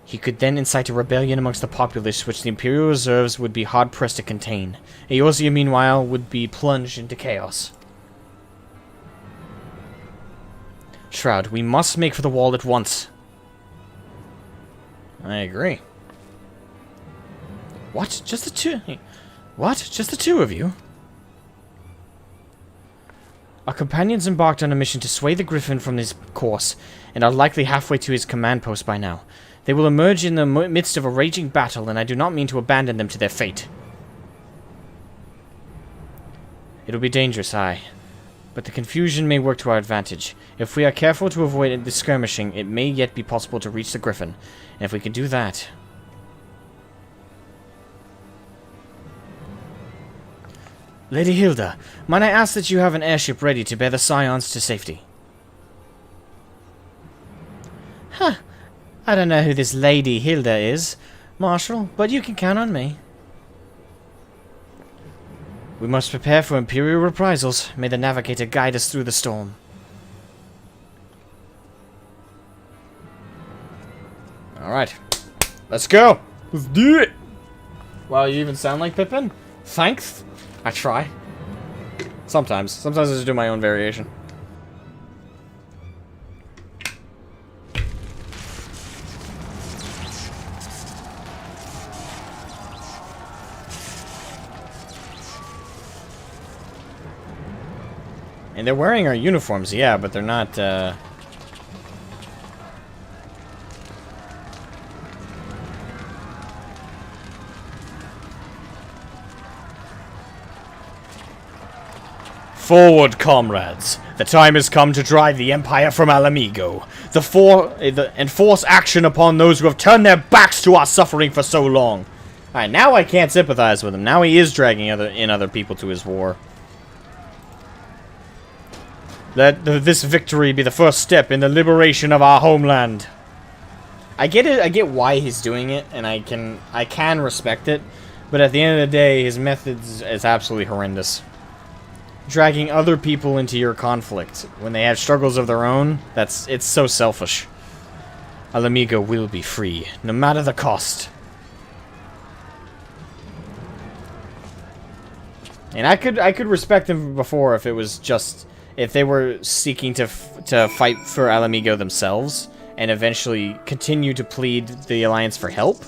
Speaker 6: He could then incite a rebellion amongst the populace, which the Imperial reserves would be hard-pressed to contain. Eorzea, meanwhile, would be plunged into chaos. Shroud, we must make for the wall at once.
Speaker 1: I agree.
Speaker 6: What? Just the two? What? Just the two of you? Our companions embarked on a mission to sway the Griffin from his course, and are likely halfway to his command post by now. They will emerge in the midst of a raging battle, and I do not mean to abandon them to their fate. It'll be dangerous, aye. But the confusion may work to our advantage. If we are careful to avoid the skirmishing, it may yet be possible to reach the Griffin. And if we can do that... Lady Hilda, might I ask that you have an airship ready to bear the Scions to safety? Huh. I don't know who this Lady Hilda is, Marshal, but you can count on me. We must prepare for Imperial reprisals. May the Navigator guide us through the storm. Alright. Let's go! Let's do it! Wow, you even sound like Pippin? Thanks. I try. Sometimes. Sometimes I just do my own variation. And they're wearing our uniforms, yeah, but they're not, Forward, comrades! The time has come to drive the Empire from Alamigo. Enforce action upon those who have turned their backs to our suffering for so long. Alright, now I can't sympathize with him. Now he is dragging other people to his war. Let this victory be the first step in the liberation of our homeland. I get it. I get why he's doing it, and I can respect it. But at the end of the day, his methods is absolutely horrendous. Dragging other people into your conflict when they have struggles of their own, it's so selfish. Alamigo will be free, no matter the cost. And I could respect them before if it was just if they were seeking to fight for Alamigo themselves and eventually continue to plead the Alliance for help.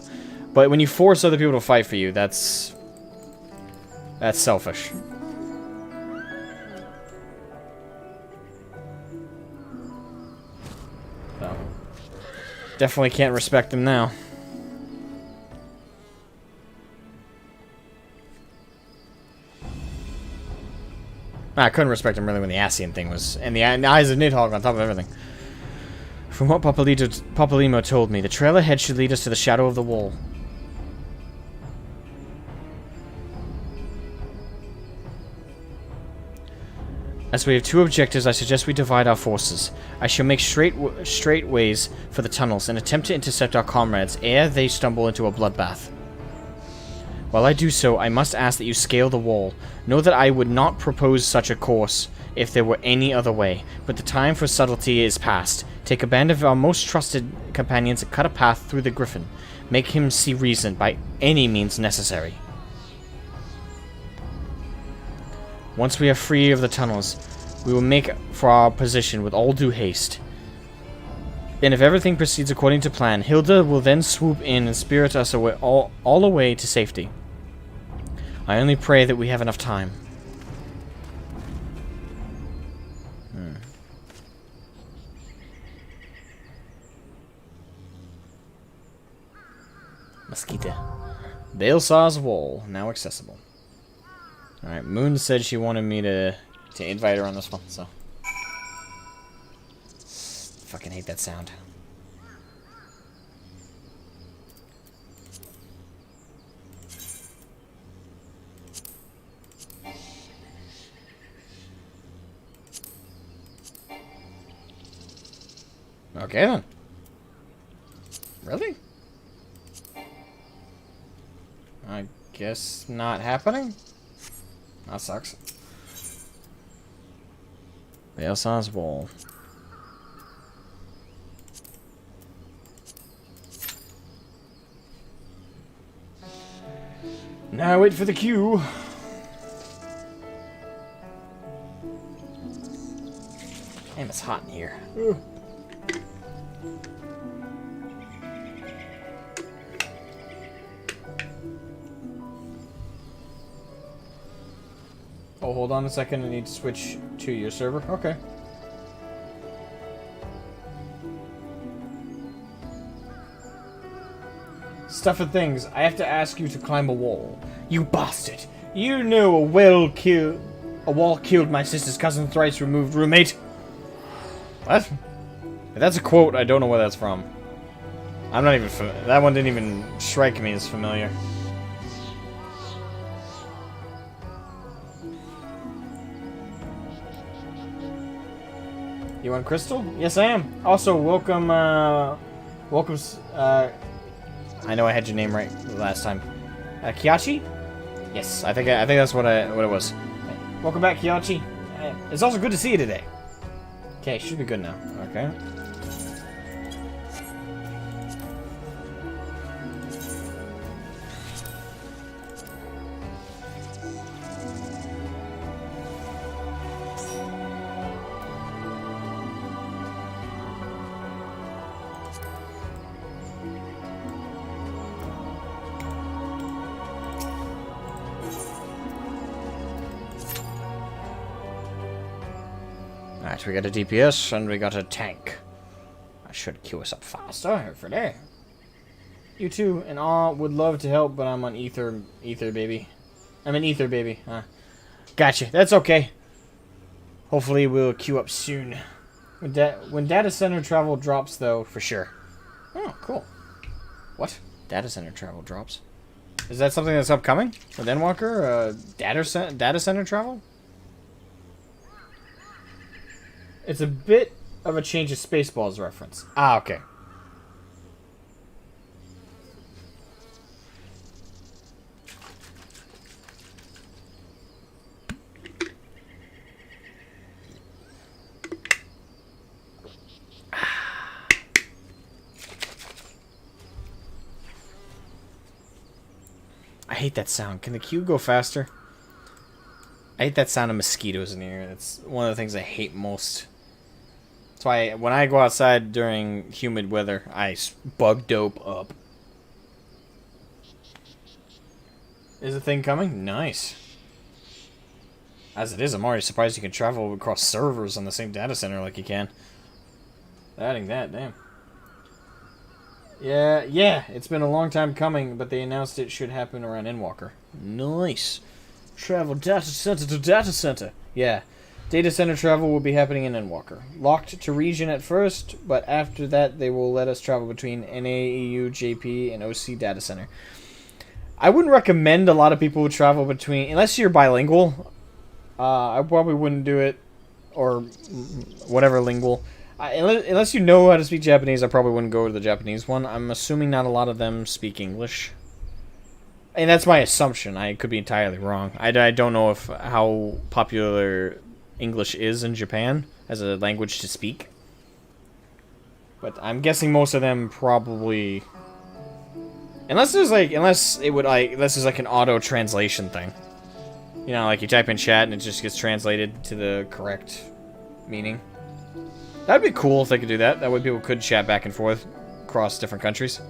Speaker 6: But when you force other people to fight for you, that's selfish. So, definitely can't respect them now. I couldn't respect him really when the Ascian thing was, and the Eyes of Nidhogg on top of everything. From what Papalymo told me, the trail ahead should lead us to the shadow of the wall. As we have two objectives, I suggest we divide our forces. I shall make straight ways for the tunnels and attempt to intercept our comrades ere they stumble into a bloodbath. While I do so, I must ask that you scale the wall. Know that I would not propose such a course if there were any other way, but the time for subtlety is past. Take a band of our most trusted companions and cut a path through the Griffin. Make him see reason by any means necessary. Once we are free of the tunnels, we will make for our position with all due haste. And if everything proceeds according to plan, Hilda will then swoop in and spirit us away, all away to safety. I only pray that we have enough time. Mosquito. Balesaw's Wall, now accessible. Alright, Moon said she wanted me to invite her on this one, so. Fucking hate that sound. Okay then. Really? I guess not happening? That sucks. Balesaw's Wall. Now I wait for the queue. Damn, it's hot in here. Ugh. Oh, hold on a second. I need to switch to your server. Okay. Stuff and things. I have to ask you to climb a wall. You bastard! You knew a wall killed my sister's cousin thrice removed roommate. What? If that's a quote, I don't know where that's from. I'm not even that one didn't even strike me as familiar.
Speaker 1: You want Crystal? Yes, I am. Also, welcome, welcome, I know I had your name right last time. Kiachi? Yes, I think that's what it was. Welcome back, Kiachi. It's also good to see you today. Okay, should be good now. Okay.
Speaker 6: Alright, we got a DPS and we got a tank. I should queue us up faster, hopefully.
Speaker 1: You two and all would love to help, but I'm on ether baby. I'm an ether baby. Gotcha. That's okay. Hopefully we'll queue up soon. When data center travel drops, though, for sure. Oh, cool. What? Data center travel drops? Is that something that's upcoming with Endwalker? Data center travel? It's a bit of a change of Spaceballs reference. Ah, okay. I hate that sound. Can the queue go faster? I hate that sound of mosquitoes in here. It's one of the things I hate most. That's why when I go outside during humid weather, I bug dope up. Is the thing coming? Nice. As it is, I'm already surprised you can travel across servers on the same data center like you can. Adding that, damn. Yeah, it's been a long time coming, but they announced it should happen around Endwalker. Nice. Travel data center to data center. Yeah. Data center travel will be happening in Endwalker. Locked to region at first, but after that they will let us travel between NAEU, JP, and OC data center. I wouldn't recommend a lot of people would travel between, unless you're bilingual. I probably wouldn't do it, or whatever lingual. Unless you know how to speak Japanese, I probably wouldn't go to the Japanese one. I'm assuming not a lot of them speak English. And that's my assumption. I could be entirely wrong. I don't know how popular English is in Japan as a language to speak. But I'm guessing most of them probably... Unless there's like an auto translation thing. You know, like you type in chat and it just gets translated to the correct meaning. That'd be cool if they could do that. That way people could chat back and forth across different countries.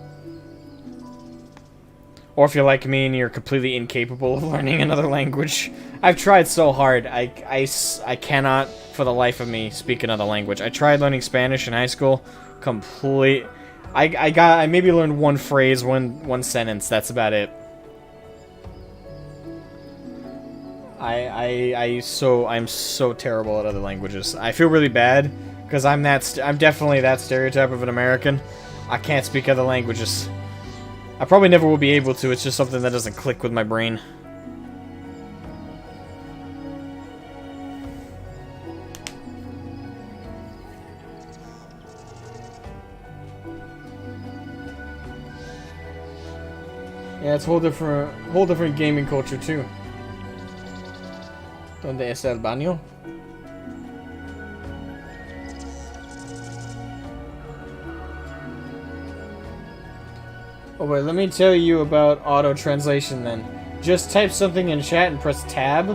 Speaker 1: Or if you're like me and you're completely incapable of learning another language. I've tried so hard. I cannot, for the life of me, speak another language. I tried learning Spanish in high school. I maybe learned one phrase, one sentence. That's about it. I'm so terrible at other languages. I feel really bad because I'm definitely that stereotype of an American. I can't speak other languages. I probably never will be able to. It's just something that doesn't click with my brain. Yeah, it's a whole different gaming culture too. ¿Dónde está el baño? Oh wait, let me tell you about auto translation then. Just type something in chat and press tab.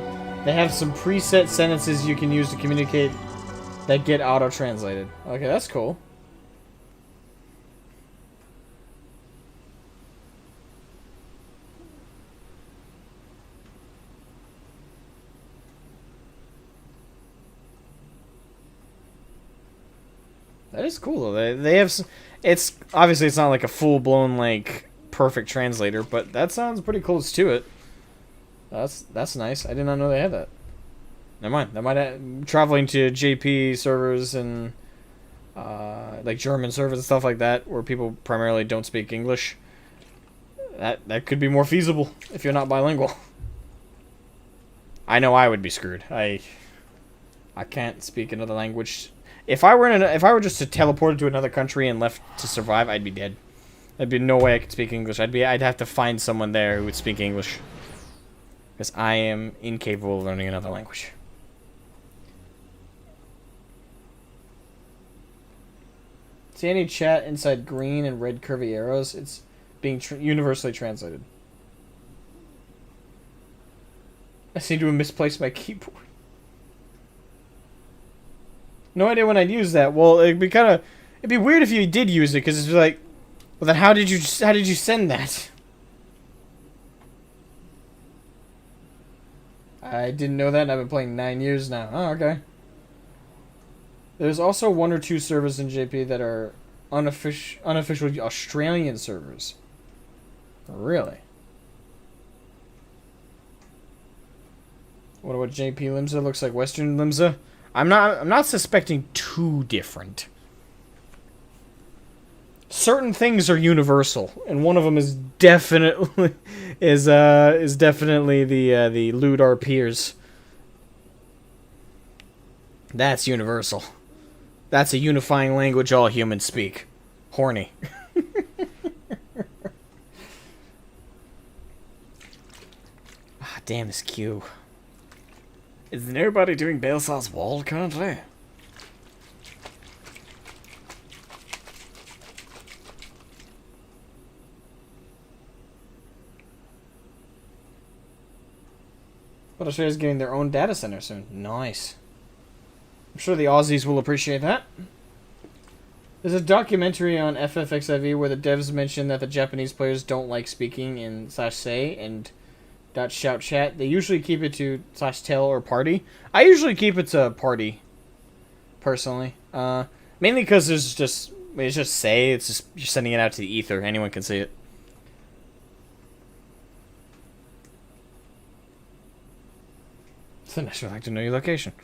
Speaker 1: They have some preset sentences you can use to communicate that get auto translated. Okay, that's cool. That is cool though. They have it's obviously it's not like a full-blown like perfect translator, but that sounds pretty close to it. That's nice. I did not know they had that. Never mind. That might traveling to JP servers and like German servers and stuff like that where people primarily don't speak English. That could be more feasible if you're not bilingual. I know I would be screwed. I can't speak another language. If I were just to teleport to another country and left to survive, I'd be dead. There'd be no way I could speak English. I'd have to find someone there who would speak English. Because I am incapable of learning another language. See any chat inside green and red curvy arrows? It's being universally translated. I seem to have misplaced my keyboard. No idea when I'd use that. Well, it'd be weird if you did use it, because it's like, well, then how did you send that? I didn't know that, and I've been playing 9 years now. Oh, okay. There's also 1 or 2 servers in JP that are unofficial Australian servers. Really? What JP Limsa looks like Western Limsa? I'm not suspecting too different. Certain things are universal, and one of them is definitely the loot our peers. That's universal. That's a unifying language all humans speak. Horny. Ah, damn this queue. Is nobody doing Balesar's Wall currently? But Australia's getting their own data center soon. Nice. I'm sure the Aussies will appreciate that. There's a documentary on FFXIV where the devs mention that the Japanese players don't like speaking in /say and .shout chat. They usually keep it to /tell or party. I usually keep it to party, personally. Mainly because it's just say. It's just you're sending it out to the ether. Anyone can see it. So next, I'd like to know your location.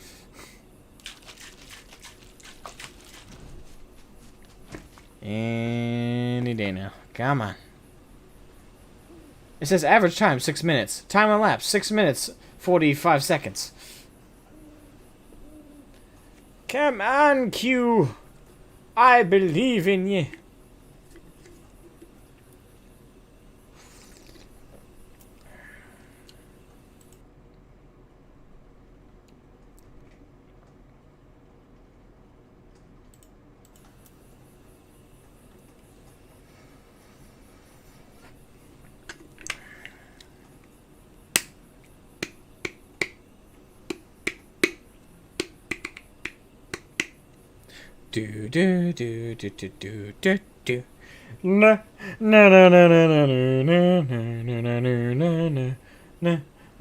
Speaker 1: Any day now. Come on. It says average time 6 minutes. Time elapsed 6 minutes 45 seconds. Come on, Q. I believe in you. Do do do do do do do do. Na na na na na na na na na na na na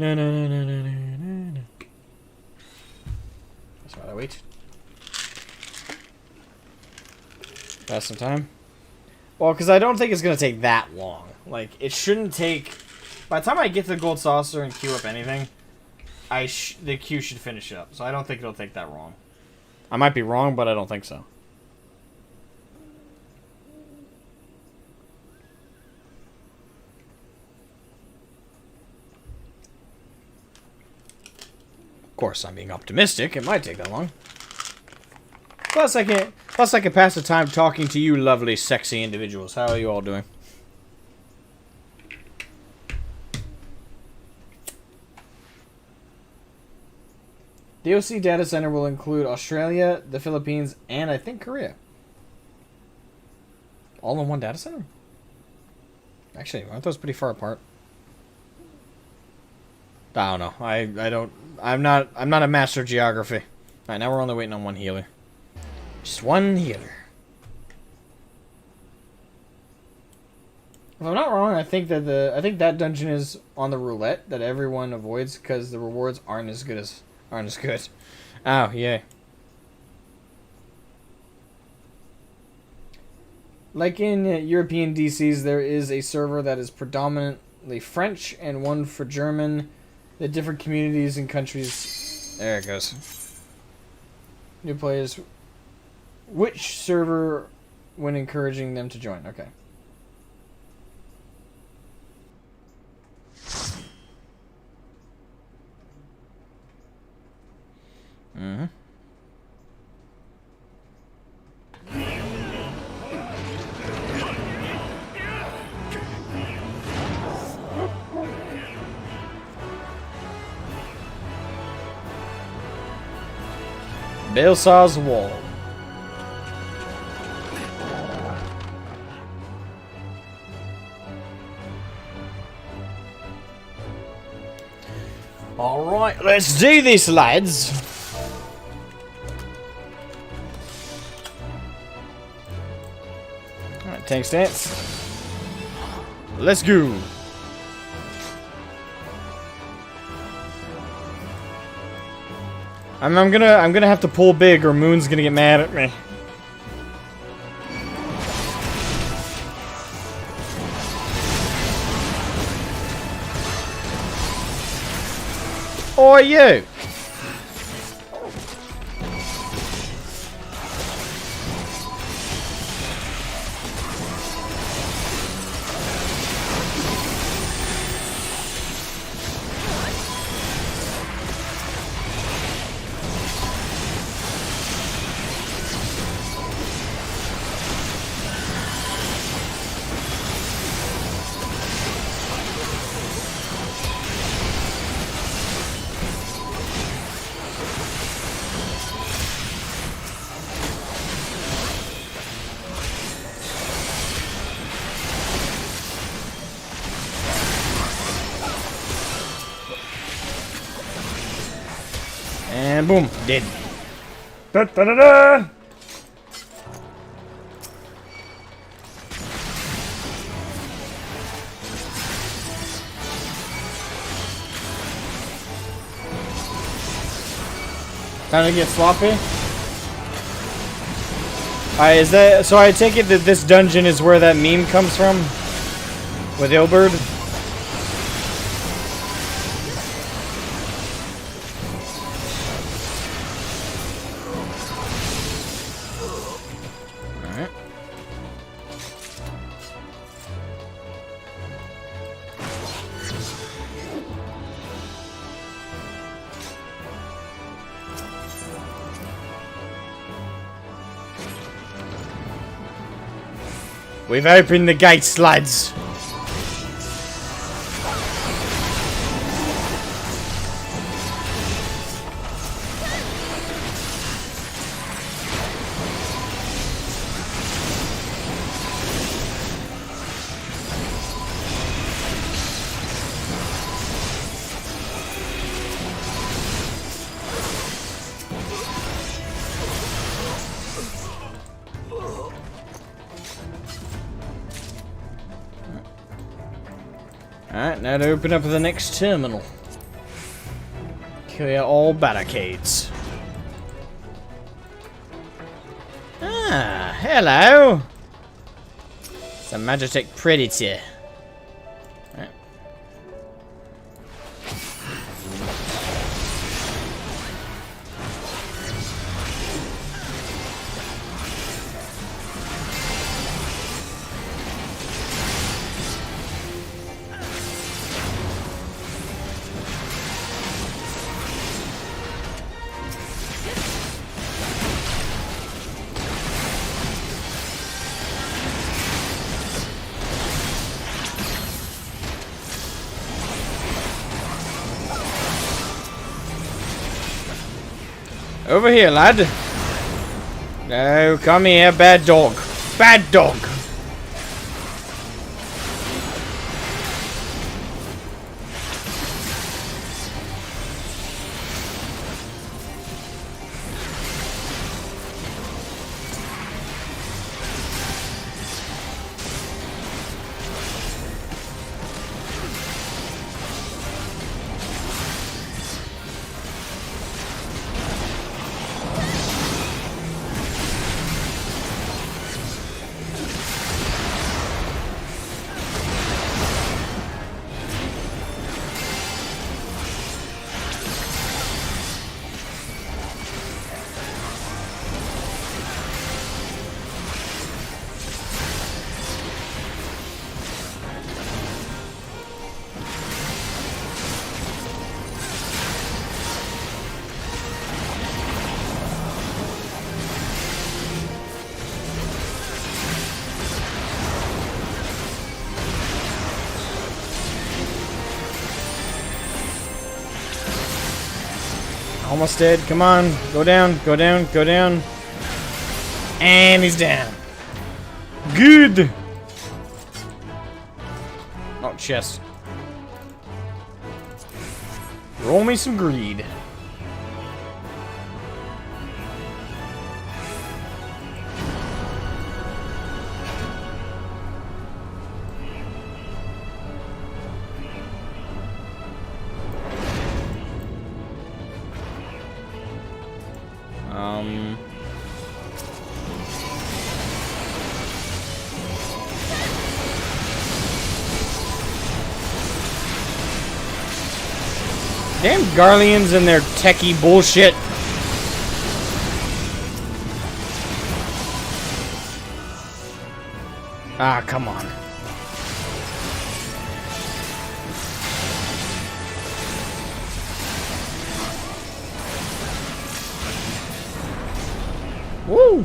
Speaker 1: na na na na. That's why I wait. Pass some time. Well, because I don't think it's gonna take that long. Like it shouldn't take. By the time I get to the gold saucer and queue up anything, the queue should finish up. So I don't think it'll take that long. I might be wrong, but I don't think so. Of course, I'm being optimistic. It might take that long. Plus, I can pass the time talking to you lovely, sexy individuals. How are you all doing? The OC data center will include Australia, the Philippines, and I think Korea. All in one data center? Actually, aren't those pretty far apart? I don't know. I'm not a master of geography. Alright, now we're only waiting on one healer. Just one healer. If I'm not wrong, I think that dungeon is on the roulette that everyone avoids because the rewards aren't as good. Oh, yay. Like in European DCs, there is a server that is predominantly French and one for German. The different communities and countries. There it goes. New players. Which server when encouraging them to join? Okay. Mm-hmm. Belsar's Wall. Alright, let's do this, lads. Alright, tank stance. Let's go. I'm gonna have to pull big or Moon's gonna get mad at me. Or you. And boom, dead. Da da da da. Time to get sloppy. Alright, is that so? I take it that this dungeon is where that meme comes from with Ilberd. We've opened the gates, lads. Alright, now to open up the next terminal. Clear all barricades. Ah, hello! It's a Magitech Predator. Right. Over here, lad. No, come here, bad dog. Bad dog. Almost dead. Come on. Go down. Go down. Go down. And he's down. Good. Oh, chest. Roll me some greed. Damn Garleans and their techie bullshit. Ah, come on. Woo!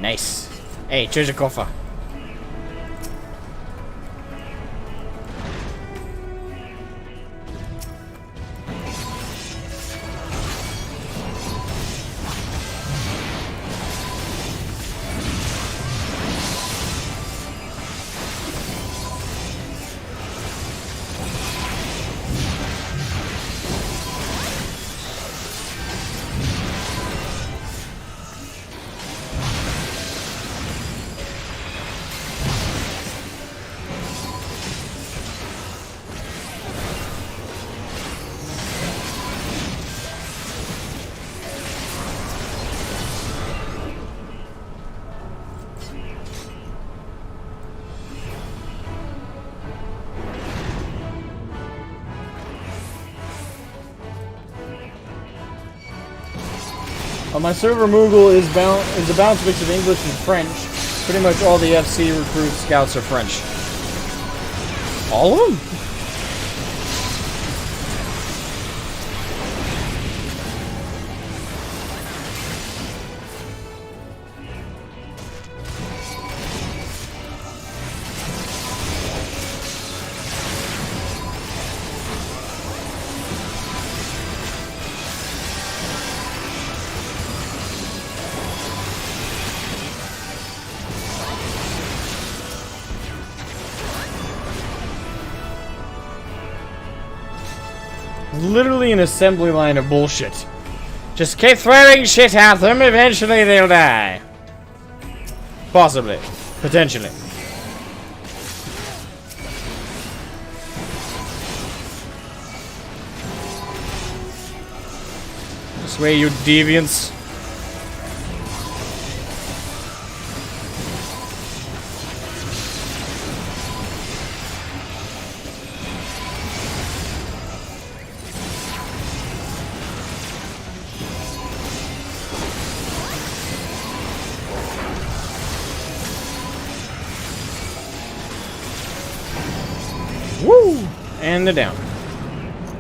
Speaker 1: Nice. Hey, treasure coffer. My server Moogle is a balanced mix of English and French. Pretty much all the FC recruit scouts are French. All of them? Literally an assembly line of bullshit. Just keep throwing shit at them, eventually they'll die. Possibly. Potentially. This way, you deviants. Woo! And they're down.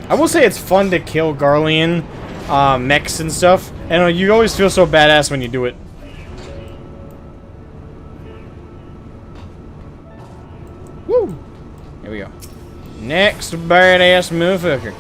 Speaker 1: I will say it's fun to kill Garlean mechs and stuff. And you always feel so badass when you do it. Woo! Here we go. Next badass motherfucker.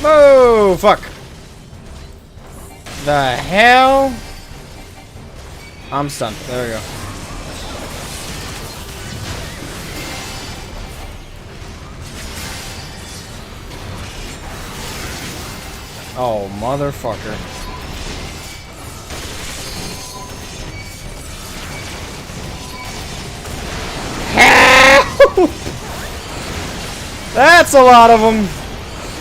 Speaker 1: Oh, fuck. The hell? I'm stunned. There we go. Oh, motherfucker. That's a lot of them.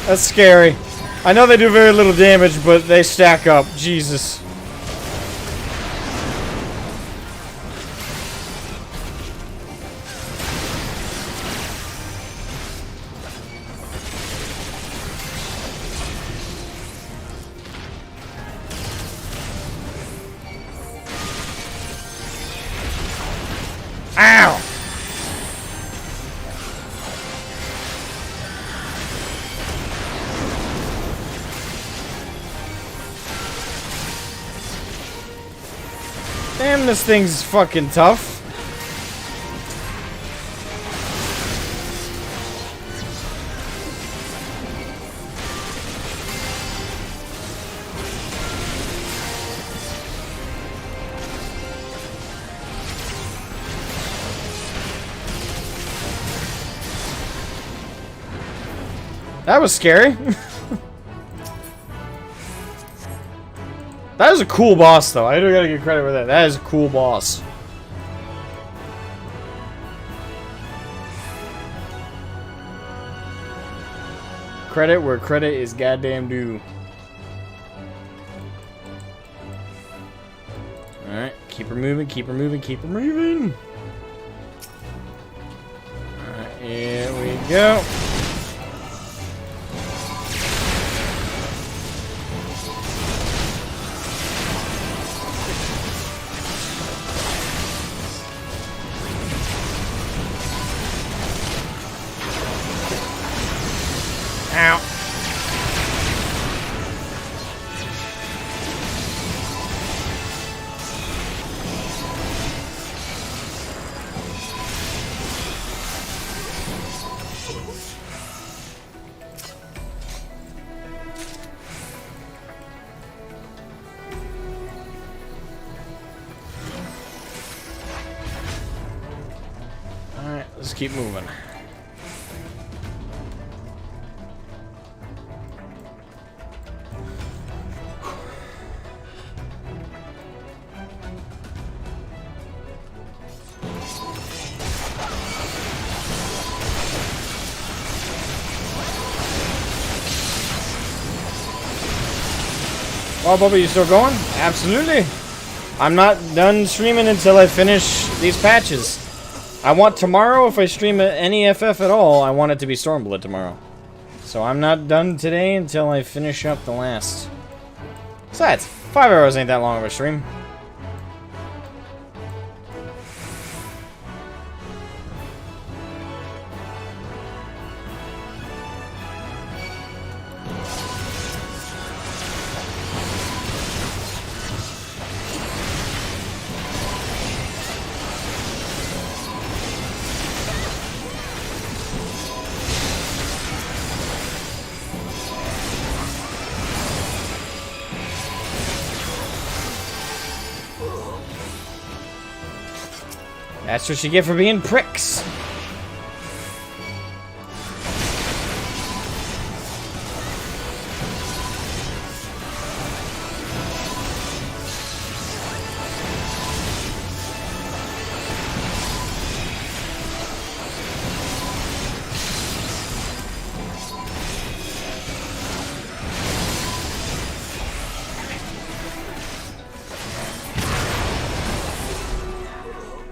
Speaker 1: That's scary. I know they do very little damage, but they stack up. Jesus. Damn, this thing's fucking tough. That was scary. That is a cool boss, though. I do gotta give credit for that. That is a cool boss. Credit where credit is goddamn due. Alright, keep her moving, keep her moving, keep her moving. Alright, here we go. Ow. All right, let's keep moving. Well, Bubba, you still going? Absolutely. I'm not done streaming until I finish these patches. I want tomorrow, if I stream any FF at all, I want it to be Stormblood tomorrow. So I'm not done today until I finish up the last. Besides, 5 hours ain't that long of a stream. That's what you get for being pricks.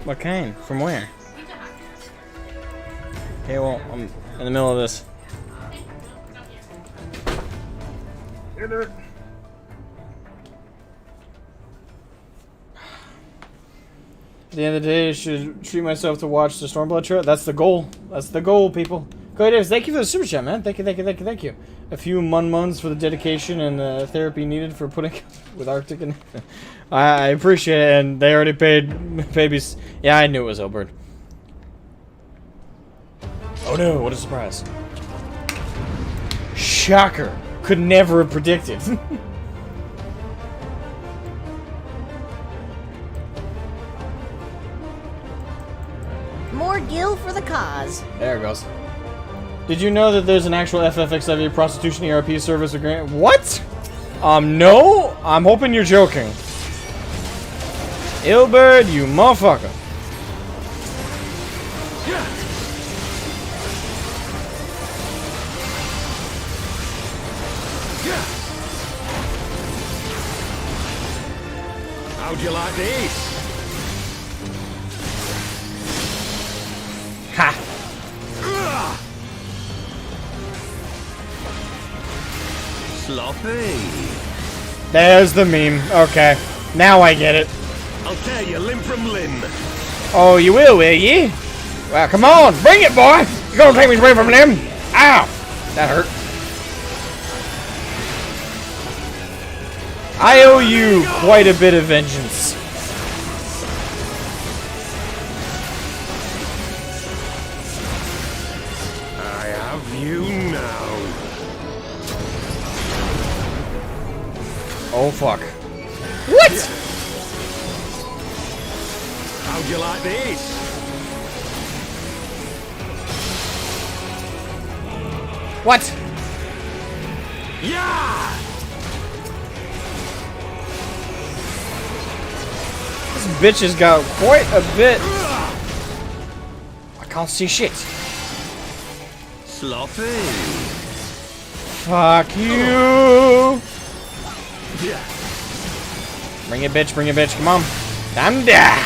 Speaker 1: What kind? From where? Okay, well, I'm in the middle of this. At the end of the day, I should treat myself to watch the Stormblood trailer. That's the goal. That's the goal, people. Go ahead, thank you for the super chat, man. Thank you, thank you, thank you, thank you. A few muns for the dedication and the therapy needed for putting with Arctic and I appreciate it, and they already paid babies. Yeah, I knew it was Obert. Oh no, what a surprise. Shocker. Could never have predicted.
Speaker 8: More gil for the cause.
Speaker 1: There it goes. Did you know that there's an actual FFXIV prostitution ERP service agreement? What? No? I'm hoping you're joking. Ilbird, you motherfucker.
Speaker 16: How'd you like these?
Speaker 1: Ha!
Speaker 16: Sloppy.
Speaker 1: There's the meme. Okay. Now I get it.
Speaker 16: I'll tear you limb from limb.
Speaker 1: Oh, you will ye? Well, come on. Bring it, boy. You're gonna take me away from limb. Ow! That hurt. I owe you quite a bit of vengeance. Oh fuck. What?
Speaker 14: How'd you like this?
Speaker 1: What?
Speaker 14: Yeah!
Speaker 1: This bitch has got quite a bit. I can't see shit.
Speaker 14: Sloppy.
Speaker 1: Fuck you.
Speaker 14: Yeah.
Speaker 1: Bring it, bitch. Bring it, bitch. Come on. Time to die.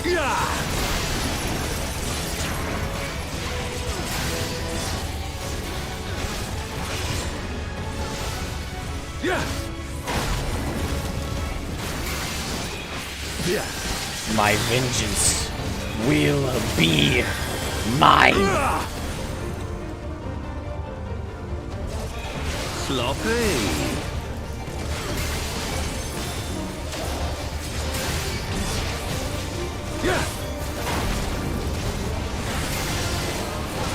Speaker 14: Yeah. Yeah. Yeah.
Speaker 1: My vengeance will be mine.
Speaker 14: Sloppy. Yeah.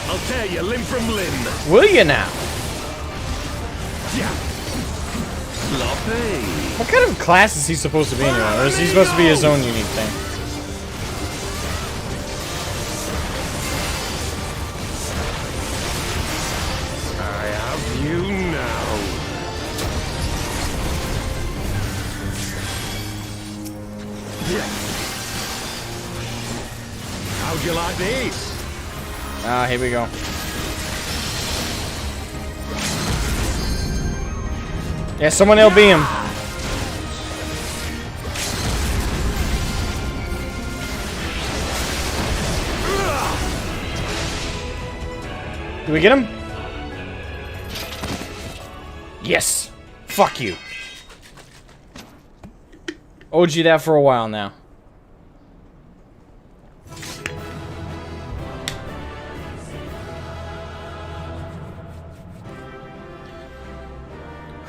Speaker 14: I'll tear you limb from limb.
Speaker 1: Will you now?
Speaker 14: Yeah. Sloppy.
Speaker 1: What kind of class is he supposed to be anyway? Or is he supposed to be his own unique thing?
Speaker 14: I have you now. Yeah. How'd you like this?
Speaker 1: Ah, here we go. Yeah, someone LB him. Do we get him? Yes. Fuck you. Owed you that for a while now.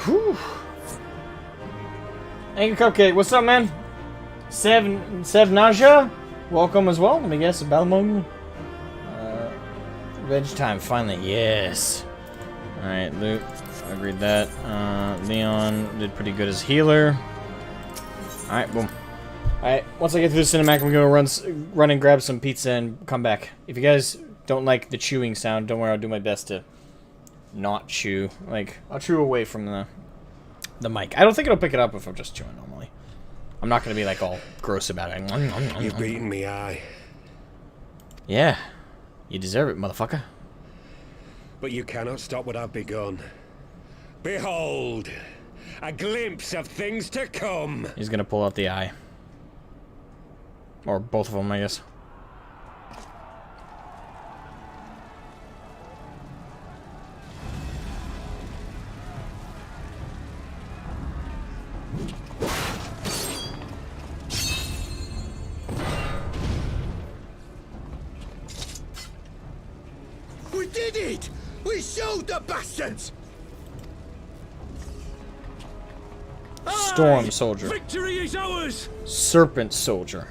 Speaker 1: Whew. Hey, Cupcake, what's up, man? Sev Naja, welcome as well. Let me guess, Balmung. Veg time, finally, yes. Alright, Luke, I agreed that. Leon did pretty good as healer. Alright, boom. Alright, once I get through the cinematic, I'm gonna run and grab some pizza and come back. If you guys don't like the chewing sound, don't worry, I'll do my best to not chew. Like, I'll chew away from the mic. I don't think it'll pick it up if I'm just chewing normally. I'm not gonna be like all gross about it.
Speaker 14: You've beaten me, aye.
Speaker 1: Yeah. You deserve it, motherfucker.
Speaker 14: But you cannot stop what I've begun. Behold, a glimpse of things to come.
Speaker 1: He's gonna pull out the eye. Or both of them, I guess.
Speaker 14: We did it! We showed the bastards!
Speaker 1: Storm Soldier.
Speaker 14: Victory is ours!
Speaker 1: Serpent Soldier.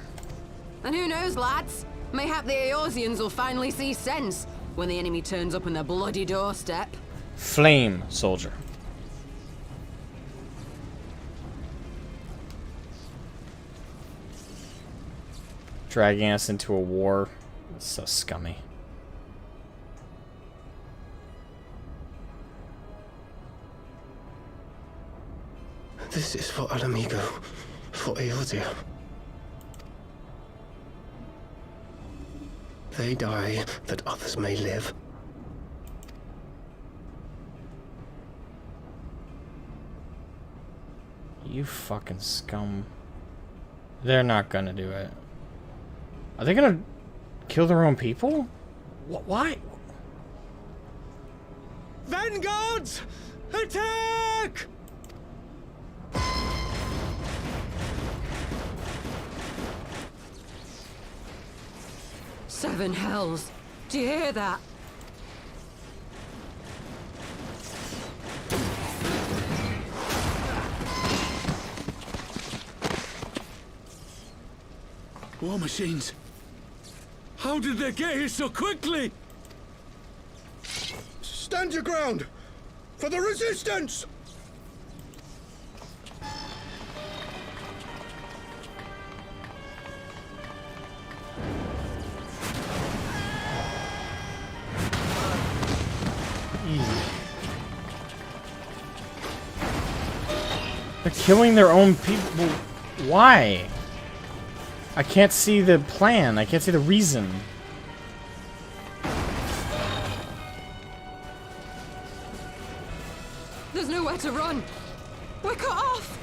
Speaker 19: And who knows, lads? Mayhap the Eorzeans will finally see sense when the enemy turns up on their bloody doorstep.
Speaker 1: Flame Soldier. Dragging us into a war. That's so scummy.
Speaker 3: This is for Alamigo, for Eorzea. They die that others may live.
Speaker 1: You fucking scum. They're not gonna do it. Are they gonna kill their own people? Why?
Speaker 14: Vanguards! Attack!
Speaker 19: Seven hells. Do you hear that?
Speaker 14: War machines. How did they get here so quickly?
Speaker 3: Stand your ground! For the resistance!
Speaker 1: They're killing their own people. Why? I can't see the plan. I can't see the reason.
Speaker 19: There's nowhere to run. We're cut off.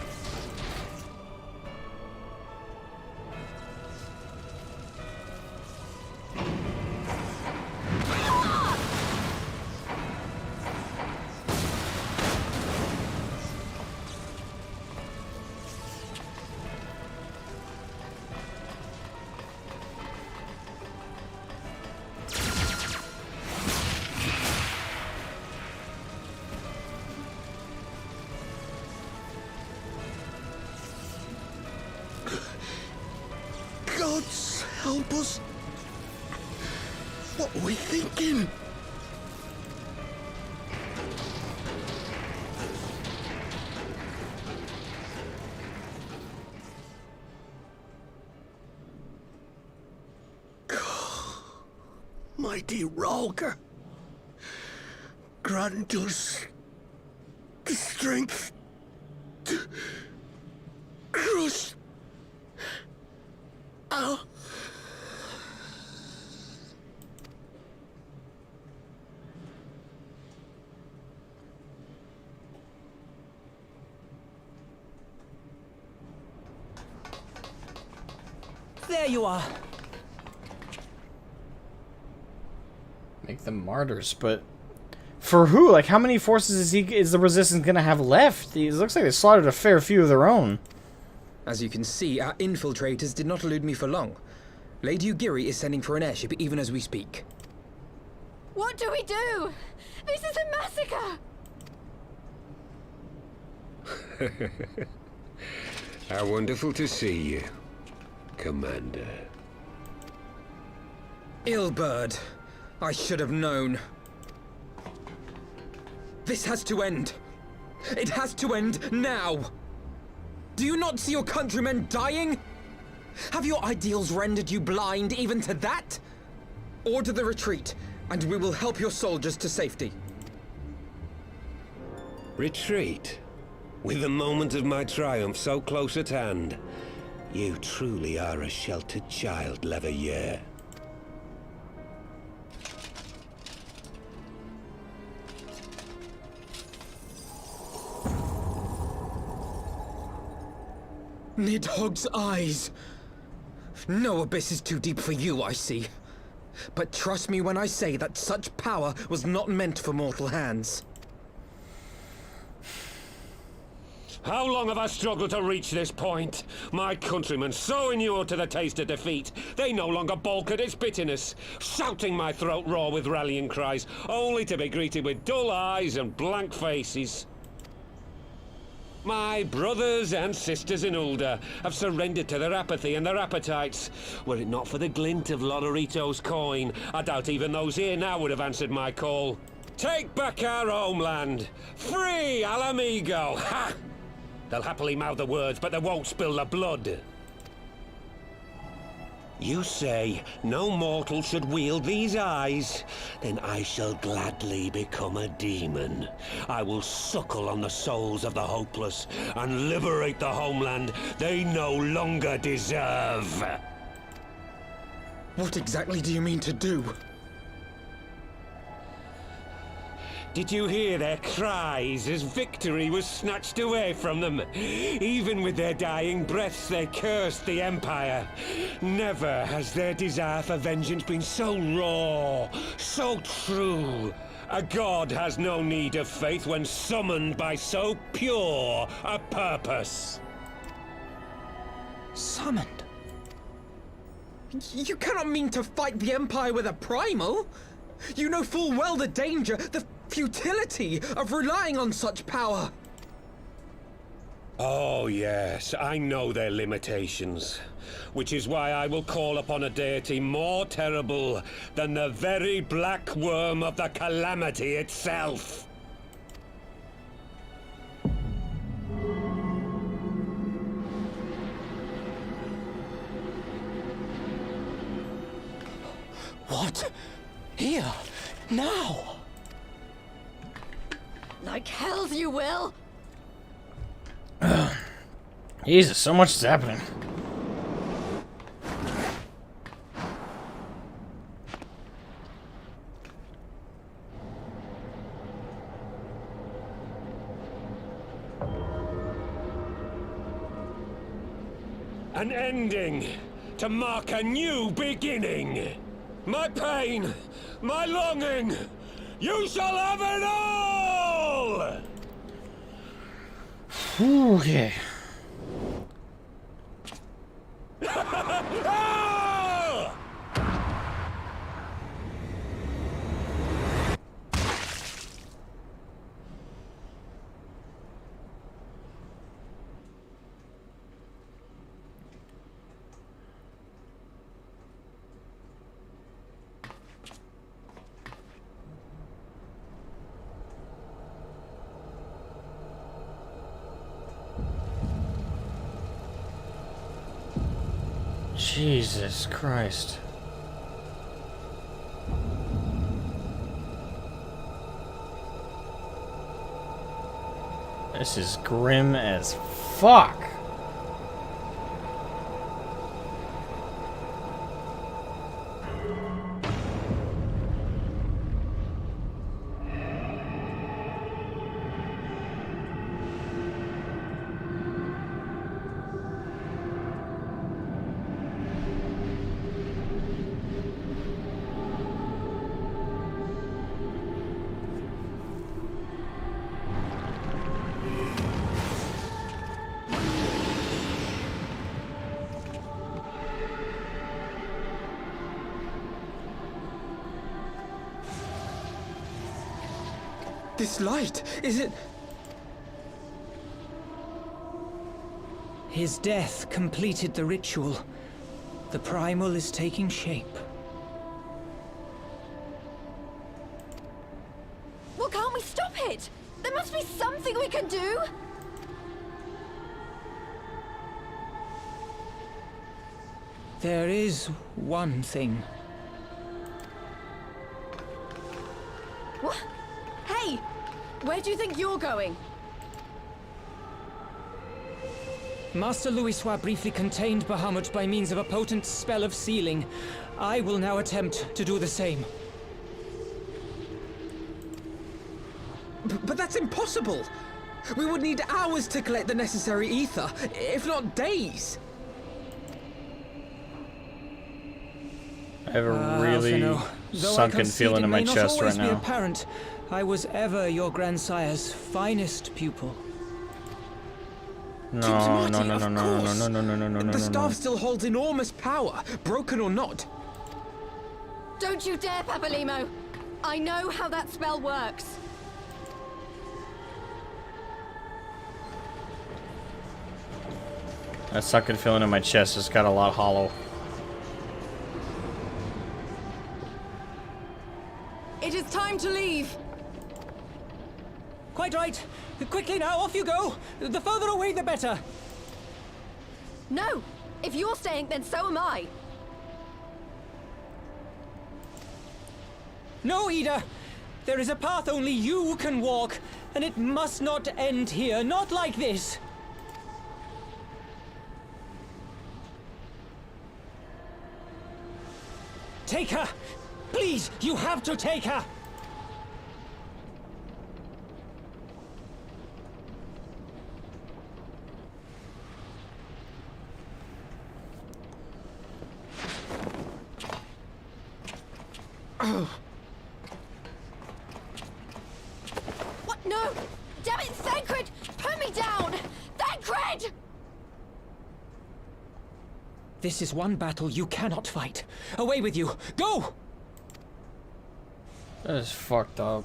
Speaker 3: Gods help us. What were we thinking? Mighty Rolger, grant us the strength to crush our...
Speaker 10: There you are.
Speaker 1: Make them martyrs, but for who? Like, how many forces is the Resistance gonna have left? It looks like they slaughtered a fair few of their own.
Speaker 18: As you can see, our infiltrators did not elude me for long. Lady Ugiri is sending for an airship even as we speak.
Speaker 13: What do we do? This is a massacre!
Speaker 14: How wonderful to see you, Commander.
Speaker 18: Illbird. I should have known. This has to end. It has to end now. Do you not see your countrymen dying? Have your ideals rendered you blind even to that? Order the retreat, and we will help your soldiers to safety.
Speaker 14: Retreat? With the moment of my triumph so close at hand? You truly are a sheltered child, Leverrier.
Speaker 18: Nidhogg's eyes. No abyss is too deep for you, I see. But trust me when I say that such power was not meant for mortal hands.
Speaker 14: How long have I struggled to reach this point? My countrymen, so inured to the taste of defeat, they no longer balk at its bitterness, shouting my throat raw with rallying cries, only to be greeted with dull eyes and blank faces. My brothers and sisters in Ulda have surrendered to their apathy and their appetites. Were it not for the glint of Lodorito's coin, I doubt even those here now would have answered my call. Take back our homeland! Free Al Amigo! Ha! They'll happily mouth the words, but they won't spill the blood. You say no mortal should wield these eyes? Then I shall gladly become a demon. I will suckle on the souls of the hopeless and liberate the homeland they no longer deserve.
Speaker 18: What exactly do you mean to do?
Speaker 14: Did you hear their cries as victory was snatched away from them? Even with their dying breaths, they cursed the Empire. Never has their desire for vengeance been so raw, so true. A god has no need of faith when summoned by so pure a purpose.
Speaker 18: Summoned? You cannot mean to fight the Empire with a primal! You know full well the danger, the futility of relying on such power.
Speaker 14: Oh yes, I know their limitations. Which is why I will call upon a deity more terrible than the very black worm of the calamity itself.
Speaker 18: What? Here? Now?
Speaker 11: Like hells you will!
Speaker 6: Jesus, so much is happening.
Speaker 14: An ending to mark a new beginning. My pain, my longing, you shall have it all!
Speaker 6: Okay. Jesus Christ. This is grim as fuck.
Speaker 18: This light, is it...
Speaker 10: His death completed the ritual. The primal is taking shape.
Speaker 13: Well, can't we stop it? There must be something we can do!
Speaker 10: There is one thing.
Speaker 13: What? Hey! Where do you think you're going?
Speaker 10: Master Louisoix briefly contained Bahamut by means of a potent spell of sealing. I will now attempt to do the same.
Speaker 18: But that's impossible! We would need hours to collect the necessary ether, if not days.
Speaker 6: I have a really sunken feeling in my chest right now.
Speaker 10: Apparent, I was ever your grandsire's finest pupil.
Speaker 6: No.
Speaker 18: The staff still holds enormous power, broken or not.
Speaker 13: Don't you dare, Papalimo! I know how that spell works.
Speaker 6: That sunken feeling in my chest has got a lot hollow.
Speaker 13: It is time to leave.
Speaker 10: Quite right. Quickly now, off you go. The further away, the better.
Speaker 13: No! If you're staying, then so am I.
Speaker 10: No, Ida. There is a path only you can walk, and it must not end here. Not like this. Take her! Please, you have to take her!
Speaker 13: What? No! Damn it, Thancred! Put me down! Thancred!
Speaker 10: This is one battle you cannot fight. Away with you! Go!
Speaker 6: That is fucked up.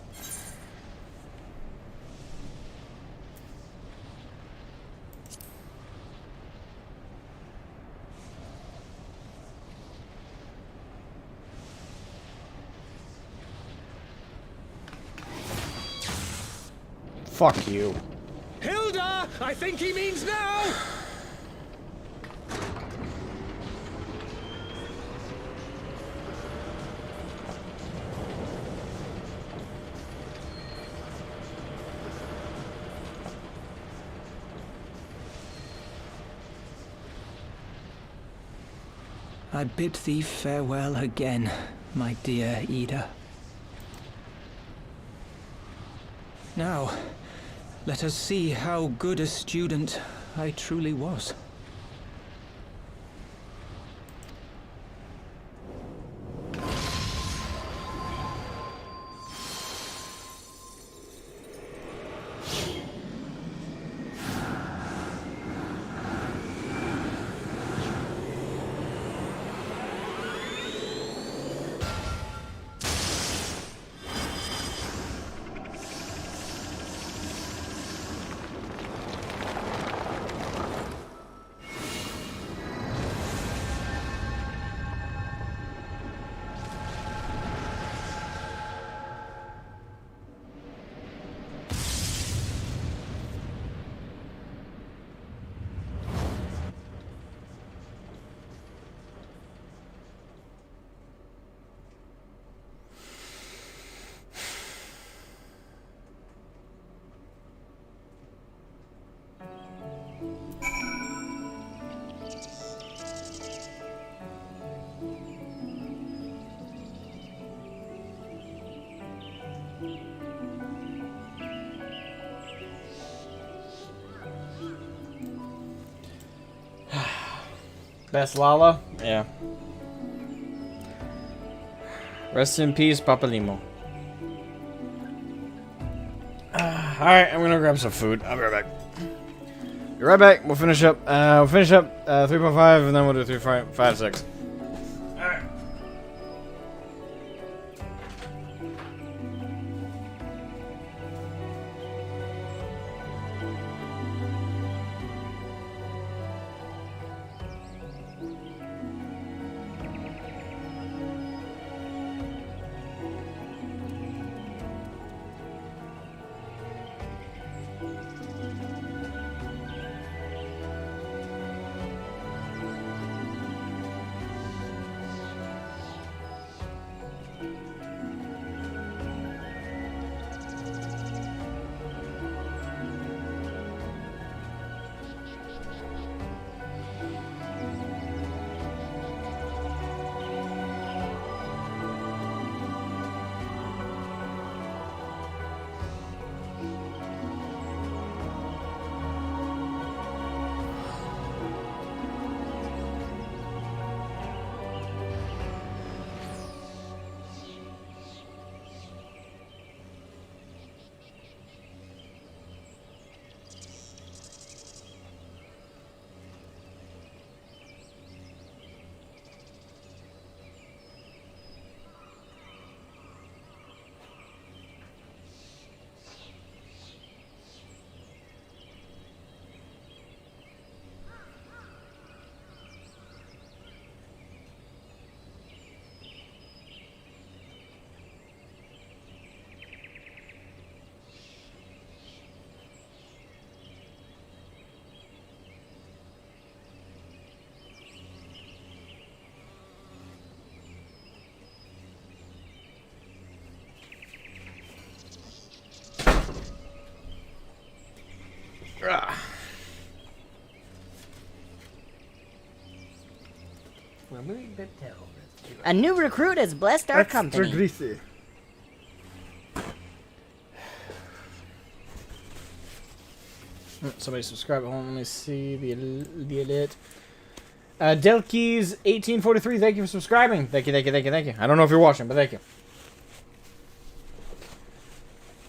Speaker 6: Fuck you.
Speaker 14: Hilda! I think he means now!
Speaker 10: I bid thee farewell again, my dear Ida. Now, let us see how good a student I truly was.
Speaker 1: Best Lala? Yeah. Rest in peace, Papa Limo. Alright, I'm gonna grab some food. I'll be right back. Be right back. We'll finish up. 3.5 and then we'll do 3.56. Alright.
Speaker 8: A new recruit has blessed our company.
Speaker 1: Greasy. Somebody subscribe. Hold on, let me see the alert. Delkeys 1843. Thank you for subscribing. Thank you. I don't know if you're watching, but thank you.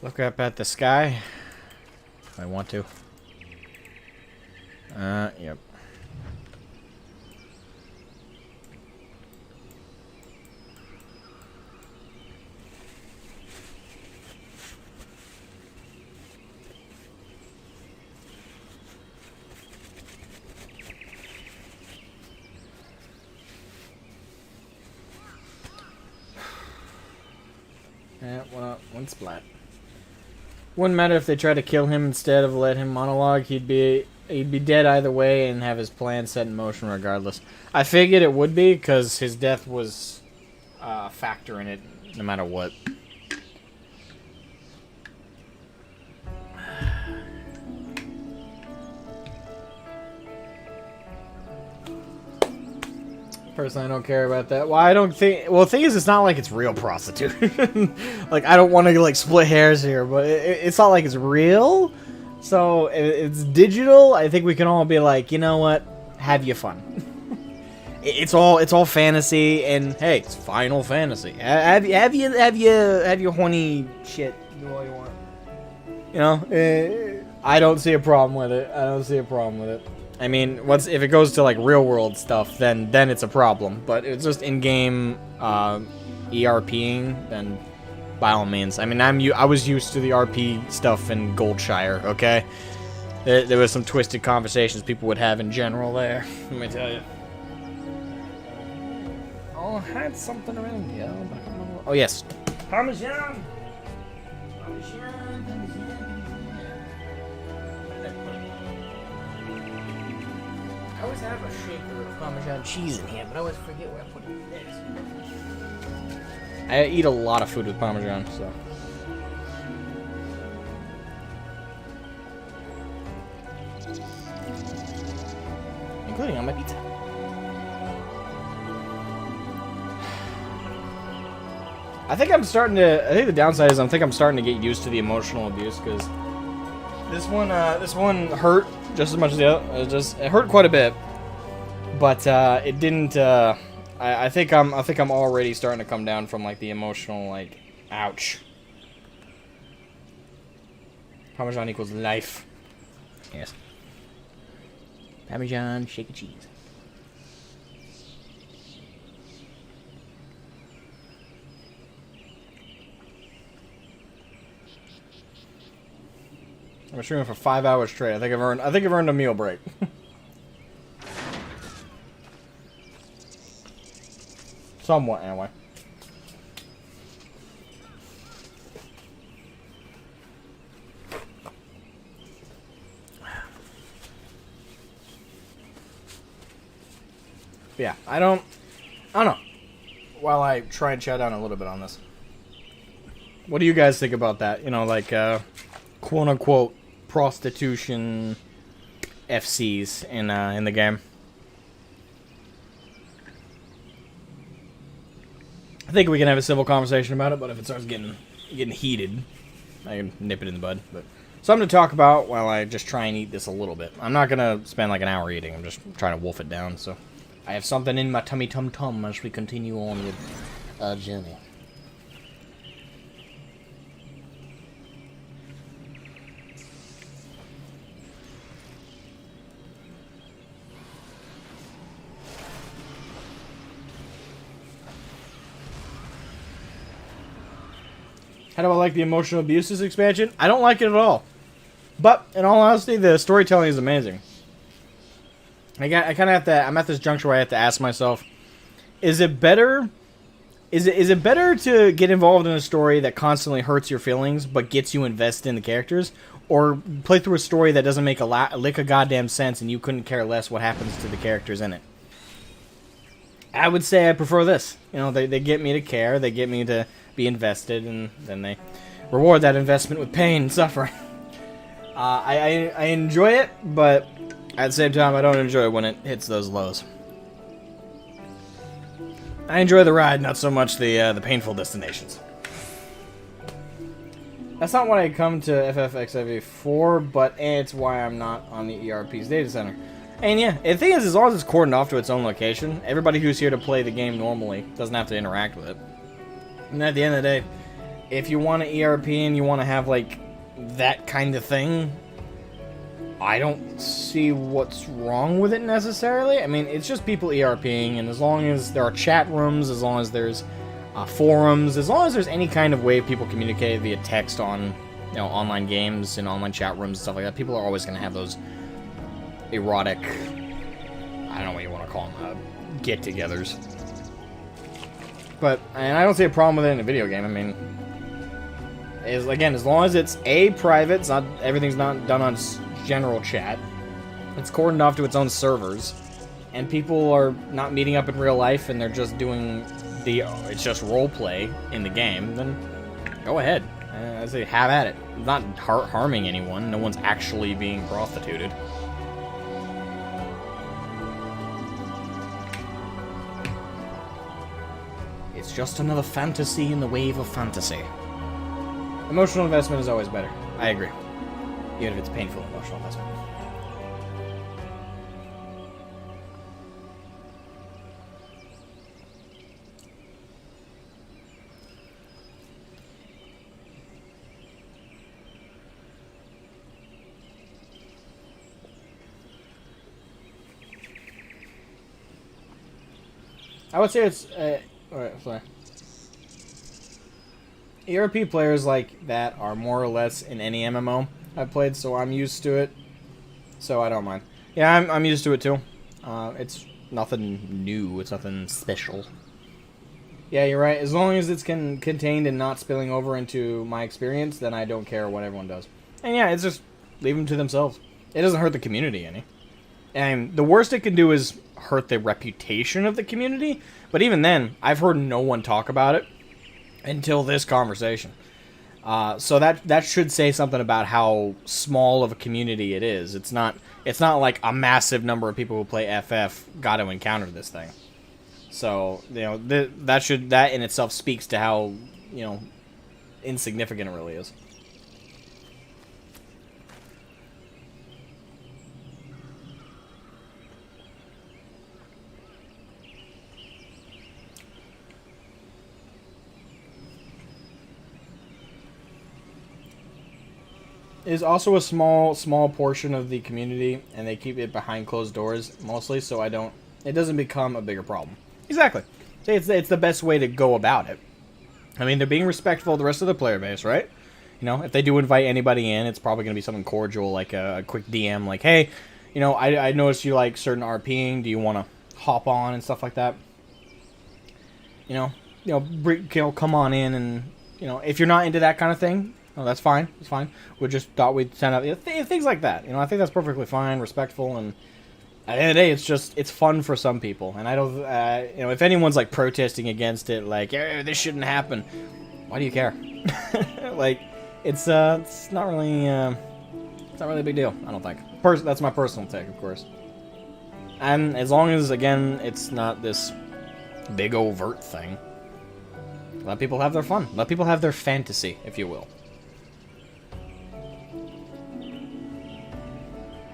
Speaker 1: Look up at the sky. If I want to. Yep. Yeah, one splat. Wouldn't matter if they tried to kill him instead of let him monologue. He'd be dead either way and have his plan set in motion regardless. I figured it would be because his death was a factor in it, no matter what. Personally, I don't care about that. Well, I don't think... Well, the thing is, it's not like it's real prostitution. Like, I don't want to, like, split hairs here, but it's not like it's real. So, it's digital. I think we can all be like, you know what? Have you fun. It's all fantasy, and hey, it's Final Fantasy. Have your horny shit. Do all you want. You know? I don't see a problem with it. I don't see a problem with it. I mean, if it goes to like real world stuff, then it's a problem. But it's just in-game ERPing, then by all means. I mean, I was used to the RP stuff in Goldshire. Okay, there was some twisted conversations people would have in general there. Let me tell you. Oh, I had something around here. Oh yes, Parmesan. I always have a shaker of Parmesan cheese in here, but I always forget where I put it next. I eat a lot of food with Parmesan, so. Including on my pizza. I think the downside is I think I'm starting to get used to the emotional abuse, because this one hurt just as much as the other. It hurt quite a bit, but it didn't. I think I'm already starting to come down from like the emotional, like, ouch. Parmesan equals life. Yes. Parmesan, shake of cheese. I'm streaming for 5 hours straight. I think I've earned a meal break. Somewhat, anyway. Yeah, I don't know. While I try and chow down a little bit on this. What do you guys think about that? You know, like, quote-unquote prostitution FCs in the game. I think we can have a civil conversation about it, but if it starts getting heated, I can nip it in the bud. But something to talk about while I just try and eat this a little bit. I'm not gonna spend like an hour eating. I'm just trying to wolf it down. So I have something in my tummy tum tum as we continue on with our journey. How do I like the emotional abuses expansion? I don't like it at all. But, in all honesty, the storytelling is amazing. I kind of have to... I'm at this juncture where I have to ask myself, is it better... Is it better to get involved in a story that constantly hurts your feelings, but gets you invested in the characters? Or play through a story that doesn't make a lick of goddamn sense and you couldn't care less what happens to the characters in it? I would say I prefer this. You know, they get me to care, they get me to be invested, and then they reward that investment with pain and suffering. I enjoy it, but at the same time, I don't enjoy it when it hits those lows. I enjoy the ride, not so much the painful destinations. That's not what I come to FFXIV for, but it's why I'm not on the ERP's data center. And yeah, the thing is, as long as it's cordoned off to its own location, everybody who's here to play the game normally doesn't have to interact with it. And at the end of the day, if you want an ERP and you want to have, like, that kind of thing, I don't see what's wrong with it necessarily. I mean, it's just people ERPing, and as long as there are chat rooms, as long as there's forums, as long as there's any kind of way people communicate via text on, you know, online games and online chat rooms and stuff like that, people are always going to have those erotic, I don't know what you want to call them, get-togethers. And I don't see a problem with it in a video game. I mean, again, as long as it's private, it's not, everything's not done on general chat, it's cordoned off to its own servers, and people are not meeting up in real life and they're just doing it's just roleplay in the game, then go ahead. I say have at it. It's not harming anyone. No one's actually being prostituted. It's just another fantasy in the wave of fantasy. Emotional investment is always better. I agree. Even if it's painful emotional investment. I would say it's, alright, sorry. ERP players like that are more or less in any MMO I've played, so I'm used to it. So I don't mind. Yeah, I'm used to it too. It's nothing new, it's nothing special. Yeah, you're right. As long as it's contained and not spilling over into my experience, then I don't care what everyone does. And yeah, it's just leave them to themselves. It doesn't hurt the community any. And the worst it can do is hurt the reputation of the community. But even then, I've heard no one talk about it until this conversation. So that should say something about how small of a community it is. It's not like a massive number of people who play FF got to encounter this thing. So, you know, that in itself speaks to how, you know, insignificant it really is. Is also a small portion of the community, and they keep it behind closed doors mostly, so it doesn't become a bigger problem. Exactly. See, it's the best way to go about it. I mean, they're being respectful of the rest of the player base, right? You know, if they do invite anybody in, it's probably going to be something cordial, like a quick DM, like, hey, you know, I noticed you like certain RPing, do you want to hop on and stuff like that? You know, come on in, and, you know, if you're not into that kind of thing, oh, that's fine. It's fine. We just thought we'd send out things like that. You know, I think that's perfectly fine, respectful, and at the end of the day, it's fun for some people. And I don't, you know, if anyone's like protesting against it, like, this shouldn't happen, why do you care? Like, it's not really a big deal. I don't think. That's my personal take, of course. And as long as, again, it's not this big overt thing, let people have their fun. Let people have their fantasy, if you will.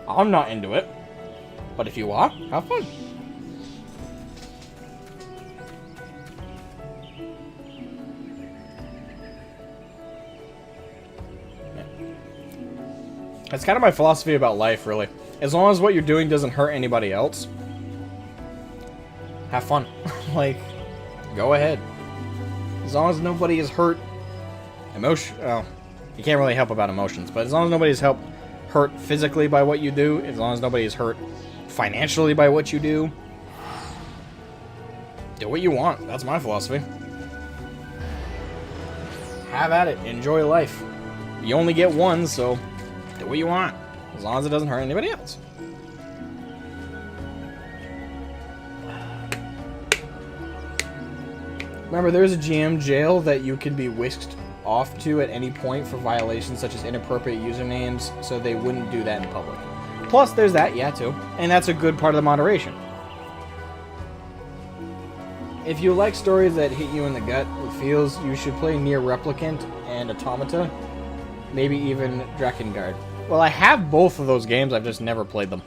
Speaker 1: I'm not into it, but if you are, have fun. Yeah. That's kind of my philosophy about life, really. As long as what you're doing doesn't hurt anybody else, have fun. Like, go ahead. As long as nobody is hurt, well, you can't really help about emotions, but as long as nobody's hurt physically by what you do, as long as nobody is hurt financially by what you do what you want. That's my philosophy. Have at it. Enjoy life. You only get one, so do what you want. As long as it doesn't hurt anybody else. Remember, there's a GM jail that you can be whisked off to at any point for violations such as inappropriate usernames, so they wouldn't do that in public. Plus, there's that, yeah, too. And that's a good part of the moderation. If you like stories that hit you in the gut with feels, you should play Nier Replicant and Automata. Maybe even Drakengard. Well, I have both of those games, I've just never played them.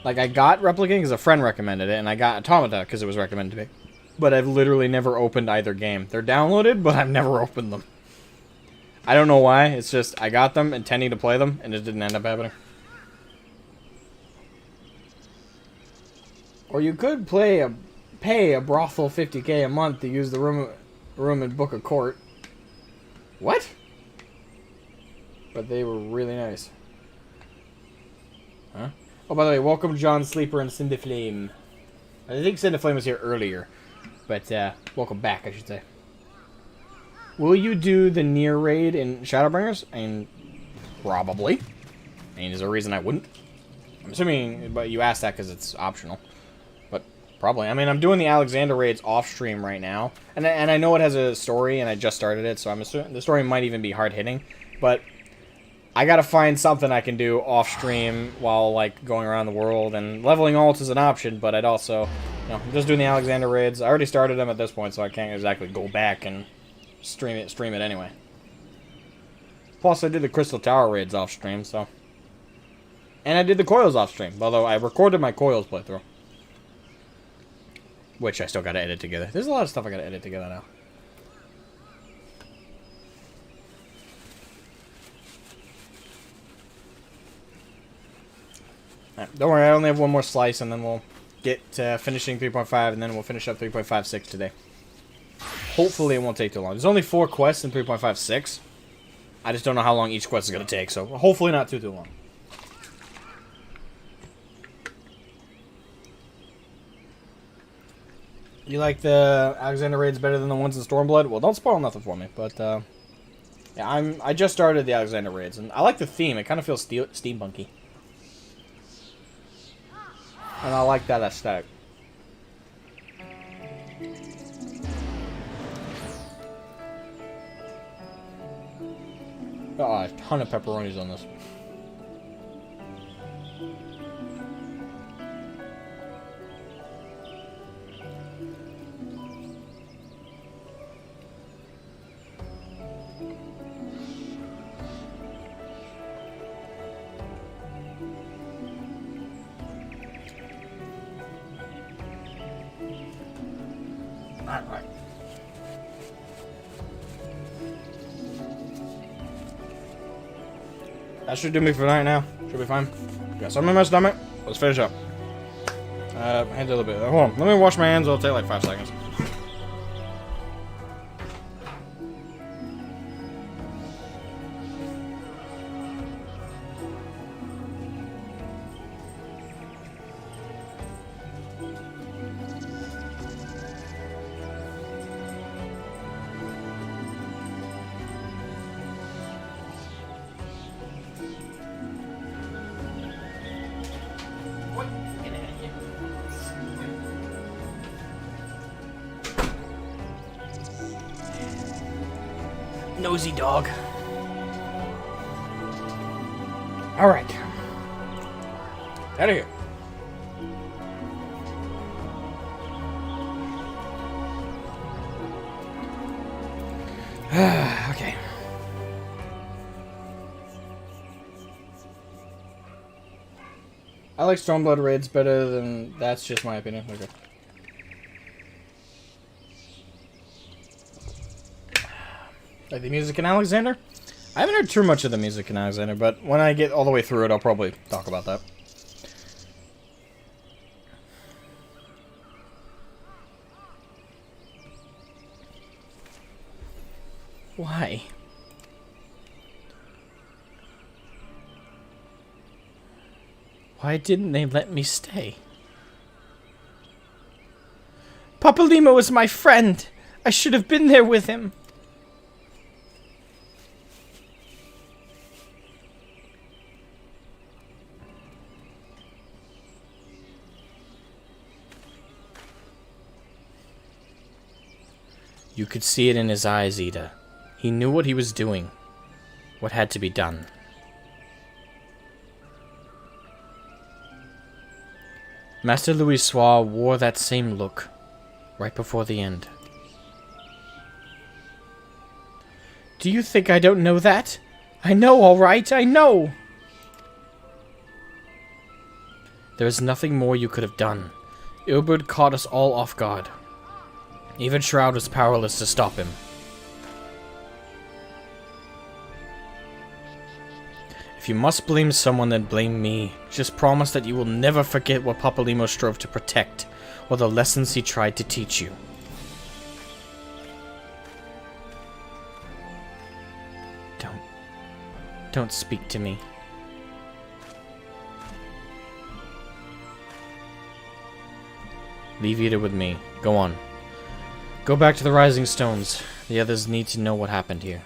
Speaker 1: Like, I got Replicant because a friend recommended it, and I got Automata because it was recommended to me. But I've literally never opened either game. They're downloaded, but I've never opened them. I don't know why. It's just, I got them intending to play them, and it didn't end up happening. Or you could pay a brothel $50K a month to use the room and book a court. What? But they were really nice. Huh? Oh, by the way, welcome John Sleeper and Cindaflame. I think Cindaflame was here earlier. But, welcome back, I should say. Will you do the Nier raid in Shadowbringers? I mean, probably. I mean, is there a reason I wouldn't? I'm assuming, but you asked that because it's optional. But, probably. I mean, I'm doing the Alexander raids off-stream right now. And I know it has a story, and I just started it, so I'm assuming the story might even be hard-hitting. But I gotta find something I can do off-stream while, like, going around the world. And leveling alt is an option, but I'd also No, I'm just doing the Alexander raids. I already started them at this point, so I can't exactly go back and stream it anyway. Plus, I did the Crystal Tower raids off stream, so. And I did the Coils off stream, although I recorded my Coils playthrough. Which I still gotta edit together. There's a lot of stuff I gotta edit together now. Right, don't worry, I only have one more slice, and then we'll get finishing 3.5, and then we'll finish up 3.56 today. Hopefully it won't take too long. There's only 4 quests in 3.56. I just don't know how long each quest is going to take, so hopefully not too long. You like the Alexander raids better than the ones in Stormblood? Well, don't spoil nothing for me, but yeah, I just started the Alexander raids, and I like the theme. It kind of feels steampunky. And I like that aesthetic. Oh, a ton of pepperonis on this. Alright. That should do me for tonight now. Should be fine. Got something in my stomach. Let's finish up. Hands a little bit. Hold on. Let me wash my hands. It'll take like 5 seconds. Nosy dog. Alright. Out of here. Okay. I like Stormblood raids better than... That's just my opinion. Okay. Like the music in Alexander? I haven't heard too much of the music in Alexander, but when I get all the way through it, I'll probably talk about that. Why? Why didn't they let me stay? Papa Lima was my friend. I should have been there with him. You could see it in his eyes, Ida. He knew what he was doing. What had to be done. Master Louis Soir wore that same look right before the end. Do you think I don't know that? I know, all right, I know! There is nothing more you could have done. Ilberd caught us all off guard. Even Shroud was powerless to stop him. If you must blame someone, then blame me. Just promise that you will never forget what Papalimo strove to protect, or the lessons he tried to teach you. Don't speak to me. Leave Ida with me. Go on. Go back to the Rising Stones. The others need to know what happened here.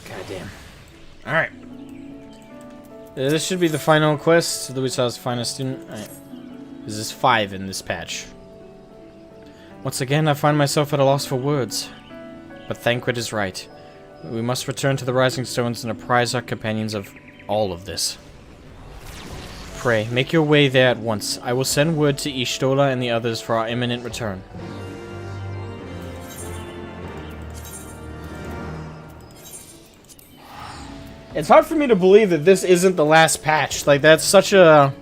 Speaker 1: Goddamn. Alright. This should be the final quest. Louis Soir's finest student. Alright. This is 5 in this patch. Once again, I find myself at a loss for words. But Thancred is right. We must return to the Rising Stones and apprise our companions of all of this. Pray, make your way there at once. I will send word to Y'shtola and the others for our imminent return. It's hard for me to believe that this isn't the last patch. Like, that's such a...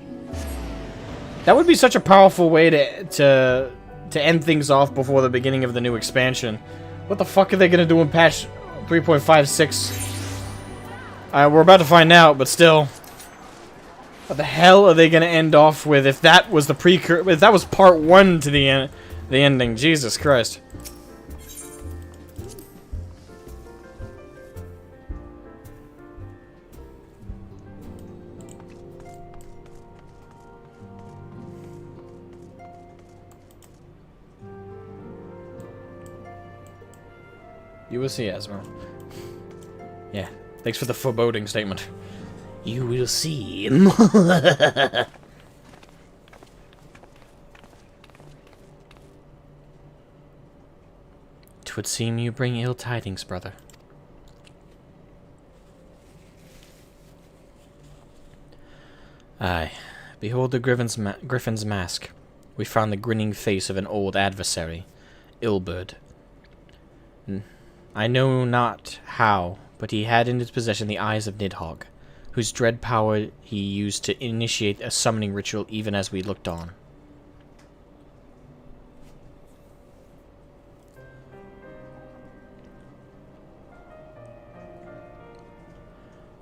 Speaker 1: That would be such a powerful way to end things off before the beginning of the new expansion. What the fuck are they gonna do in patch 3.56? We're about to find out, but still. What the hell are they gonna end off with if that was the if that was part 1 to the ending? Jesus Christ. You will see, Asmo. Yeah. Thanks for the foreboding statement.
Speaker 5: You will see.
Speaker 1: 'Twould seem you bring ill tidings, brother. Aye. Behold the Griffin's mask. We found the grinning face of an old adversary, Ilberd. I know not how, but he had in his possession the eyes of Nidhogg, whose dread power he used to initiate a summoning ritual even as we looked on.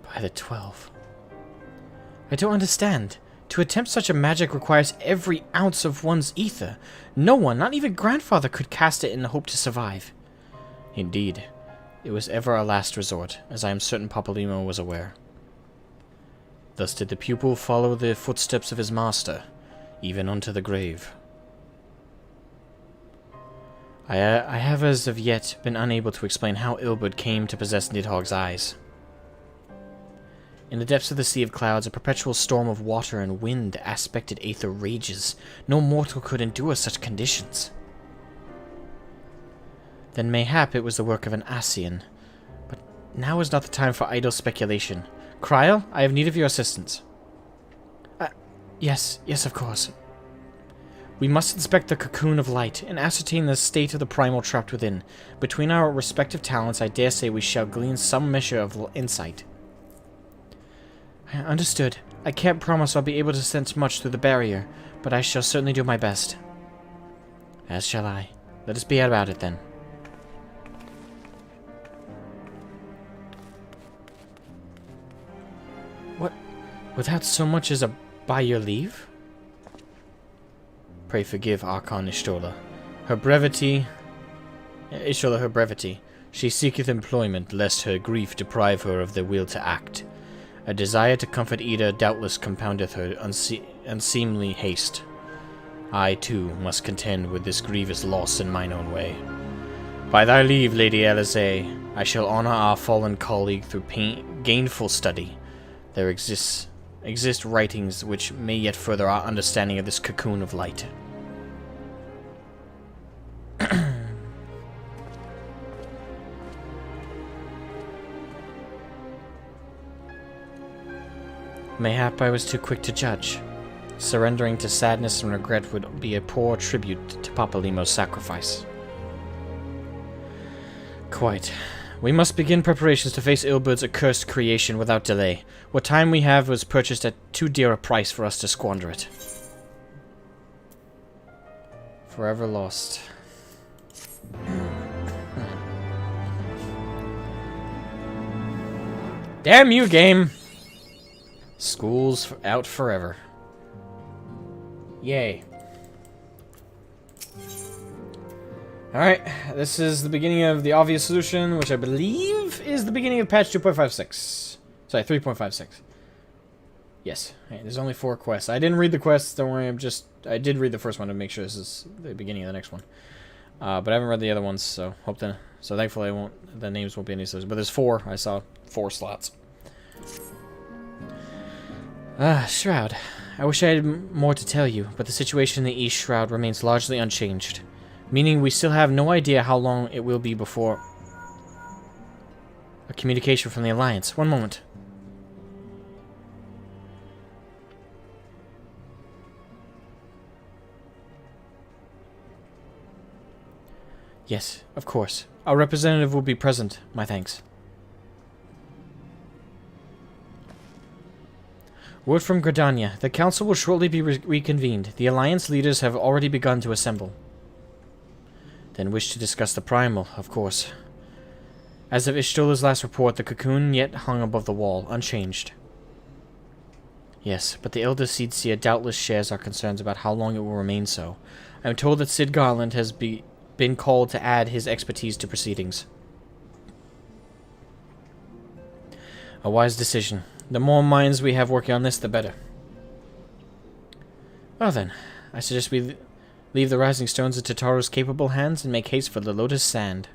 Speaker 1: By the 12. I don't understand. To attempt such a magic requires every ounce of one's ether. No one, not even grandfather, could cast it in the hope to survive. Indeed, it was ever our last resort, as I am certain Papalymo was aware. Thus did the pupil follow the footsteps of his master, even unto the grave. I have as of yet been unable to explain how Ilberd came to possess Nidhogg's eyes. In the depths of the Sea of Clouds, a perpetual storm of water and wind aspected aether rages. No mortal could endure such conditions. Then mayhap it was the work of an Ascian. But now is not the time for idle speculation. Kryl, I have need of your assistance. Yes, of course. We must inspect the cocoon of light and ascertain the state of the primal trapped within. Between our respective talents, I dare say we shall glean some measure of insight. Understood. I can't promise I'll be able to sense much through the barrier, but I shall certainly do my best. As shall I. Let us be about it then. What? Without so much as a by your leave? Pray forgive Archon Y'shtola. Her brevity... She seeketh employment, lest her grief deprive her of the will to act. A desire to comfort Ida doubtless compoundeth her unseemly haste. I, too, must contend with this grievous loss in mine own way. By thy leave, Lady Alizé, I shall honor our fallen colleague through gainful study. There exist writings which may yet further our understanding of this cocoon of light. Mayhap I was too quick to judge. Surrendering to sadness and regret would be a poor tribute to Papalymo's sacrifice. Quite. We must begin preparations to face Ilberd's accursed creation without delay. What time we have was purchased at too dear a price for us to squander it. Forever lost. Damn you, game! School's out forever. Yay. Alright, this is the beginning of the obvious solution, which I believe is the beginning of patch 2.56. Sorry, 3.56. Yes. Hey, there's only 4 quests. I didn't read the quests, don't worry, I did read the first one to make sure this is the beginning of the next one. But I haven't read the other ones, so thankfully the names won't be any of those. But there's 4, I saw 4 slots. Shroud. I wish I had more to tell you, but the situation in the East Shroud remains largely unchanged, meaning we still have no idea how long it will be before a communication from the Alliance. One moment. Yes, of course. Our representative will be present. My thanks. Word from Gridania. The council will shortly be reconvened. The Alliance leaders have already begun to assemble. Then wish to discuss the Primal, of course. As of Ishtola's last report, the cocoon yet hung above the wall, unchanged. Yes, but the Elder Seedseer doubtless shares our concerns about how long it will remain so. I am told that Sid Garland has been called to add his expertise to proceedings. A wise decision. The more minds we have working on this, the better. Well then, I suggest we leave the Rising Stones in Tataro's capable hands and make haste for the Lotus Sand.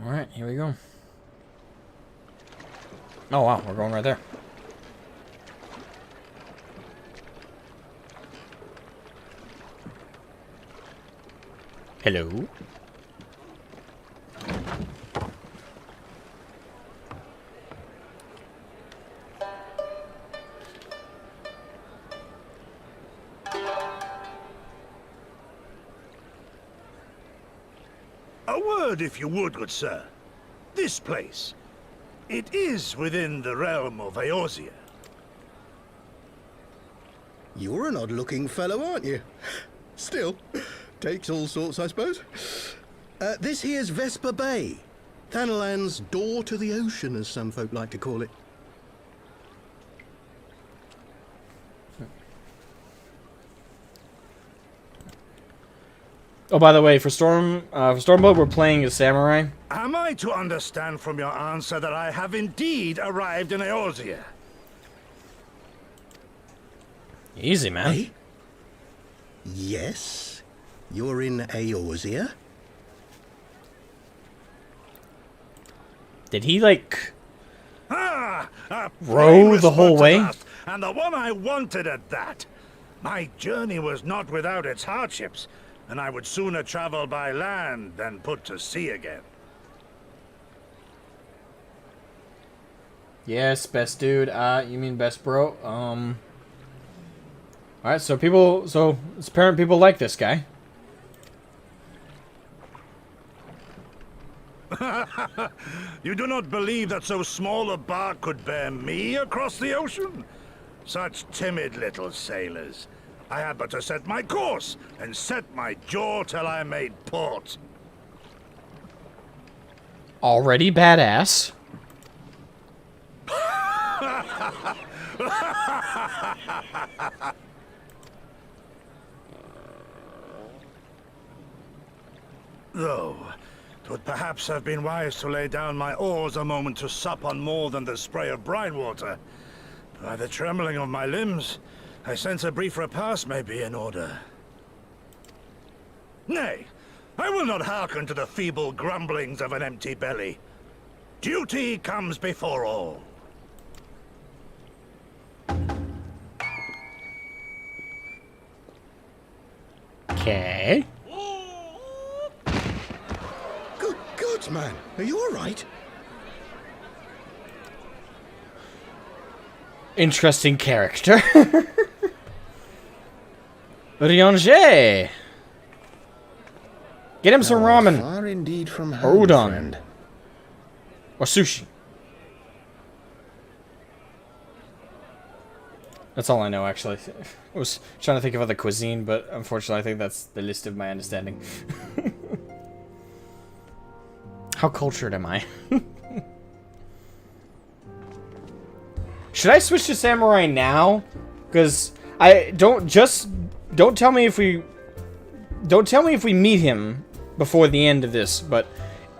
Speaker 1: Alright, here we go. Oh wow, we're going right there. Hello?
Speaker 7: A word, if you would, good sir. This place. It is within the realm of Eorzea.
Speaker 3: You're an odd-looking fellow, aren't you? Still, takes all sorts, I suppose. This here's Vesper Bay. Thanalan's door to the ocean, as some folk like to call it.
Speaker 1: Oh, by the way, for Stormblood, we're playing as Samurai.
Speaker 7: Am I to understand from your answer that I have indeed arrived in Eorzea?
Speaker 1: Easy, man.
Speaker 3: Hey? Yes, you're in Eorzea.
Speaker 1: Did he, like,
Speaker 7: row
Speaker 1: row the whole way?
Speaker 7: And the one I wanted at that. My journey was not without its hardships, and I would sooner travel by land than put to sea again.
Speaker 1: Yes, best dude. You mean best bro? Alright, so it's apparent people like this guy.
Speaker 7: You do not believe that so small a bark could bear me across the ocean? Such timid little sailors. I had but to set my course and set my jaw till I made port.
Speaker 1: Already badass.
Speaker 7: Though, 'twould perhaps have been wise to lay down my oars a moment to sup on more than the spray of brine water. By the trembling of my limbs, I sense a brief repast may be in order. Nay, I will not hearken to the feeble grumblings of an empty belly. Duty comes before all.
Speaker 1: Okay.
Speaker 3: Good God, man. Are you alright?
Speaker 1: Interesting character. Ryanje! Get him some ramen.
Speaker 3: Far indeed from
Speaker 1: or
Speaker 3: home,
Speaker 1: udon.
Speaker 3: friend.
Speaker 1: Or sushi. That's all I know, actually. I was trying to think of other cuisine, but unfortunately I think that's the list of my understanding. How cultured am I? Should I switch to Samurai now? Because don't tell me if we meet him before the end of this, but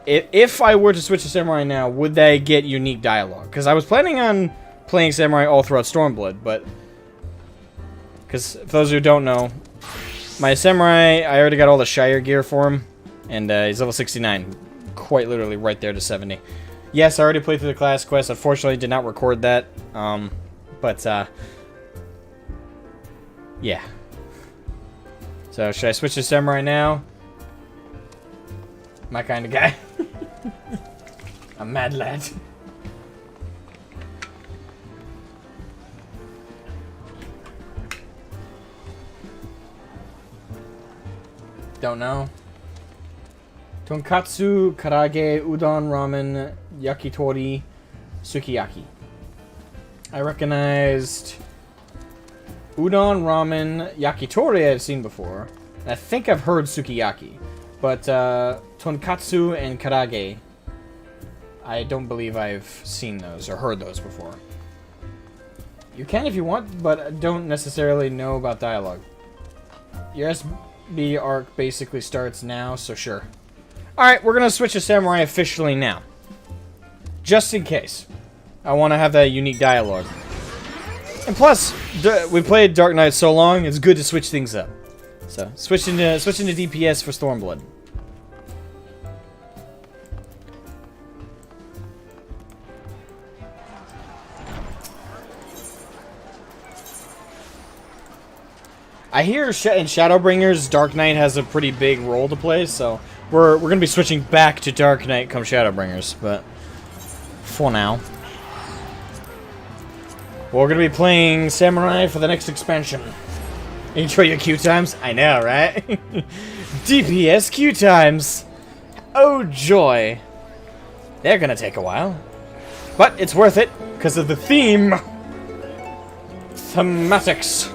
Speaker 1: if I were to switch to Samurai now, would they get unique dialogue? Because I was planning on playing Samurai all throughout Stormblood, but because for those who don't know, My samurai, I already got all the Shire gear for him, and he's level 69. Quite literally right there to 70. Yes, I already played through the class quest. Unfortunately, did not record that. Yeah. So, should I switch to samurai now? My kind of guy. A mad lad. Don't know. Tonkatsu, karage, udon, ramen, yakitori, sukiyaki. I recognized udon, ramen, yakitori I've seen before. I think I've heard sukiyaki. But tonkatsu and karage, I don't believe I've seen those or heard those before. You can if you want, but I don't necessarily know about dialogue. Your SB arc basically starts now, so sure. Alright, we're going to switch to samurai officially now. Just in case. I want to have that unique dialogue. And plus, we played Dark Knight so long, it's good to switch things up. So, switching to DPS for Stormblood. I hear in Shadowbringers, Dark Knight has a pretty big role to play, so we're gonna be switching back to Dark Knight come Shadowbringers, but for now. We're gonna be playing Samurai for the next expansion. Enjoy your queue times? I know, right? DPS queue times! Oh joy! They're gonna take a while. But it's worth it, because of the theme! Thematics.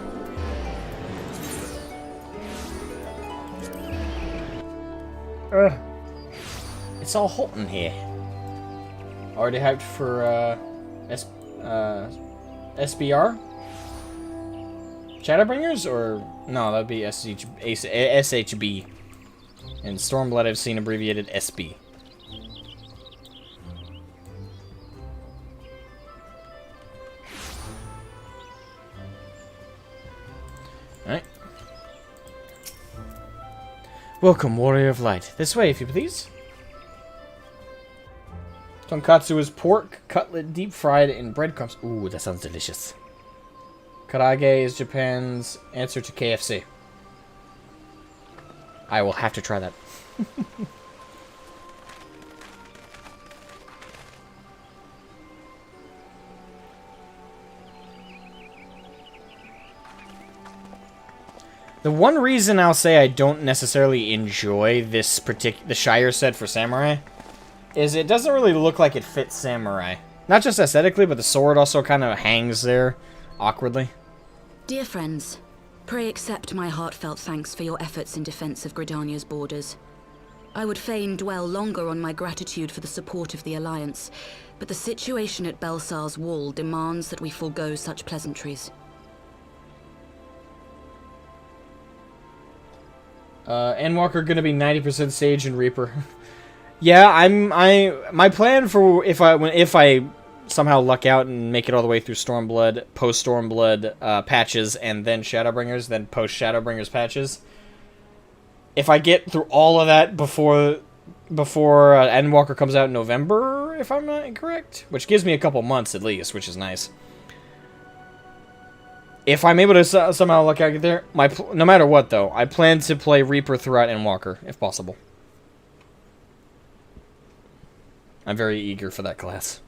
Speaker 1: It's all hot in here. Already hyped for SBR? Shadowbringers? Or no, that'd be SHB. And Stormblood I've seen abbreviated SB. Alright. Welcome, Warrior of Light. This way, if you please. Tonkatsu is pork, cutlet, deep fried in breadcrumbs. Ooh, that sounds delicious. Karage is Japan's answer to KFC. I will have to try that. The one reason I'll say I don't necessarily enjoy this the Shire set for Samurai is it doesn't really look like it fits Samurai. Not just aesthetically, but the sword also kind of hangs there awkwardly.
Speaker 21: Dear friends, pray accept my heartfelt thanks for your efforts in defense of Gridania's borders. I would fain dwell longer on my gratitude for the support of the Alliance, but the situation at Belsar's Wall demands that we forego such pleasantries.
Speaker 1: Endwalker gonna be 90% Sage and Reaper. Yeah, my plan for if I somehow luck out and make it all the way through Stormblood, post Stormblood patches, and then Shadowbringers, then post Shadowbringers patches. If I get through all of that before Endwalker comes out in November, if I'm not incorrect, which gives me a couple months at least, which is nice. If I'm able to somehow luck out get there, no matter what though, I plan to play Reaper throughout Endwalker if possible. I'm very eager for that class.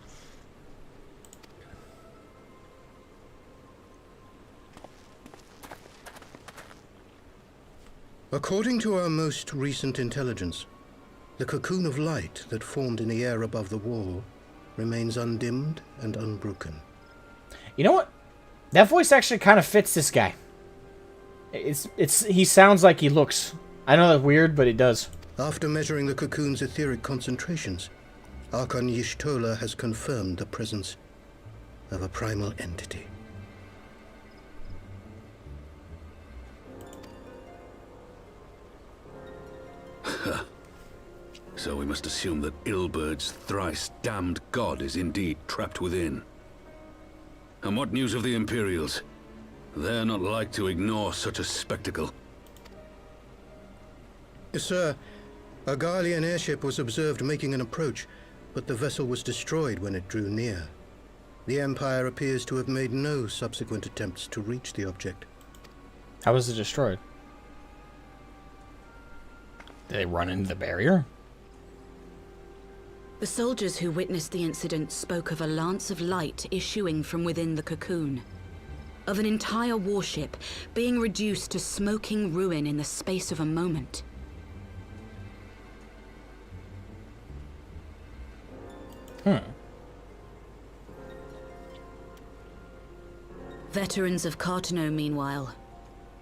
Speaker 3: According to our most recent intelligence, the cocoon of light that formed in the air above the wall remains undimmed and unbroken.
Speaker 1: You know what? That voice actually kind of fits this guy. He sounds like he looks. I know that's weird, but it does.
Speaker 3: After measuring the cocoon's etheric concentrations, Archon Y'shtola has confirmed the presence of a primal entity.
Speaker 16: So we must assume that Ilbert's thrice damned god is indeed trapped within. And what news of the Imperials? They're not like to ignore such a spectacle.
Speaker 3: Sir, a Garlean airship was observed making an approach, but the vessel was destroyed when it drew near. The Empire appears to have made no subsequent attempts to reach the object.
Speaker 1: How was it destroyed? Did they run into the barrier?
Speaker 21: The soldiers who witnessed the incident spoke of a lance of light issuing from within the cocoon. Of an entire warship being reduced to smoking ruin in the space of a moment. Veterans of Cartano, meanwhile,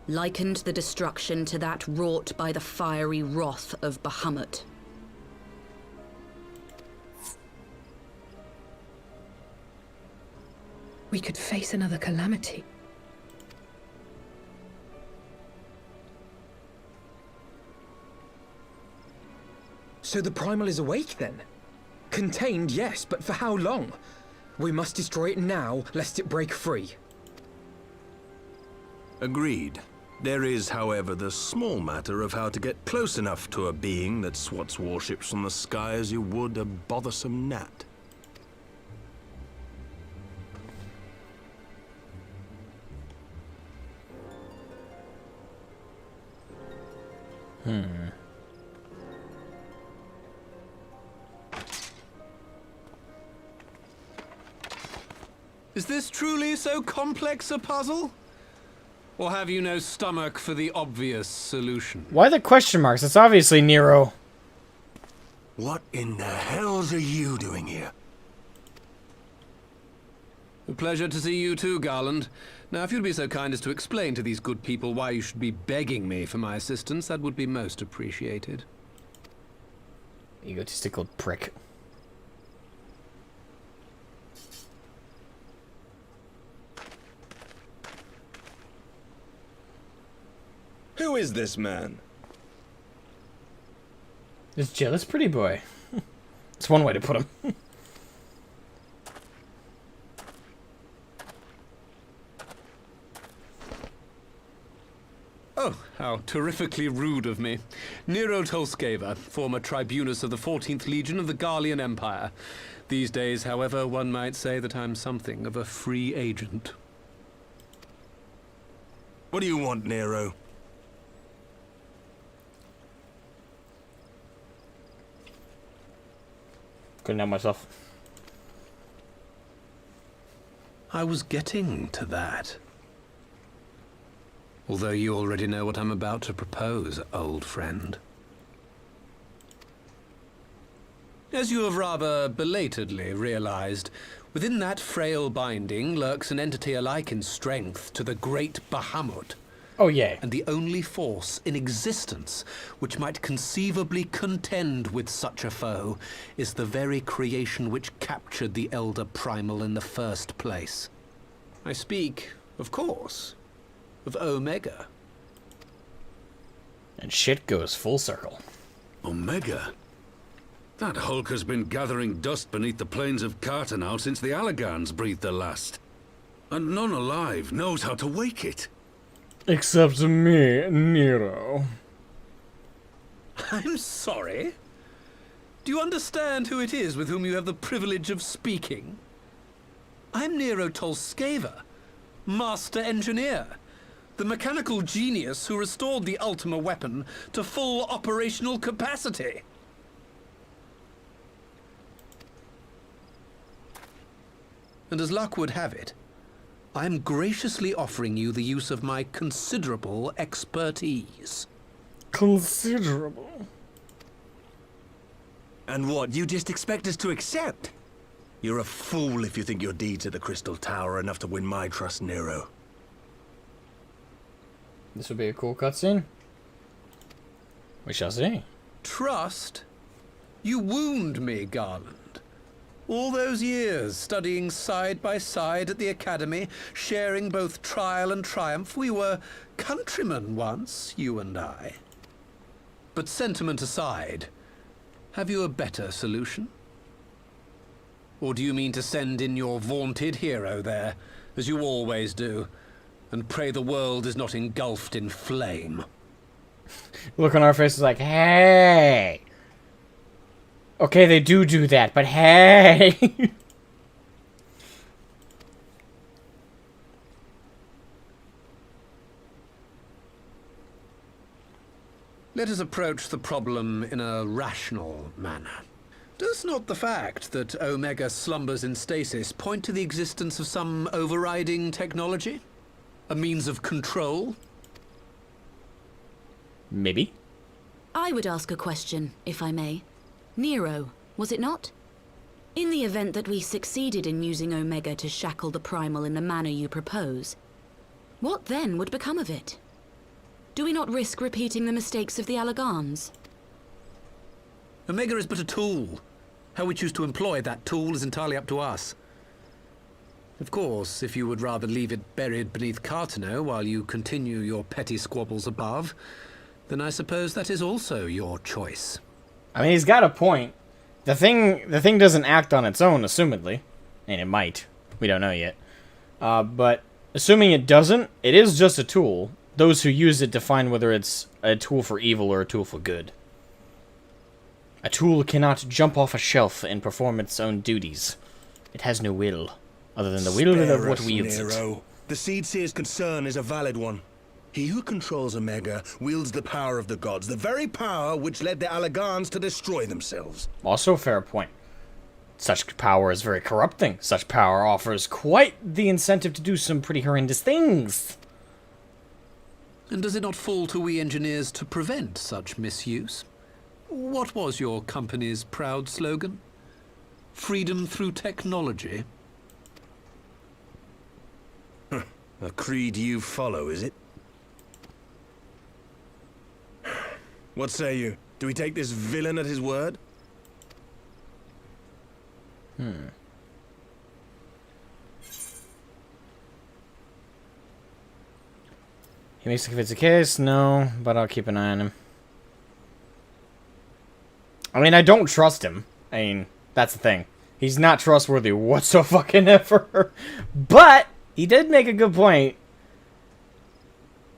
Speaker 21: likened the destruction to that wrought by the fiery wrath of Bahamut.
Speaker 2: We could face another calamity.
Speaker 18: So the Primal is awake then? Contained, yes, but for how long? We must destroy it now, lest it break free.
Speaker 12: Agreed. There is, however, the small matter of how to get close enough to a being that swats warships from the sky as you would a bothersome gnat.
Speaker 22: Is this truly so complex a puzzle? Or have you no stomach for the obvious solution?
Speaker 1: Why the question marks? It's obviously Nero.
Speaker 12: What in the hells are you doing here?
Speaker 22: A pleasure to see you too, Garland. Now, if you'd be so kind as to explain to these good people why you should be begging me for my assistance, that would be most appreciated.
Speaker 1: Egotistical prick.
Speaker 23: Who is this man?
Speaker 1: This jealous pretty boy. It's one way to put him.
Speaker 22: Oh, how terrifically rude of me. Nero Tolskeva, former tribunus of the 14th Legion of the Garlean Empire. These days, however, one might say that I'm something of a free agent.
Speaker 12: What do you want, Nero?
Speaker 1: Couldn't help myself.
Speaker 22: I was getting to that. Although you already know what I'm about to propose, old friend. As you have rather belatedly realized, within that frail binding lurks an entity alike in strength to the great Bahamut.
Speaker 1: Oh, yeah.
Speaker 22: And the only force in existence which might conceivably contend with such a foe is the very creation which captured the Elder Primal in the first place. I speak, of course, of Omega.
Speaker 1: And shit goes full circle.
Speaker 16: Omega? That hulk has been gathering dust beneath the plains of Cartano since the Allagans breathed their last. And none alive knows how to wake it.
Speaker 1: Except me, Nero.
Speaker 22: I'm sorry? Do you understand who it is with whom you have the privilege of speaking? I'm Nero Tolskeva, Master Engineer, the mechanical genius who restored the Ultima weapon to full operational capacity. And as luck would have it, I am graciously offering you the use of my considerable expertise.
Speaker 1: Considerable?
Speaker 12: And what, you just expect us to accept? You're a fool if you think your deeds at the Crystal Tower are enough to win my trust, Nero.
Speaker 1: This would be a cool cutscene. We shall see.
Speaker 22: Trust? You wound me, Garland. All those years, studying side by side at the Academy, sharing both trial and triumph, we were countrymen once, you and I. But sentiment aside, have you a better solution? Or do you mean to send in your vaunted hero there, as you always do, and pray the world is not engulfed in flame?
Speaker 1: look on our faces like, hey. Okay, they do that, but hey.
Speaker 22: Let us approach the problem in a rational manner. Does not the fact that Omega slumbers in stasis point to the existence of some overriding technology? A means of control?
Speaker 1: Maybe.
Speaker 21: I would ask a question, if I may. Nero, was it not? In the event that we succeeded in using Omega to shackle the Primal in the manner you propose, what then would become of it? Do we not risk repeating the mistakes of the Allagans?
Speaker 22: Omega is but a tool. How we choose to employ that tool is entirely up to us. Of course, if you would rather leave it buried beneath Cartano while you continue your petty squabbles above, then I suppose that is also your choice.
Speaker 1: I mean, he's got a point. The thing doesn't act on its own, assumedly. And it might. We don't know yet. But assuming it doesn't, it is just a tool. Those who use it define whether it's a tool for evil or a tool for good. A tool cannot jump off a shelf and perform its own duties. It has no will, other than the will of what wields it.
Speaker 12: The Seed Seer's concern is a valid one. He who controls Omega wields the power of the gods, the very power which led the Allagans to destroy themselves.
Speaker 1: Also a fair point. Such power is very corrupting. Such power offers quite the incentive to do some pretty horrendous things.
Speaker 22: And does it not fall to we engineers to prevent such misuse? What was your company's proud slogan? Freedom through technology?
Speaker 12: A creed you follow, is it? What say you? Do we take this villain at his word?
Speaker 1: He makes like if it's a case, no, but I'll keep an eye on him. I mean, I don't trust him. I mean, that's the thing. He's not trustworthy whatsoever. But he did make a good point.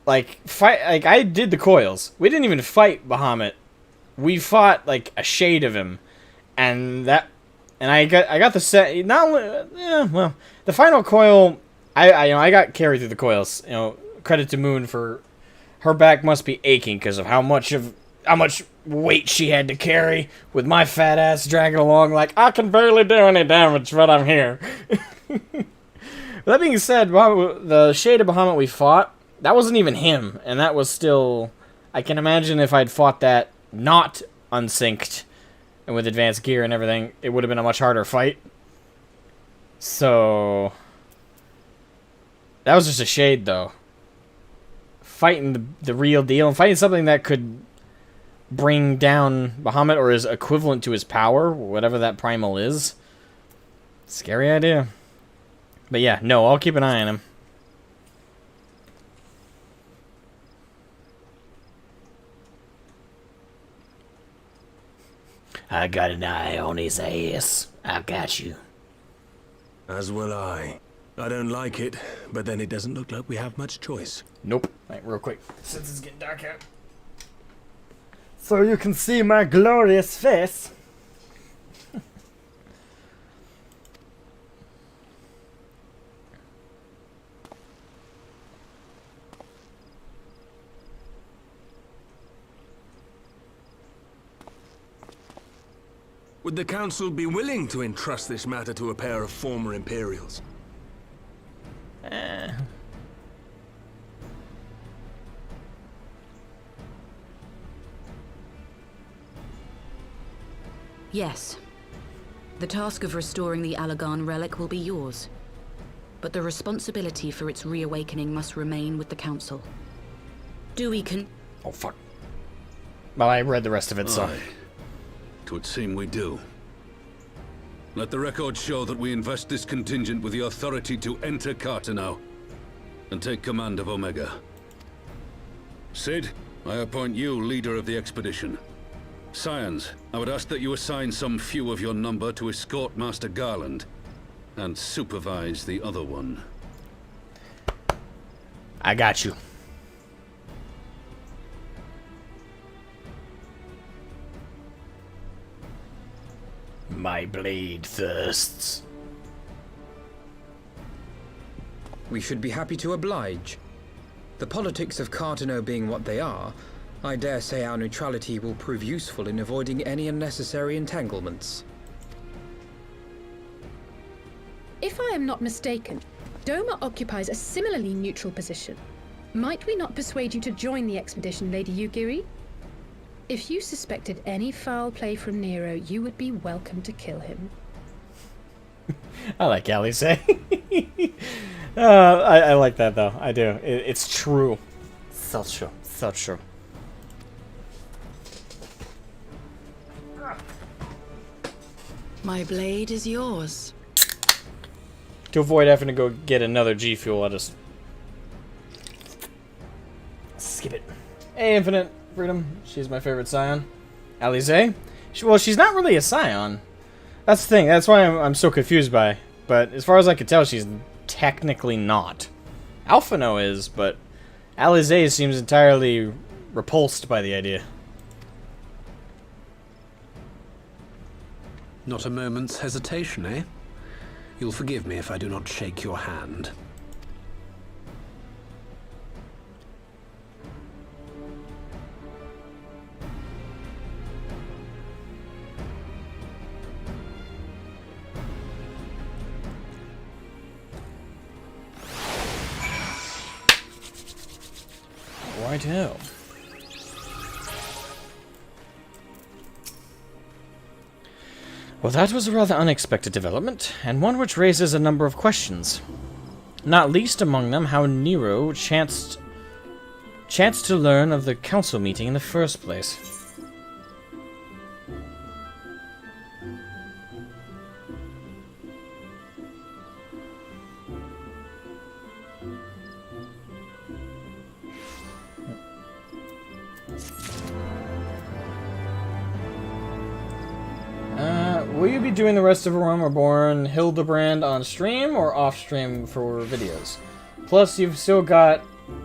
Speaker 1: Like I did the coils. We didn't even fight Bahamut. We fought like a shade of him, and I got the set. Not only, well, the final coil. I got carried through the coils. You know, credit to Moon for her back must be aching because of how much weight she had to carry with my fat ass dragging along like I can barely do any damage, but I'm here. That being said, the shade of Bahamut we fought, that wasn't even him, and that was still. I can imagine if I'd fought that not unsynced and with advanced gear and everything, it would have been a much harder fight. So that was just a shade, though. Fighting the real deal and fighting something that could bring down Bahamut or is equivalent to his power, whatever that primal is. Scary idea. But yeah, no, I'll keep an eye on him.
Speaker 5: I got an eye on his ass. I got you.
Speaker 12: As will I. I don't like it, but then it doesn't look like we have much choice.
Speaker 1: Nope. Right, real quick, since it's getting dark out. So you can see my glorious face.
Speaker 12: Would the Council be willing to entrust this matter to a pair of former Imperials?
Speaker 21: Yes. The task of restoring the Allagan relic will be yours. But the responsibility for its reawakening must remain with the Council. Dewey can...
Speaker 1: Oh, fuck. Well, I read the rest of it, so...
Speaker 16: Aye. It would seem we do. Let the record show that we invest this contingent with the authority to enter Cartano and take command of Omega. Sid, I appoint you leader of the expedition. Scions, I would ask that you assign some few of your number to escort Master Garland and supervise the other one.
Speaker 1: I got you.
Speaker 6: My blade thirsts.
Speaker 18: We should be happy to oblige. The politics of Cartano being what they are, I dare say our neutrality will prove useful in avoiding any unnecessary entanglements.
Speaker 2: If I am not mistaken, Doma occupies a similarly neutral position. Might we not persuade you to join the expedition, Lady Yugiri? If you suspected any foul play from Nero, you would be welcome to kill him.
Speaker 1: I like Alice. I like that, though. I do. It's true. So true. So true.
Speaker 9: My blade is yours.
Speaker 1: To avoid having to go get another G Fuel, I'll just skip it. Hey, Infinite Freedom. She's my favorite Scion. Alize? Well, she's not really a Scion. That's the thing. That's why I'm so confused by. But as far as I can tell, she's technically not. Alphino is, but Alize seems entirely repulsed by the idea.
Speaker 22: Not a moment's hesitation, eh? You'll forgive me if I do not shake your hand.
Speaker 1: Righto. Well, that was a rather unexpected development, and one which raises a number of questions. Not least among them how Nero chanced to learn of the council meeting in the first place. Will you be doing the rest of Rome Reborn Hildebrand on stream or off stream for videos? Plus, you've still got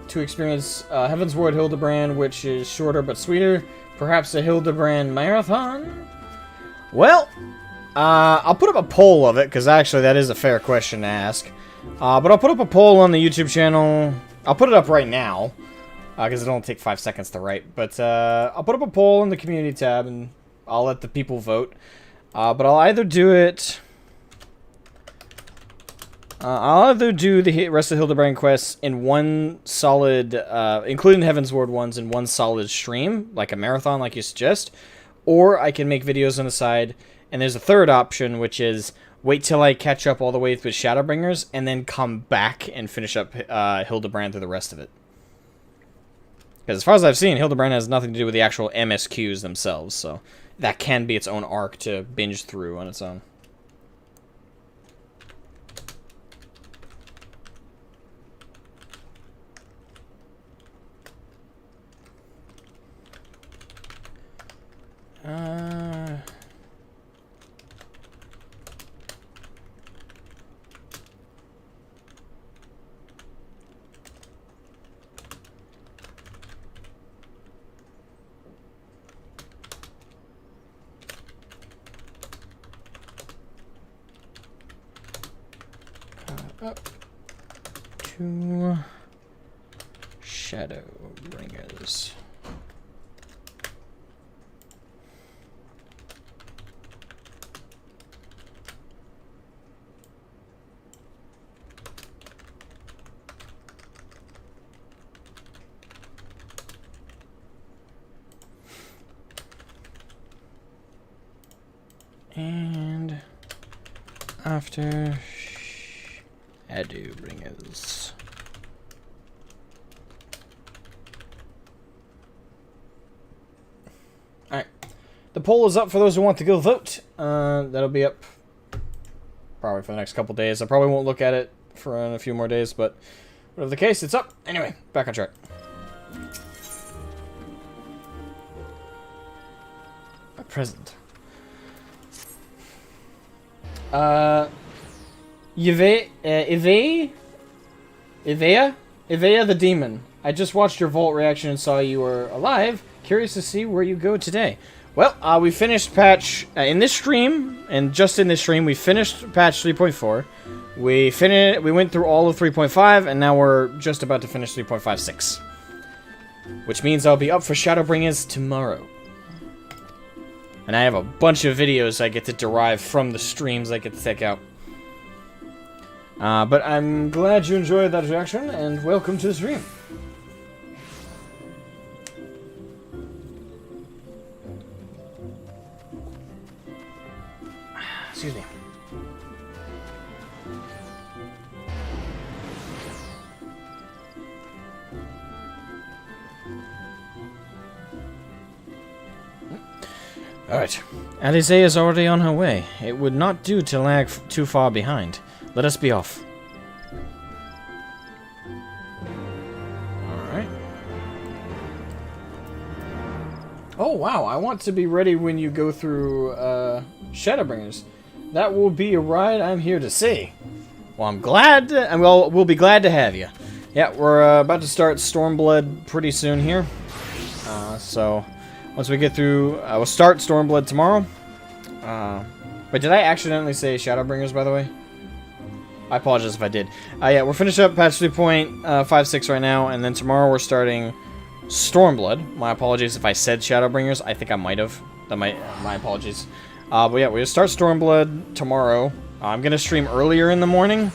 Speaker 1: to experience Heaven's Ward Hildebrand, which is shorter but sweeter. Perhaps a Hildebrand marathon? Well, I'll put up a poll of it, because actually that is a fair question to ask. But I'll put up a poll on the YouTube channel. I'll put it up right now, because it'll only take 5 seconds to write. But I'll put up a poll in the community tab, and I'll let the people vote. But I'll either do it... I'll either do the rest of the Hildebrand quests in one solid, including the Heaven's Ward ones, in one solid stream, like a marathon like you suggest, or I can make videos on the side, and there's a third option, which is wait till I catch up all the way with Shadowbringers, and then come back and finish up Hildebrand through the rest of it. Because as far as I've seen, Hildebrand has nothing to do with the actual MSQs themselves, so that can be its own arc to binge through on its own. Up to Shadowbringers. And after Shadowbringers. Alright. The poll is up for those who want to go vote. That'll be up probably for the next couple days. I probably won't look at it for a few more days, but whatever the case, it's up. Anyway, back on track. A present. Ivea the Demon. I just watched your Vault reaction and saw you were alive. Curious to see where you go today. Well, we finished patch in this stream, and just in this stream, we finished patch 3.4. We went through all of 3.5, and now we're just about to finish 3.56. Which means I'll be up for Shadowbringers tomorrow. And I have a bunch of videos I get to derive from the streams I get to take out. But I'm glad you enjoyed that reaction, and welcome to the stream. Excuse me. Alright. Alize is already on her way. It would not do to lag too far behind. Let us be off. Alright. Oh wow, I want to be ready when you go through Shadowbringers. That will be a ride I'm here to see. Well, I'm glad to, and we'll be glad to have you. Yeah, we're about to start Stormblood pretty soon here. So once we get through, we'll start Stormblood tomorrow. Wait, did I accidentally say Shadowbringers, by the way? I apologize if I did. Yeah, we're finished up patch 3.56 right now, and then tomorrow we're starting Stormblood. My apologies if I said Shadowbringers. I think I might have. My apologies. But yeah, we'll start Stormblood tomorrow. I'm going to stream earlier in the morning,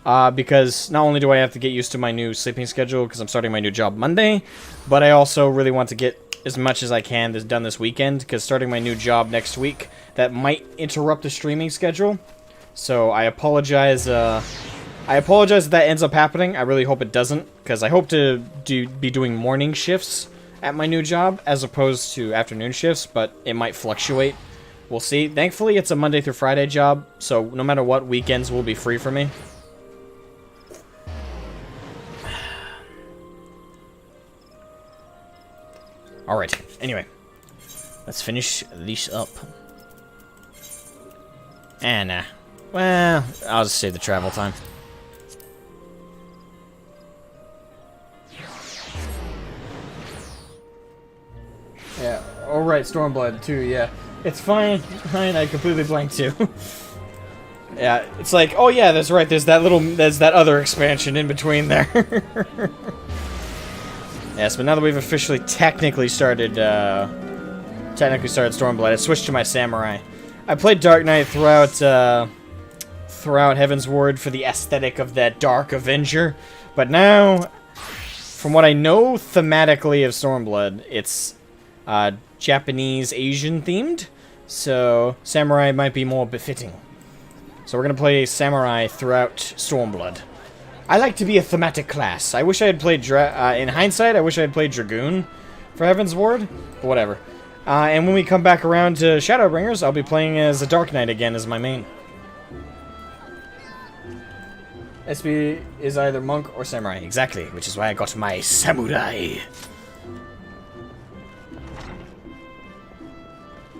Speaker 1: because not only do I have to get used to my new sleeping schedule, because I'm starting my new job Monday, but I also really want to get as much as I can done this weekend, because starting my new job next week, that might interrupt the streaming schedule. So I apologize. I apologize if that ends up happening. I really hope it doesn't, because I hope to be doing morning shifts at my new job as opposed to afternoon shifts, but it might fluctuate. We'll see. Thankfully, it's a Monday through Friday job, so no matter what, weekends will be free for me. Alright, anyway. Let's finish this up. And, well, I'll just save the travel time. Yeah, alright, Stormblood too, yeah. It's fine, I completely blanked too. Yeah, it's like, oh yeah, that's right, there's that other expansion in between there. Yes, but now that we've officially technically started Stormblood, I switched to my Samurai. I played Dark Knight throughout Heaven's Ward for the aesthetic of that Dark Avenger, but now, from what I know thematically of Stormblood, it's Japanese Asian themed, so Samurai might be more befitting. So we're gonna play Samurai throughout Stormblood. I like to be a thematic class. I wish I had played in hindsight, I wish I had played Dragoon for Heaven's Ward, but whatever. And when we come back around to Shadowbringers, I'll be playing as a Dark Knight again as my main. SB is either monk or samurai, exactly, which is why I got my samurai.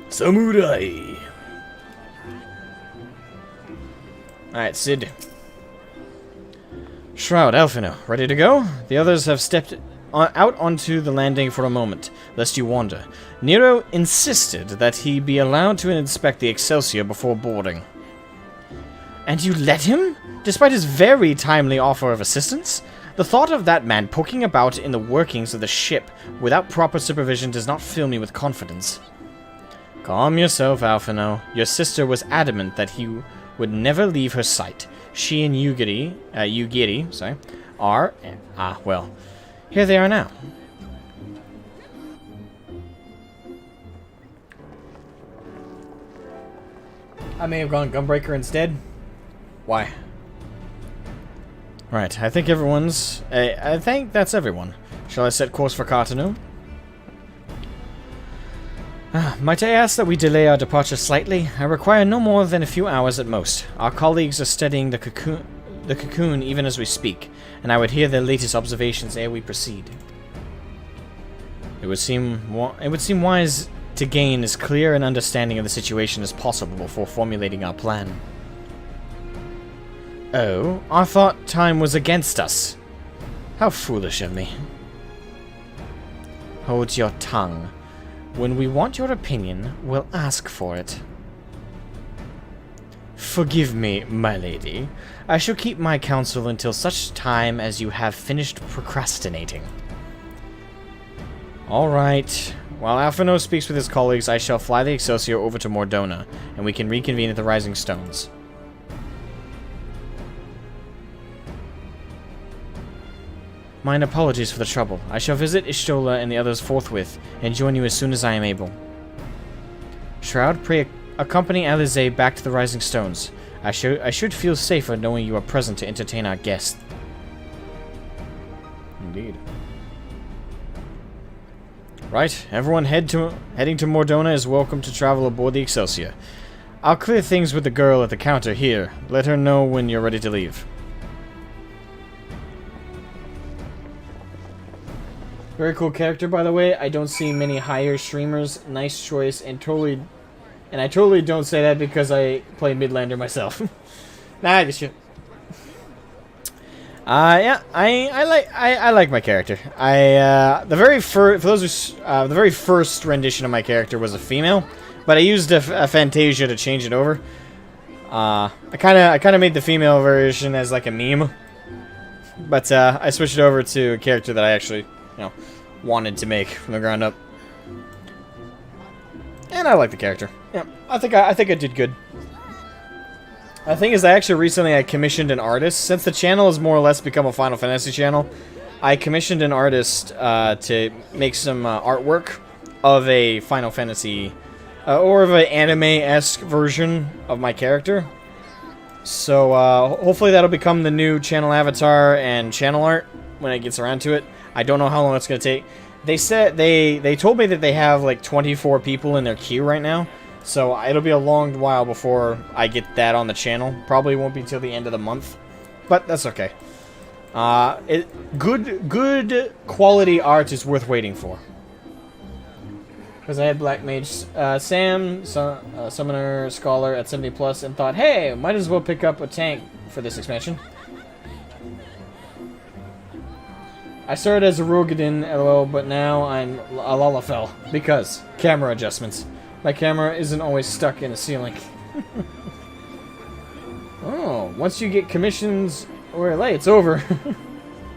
Speaker 1: Samurai. Alright, Sid. Shroud, Elfino, ready to go? The others have stepped out onto the landing for a moment, lest you wander. Nero insisted that he be allowed to inspect the Excelsior before boarding. And you let him? Despite his very timely offer of assistance? The thought of that man poking about in the workings of the ship without proper supervision does not fill me with confidence. Calm yourself, Alphino. Your sister was adamant that he would never leave her sight. She and Yugiri, sorry, are, well, here they are now. I may have gone Gunbreaker instead. Why? Right, I think everyone's... I think that's everyone. Shall I set course for Cartanu? Might I ask that we delay our departure slightly? I require no more than a few hours at most. Our colleagues are studying the cocoon even as we speak, and I would hear their latest observations ere we proceed. It would seem wise to gain as clear an understanding of the situation as possible before formulating our plan. Oh, I thought time was against us. How foolish of me. Hold your tongue. When we want your opinion, we'll ask for it. Forgive me, my lady. I shall keep my counsel until such time as you have finished procrastinating. Alright. While Alphino speaks with his colleagues, I shall fly the Excelsior over to Mordona, and we can reconvene at the Rising Stones. Mine apologies for the trouble. I shall visit Ishtola and the others forthwith, and join you as soon as I am able. Shroud, pray accompany Alize back to the Rising Stones. I should feel safer knowing you are present to entertain our guests. Indeed. Right, everyone heading to Mordona is welcome to travel aboard the Excelsior. I'll clear things with the girl at the counter here. Let her know when you're ready to leave. Very cool character, by the way. I don't see many higher streamers. Nice choice, and I totally don't say that because I play Midlander myself. Nah, I just shit. Yeah, I like my character. The very first rendition of my character was a female, but I used a Fantasia to change it over. I kind of made the female version as like a meme, but I switched it over to a character that I actually, wanted to make from the ground up. And I like the character. Yeah, I think I did good. The thing is, I commissioned an artist. Since the channel has more or less become a Final Fantasy channel, I commissioned an artist to make some artwork of a Final Fantasy, or of an anime-esque version of my character. So, hopefully that'll become the new channel avatar and channel art when it gets around to it. I don't know how long it's going to take. They said, they told me that they have like 24 people in their queue right now. So it'll be a long while before I get that on the channel. Probably won't be till the end of the month. But that's okay. Good quality art is worth waiting for. Because I had Black Mage Sam, Summoner Scholar at 70 plus, and thought, hey, might as well pick up a tank for this expansion. I started as a Rogadin, LOL, but now I'm a Lalafell. Because camera adjustments. My camera isn't always stuck in a ceiling. Oh, once you get commissions or LA, it's over.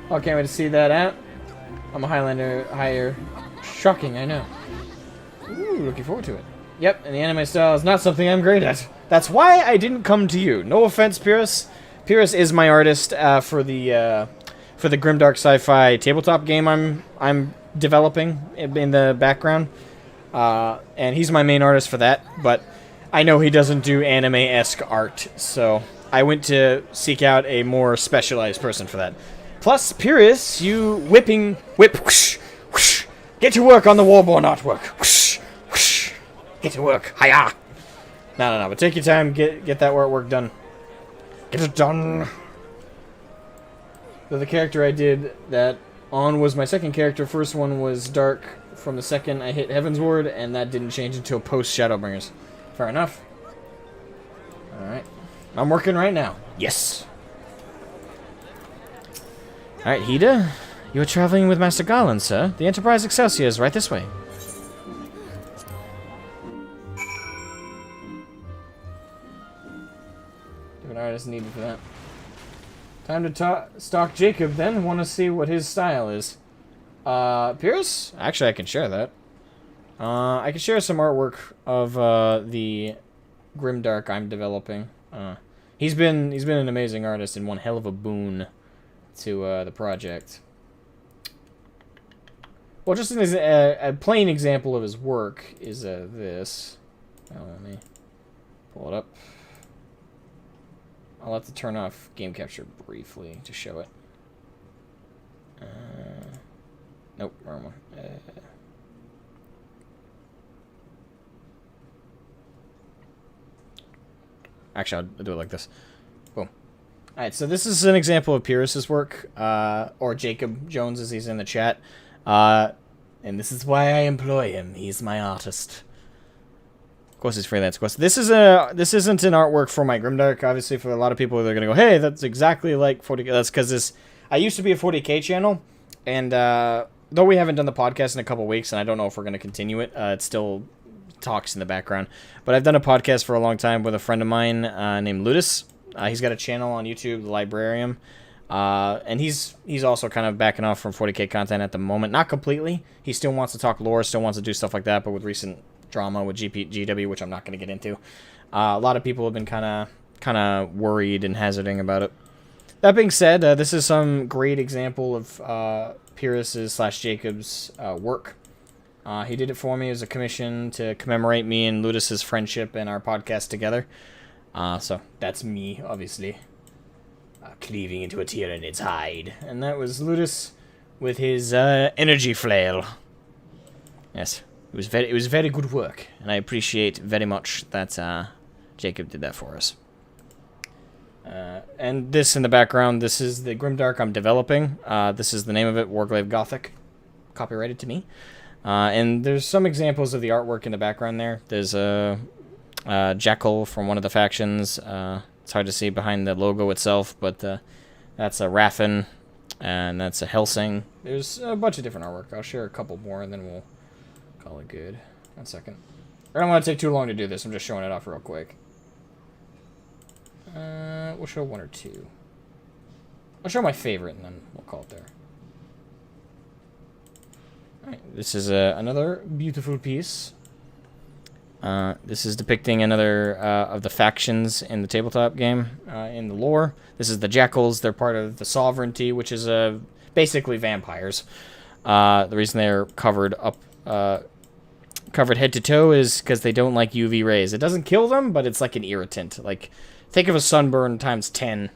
Speaker 1: Oh, can't wait to see that out. I'm a Highlander higher. Shocking, I know. Ooh, looking forward to it. Yep, and the anime style is not something I'm great at. That's why I didn't come to you. No offense, Pyrrhus. Pyrrhus is my artist for the grimdark sci-fi tabletop game I'm developing in the background. And he's my main artist for that, but I know he doesn't do anime-esque art, so I went to seek out a more specialized person for that. Plus, Pyrrhus, you whip, whoosh, whoosh, get to work on the Warborn artwork, whoosh, whoosh, get to work, hiya! No, but take your time, get that artwork done. Get it done! So the character I did that on was my second character. First one was Dark. From the second I hit Heaven's Ward, and that didn't change until post Shadowbringers. Fair enough. Alright. I'm working right now. Yes! Alright, Hida. You are traveling with Master Garland, sir. The Enterprise Excelsior is right this way. Different artist needed for that. Time to stalk Jacob, then. Want to see what his style is. Pierce? Actually, I can share that. I can share some artwork of the grimdark I'm developing. He's been an amazing artist and one hell of a boon to the project. Well, just a plain example of his work is this. Let me pull it up. I'll have to turn off game capture briefly to show it. Nope, wrong one. Actually, I'll do it like this. Boom. Alright, so this is an example of Pyrrhus's work, or Jacob Jones as he's in the chat. And this is why I employ him. He's my artist. Of course, he's freelance. Of course, this isn't an artwork for my Grimdark. Obviously, for a lot of people, they're gonna go, "Hey, that's exactly like 40K." That's because I used to be a 40K channel, and though we haven't done the podcast in a couple weeks, and I don't know if we're going to continue it. It still talks in the background. But I've done a podcast for a long time with a friend of mine named Ludus. He's got a channel on YouTube, The Librarium. And he's also kind of backing off from 40k content at the moment. Not completely. He still wants to talk lore, still wants to do stuff like that, but with recent drama with GW, which I'm not going to get into. A lot of people have been kind of worried and hazarding about it. That being said, this is some great example of Pyrrhus's / Jacob's work. He did it for me as a commission to commemorate me and Ludus's friendship and our podcast together. So that's me, obviously, cleaving into a tyrannid's hide. And that was Ludus with his energy flail. Yes, it was very good work, and I appreciate very much that Jacob did that for us. And this in the background, this is the Grimdark I'm developing. This is the name of it, Warglaive Gothic, copyrighted to me. And there's some examples of the artwork in the background there. There's a jackal from one of the factions. It's hard to see behind the logo itself, but that's a Raffin, and that's a Helsing. There's a bunch of different artwork. I'll share a couple more, and then we'll call it good. 1 second. I don't want to take too long to do this. I'm just showing it off real quick. We'll show 1 or 2. I'll show my favorite, and then we'll call it there. Alright, this is another beautiful piece. This is depicting another of the factions in the tabletop game, in the lore. This is the Jackals. They're part of the Sovereignty, which is basically vampires. The reason they're covered head to toe is because they don't like UV rays. It doesn't kill them, but it's like an irritant. Like, think of a sunburn times 10.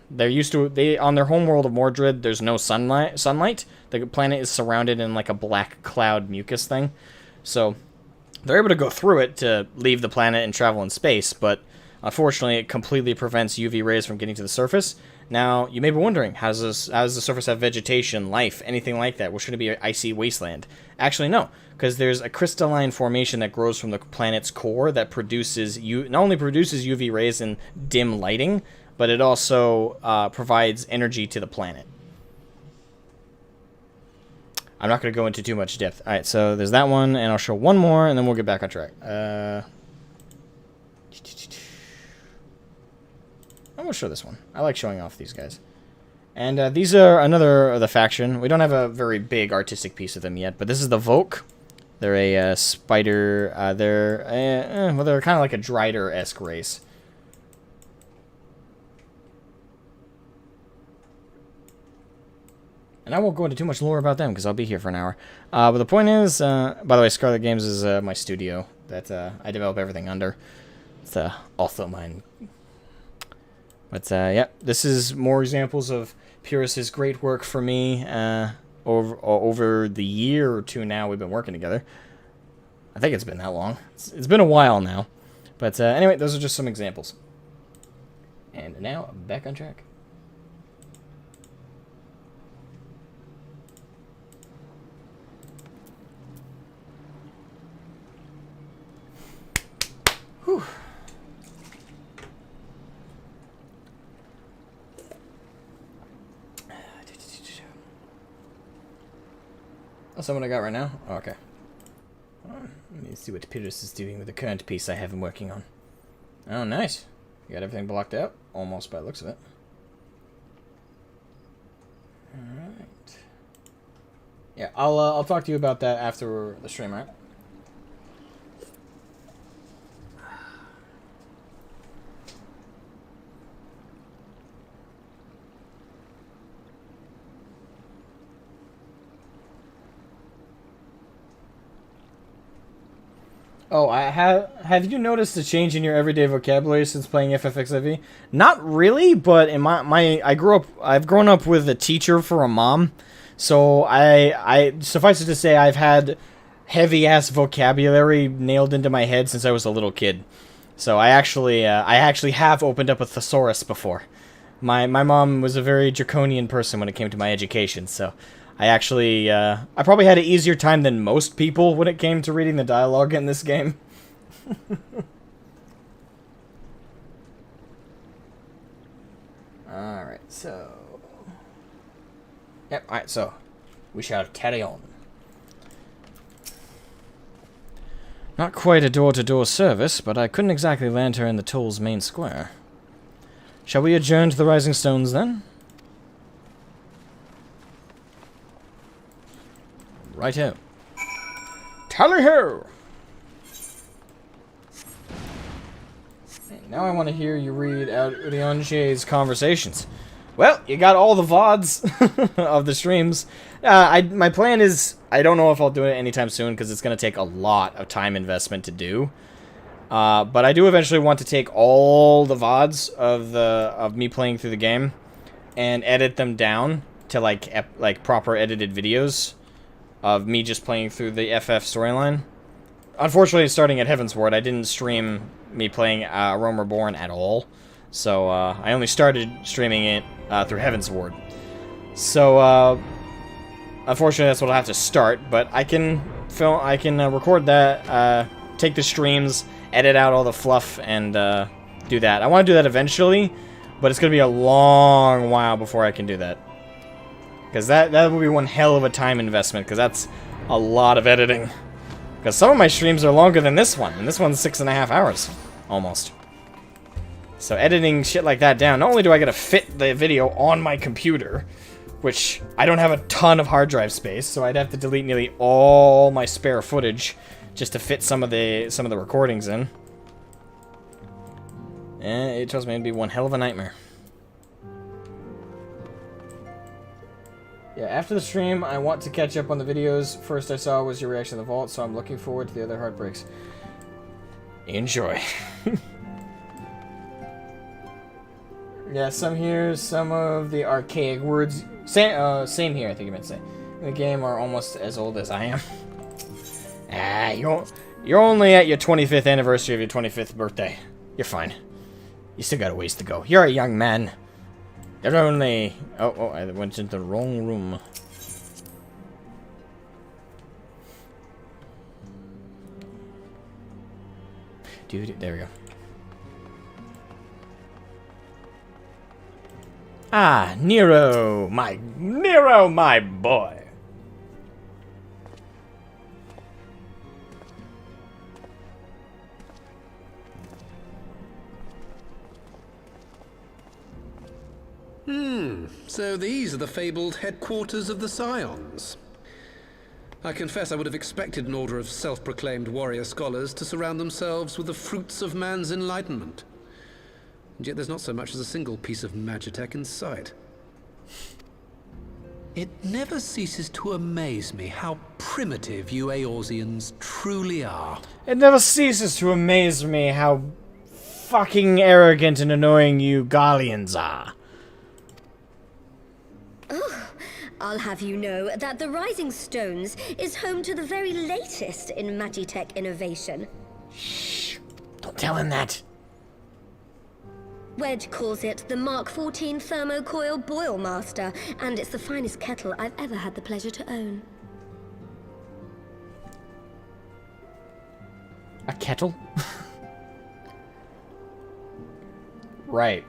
Speaker 1: On their homeworld of Mordred, there's no sunlight. The planet is surrounded in like a black cloud mucus thing. So they're able to go through it to leave the planet and travel in space, but unfortunately it completely prevents UV rays from getting to the surface. Now, you may be wondering, how does the surface have vegetation, life, anything like that? Well, should it be an icy wasteland? Actually, no, because there's a crystalline formation that grows from the planet's core that not only produces UV rays and dim lighting, but it also provides energy to the planet. I'm not going to go into too much depth. Alright, so there's that one, and I'll show one more, and then we'll get back on track. I'm going to show this one. I like showing off these guys. And these are another of the faction. We don't have a very big artistic piece of them yet, but this is the Volk. They're a spider. They're kind of like a Drider-esque race. And I won't go into too much lore about them, because I'll be here for an hour. But the point is, by the way, Scarlet Games is my studio that I develop everything under. It's also mine. But, yeah, this is more examples of Pyrrhus's great work for me over the year or two now we've been working together. I think it's been that long. It's been a while now. But, anyway, those are just some examples. And now, back on track. Whew. That's what I got right now? Oh, okay. Let me see what Pyrrhus is doing with the current piece I have him working on. Oh, nice. You got everything blocked out? Almost by the looks of it. Alright. Yeah, I'll talk to you about that after the stream, right? Oh, have you noticed a change in your everyday vocabulary since playing FFXIV? Not really, but in I've grown up with a teacher for a mom, so I suffice it to say I've had heavy ass vocabulary nailed into my head since I was a little kid. So I actually have opened up a thesaurus before. My mom was a very draconian person when it came to my education, so I probably had an easier time than most people when it came to reading the dialogue in this game. Alright, so... Yep, alright, so we shall carry on. Not quite a door-to-door service, but I couldn't exactly land her in the toll's main square. Shall we adjourn to the Rising Stones, then? Righto. Tally-ho! Now I want to hear you read out Urianche's conversations. Well, you got all the VODs of the streams. My plan is, I don't know if I'll do it anytime soon, because it's going to take a lot of time investment to do. But I do eventually want to take all the VODs of me playing through the game and edit them down to like proper edited videos of me just playing through the FF storyline. Unfortunately, starting at Heaven's Ward, I didn't stream me playing Rome Reborn at all. So I only started streaming it through Heaven's Ward. So unfortunately, that's what I'll have to start. But I can record that, take the streams, edit out all the fluff, and do that. I want to do that eventually, but it's gonna be a long while before I can do that. Because that will be one hell of a time investment, because that's a lot of editing. Because some of my streams are longer than this one, and this one's 6.5 hours, almost. So editing shit like that down, not only do I gotta fit the video on my computer, which I don't have a ton of hard drive space, so I'd have to delete nearly all my spare footage just to fit some of the recordings in. And it trust me, it'd be one hell of a nightmare. Yeah, after the stream, I want to catch up on the videos. First I saw was your reaction to the vault, so I'm looking forward to the other heartbreaks. Enjoy. Yeah, some of the archaic words. Same here, I think you meant to say. In the game are almost as old as I am. You're only at your 25th anniversary of your 25th birthday. You're fine. You still got a ways to go. You're a young man. You're only... Oh, I went into the wrong room. Dude, there we go. Ah, Nero, my boy.
Speaker 22: So these are the fabled headquarters of the Scions. I confess I would have expected an order of self-proclaimed warrior scholars to surround themselves with the fruits of man's enlightenment. And yet there's not so much as a single piece of magitech in sight. It never ceases to amaze me how primitive you Eorzeans truly are.
Speaker 1: It never ceases to amaze me how fucking arrogant and annoying you Garleans are.
Speaker 11: I'll have you know that the Rising Stones is home to the very latest in magitech innovation.
Speaker 1: Shh! Don't tell him that.
Speaker 11: Wedge calls it the Mark XIV Thermocoil Boilmaster, and it's the finest kettle I've ever had the pleasure to own.
Speaker 1: A kettle? Right.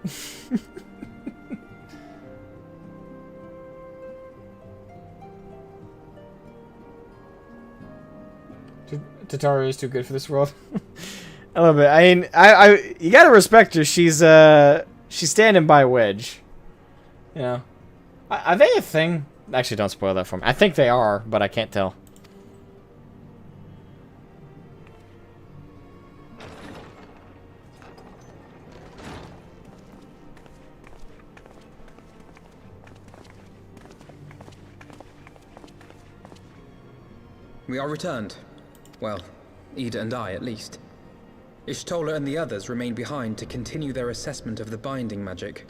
Speaker 1: Tataru is too good for this world. I love it. I mean, you gotta respect her. She's standing by Wedge. You know, are they a thing? Actually, don't spoil that for me. I think they are, but I can't tell.
Speaker 18: We are returned. Well, Ida and I, at least. Ishtola and the others remained behind to continue their assessment of the binding magic.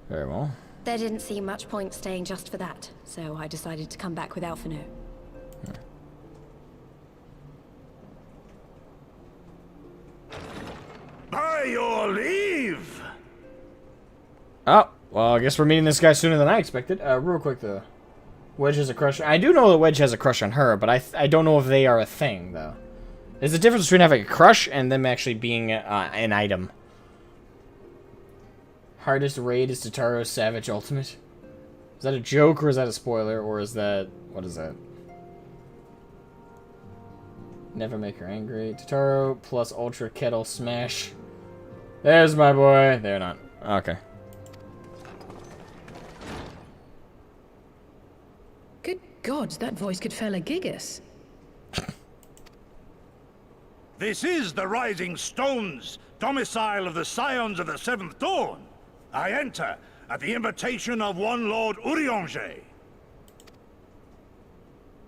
Speaker 1: Very well.
Speaker 13: There didn't seem much point staying just for that, so I decided to come back with Alphino.
Speaker 7: By your leave!
Speaker 1: Oh, well, I guess we're meeting this guy sooner than I expected. Real quick, though. Wedge has a crush. I do know that Wedge has a crush on her, but I don't know if they are a thing, though. There's a difference between having a crush and them actually being an item. Hardest raid is Tataro's Savage Ultimate. Is that a joke, or is that a spoiler, or is that... What is that? Never make her angry. Totoro plus Ultra Kettle Smash. There's my boy. They're not. Okay.
Speaker 2: Good gods, that voice could fell a gigas.
Speaker 7: This is the Rising Stones, domicile of the Scions of the Seventh Dawn. I enter at the invitation of one Lord Urianger.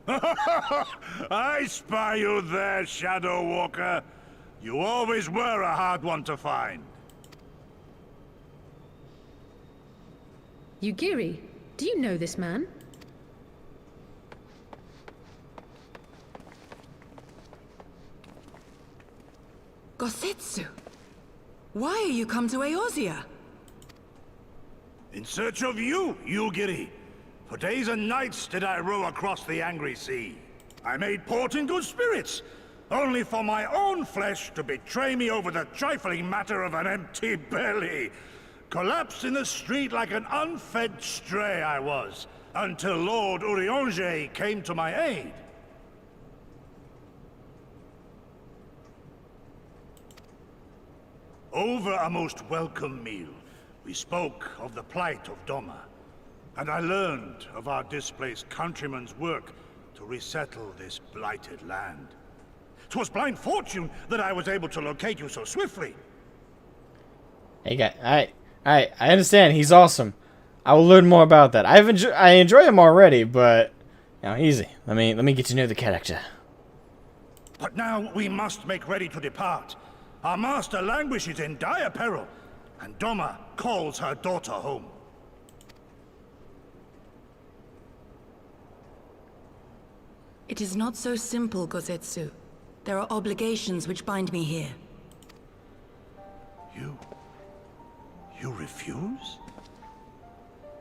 Speaker 7: I spy you there, Shadow Walker. You always were a hard one to find.
Speaker 2: Yugiri, do you know this man?
Speaker 9: Gosetsu, why are you come to Eorzea?
Speaker 7: In search of you, Yugiri. For days and nights did I row across the angry sea. I made port in good spirits, only for my own flesh to betray me over the trifling matter of an empty belly. Collapsed in the street like an unfed stray I was, until Lord Urianger came to my aid. Over a most welcome meal, we spoke of the plight of Doma, and I learned of our displaced countrymen's work to resettle this blighted land. 'Twas blind fortune that I was able to locate you so swiftly.
Speaker 1: Hey, guy, I understand. He's awesome. I will learn more about that. I enjoy him already, but easy. Let me get to know the character.
Speaker 7: But now we must make ready to depart. Our master languishes in dire peril, and Doma calls her daughter home.
Speaker 9: It is not so simple, Gosetsu. There are obligations which bind me here.
Speaker 7: You refuse?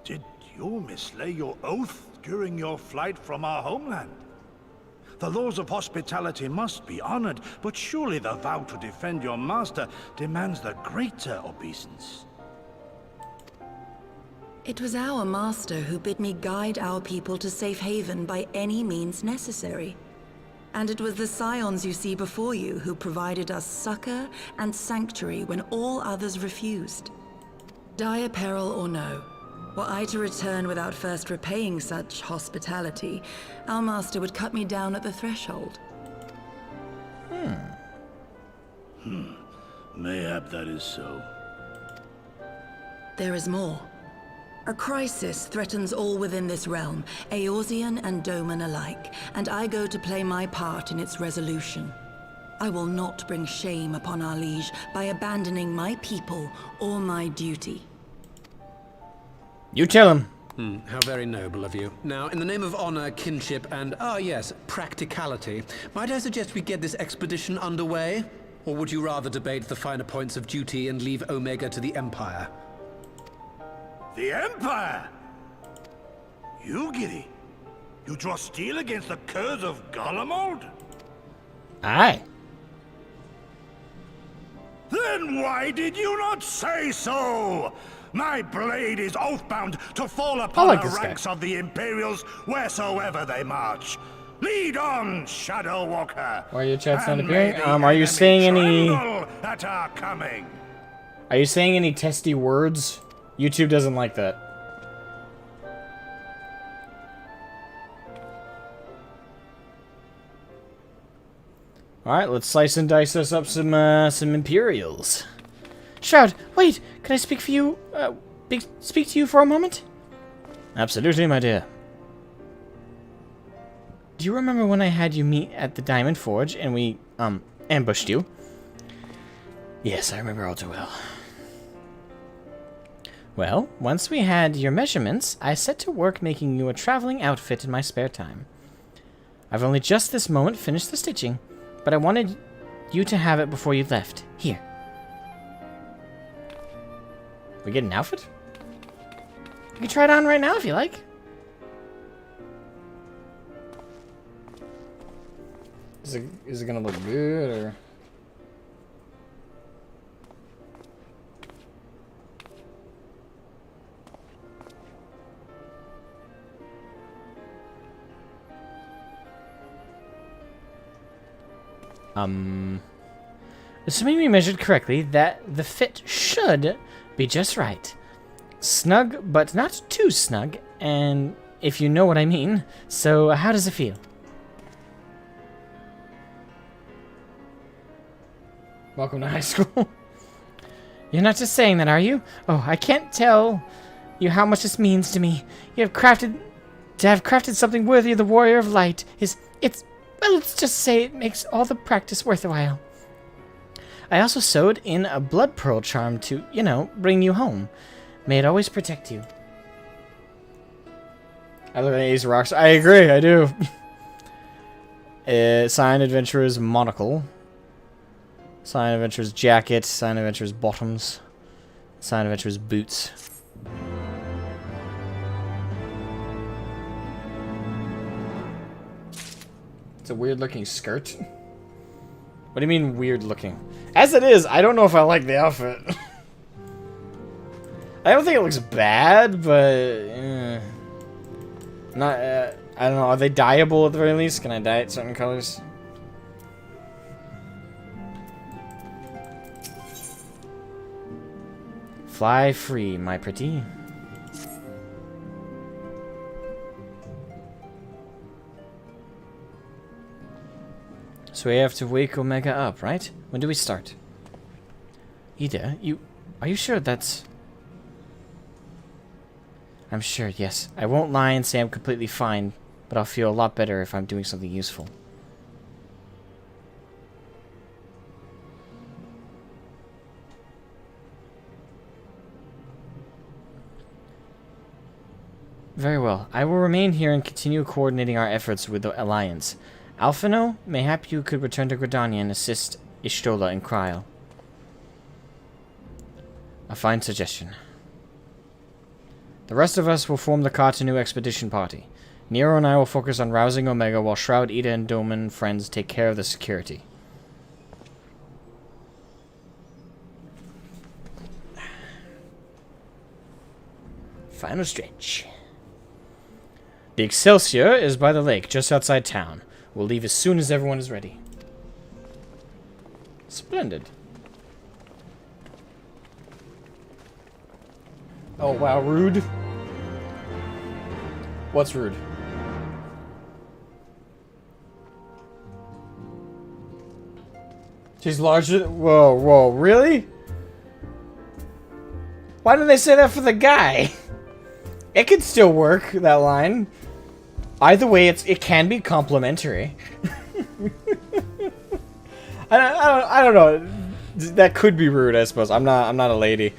Speaker 7: Did you mislay your oath during your flight from our homeland? The laws of hospitality must be honored, but surely the vow to defend your master demands the greater obeisance.
Speaker 9: It was our master who bid me guide our people to safe haven by any means necessary. And it was the Scions you see before you who provided us succor and sanctuary when all others refused. Dire peril or no, were I to return without first repaying such hospitality, our master would cut me down at the threshold.
Speaker 7: Mayhap that is so.
Speaker 9: There is more. A crisis threatens all within this realm, Eorzean and Doman alike, and I go to play my part in its resolution. I will not bring shame upon our liege by abandoning my people or my duty.
Speaker 1: You tell him.
Speaker 22: How very noble of you. Now, in the name of honor, kinship, and, yes, practicality, might I suggest we get this expedition underway? Or would you rather debate the finer points of duty and leave Omega to the Empire?
Speaker 7: The Empire? Yugiri? You draw steel against the curse of Garlemald?
Speaker 1: Aye.
Speaker 7: Then why did you not say so? My blade is oath-bound to fall upon the ranks of the Imperials wheresoever they march. Lead on, Shadow Walker.
Speaker 1: Why are your chats not appearing? Are you saying any...
Speaker 7: at our coming?
Speaker 1: Are you saying any testy words? YouTube doesn't like that. Alright, let's slice and dice us up some Imperials. Shroud, wait! Can I speak for you, speak to you for a moment? Absolutely, my dear. Do you remember when I had you meet at the Diamond Forge and we, ambushed you? Yes, I remember all too well. Well, once we had your measurements, I set to work making you a traveling outfit in my spare time. I've only just this moment finished the stitching, but I wanted you to have it before you left. Here. We get an outfit? You can try it on right now if you like. Is it gonna look good or?
Speaker 6: Assuming we measured correctly, that the fit should be just right. Snug, but not too snug, and if you know what I mean. So, how does it feel? Welcome to high school. You're not just saying that, are you? Oh, I can't tell you how much this means to me. To have crafted something worthy of the Warrior of Light well, let's just say it makes all the practice worthwhile. I also sewed in a blood pearl charm to, bring you home. May it always protect you. I look at Ace Rocks. I agree, I do. Sign Adventurer's monocle. Sign Adventurer's jacket. Sign Adventurer's bottoms. Sign Adventurer's boots. It's a weird looking skirt. What do you mean weird looking? As it is, I don't know if I like the outfit. I don't think it looks bad, but not. I don't know. Are they dyeable at the very least? Can I dye it certain colors? Fly free, my pretty. So we have to wake Omega up, right? When do we start? Ida, are you sure that's... I'm sure, yes. I won't lie and say I'm completely fine, but I'll feel a lot better if I'm doing something useful. Very well. I will remain here and continue coordinating our efforts with the Alliance. Alphino, mayhap you could return to Gridania and assist Ishtola and Kryl. A fine suggestion. The rest of us will form the Kartanu expedition party. Nero and I will focus on rousing Omega while Shroud, Ida, and Doman friends take care of the security. Final stretch. The Excelsior is by the lake, just outside town. We'll leave as soon as everyone is ready. Splendid. Oh, wow, rude. What's rude? She's larger. Whoa, really? Why didn't they say that for the guy? It could still work, that line. Either way, it can be complimentary. I don't know. That could be rude, I suppose. I'm not a lady.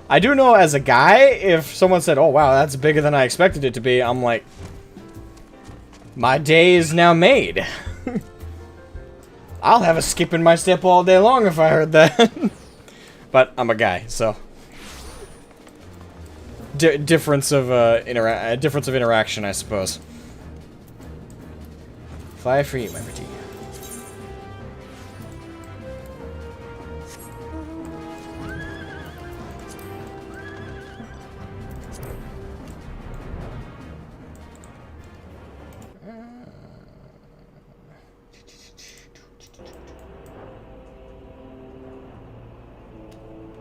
Speaker 6: I do know as a guy, if someone said, "Oh wow, that's bigger than I expected it to be," I'm like, my day is now made. I'll have a skip in my step all day long if I heard that. But I'm a guy, so difference of interaction, I suppose. Fly free, my pretty.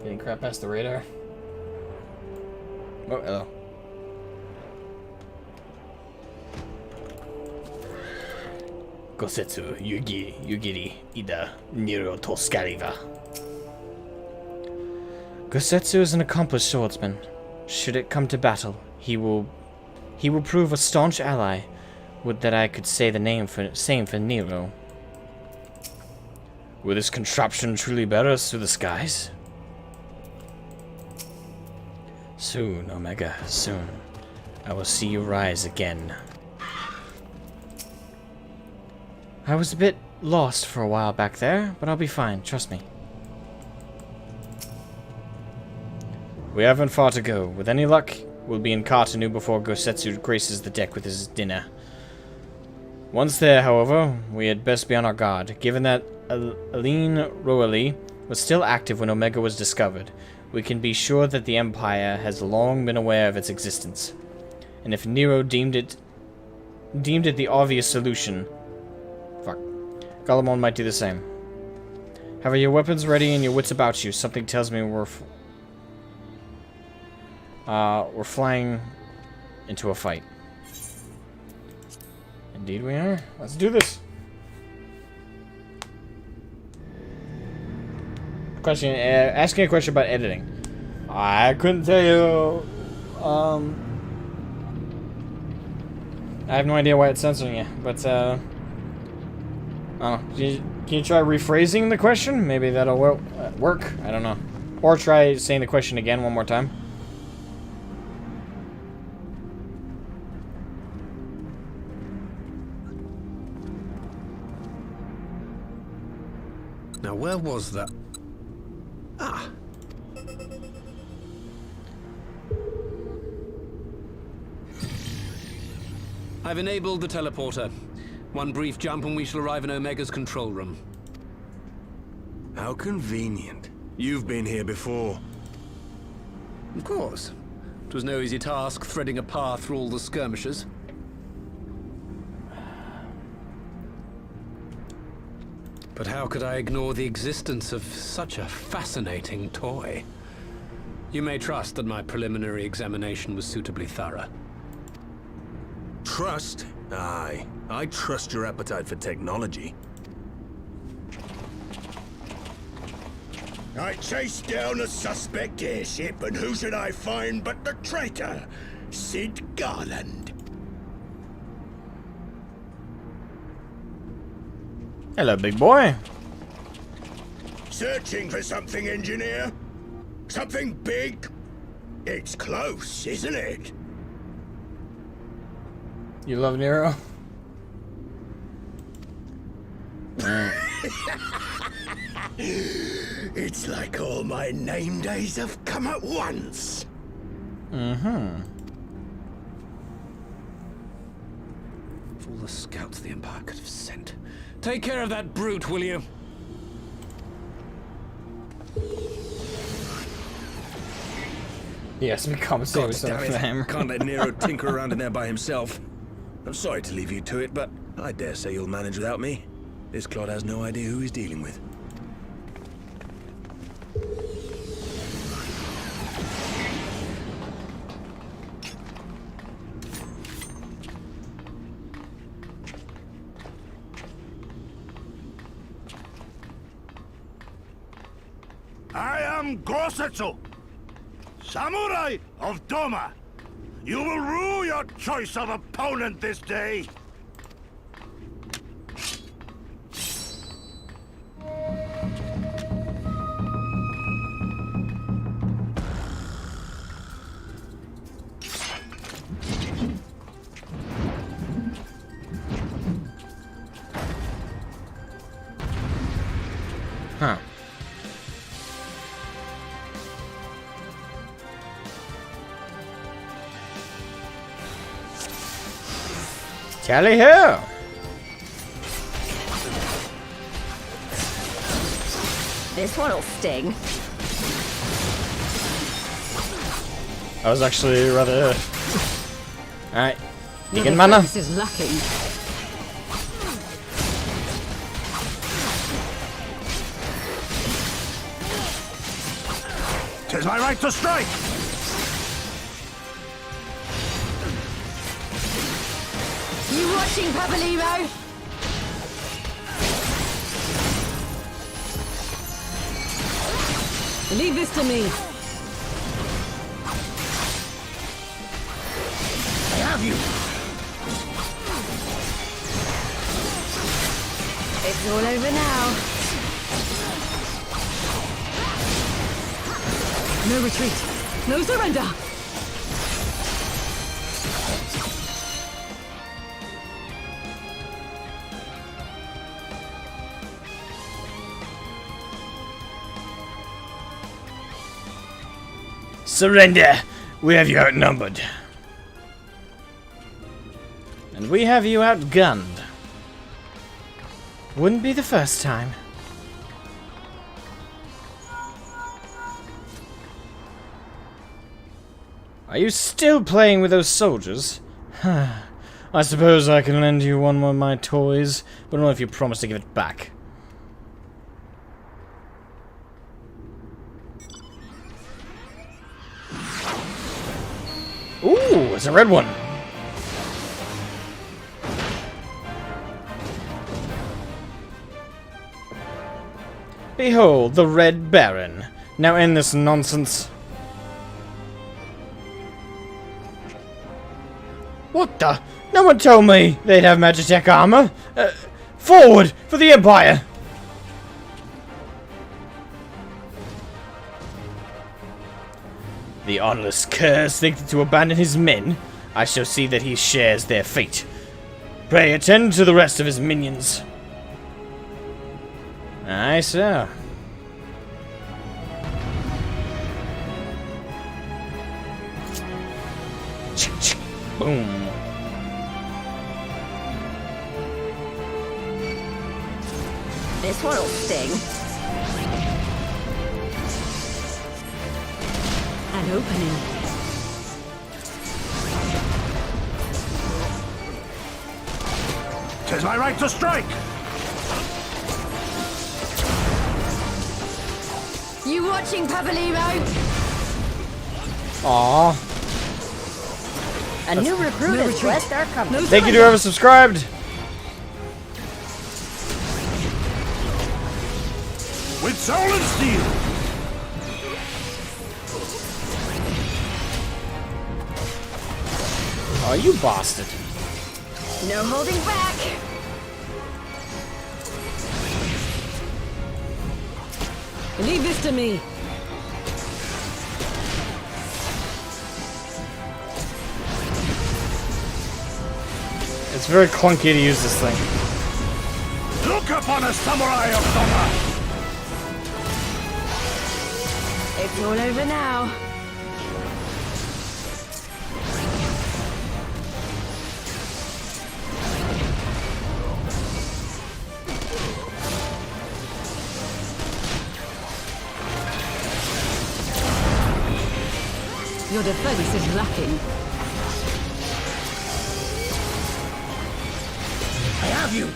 Speaker 6: Getting crap past the radar. Oh, hello. Gosetsu, Yugiri, Ida, Nero Toscaliva. Gosetsu is an accomplished swordsman. Should it come to battle, he will prove a staunch ally. Would that I could say the same for Nero. Will this contraption truly bear us through the skies? Soon, Omega, soon. I will see you rise again. I was a bit lost for a while back there, but I'll be fine, trust me. We haven't far to go. With any luck, we'll be in Kartanu before Gosetsu graces the deck with his dinner. Once there, however, we had best be on our guard. Given that Aline Roali was still active when Omega was discovered, we can be sure that the Empire has long been aware of its existence. And if Nero deemed it the obvious solution, Galamon might do the same.
Speaker 1: Have your weapons ready and your wits about you. Something tells me we're flying into a fight. Indeed we are. Let's do this. Question, asking a question about editing. I couldn't tell you. I have no idea why it's censoring you, but I don't know. Can you try rephrasing the question? Maybe that'll work. I don't know. Or try saying the question again one more time.
Speaker 22: Now, where was that? Ah. I've enabled the teleporter. One brief jump and we shall arrive in Omega's control room.
Speaker 12: How convenient. You've been here before.
Speaker 22: Of course. It was no easy task threading a path through all the skirmishers. But how could I ignore the existence of such a fascinating toy? You may trust that my preliminary examination was suitably thorough.
Speaker 12: Trust? Aye. I trust your appetite for technology.
Speaker 7: I chased down a suspect airship, and who should I find but the traitor, Sid Garland.
Speaker 1: Hello, big boy.
Speaker 7: Searching for something, engineer? Something big? It's close, isn't it?
Speaker 1: You love Nero?
Speaker 7: It's like all my name days have come at once.
Speaker 1: Mm-hmm.
Speaker 22: Of all the scouts the Empire could have sent. Take care of that brute, will you?
Speaker 1: Yes, we compensate with some fame.
Speaker 12: Can't let Nero tinker around in there by himself. I'm sorry to leave you to it, but I dare say you'll manage without me. This clod has no idea who he's dealing with.
Speaker 7: I am Gosetsu, Samurai of Doma. You will rue your choice of opponent this day.
Speaker 1: Huh. Tally ho!
Speaker 13: This one'll sting.
Speaker 1: I was actually rather... Alright. Vegan mana.
Speaker 21: This is lacking.
Speaker 7: Tis my right to strike.
Speaker 21: You watching, Pabalero? Leave this to me.
Speaker 7: I have you.
Speaker 13: It's all over now.
Speaker 21: No retreat. No surrender.
Speaker 6: Surrender! We have you outnumbered.
Speaker 1: And we have you outgunned. Wouldn't be the first time. Are you still playing with those soldiers? I suppose I can lend you one of my toys, but only if you promise to give it back.
Speaker 6: Oh, it's a red one. Behold, the Red Baron. Now end this nonsense. What the? No one told me they'd have Magitech armor. Forward for the Empire. The honorless curse thinks to abandon his men. I shall see that he shares their fate. Pray attend to the rest of his minions. Aye, sir. Boom.
Speaker 8: This one'll sting.
Speaker 21: An opening.
Speaker 7: Tis my right to strike!
Speaker 13: You watching, Pabalimo?
Speaker 6: Aww.
Speaker 8: A new recruit has blessed our company.
Speaker 6: Thank you to whoever subscribed.
Speaker 7: With soul and steel!
Speaker 6: Oh, you bastard.
Speaker 13: No holding back.
Speaker 21: Leave this to me.
Speaker 6: It's very clunky to use this thing.
Speaker 7: Look upon a samurai of honor!
Speaker 13: It's all over now.
Speaker 21: Your defense is lacking.
Speaker 7: I have you!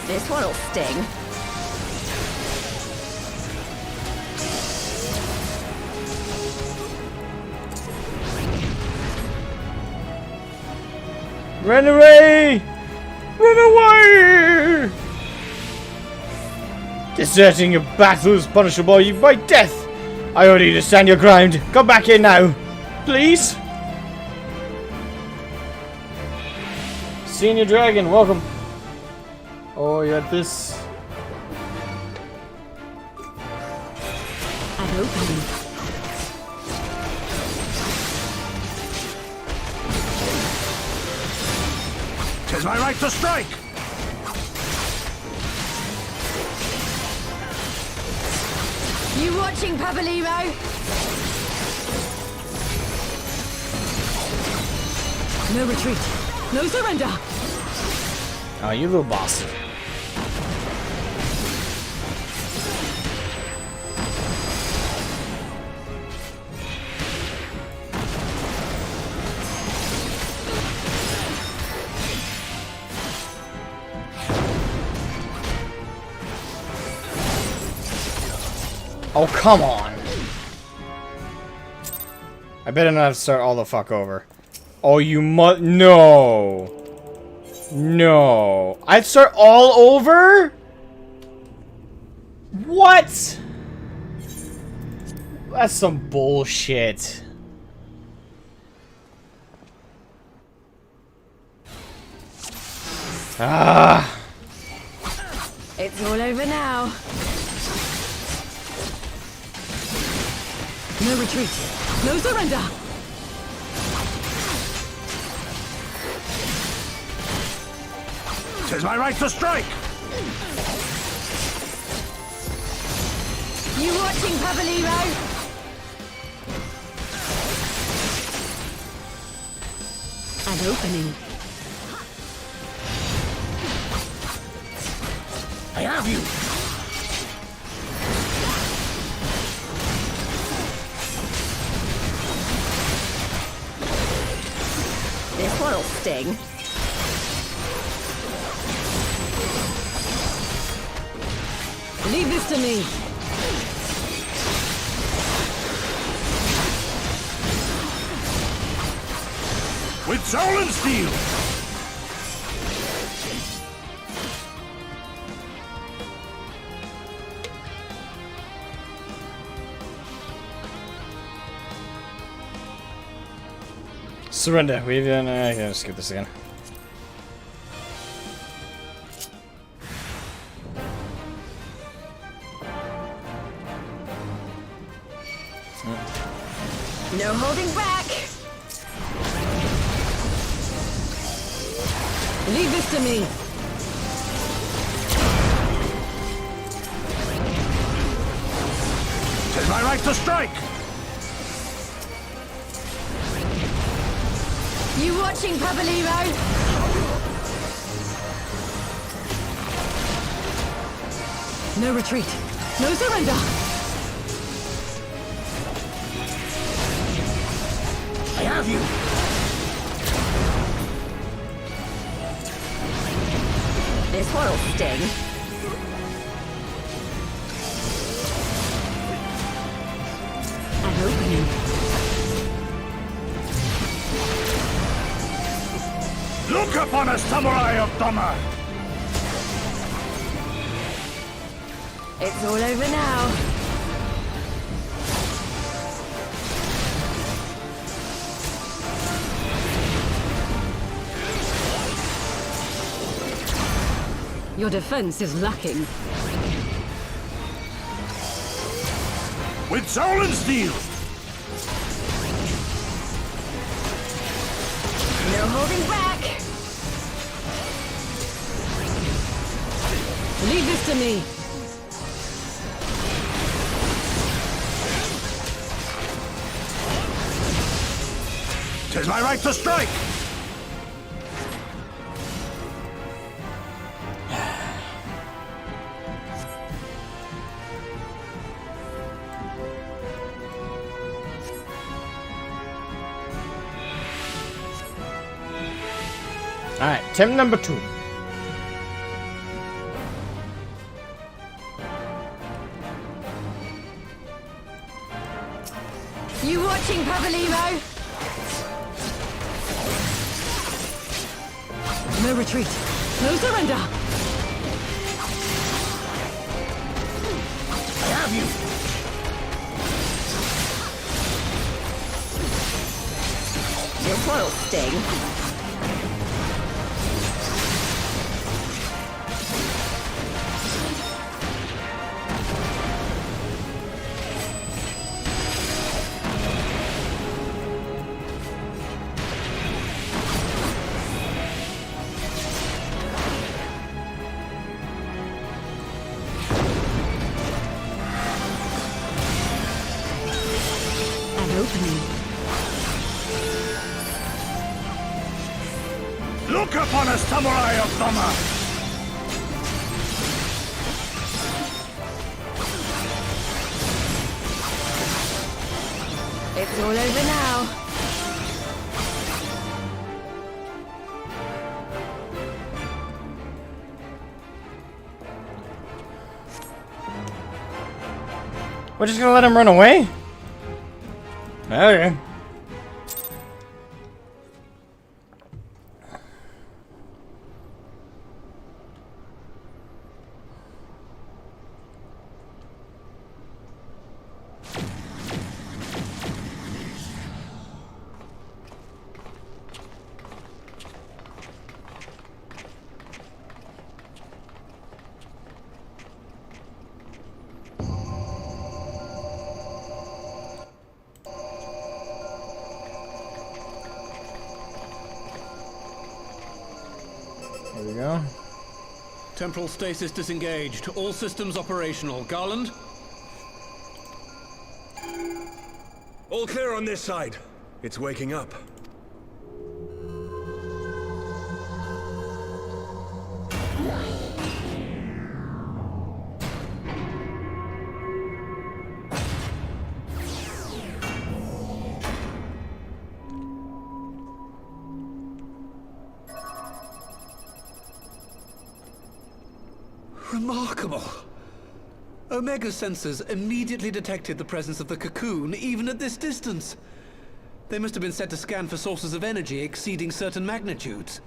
Speaker 8: This one'll sting.
Speaker 6: Run away! Run away! Deserting a battle is punishable by death. I order you to stand your ground. Come back here now, please. Senior Dragon, welcome. Oh, you got this.
Speaker 21: An opening.
Speaker 7: Tis my right to strike!
Speaker 13: You watching, Pabalimo?
Speaker 21: No retreat. No surrender.
Speaker 6: Oh, you little bastard. Oh, come on. I better not have to start all the fuck over. Oh, you no. No. I'd start all over? What? That's some bullshit. Ah.
Speaker 13: It's all over now.
Speaker 21: No retreat. No surrender.
Speaker 7: Tis my right to strike!
Speaker 13: You watching, Pabalimo?
Speaker 21: An opening.
Speaker 7: I have you!
Speaker 8: This one'll sting.
Speaker 21: Leave this to me.
Speaker 7: With soul and steel!
Speaker 1: Surrender. We've done. Yeah, skip this again.
Speaker 13: No holding back.
Speaker 21: Leave this to me.
Speaker 7: Tis my right to strike!
Speaker 13: You watching, Pabalimo?
Speaker 21: No retreat. No surrender.
Speaker 7: I have you!
Speaker 13: This one'll sting.
Speaker 21: An opening.
Speaker 7: Look upon a samurai of Dama!
Speaker 13: It's all over now.
Speaker 21: Your defense is lacking.
Speaker 7: With soul and steel!
Speaker 13: No holding back.
Speaker 21: Leave this to me.
Speaker 7: Tis my right to strike!
Speaker 1: Alright, attempt number 2.
Speaker 13: You watching, Pabalimo?
Speaker 21: No retreat. No surrender.
Speaker 7: I have you!
Speaker 13: This one'll sting.
Speaker 7: Look upon a samurai of Dama!
Speaker 13: It's all over now.
Speaker 1: We're just gonna let him run away? Okay. There we go.
Speaker 22: Temporal stasis disengaged. All systems operational. Garland?
Speaker 12: All clear on this side. It's waking up.
Speaker 22: Remarkable. Omega sensors immediately detected the presence of the cocoon, even at this distance. They must have been set to scan for sources of energy exceeding certain magnitudes.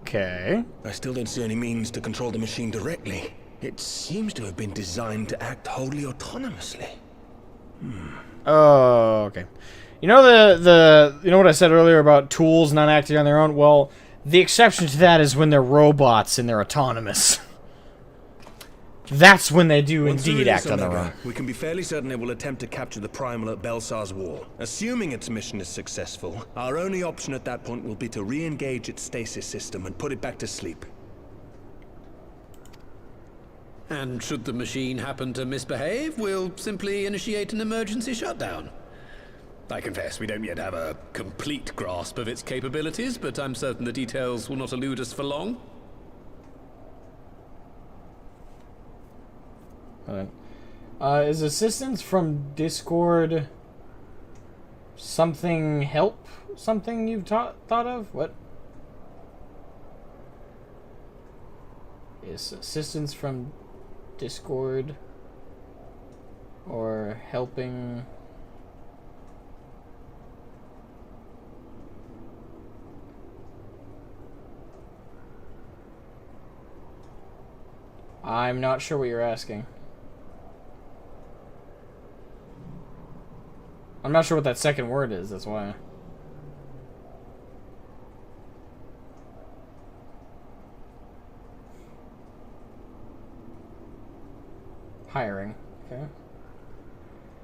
Speaker 1: Okay.
Speaker 12: I still don't see any means to control the machine directly. It seems to have been designed to act wholly autonomously.
Speaker 1: Oh, okay. You know you know what I said earlier about tools not acting on their own? Well, the exception to that is when they're robots and they're autonomous. That's when they do indeed act on their own.
Speaker 12: We can be fairly certain it will attempt to capture the primal at Belsar's Wall. Assuming its mission is successful, our only option at that point will be to re-engage its stasis system and put it back to sleep.
Speaker 22: And should the machine happen to misbehave, we'll simply initiate an emergency shutdown. I confess we don't yet have a complete grasp of its capabilities, but I'm certain the details will not elude us for long.
Speaker 1: Alright. Is assistance from Discord something help? Something you've thought of? What? Is assistance from Discord or helping? I'm not sure what you're asking. I'm not sure what that second word is, that's why. Hiring, okay.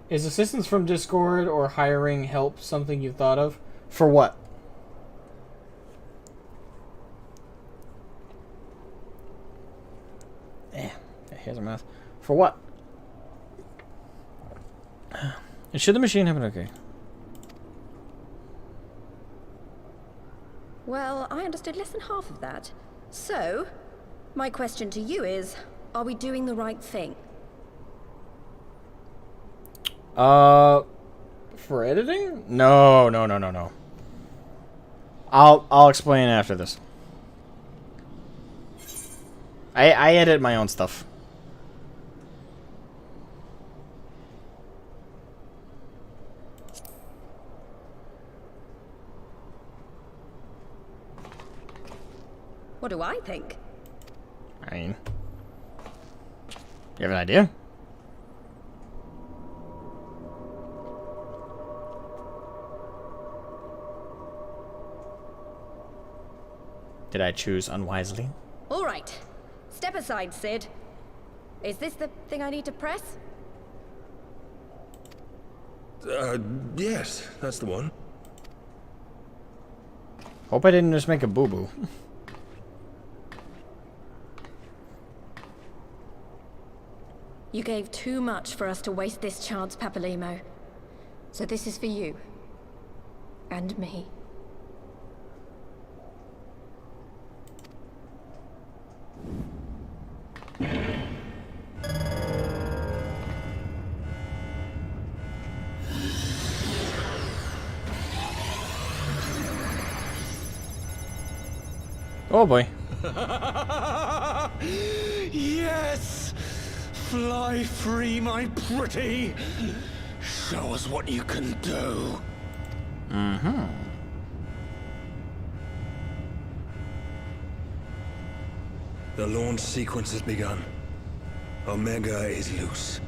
Speaker 1: Is assistance from Discord or hiring help something you've thought of? For what? Here's our mouth. For what? Should the machine have it okay?
Speaker 13: Well, I understood less than half of that. So, my question to you is, are we doing the right thing?
Speaker 1: For editing? No. I'll explain after this. I edit my own stuff.
Speaker 13: What do I think?
Speaker 1: I mean, you have an idea? Did I choose unwisely?
Speaker 13: All right. Step aside, Sid. Is this the thing I need to press?
Speaker 12: Yes, that's the one.
Speaker 1: Hope I didn't just make a boo-boo.
Speaker 13: You gave too much for us to waste this chance, Papalimo. So this is for you. And me.
Speaker 1: Oh boy.
Speaker 22: Yes! Fly free, my pretty! Show us what you can do.
Speaker 1: Mm-hmm.
Speaker 12: The launch sequence has begun. Omega is loose.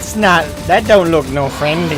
Speaker 1: That's not... That don't look no friendly.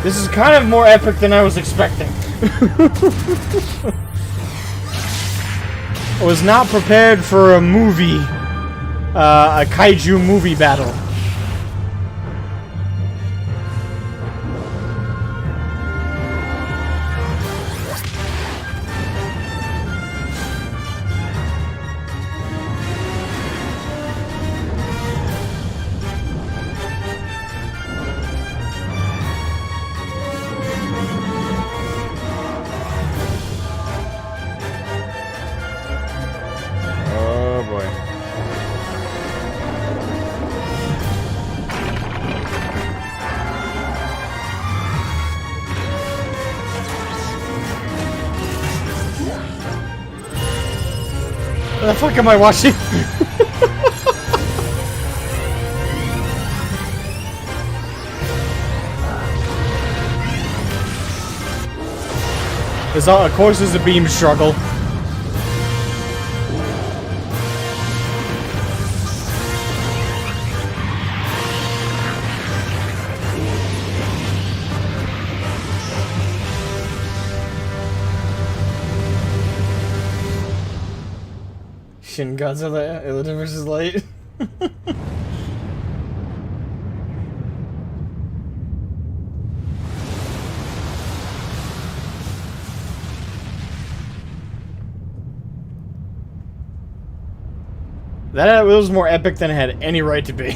Speaker 1: This is kind of more epic than I was expecting. I was not prepared for a movie, a kaiju movie battle. What the fuck am I watching? Of course, there's a beam struggle. Shin Godzilla, Illidan vs. Light. That was more epic than it had any right to be.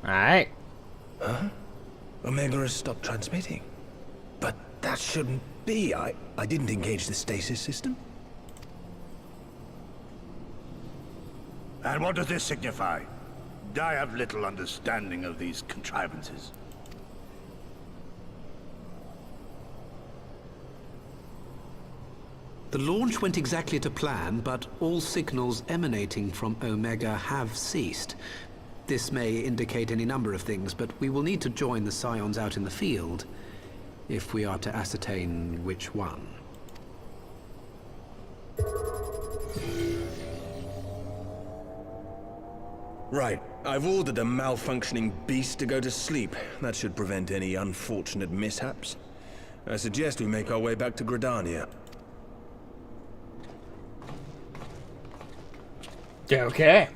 Speaker 12: Alright. Huh? Omega has stopped transmitting. But that shouldn't be. I didn't engage the stasis system.
Speaker 7: And what does this signify? I have little understanding of these contrivances.
Speaker 4: The launch went exactly to plan, but all signals emanating from Omega have ceased. This may indicate any number of things, but we will need to join the Scions out in the field if we are to ascertain which one.
Speaker 12: Right. I've ordered a malfunctioning beast to go to sleep. That should prevent any unfortunate mishaps. I suggest we make our way back to Gridania.
Speaker 1: Okay.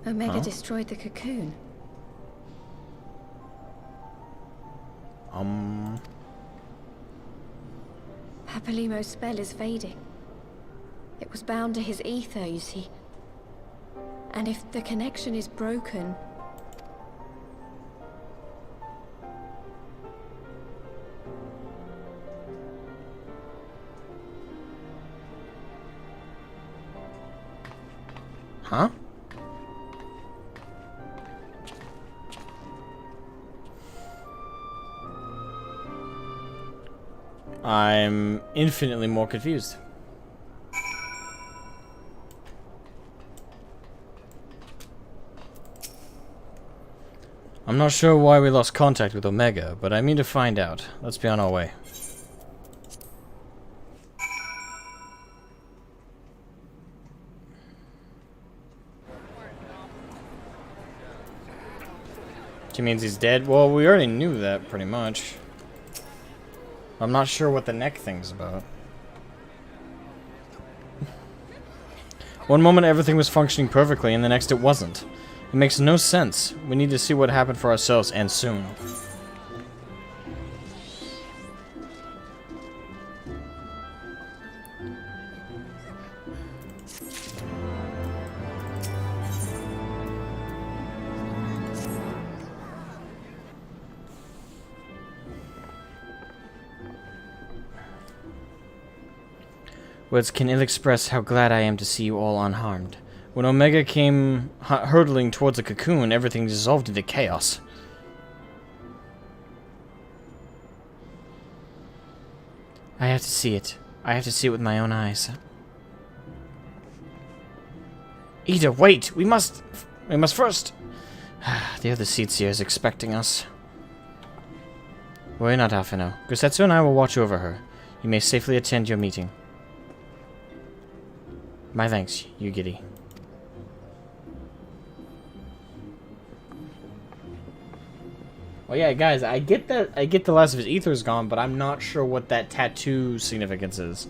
Speaker 13: Omega destroyed the cocoon. Papalimo's spell is fading. It was bound to his ether, you see. And if the connection is broken...
Speaker 1: Huh? I'm infinitely more confused. I'm not sure why we lost contact with Omega, but I mean to find out. Let's be on our way. She means he's dead? Well, we already knew that, pretty much. I'm not sure what the neck thing's about. One moment everything was functioning perfectly, and the next it wasn't. It makes no sense. We need to see what happened for ourselves, and soon. Words can ill express how glad I am to see you all unharmed. When Omega came hurtling towards the cocoon, everything dissolved into chaos. I have to see it. I have to see it with my own eyes. Ida, wait! We must first... The other Seatseer is expecting us. Worry not, Afino. Gusetsu and I will watch over her. You may safely attend your meeting. My thanks, Yugiri. Oh yeah, guys, I get the last of his ether is gone, but I'm not sure what that tattoo significance is.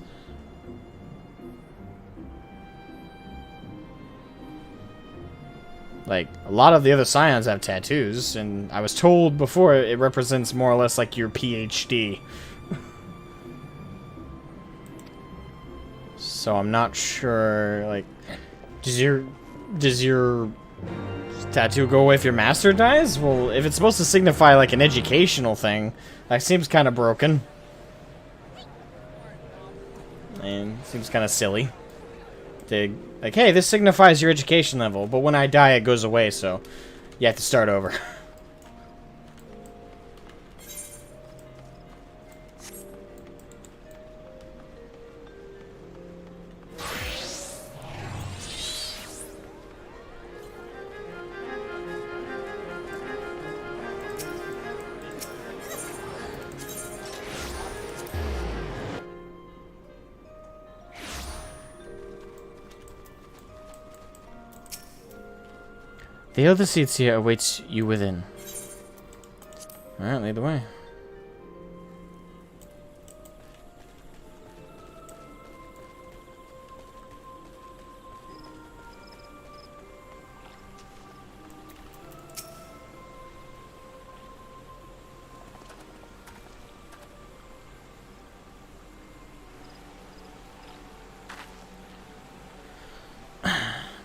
Speaker 1: Like, a lot of the other Scions have tattoos, and I was told before it represents more or less like your PhD. So I'm not sure, like, does your tattoo go away if your master dies? Well, if it's supposed to signify like an educational thing, that seems kind of broken. And seems kind of silly. Like, hey, this signifies your education level, but when I die it goes away, so you have to start over. The other seats here awaits you within. Alright, lead the way.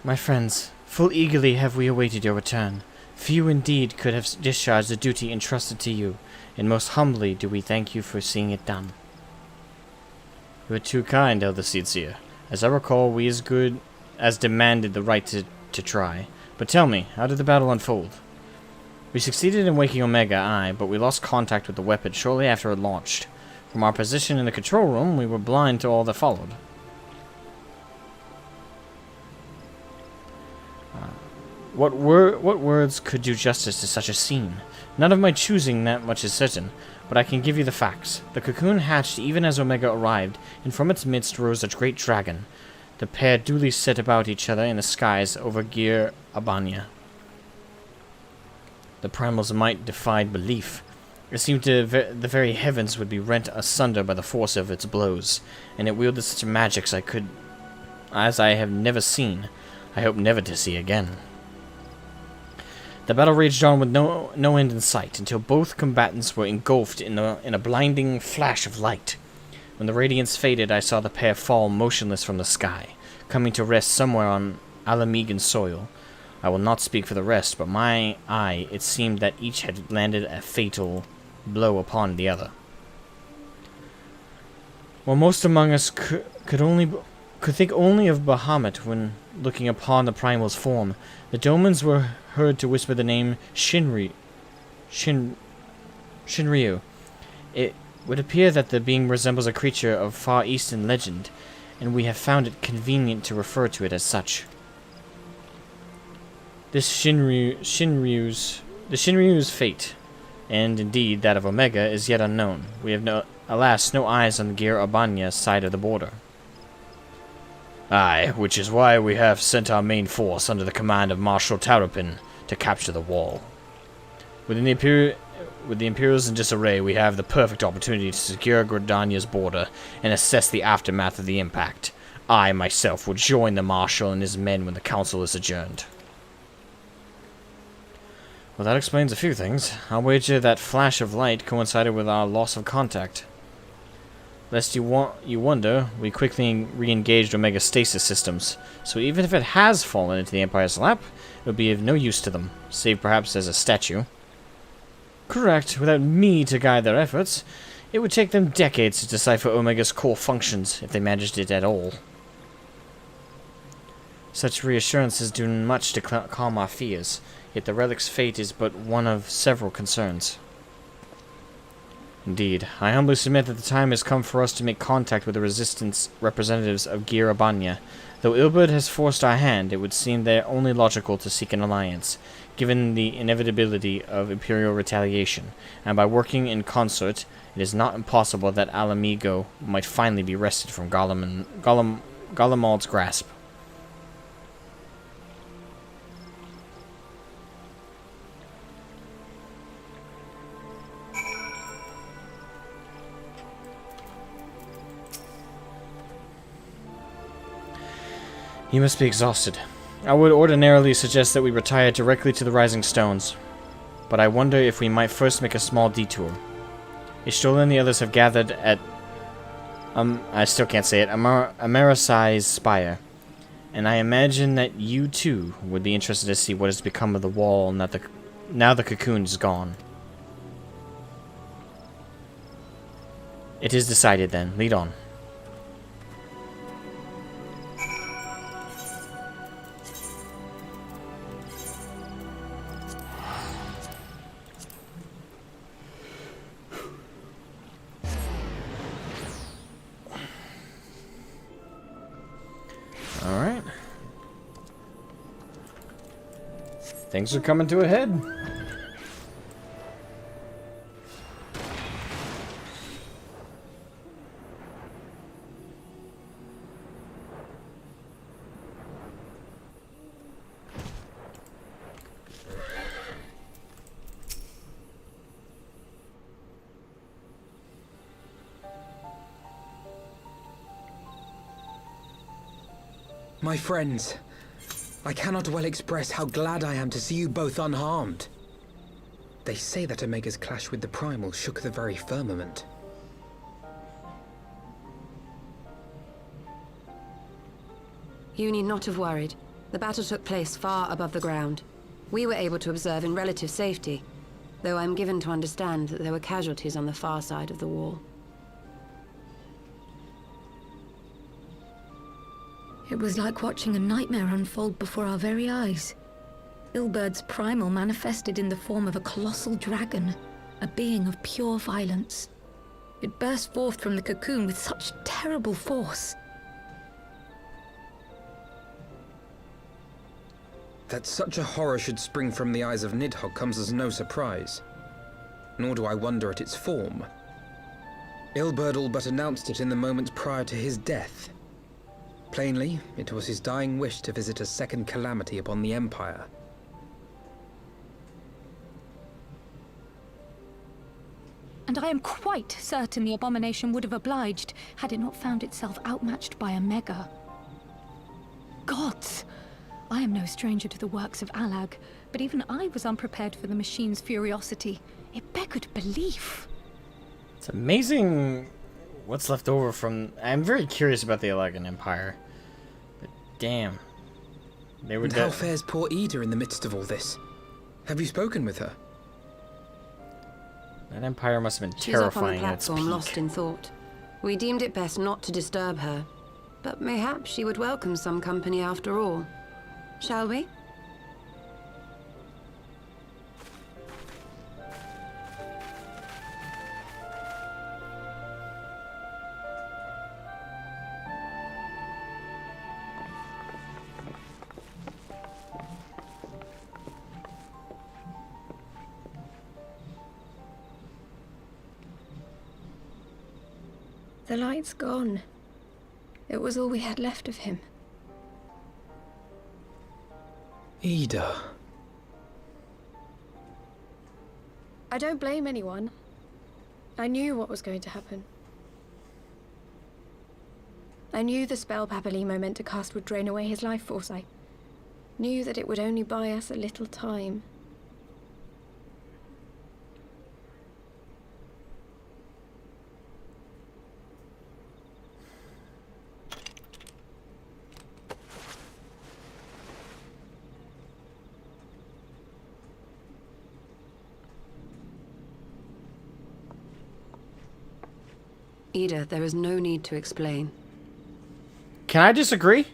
Speaker 1: My friends, full eagerly have we awaited your return. Few indeed could have discharged the duty entrusted to you, and most humbly do we thank you for seeing it done. You are too kind, Elder Seatseer. As I recall, we as good as demanded the right to try. But tell me, how did the battle unfold? We succeeded in waking Omega, aye, but we lost contact with the weapon shortly after it launched. From our position in the control room, we were blind to all that followed. What words could do justice to such a scene? None of my choosing that much is certain, but I can give you the facts. The cocoon hatched even as Omega arrived, and from its midst rose a great dragon. The pair duly set about each other in the skies over Gir Abanya. The primal's might defied belief. It seemed the very heavens would be rent asunder by the force of its blows, and it wielded such magics as I have never seen. I hope never to see again. The battle raged on with no end in sight, until both combatants were engulfed in a blinding flash of light. When the radiance faded, I saw the pair fall motionless from the sky, coming to rest somewhere on Alamegan soil. I will not speak for the rest, but my eye, it seemed that each had landed a fatal blow upon the other. While most among us could only could think only of Bahamut when looking upon the primal's form. The Domans were heard to whisper the name Shinryu. It would appear that the being resembles a creature of Far Eastern legend, and we have found it convenient to refer to it as such. The Shinryu's fate, and indeed that of Omega, is yet unknown. We have alas, no eyes on the Gir Abanya side of the border.
Speaker 6: Aye, which is why we have sent our main force under the command of Marshal Tarapin to capture the wall. With the Imperials in disarray, we have the perfect opportunity to secure Gridania's border and assess the aftermath of the impact. I, myself, will join the Marshal and his men when the council is adjourned.
Speaker 1: Well, that explains a few things. I'll wager that flash of light coincided with our loss of contact. Lest you wonder, we quickly re-engaged Omega stasis systems, so even if it has fallen into the Empire's lap, it would be of no use to them, save perhaps as a statue. Correct. Without me to guide their efforts, it would take them decades to decipher Omega's core functions, if they managed it at all. Such reassurances do much to calm our fears, yet the relic's fate is but one of several concerns. Indeed, I humbly submit that the time has come for us to make contact with the Resistance representatives of Gir Abanya. Though Ilberd has forced our hand, it would seem they're only logical to seek an alliance, given the inevitability of Imperial retaliation, and by working in concert, it is not impossible that Alamigo might finally be wrested from Golemald's grasp. You must be exhausted. I would ordinarily suggest that we retire directly to the Rising Stones, but I wonder if we might first make a small detour. Ishtola and the others have gathered at I still can't say it, Amerisai's spire, and I imagine that you too would be interested to see what has become of the wall now the cocoon is gone. It is decided then. Lead on. Alright. Things are coming to a head.
Speaker 18: My friends, I cannot well express how glad I am to see you both unharmed. They say that Omega's clash with the Primal shook the very firmament.
Speaker 19: You need not have worried. The battle took place far above the ground. We were able to observe in relative safety, though I'm given to understand that there were casualties on the far side of the wall.
Speaker 2: It was like watching a nightmare unfold before our very eyes. Ilberd's primal manifested in the form of a colossal dragon, a being of pure violence. It burst forth from the cocoon with such terrible force.
Speaker 18: That such a horror should spring from the eyes of Nidhogg comes as no surprise. Nor do I wonder at its form. Ilberd all but announced it in the moments prior to his death. Plainly, it was his dying wish to visit a second calamity upon the Empire.
Speaker 15: And I am quite certain the abomination would have obliged had it not found itself outmatched by Omega. Gods! I am no stranger to the works of Alag, but even I was unprepared for the machine's furiosity. It beggared belief.
Speaker 1: It's amazing what's left over from... I'm very curious about the Alagan Empire. But damn. They were
Speaker 18: And how fares poor Ida in the midst of all this? Have you spoken with her?
Speaker 1: That Empire must have been
Speaker 19: She's up on the
Speaker 1: terrifying at its
Speaker 19: platform,
Speaker 1: peak.
Speaker 19: lost in thought. We deemed it best not to disturb her. But mayhap she would welcome some company after all. Shall we?
Speaker 2: The light's gone. It was all we had left of him.
Speaker 18: Ida.
Speaker 13: I don't blame anyone. I knew what was going to happen. I knew the spell Papalimo meant to cast would drain away his life force. I knew that it would only buy us a little time.
Speaker 19: Ida, there is no need to explain.
Speaker 1: Can I disagree?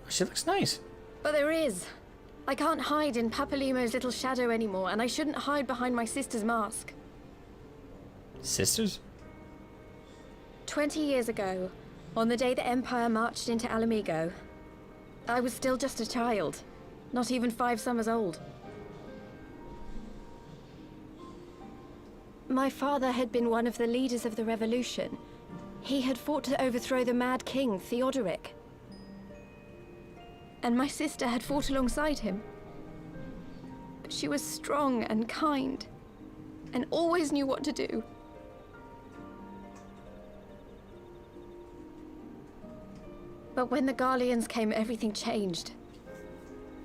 Speaker 1: She looks nice.
Speaker 13: But there is. I can't hide in Papalimo's little shadow anymore, and I shouldn't hide behind my sister's mask.
Speaker 1: Sisters?
Speaker 13: 20 years ago, on the day the Empire marched into Alamigo, I was still just a child, not even 5 summers old. My father had been one of the leaders of the revolution. He had fought to overthrow the Mad King, Theodoric. And my sister had fought alongside him. But she was strong and kind, and always knew what to do. But when the Garleans came, everything changed.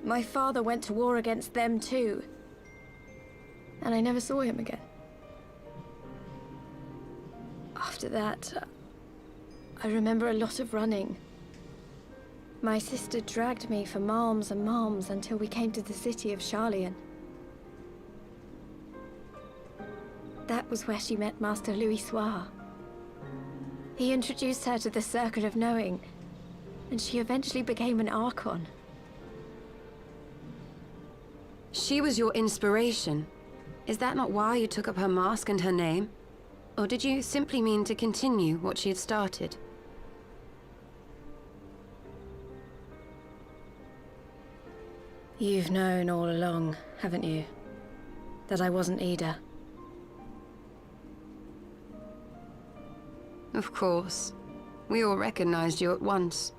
Speaker 13: My father went to war against them too. And I never saw him again. After that, I remember a lot of running. My sister dragged me for malms and malms until we came to the city of Charlian. That was where she met Master Louis Soir. He introduced her to the Circle of Knowing, and she eventually became an Archon.
Speaker 19: She was your inspiration. Is that not why you took up her mask and her name? Or did you simply mean to continue what she had started?
Speaker 13: You've known all along, haven't you? That I wasn't Ida.
Speaker 19: Of course. We all recognized you at once.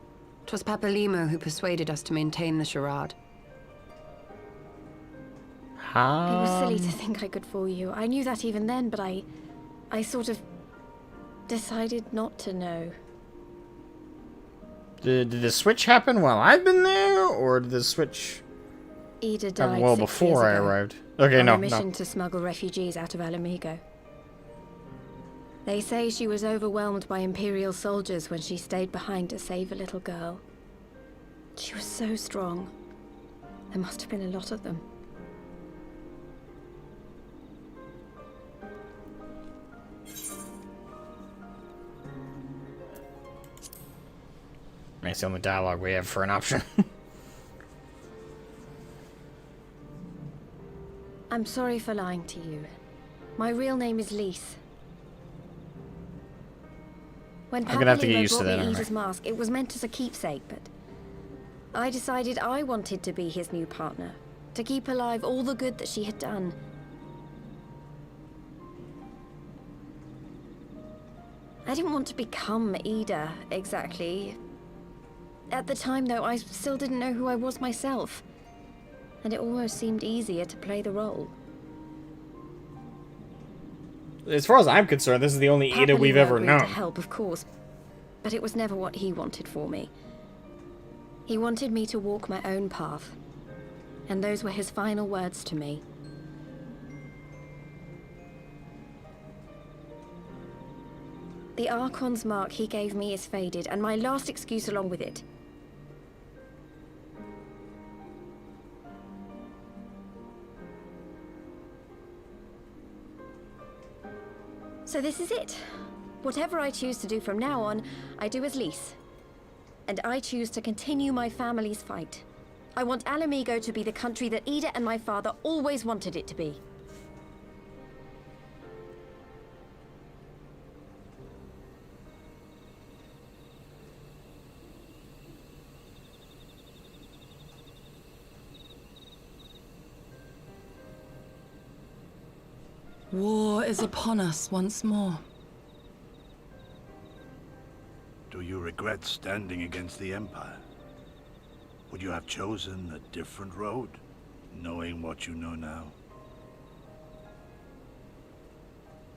Speaker 19: 'Twas Papalimo who persuaded us to maintain the charade.
Speaker 13: It was silly to think I could fool you. I knew that even then, but I sort of decided not to know.
Speaker 1: Did the switch happen while I've been there, or did the switch
Speaker 13: Ida died
Speaker 1: well
Speaker 13: 6
Speaker 1: before I
Speaker 13: years ago,
Speaker 1: arrived? Okay,
Speaker 13: on
Speaker 1: no,
Speaker 13: a mission
Speaker 1: no.
Speaker 13: to smuggle refugees out of Alamigo. They say she was overwhelmed by Imperial soldiers when she stayed behind to save a little girl. She was so strong. There must have been a lot of them.
Speaker 1: That's the only dialogue we have for an option.
Speaker 13: I'm sorry for lying to you. My real name is Lise. When
Speaker 1: I'm gonna have to get
Speaker 13: Papalimo
Speaker 1: used to
Speaker 13: brought
Speaker 1: that,
Speaker 13: me
Speaker 1: aren't I?
Speaker 13: Ida's mask, it was meant as a keepsake, but I decided I wanted to be his new partner, to keep alive all the good that she had done. I didn't want to become Ida, exactly. At the time, though, I still didn't know who I was myself, and it almost seemed easier to play the role.
Speaker 1: As far as I'm concerned, this is the only Ida we've
Speaker 13: Papalimo
Speaker 1: ever
Speaker 13: agreed
Speaker 1: known.
Speaker 13: to help, of course, but it was never what he wanted for me. He wanted me to walk my own path, and those were his final words to me. The Archon's mark he gave me is faded, and my last excuse along with it. So this is it. Whatever I choose to do from now on, I do as Lys. And I choose to continue my family's fight. I want Alamigo to be the country that Ida and my father always wanted it to be.
Speaker 9: War is upon us once more.
Speaker 7: Do you regret standing against the Empire? Would you have chosen a different road, knowing what you know now?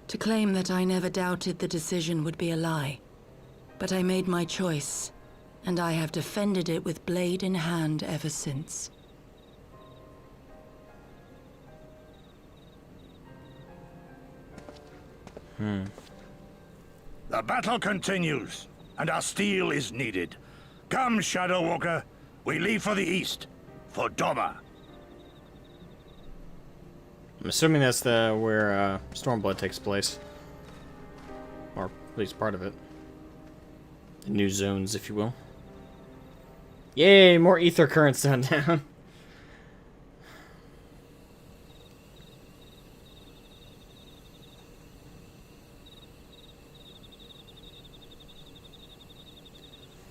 Speaker 9: To claim that I never doubted the decision would be a lie. But I made my choice, and I have defended it with blade in hand ever since.
Speaker 7: The battle continues, and our steel is needed. Come, Shadow Walker, we leave for the east, for Doma.
Speaker 1: I'm assuming that's where Stormblood takes place. Or at least part of it. The new zones, if you will. Yay, more ether currents down.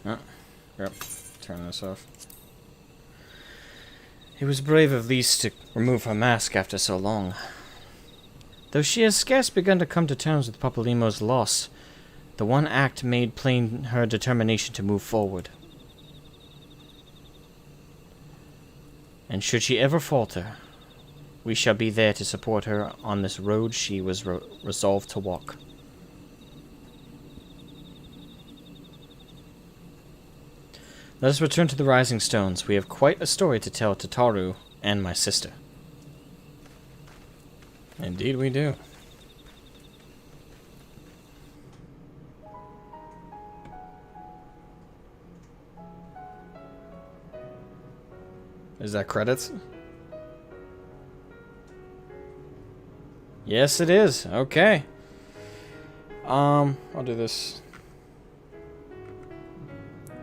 Speaker 1: Oh, yep. Turn this off. It was brave of Lys to remove her mask after so long. Though she has scarce begun to come to terms with Papalymo's loss, the one act made plain her determination to move forward. And should she ever falter, we shall be there to support her on this road she was resolved to walk. Let us return to the Rising Stones. We have quite a story to tell to Taru and my sister. Indeed we do. Is that credits? Yes, it is. Okay. I'll do this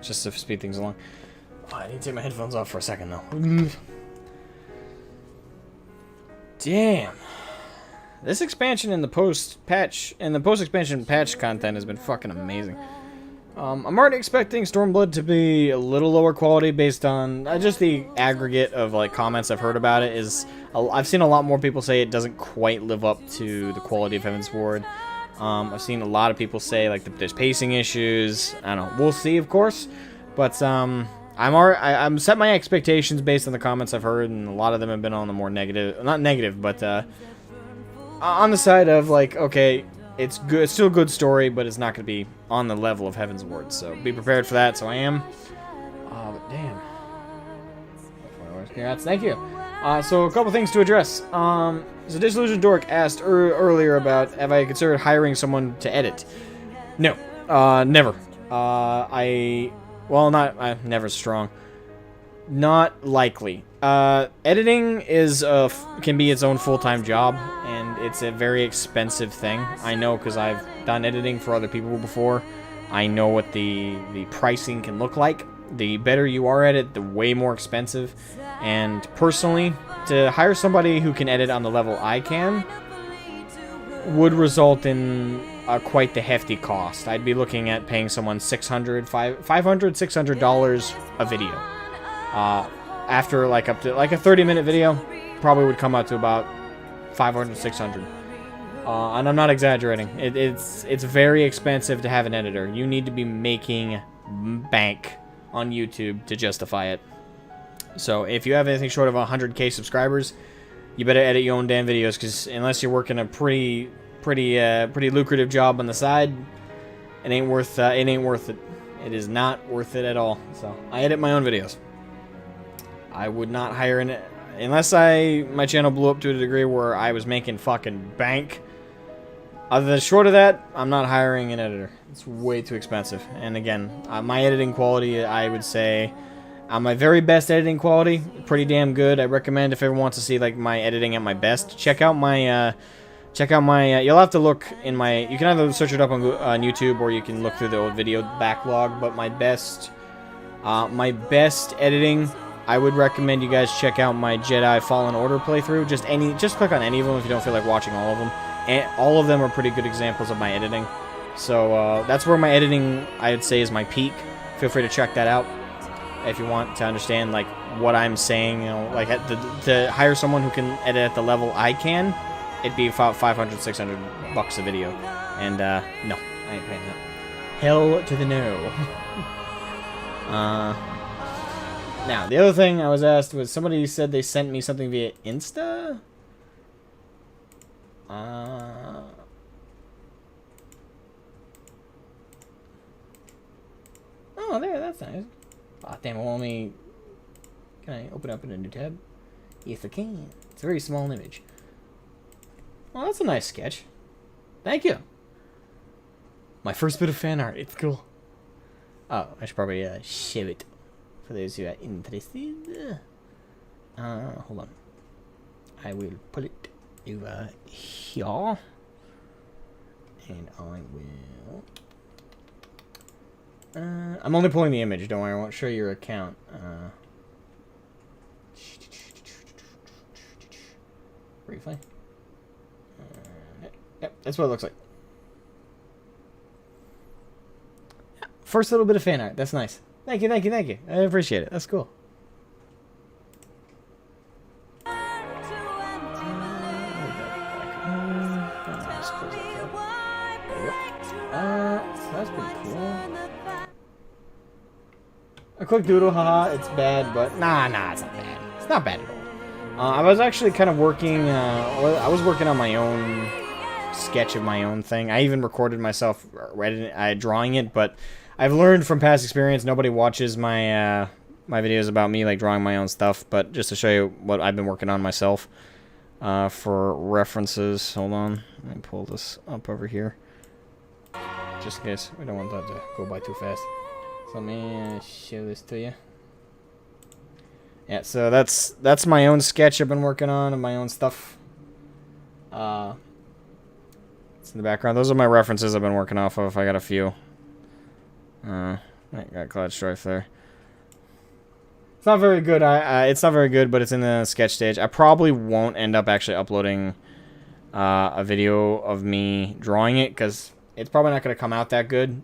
Speaker 1: just to speed things along. Oh, I need to take my headphones off for a second, though. Damn. This expansion in the post-expansion patch content has been fucking amazing. I'm already expecting Stormblood to be a little lower quality based on just the aggregate of like comments I've heard about it. I've seen a lot more people say it doesn't quite live up to the quality of Heavensward. I've seen a lot of people say like there's pacing issues. I don't know. We'll see, of course. But I'm set my expectations based on the comments I've heard, and a lot of them have been on the more negative, not negative, but on the side of like, okay, it's good, it's still a good story, but it's not going to be on the level of Heavensward. So be prepared for that. So I am. But damn. Congrats, thank you. So a couple things to address. So Disillusioned Dork asked earlier about have I considered hiring someone to edit. No, never. Never's strong. Not likely. Editing is can be its own full-time job, and it's a very expensive thing. I know because I've done editing for other people before. I know what the pricing can look like. The better you are at it, the way more expensive. And personally, to hire somebody who can edit on the level I can would result in quite the hefty cost. I'd be looking at paying someone $600 a video. After like up to like a 30-minute video, probably would come out to about $500, $600. And I'm not exaggerating. It's very expensive to have an editor. You need to be making bank on YouTube to justify it. So if you have anything short of 100k subscribers, you better edit your own damn videos, because unless you're working a pretty lucrative job on the side, it ain't worth it. It is not worth it at all. So I edit my own videos. I would not hire an unless my channel blew up to a degree where I was making fucking bank. Other than short of that, I'm not hiring an editor. It's way too expensive. And again, my editing quality, I would say, my very best editing quality, pretty damn good. I recommend if everyone wants to see like my editing at my best, check out my check out my, you'll have to look in my, you can either search it up on YouTube or you can look through the old video backlog, but my best editing, I would recommend you guys check out my Jedi Fallen Order playthrough. Just click on any of them if you don't feel like watching all of them. And all of them are pretty good examples of my editing. So, that's where my editing, I'd say, is my peak. Feel free to check that out if you want to understand, like, what I'm saying, you know, like, to hire someone who can edit at the level I can, it'd be about $500-600 a video. And, no, I ain't paying that. Hell to the no. Now, the other thing I was asked was, somebody said they sent me something via Insta? Oh, there, that's nice. Oh, damn, it won't let me... Can I open up in a new tab? Yes, I can. It's a very small image. Well, that's a nice sketch. Thank you. My first bit of fan art. It's cool. Oh, I should probably show it for those who are interested. Hold on. I will pull it over here. And I will... I'm only pulling the image, don't worry, I won't show your account. Briefly. Yep, that's what it looks like. First little bit of fan art, that's nice. Thank you, thank you, thank you. I appreciate it, that's cool. That's pretty cool. A quick doodle, haha, it's bad, but nah, it's not bad. It's not bad at all. I was actually kind of working, I was working on my own sketch of my own thing. I even recorded myself drawing it, but I've learned from past experience, nobody watches my my videos about me, like drawing my own stuff, but just to show you what I've been working on myself for references. Hold on, let me pull this up over here. Just in case, we don't want that to go by too fast. So let me show this to you. Yeah, so that's my own sketch I've been working on of my own stuff. It's in the background. Those are my references I've been working off of. I got a few. I got Cloud Strife there. It's not very good. It's not very good, but it's in the sketch stage. I probably won't end up actually uploading a video of me drawing it because it's probably not going to come out that good.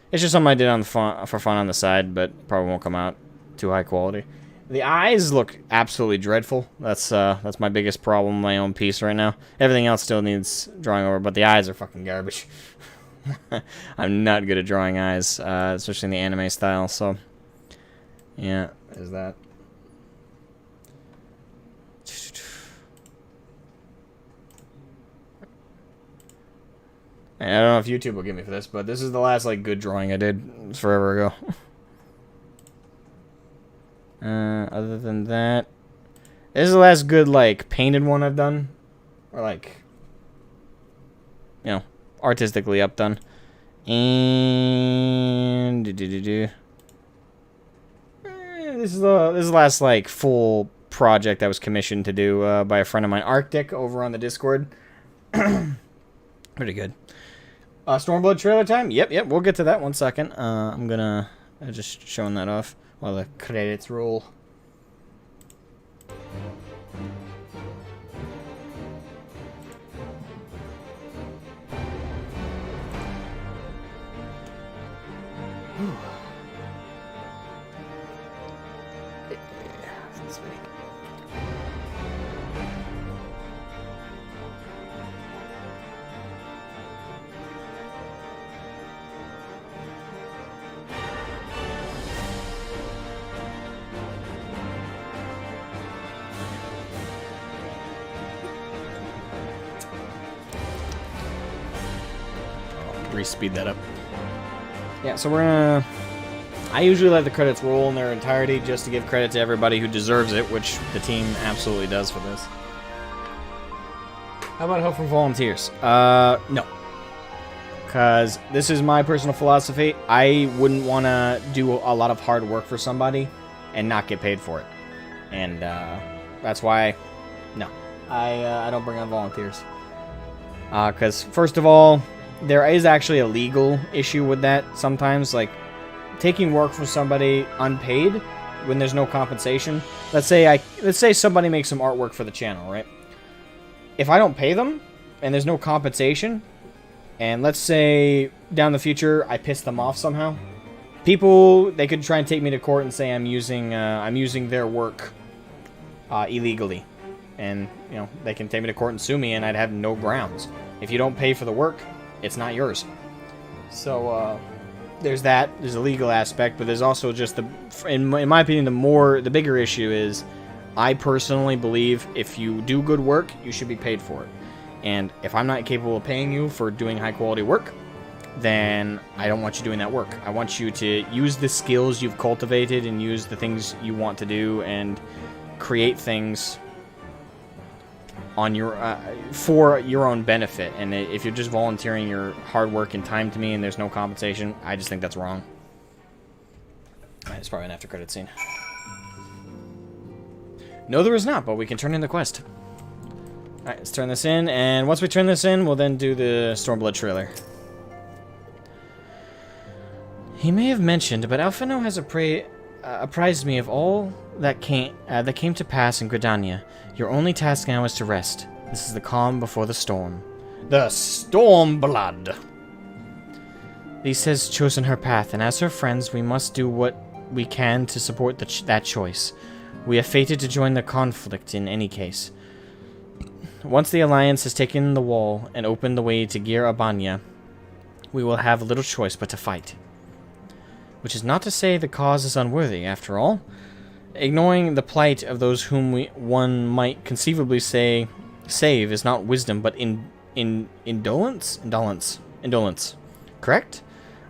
Speaker 1: It's just something I did for fun on the side, but probably won't come out too high quality. The eyes look absolutely dreadful. That's my biggest problem, my own piece right now. Everything else still needs drawing over, but the eyes are fucking garbage. I'm not good at drawing eyes, especially in the anime style, so... Yeah, there's that. I don't know if YouTube will give me for this, but this is the last, like, good drawing I did. It was forever ago. Other than that... This is the last good, like, painted one I've done. Or, like... You know, artistically updone. And... This is the last, like, full project I was commissioned to do by a friend of mine, Arctic, over on the Discord. Pretty good. Stormblood trailer time? Yep, we'll get to that one second. I'm gonna just showing that off while the credits roll. Speed that up. Yeah, so we're gonna... I usually let the credits roll in their entirety just to give credit to everybody who deserves it, which the team absolutely does for this. How about help from volunteers? No. Because this is my personal philosophy. I wouldn't want to do a lot of hard work for somebody and not get paid for it. And that's why, no. I don't bring on volunteers. Because, first of all, there is actually a legal issue with that sometimes. Like, taking work from somebody unpaid when there's no compensation. Let's say somebody makes some artwork for the channel, right? If I don't pay them, and there's no compensation, and let's say down the future I piss them off somehow, people, they could try and take me to court and say I'm using their work illegally, and you know, they can take me to court and sue me, and I'd have no grounds. If you don't pay for the work, it's not yours. So there's that. There's a legal aspect, but there's also just in my opinion, the bigger issue is, I personally believe if you do good work, you should be paid for it. And if I'm not capable of paying you for doing high quality work, then I don't want you doing that work. I want you to use the skills you've cultivated and use the things you want to do and create things on your for your own benefit. And if you're just volunteering your hard work and time to me and there's no compensation, I just think that's wrong. Alright, it's probably an after credit scene. No, there is not, but we can turn in the quest. Alright, let's turn this in, and once we turn this in, we'll then do the Stormblood trailer. He may have mentioned, but Alphino has apprised me of all that came to pass in Gridania. Your only task now is to rest. This is the calm before the storm. The Stormblood! Lisa has chosen her path, and as her friends, we must do what we can to support that choice. We are fated to join the conflict in any case. Once the Alliance has taken the wall and opened the way to Gir Abanya, we will have little choice but to fight. Which is not to say the cause is unworthy, after all. Ignoring the plight of those whom one might conceivably say save is not wisdom, but indolence? Indolence. Correct?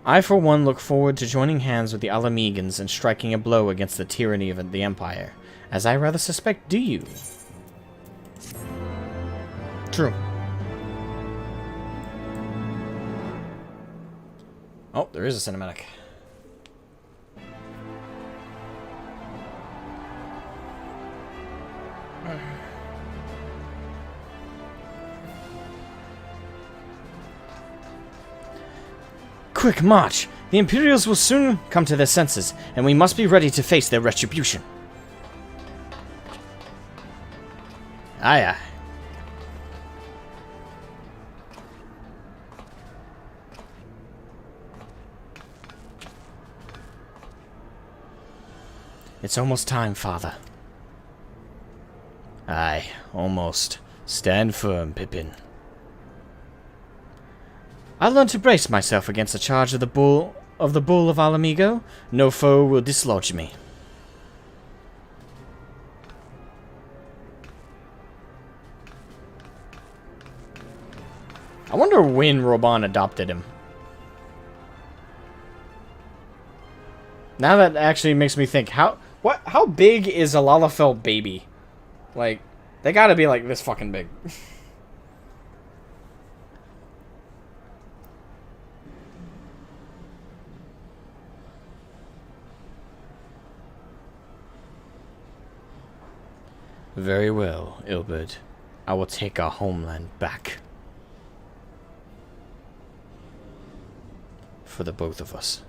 Speaker 1: I, for one, look forward to joining hands with the Alamegans and striking a blow against the tyranny of the Empire. As I rather suspect, do you? True. Oh, there is a cinematic. Quick march! The Imperials will soon come to their senses, and we must be ready to face their retribution. Aye, aye. It's almost time, Father. Aye, almost. Stand firm, Pippin. I learned to brace myself against the charge of the bull of Alamigo. No foe will dislodge me. I wonder when Roban adopted him. Now that actually makes me think, how big is a Lalafell baby? Like, they gotta be like this fucking big. Very well, Ilbert. I will take our homeland back. For the both of us.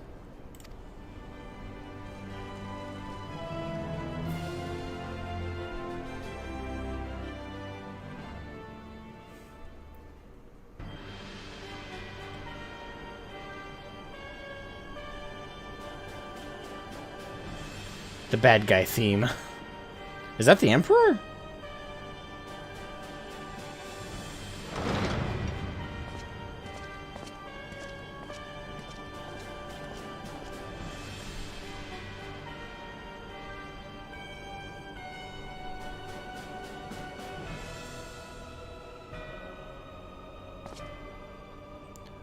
Speaker 1: The bad guy theme. Is that the Emperor?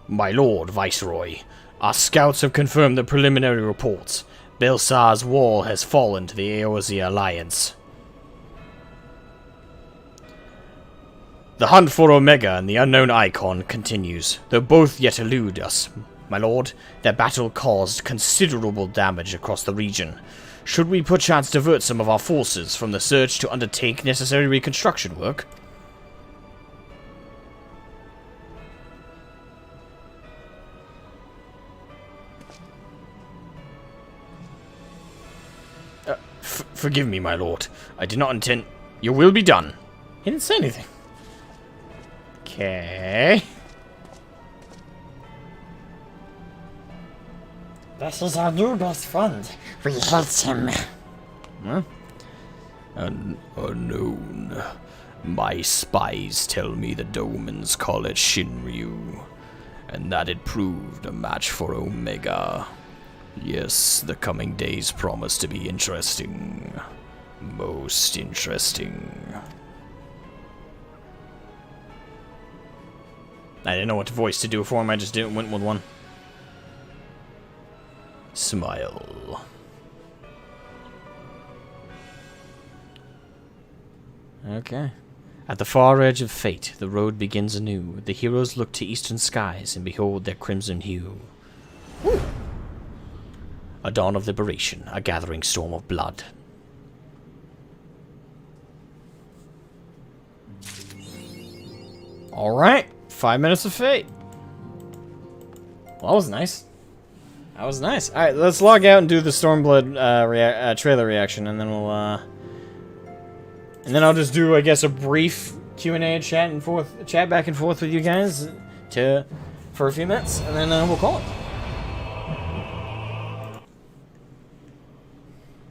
Speaker 1: My lord, Viceroy, our scouts have confirmed the preliminary reports. Belsar's wall has fallen to the Eorzea Alliance. The hunt for Omega and the unknown Icon continues, though both yet elude us. My lord, their battle caused considerable damage across the region. Should we perchance divert some of our forces from the search to undertake necessary reconstruction work?
Speaker 6: Forgive me, my lord. I did not intend... Your will be done.
Speaker 1: He didn't say anything. Okay.
Speaker 5: This is our new best friend. We hate him.
Speaker 1: Huh?
Speaker 6: Unknown. My spies tell me the Domans call it Shinryu, and that it proved a match for Omega. Yes, the coming days promise to be interesting. Most interesting.
Speaker 1: I didn't know what voice to do for him, I just went with one.
Speaker 6: Smile.
Speaker 1: Okay. At the far edge of fate, the road begins anew. The heroes look to eastern skies and behold their crimson hue. Woo.
Speaker 6: A dawn of liberation, a gathering storm of blood.
Speaker 1: Alright, 5 minutes of fate. Well, that was nice. That was nice. Alright, let's log out and do the Stormblood trailer reaction, and then we'll, and then I'll just do, I guess, a brief Q&A chat back and forth with you guys for a few minutes, and then we'll call it.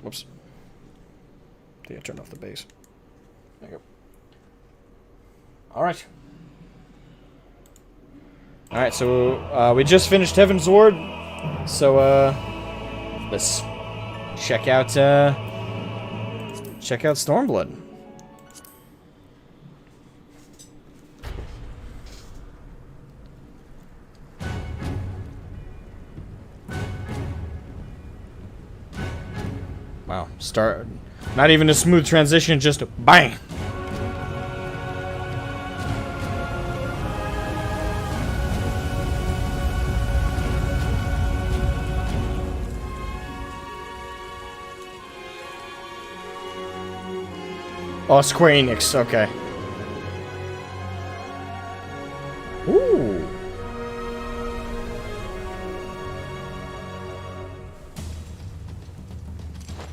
Speaker 1: Whoops. I think I turned off the bass. There you go. Alright. Alright, so we just finished Heaven's Ward, so let's check out Stormblood. Wow, not even a smooth transition, just bang. Oh, Square Enix, okay. Ooh.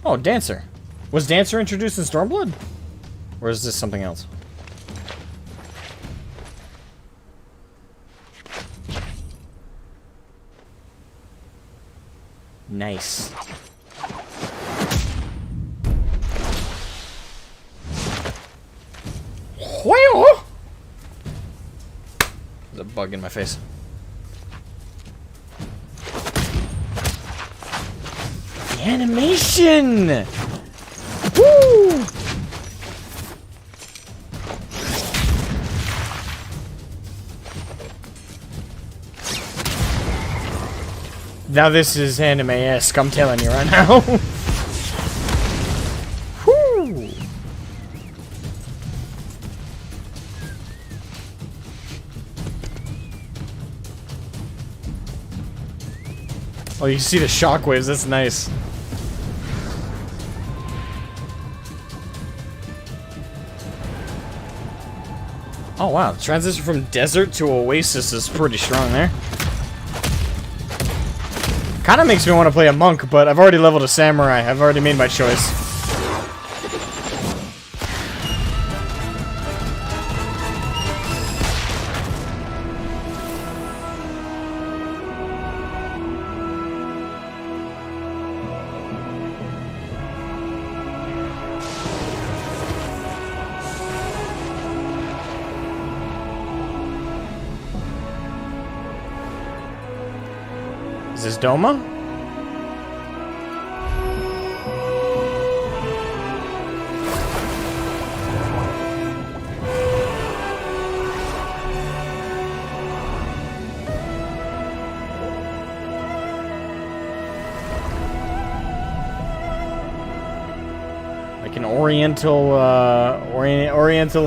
Speaker 1: Oh, Dancer. Was Dancer introduced in Stormblood? Or is this something else? Nice. There's a bug in my face. The animation! Woo! Now this is anime-esque, I'm telling you right now. Woo! Oh, you can see the shockwaves, that's nice. Oh wow, the transition from desert to oasis is pretty strong there. Kinda makes me want to play a monk, but I've already leveled a samurai. I've already made my choice. Is this Doma? Like an Oriental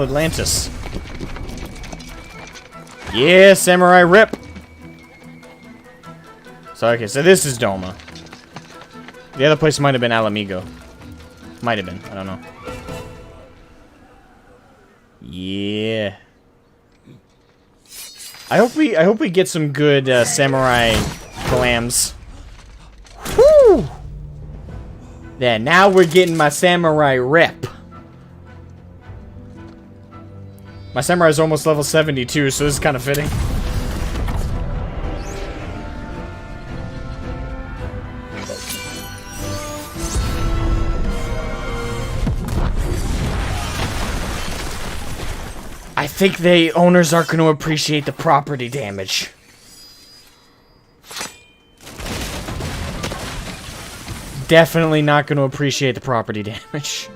Speaker 1: Atlantis. Yeah, Samurai Rip. So, okay, so this is Doma. The other place might have been Alamigo. Might have been, I don't know. Yeah. I hope we get some good samurai glams. Woo! There, now we're getting my samurai rep. My samurai is almost level 72, so this is kind of fitting. I think the owners aren't going to appreciate the property damage. Definitely not going to appreciate the property damage.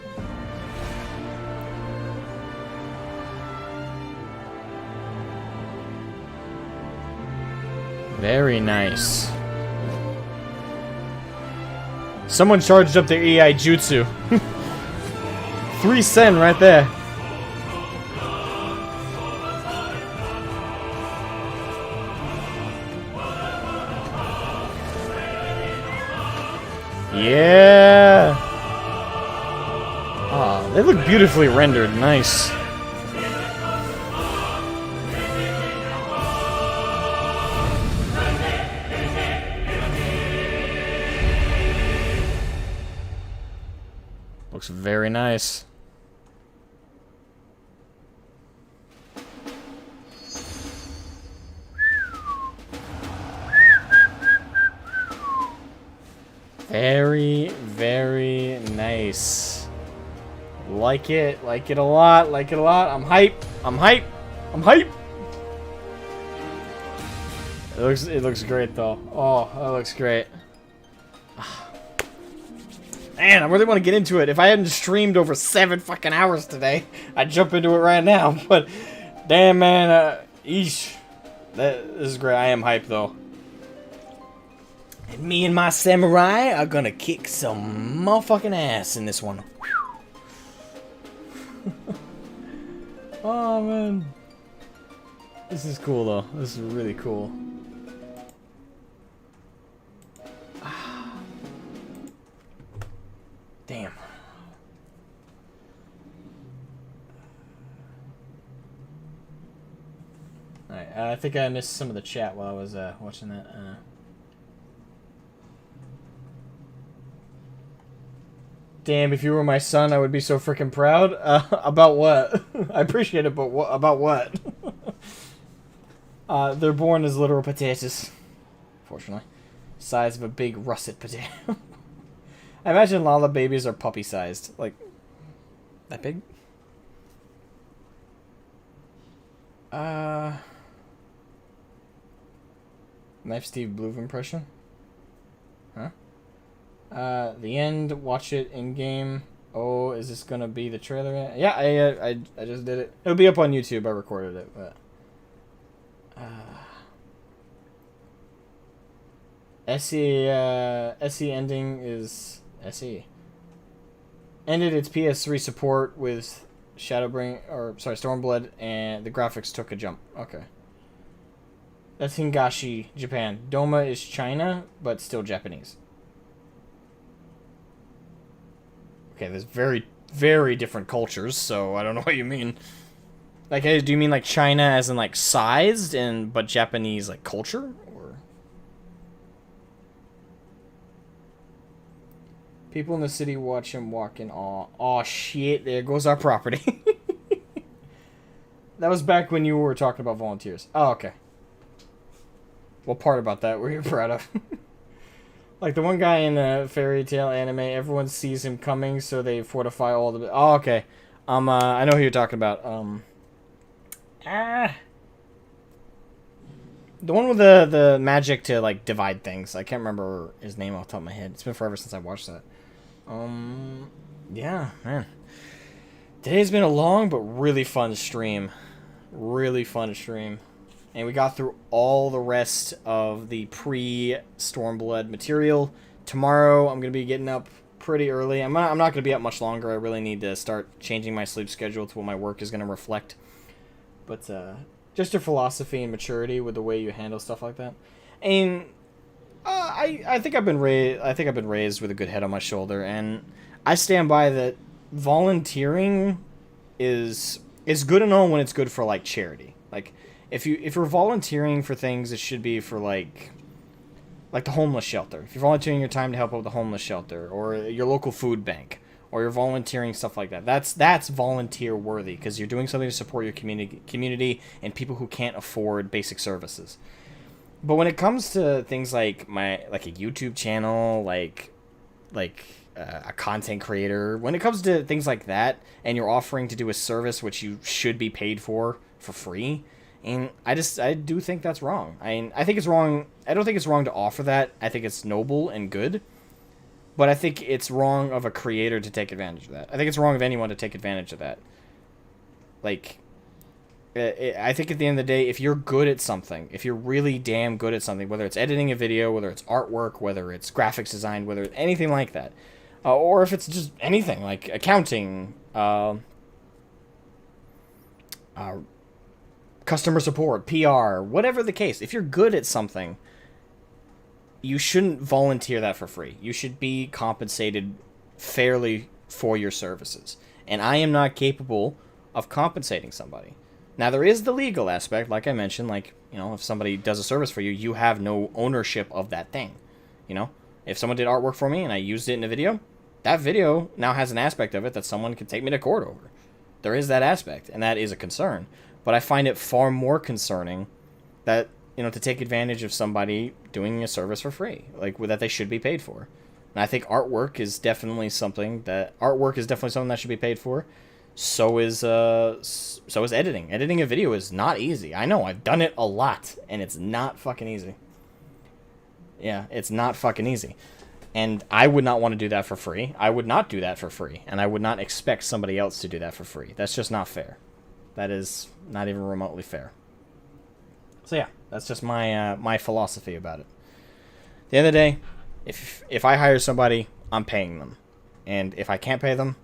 Speaker 1: Very nice. Someone charged up their EI Jutsu. 3 sen right there. Yeah. Oh, they look beautifully rendered. Nice. Looks very nice. Very, very nice. Like it a lot, like it a lot. I'm hype, I'm hype, I'm hype. It looks great though. Oh, that looks great. Man, I really want to get into it. If I hadn't streamed over 7 fucking hours today, I'd jump into it right now. But damn, man, eesh, this is great. I am hyped though. And me and my samurai are gonna kick some motherfucking ass in this one. Oh man, this is cool though. This is really cool. Damn. Alright, I think I missed some of the chat while I was watching that. Damn, if you were my son, I would be so freaking proud. About what? I appreciate it, but about what? They're born as literal potatoes. Fortunately. Size of a big russet potato. I imagine Lala babies are puppy-sized. Like, that big? Knife Steve Blue impression? Huh? The end, watch it in-game. Oh, is this gonna be the trailer yet? Yeah, I just did it. It'll be up on YouTube, I recorded it, but... SE ending is... SE. Ended its PS3 support with Stormblood, and the graphics took a jump. Okay. That's Hingashi, Japan. Doma is China, but still Japanese. Okay, there's very, very different cultures, so I don't know what you mean. Like, do you mean like China as in like sized, but Japanese like culture? Or people in the city watch him walk in awe. Aw, shit, there goes our property. That was back when you were talking about volunteers. Oh, okay. What part about that were you proud of? Like the one guy in the fairy tale anime, everyone sees him coming, so they fortify all the... Oh, okay. I know who you're talking about. The one with the magic to, like, divide things. I can't remember his name off the top of my head. It's been forever since I watched that. Yeah, man. Today's been a long but really fun stream. Really fun stream. And we got through all the rest of the pre-Stormblood material. Tomorrow, I'm going to be getting up pretty early. I'm not going to be up much longer. I really need to start changing my sleep schedule to what my work is going to reflect. But just your philosophy and maturity with the way you handle stuff like that. And I think I've been raised with a good head on my shoulder, and I stand by that. Volunteering is good and all when it's good for like charity. Like if you're volunteering for things, it should be for like like the homeless shelter. If you're volunteering your time to help out with the homeless shelter, or your local food bank, or you're volunteering stuff like that, that's volunteer worthy because you're doing something to support your community and people who can't afford basic services. But when it comes to things like a YouTube channel, like a content creator, when it comes to things like that, and you're offering to do a service which you should be paid for free, and I do think that's wrong. I think it's wrong. I don't think it's wrong to offer that. I think it's noble and good, but I think it's wrong of a creator to take advantage of that. I think it's wrong of anyone to take advantage of that. Like, I think at the end of the day, if you're good at something, if you're really damn good at something, whether it's editing a video, whether it's artwork, whether it's graphics design, whether it's anything like that, or if it's just anything like accounting, customer support, PR, whatever the case, if you're good at something, you shouldn't volunteer that for free. You should be compensated fairly for your services. And I am not capable of compensating somebody. Now, there is the legal aspect, like I mentioned, like, you know, if somebody does a service for you, you have no ownership of that thing. You know, if someone did artwork for me and I used it in a video, that video now has an aspect of it that someone could take me to court over. There is that aspect, and that is a concern. But I find it far more concerning that, you know, to take advantage of somebody doing a service for free, like that they should be paid for. And I think artwork is definitely something that should be paid for. So is editing. Editing a video is not easy. I know, I've done it a lot, and it's not fucking easy. Yeah, it's not fucking easy. And I would not want to do that for free. I would not do that for free. And I would not expect somebody else to do that for free. That's just not fair. That is not even remotely fair. So yeah, that's just my philosophy about it. At the end of the day, if I hire somebody, I'm paying them. And if I can't pay them,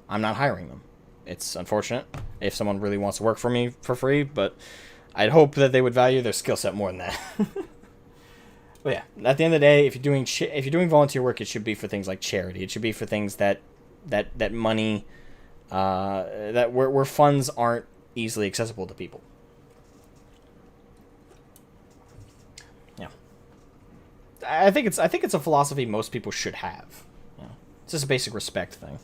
Speaker 1: I'm not hiring them. It's unfortunate if someone really wants to work for me for free, but I'd hope that they would value their skill set more than that. But yeah, at the end of the day, if you're doing volunteer work, it should be for things like charity. It should be for things that money, that where funds aren't easily accessible to people. Yeah, I think it's a philosophy most people should have. Yeah. It's just a basic respect thing.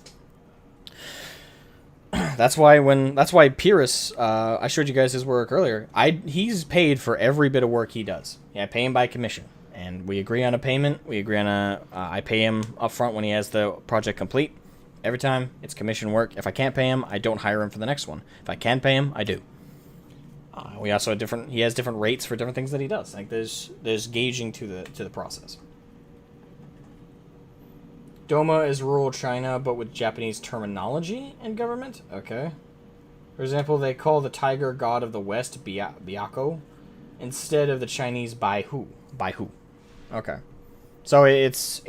Speaker 1: That's why Pyrrhus, I showed you guys his work earlier. He's paid for every bit of work he does. Yeah, I pay him by commission, and we agree on a payment. We agree on I pay him up front when he has the project complete. Every time it's commission work. If I can't pay him, I don't hire him for the next one. If I can pay him, I do. We also have he has different rates for different things that he does. Like there's gauging to the process. Doma is rural China, but with Japanese terminology and government? Okay. For example, they call the tiger god of the west Byako instead of the Chinese Baihu. Baihu. Okay. So it's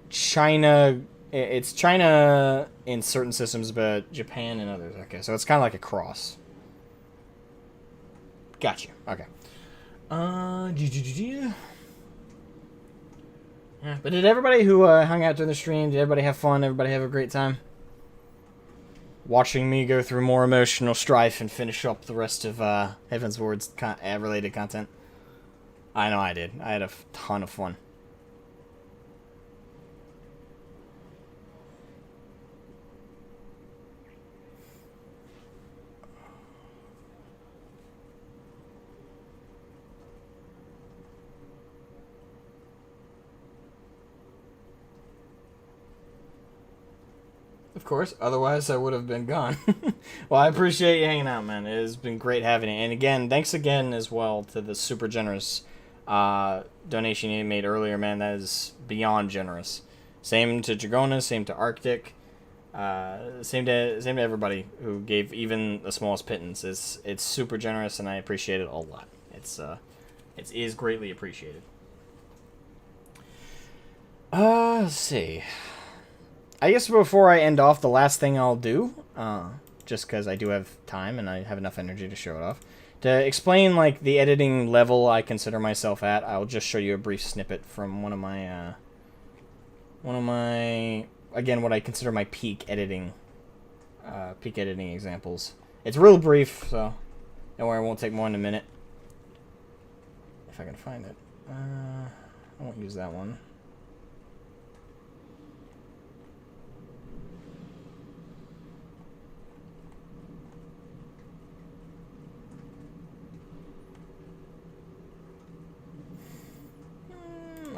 Speaker 1: China... It's China in certain systems, but Japan in others. Okay, so it's kind of like a cross. Gotcha. Okay. Yeah, but did everybody who hung out during the stream, did everybody have fun? Everybody have a great time? Watching me go through more emotional strife and finish up the rest of Heaven's Ward's related content? I know I did. I had a ton of fun. Of course, otherwise I would have been gone. Well, I appreciate you hanging out, man. It has been great having you. And again, thanks again as well to the super generous donation you made earlier, man. That is beyond generous. Same to Dragona, same to Arctic, same to everybody who gave even the smallest pittance. It's super generous, and I appreciate it a lot. It is greatly appreciated. Let's see. I guess before I end off, the last thing I'll do, just because I do have time and I have enough energy to show it off, to explain like the editing level I consider myself at, I'll just show you a brief snippet from one of my again, what I consider my peak editing examples. It's real brief, so don't worry, it won't take more than a minute. if I can find it. I won't use that one.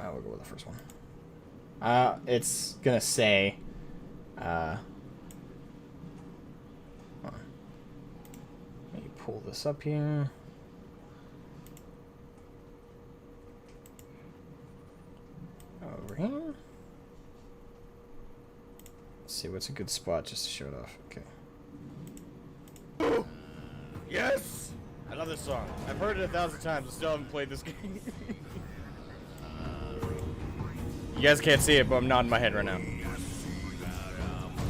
Speaker 1: I will go with the first one. It's gonna say, let me pull this up here. Over here. Let's see what's a good spot just to show it off. Okay. Yes! I love this song. I've heard it 1,000 times and still haven't played this game. You guys can't see it, but I'm nodding my head right now.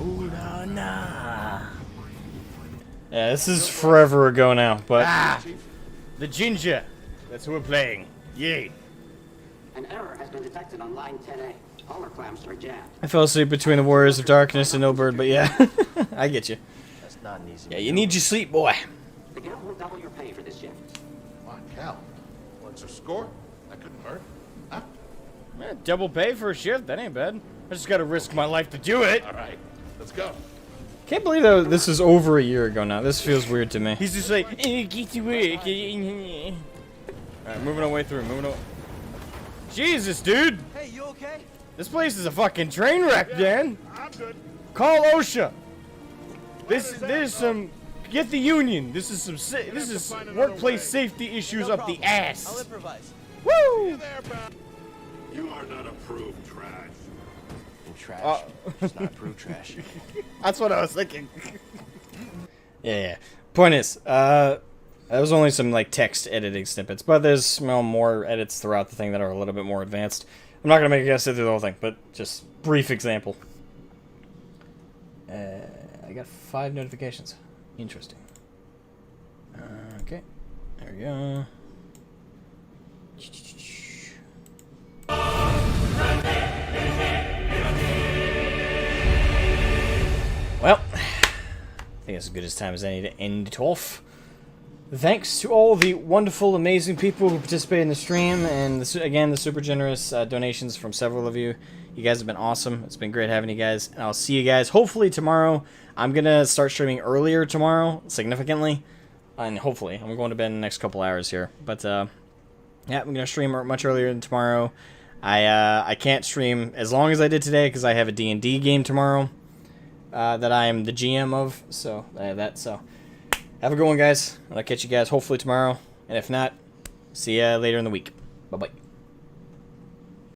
Speaker 1: Ooh, nah. Yeah, this is forever ago now, but... the ginger! That's who we're playing. Yay!
Speaker 14: An error has been detected on line 10A. All our clamps are jammed.
Speaker 1: I fell asleep between the Warriors of Darkness and No Bird, but yeah. I get you.
Speaker 14: That's not an easy.
Speaker 1: Yeah, you need your sleep, boy.
Speaker 14: The Guild will double your pay for this shift.
Speaker 17: My cow. What's your score? That couldn't hurt. Huh?
Speaker 1: Yeah, double pay for a shift, that ain't bad. I just gotta risk my life to do it.
Speaker 17: Alright, let's go.
Speaker 1: Can't believe that this is over a year ago now. This feels weird to me. He's just like, get to work. Alright, moving our way through, moving on. Jesus, dude!
Speaker 20: Hey, you okay?
Speaker 1: This place is a fucking train wreck, Dan.
Speaker 17: I'm good.
Speaker 1: Call OSHA. This is some. Get the union. This is some. This is workplace safety issues up the ass.
Speaker 20: I'll improvise.
Speaker 1: Woo!
Speaker 17: You are not approved trash.
Speaker 20: And trash. It's not approved trash.
Speaker 1: That's what I was thinking. Yeah. Point is, that was only some like text editing snippets, but there's more edits throughout the thing that are a little bit more advanced. I'm not gonna make you guys sit through the whole thing, but just brief example. I got 5 notifications. Interesting. Okay, there we go. Well, I think it's as good as time as any to end it off. Thanks to all the wonderful, amazing people who participated in the stream, and again, the super generous donations from several of you. You guys have been awesome. It's been great having you guys, and I'll see you guys hopefully tomorrow. I'm gonna start streaming earlier tomorrow, significantly, and hopefully I'm going to bed in the next couple hours here. But yeah, I'm gonna stream much earlier than tomorrow. I can't stream as long as I did today because I have a D&D game tomorrow that I am the GM of. So I have that. So. Have a good one, guys. I'll catch you guys hopefully tomorrow. And if not, see ya later in the week. Bye-bye.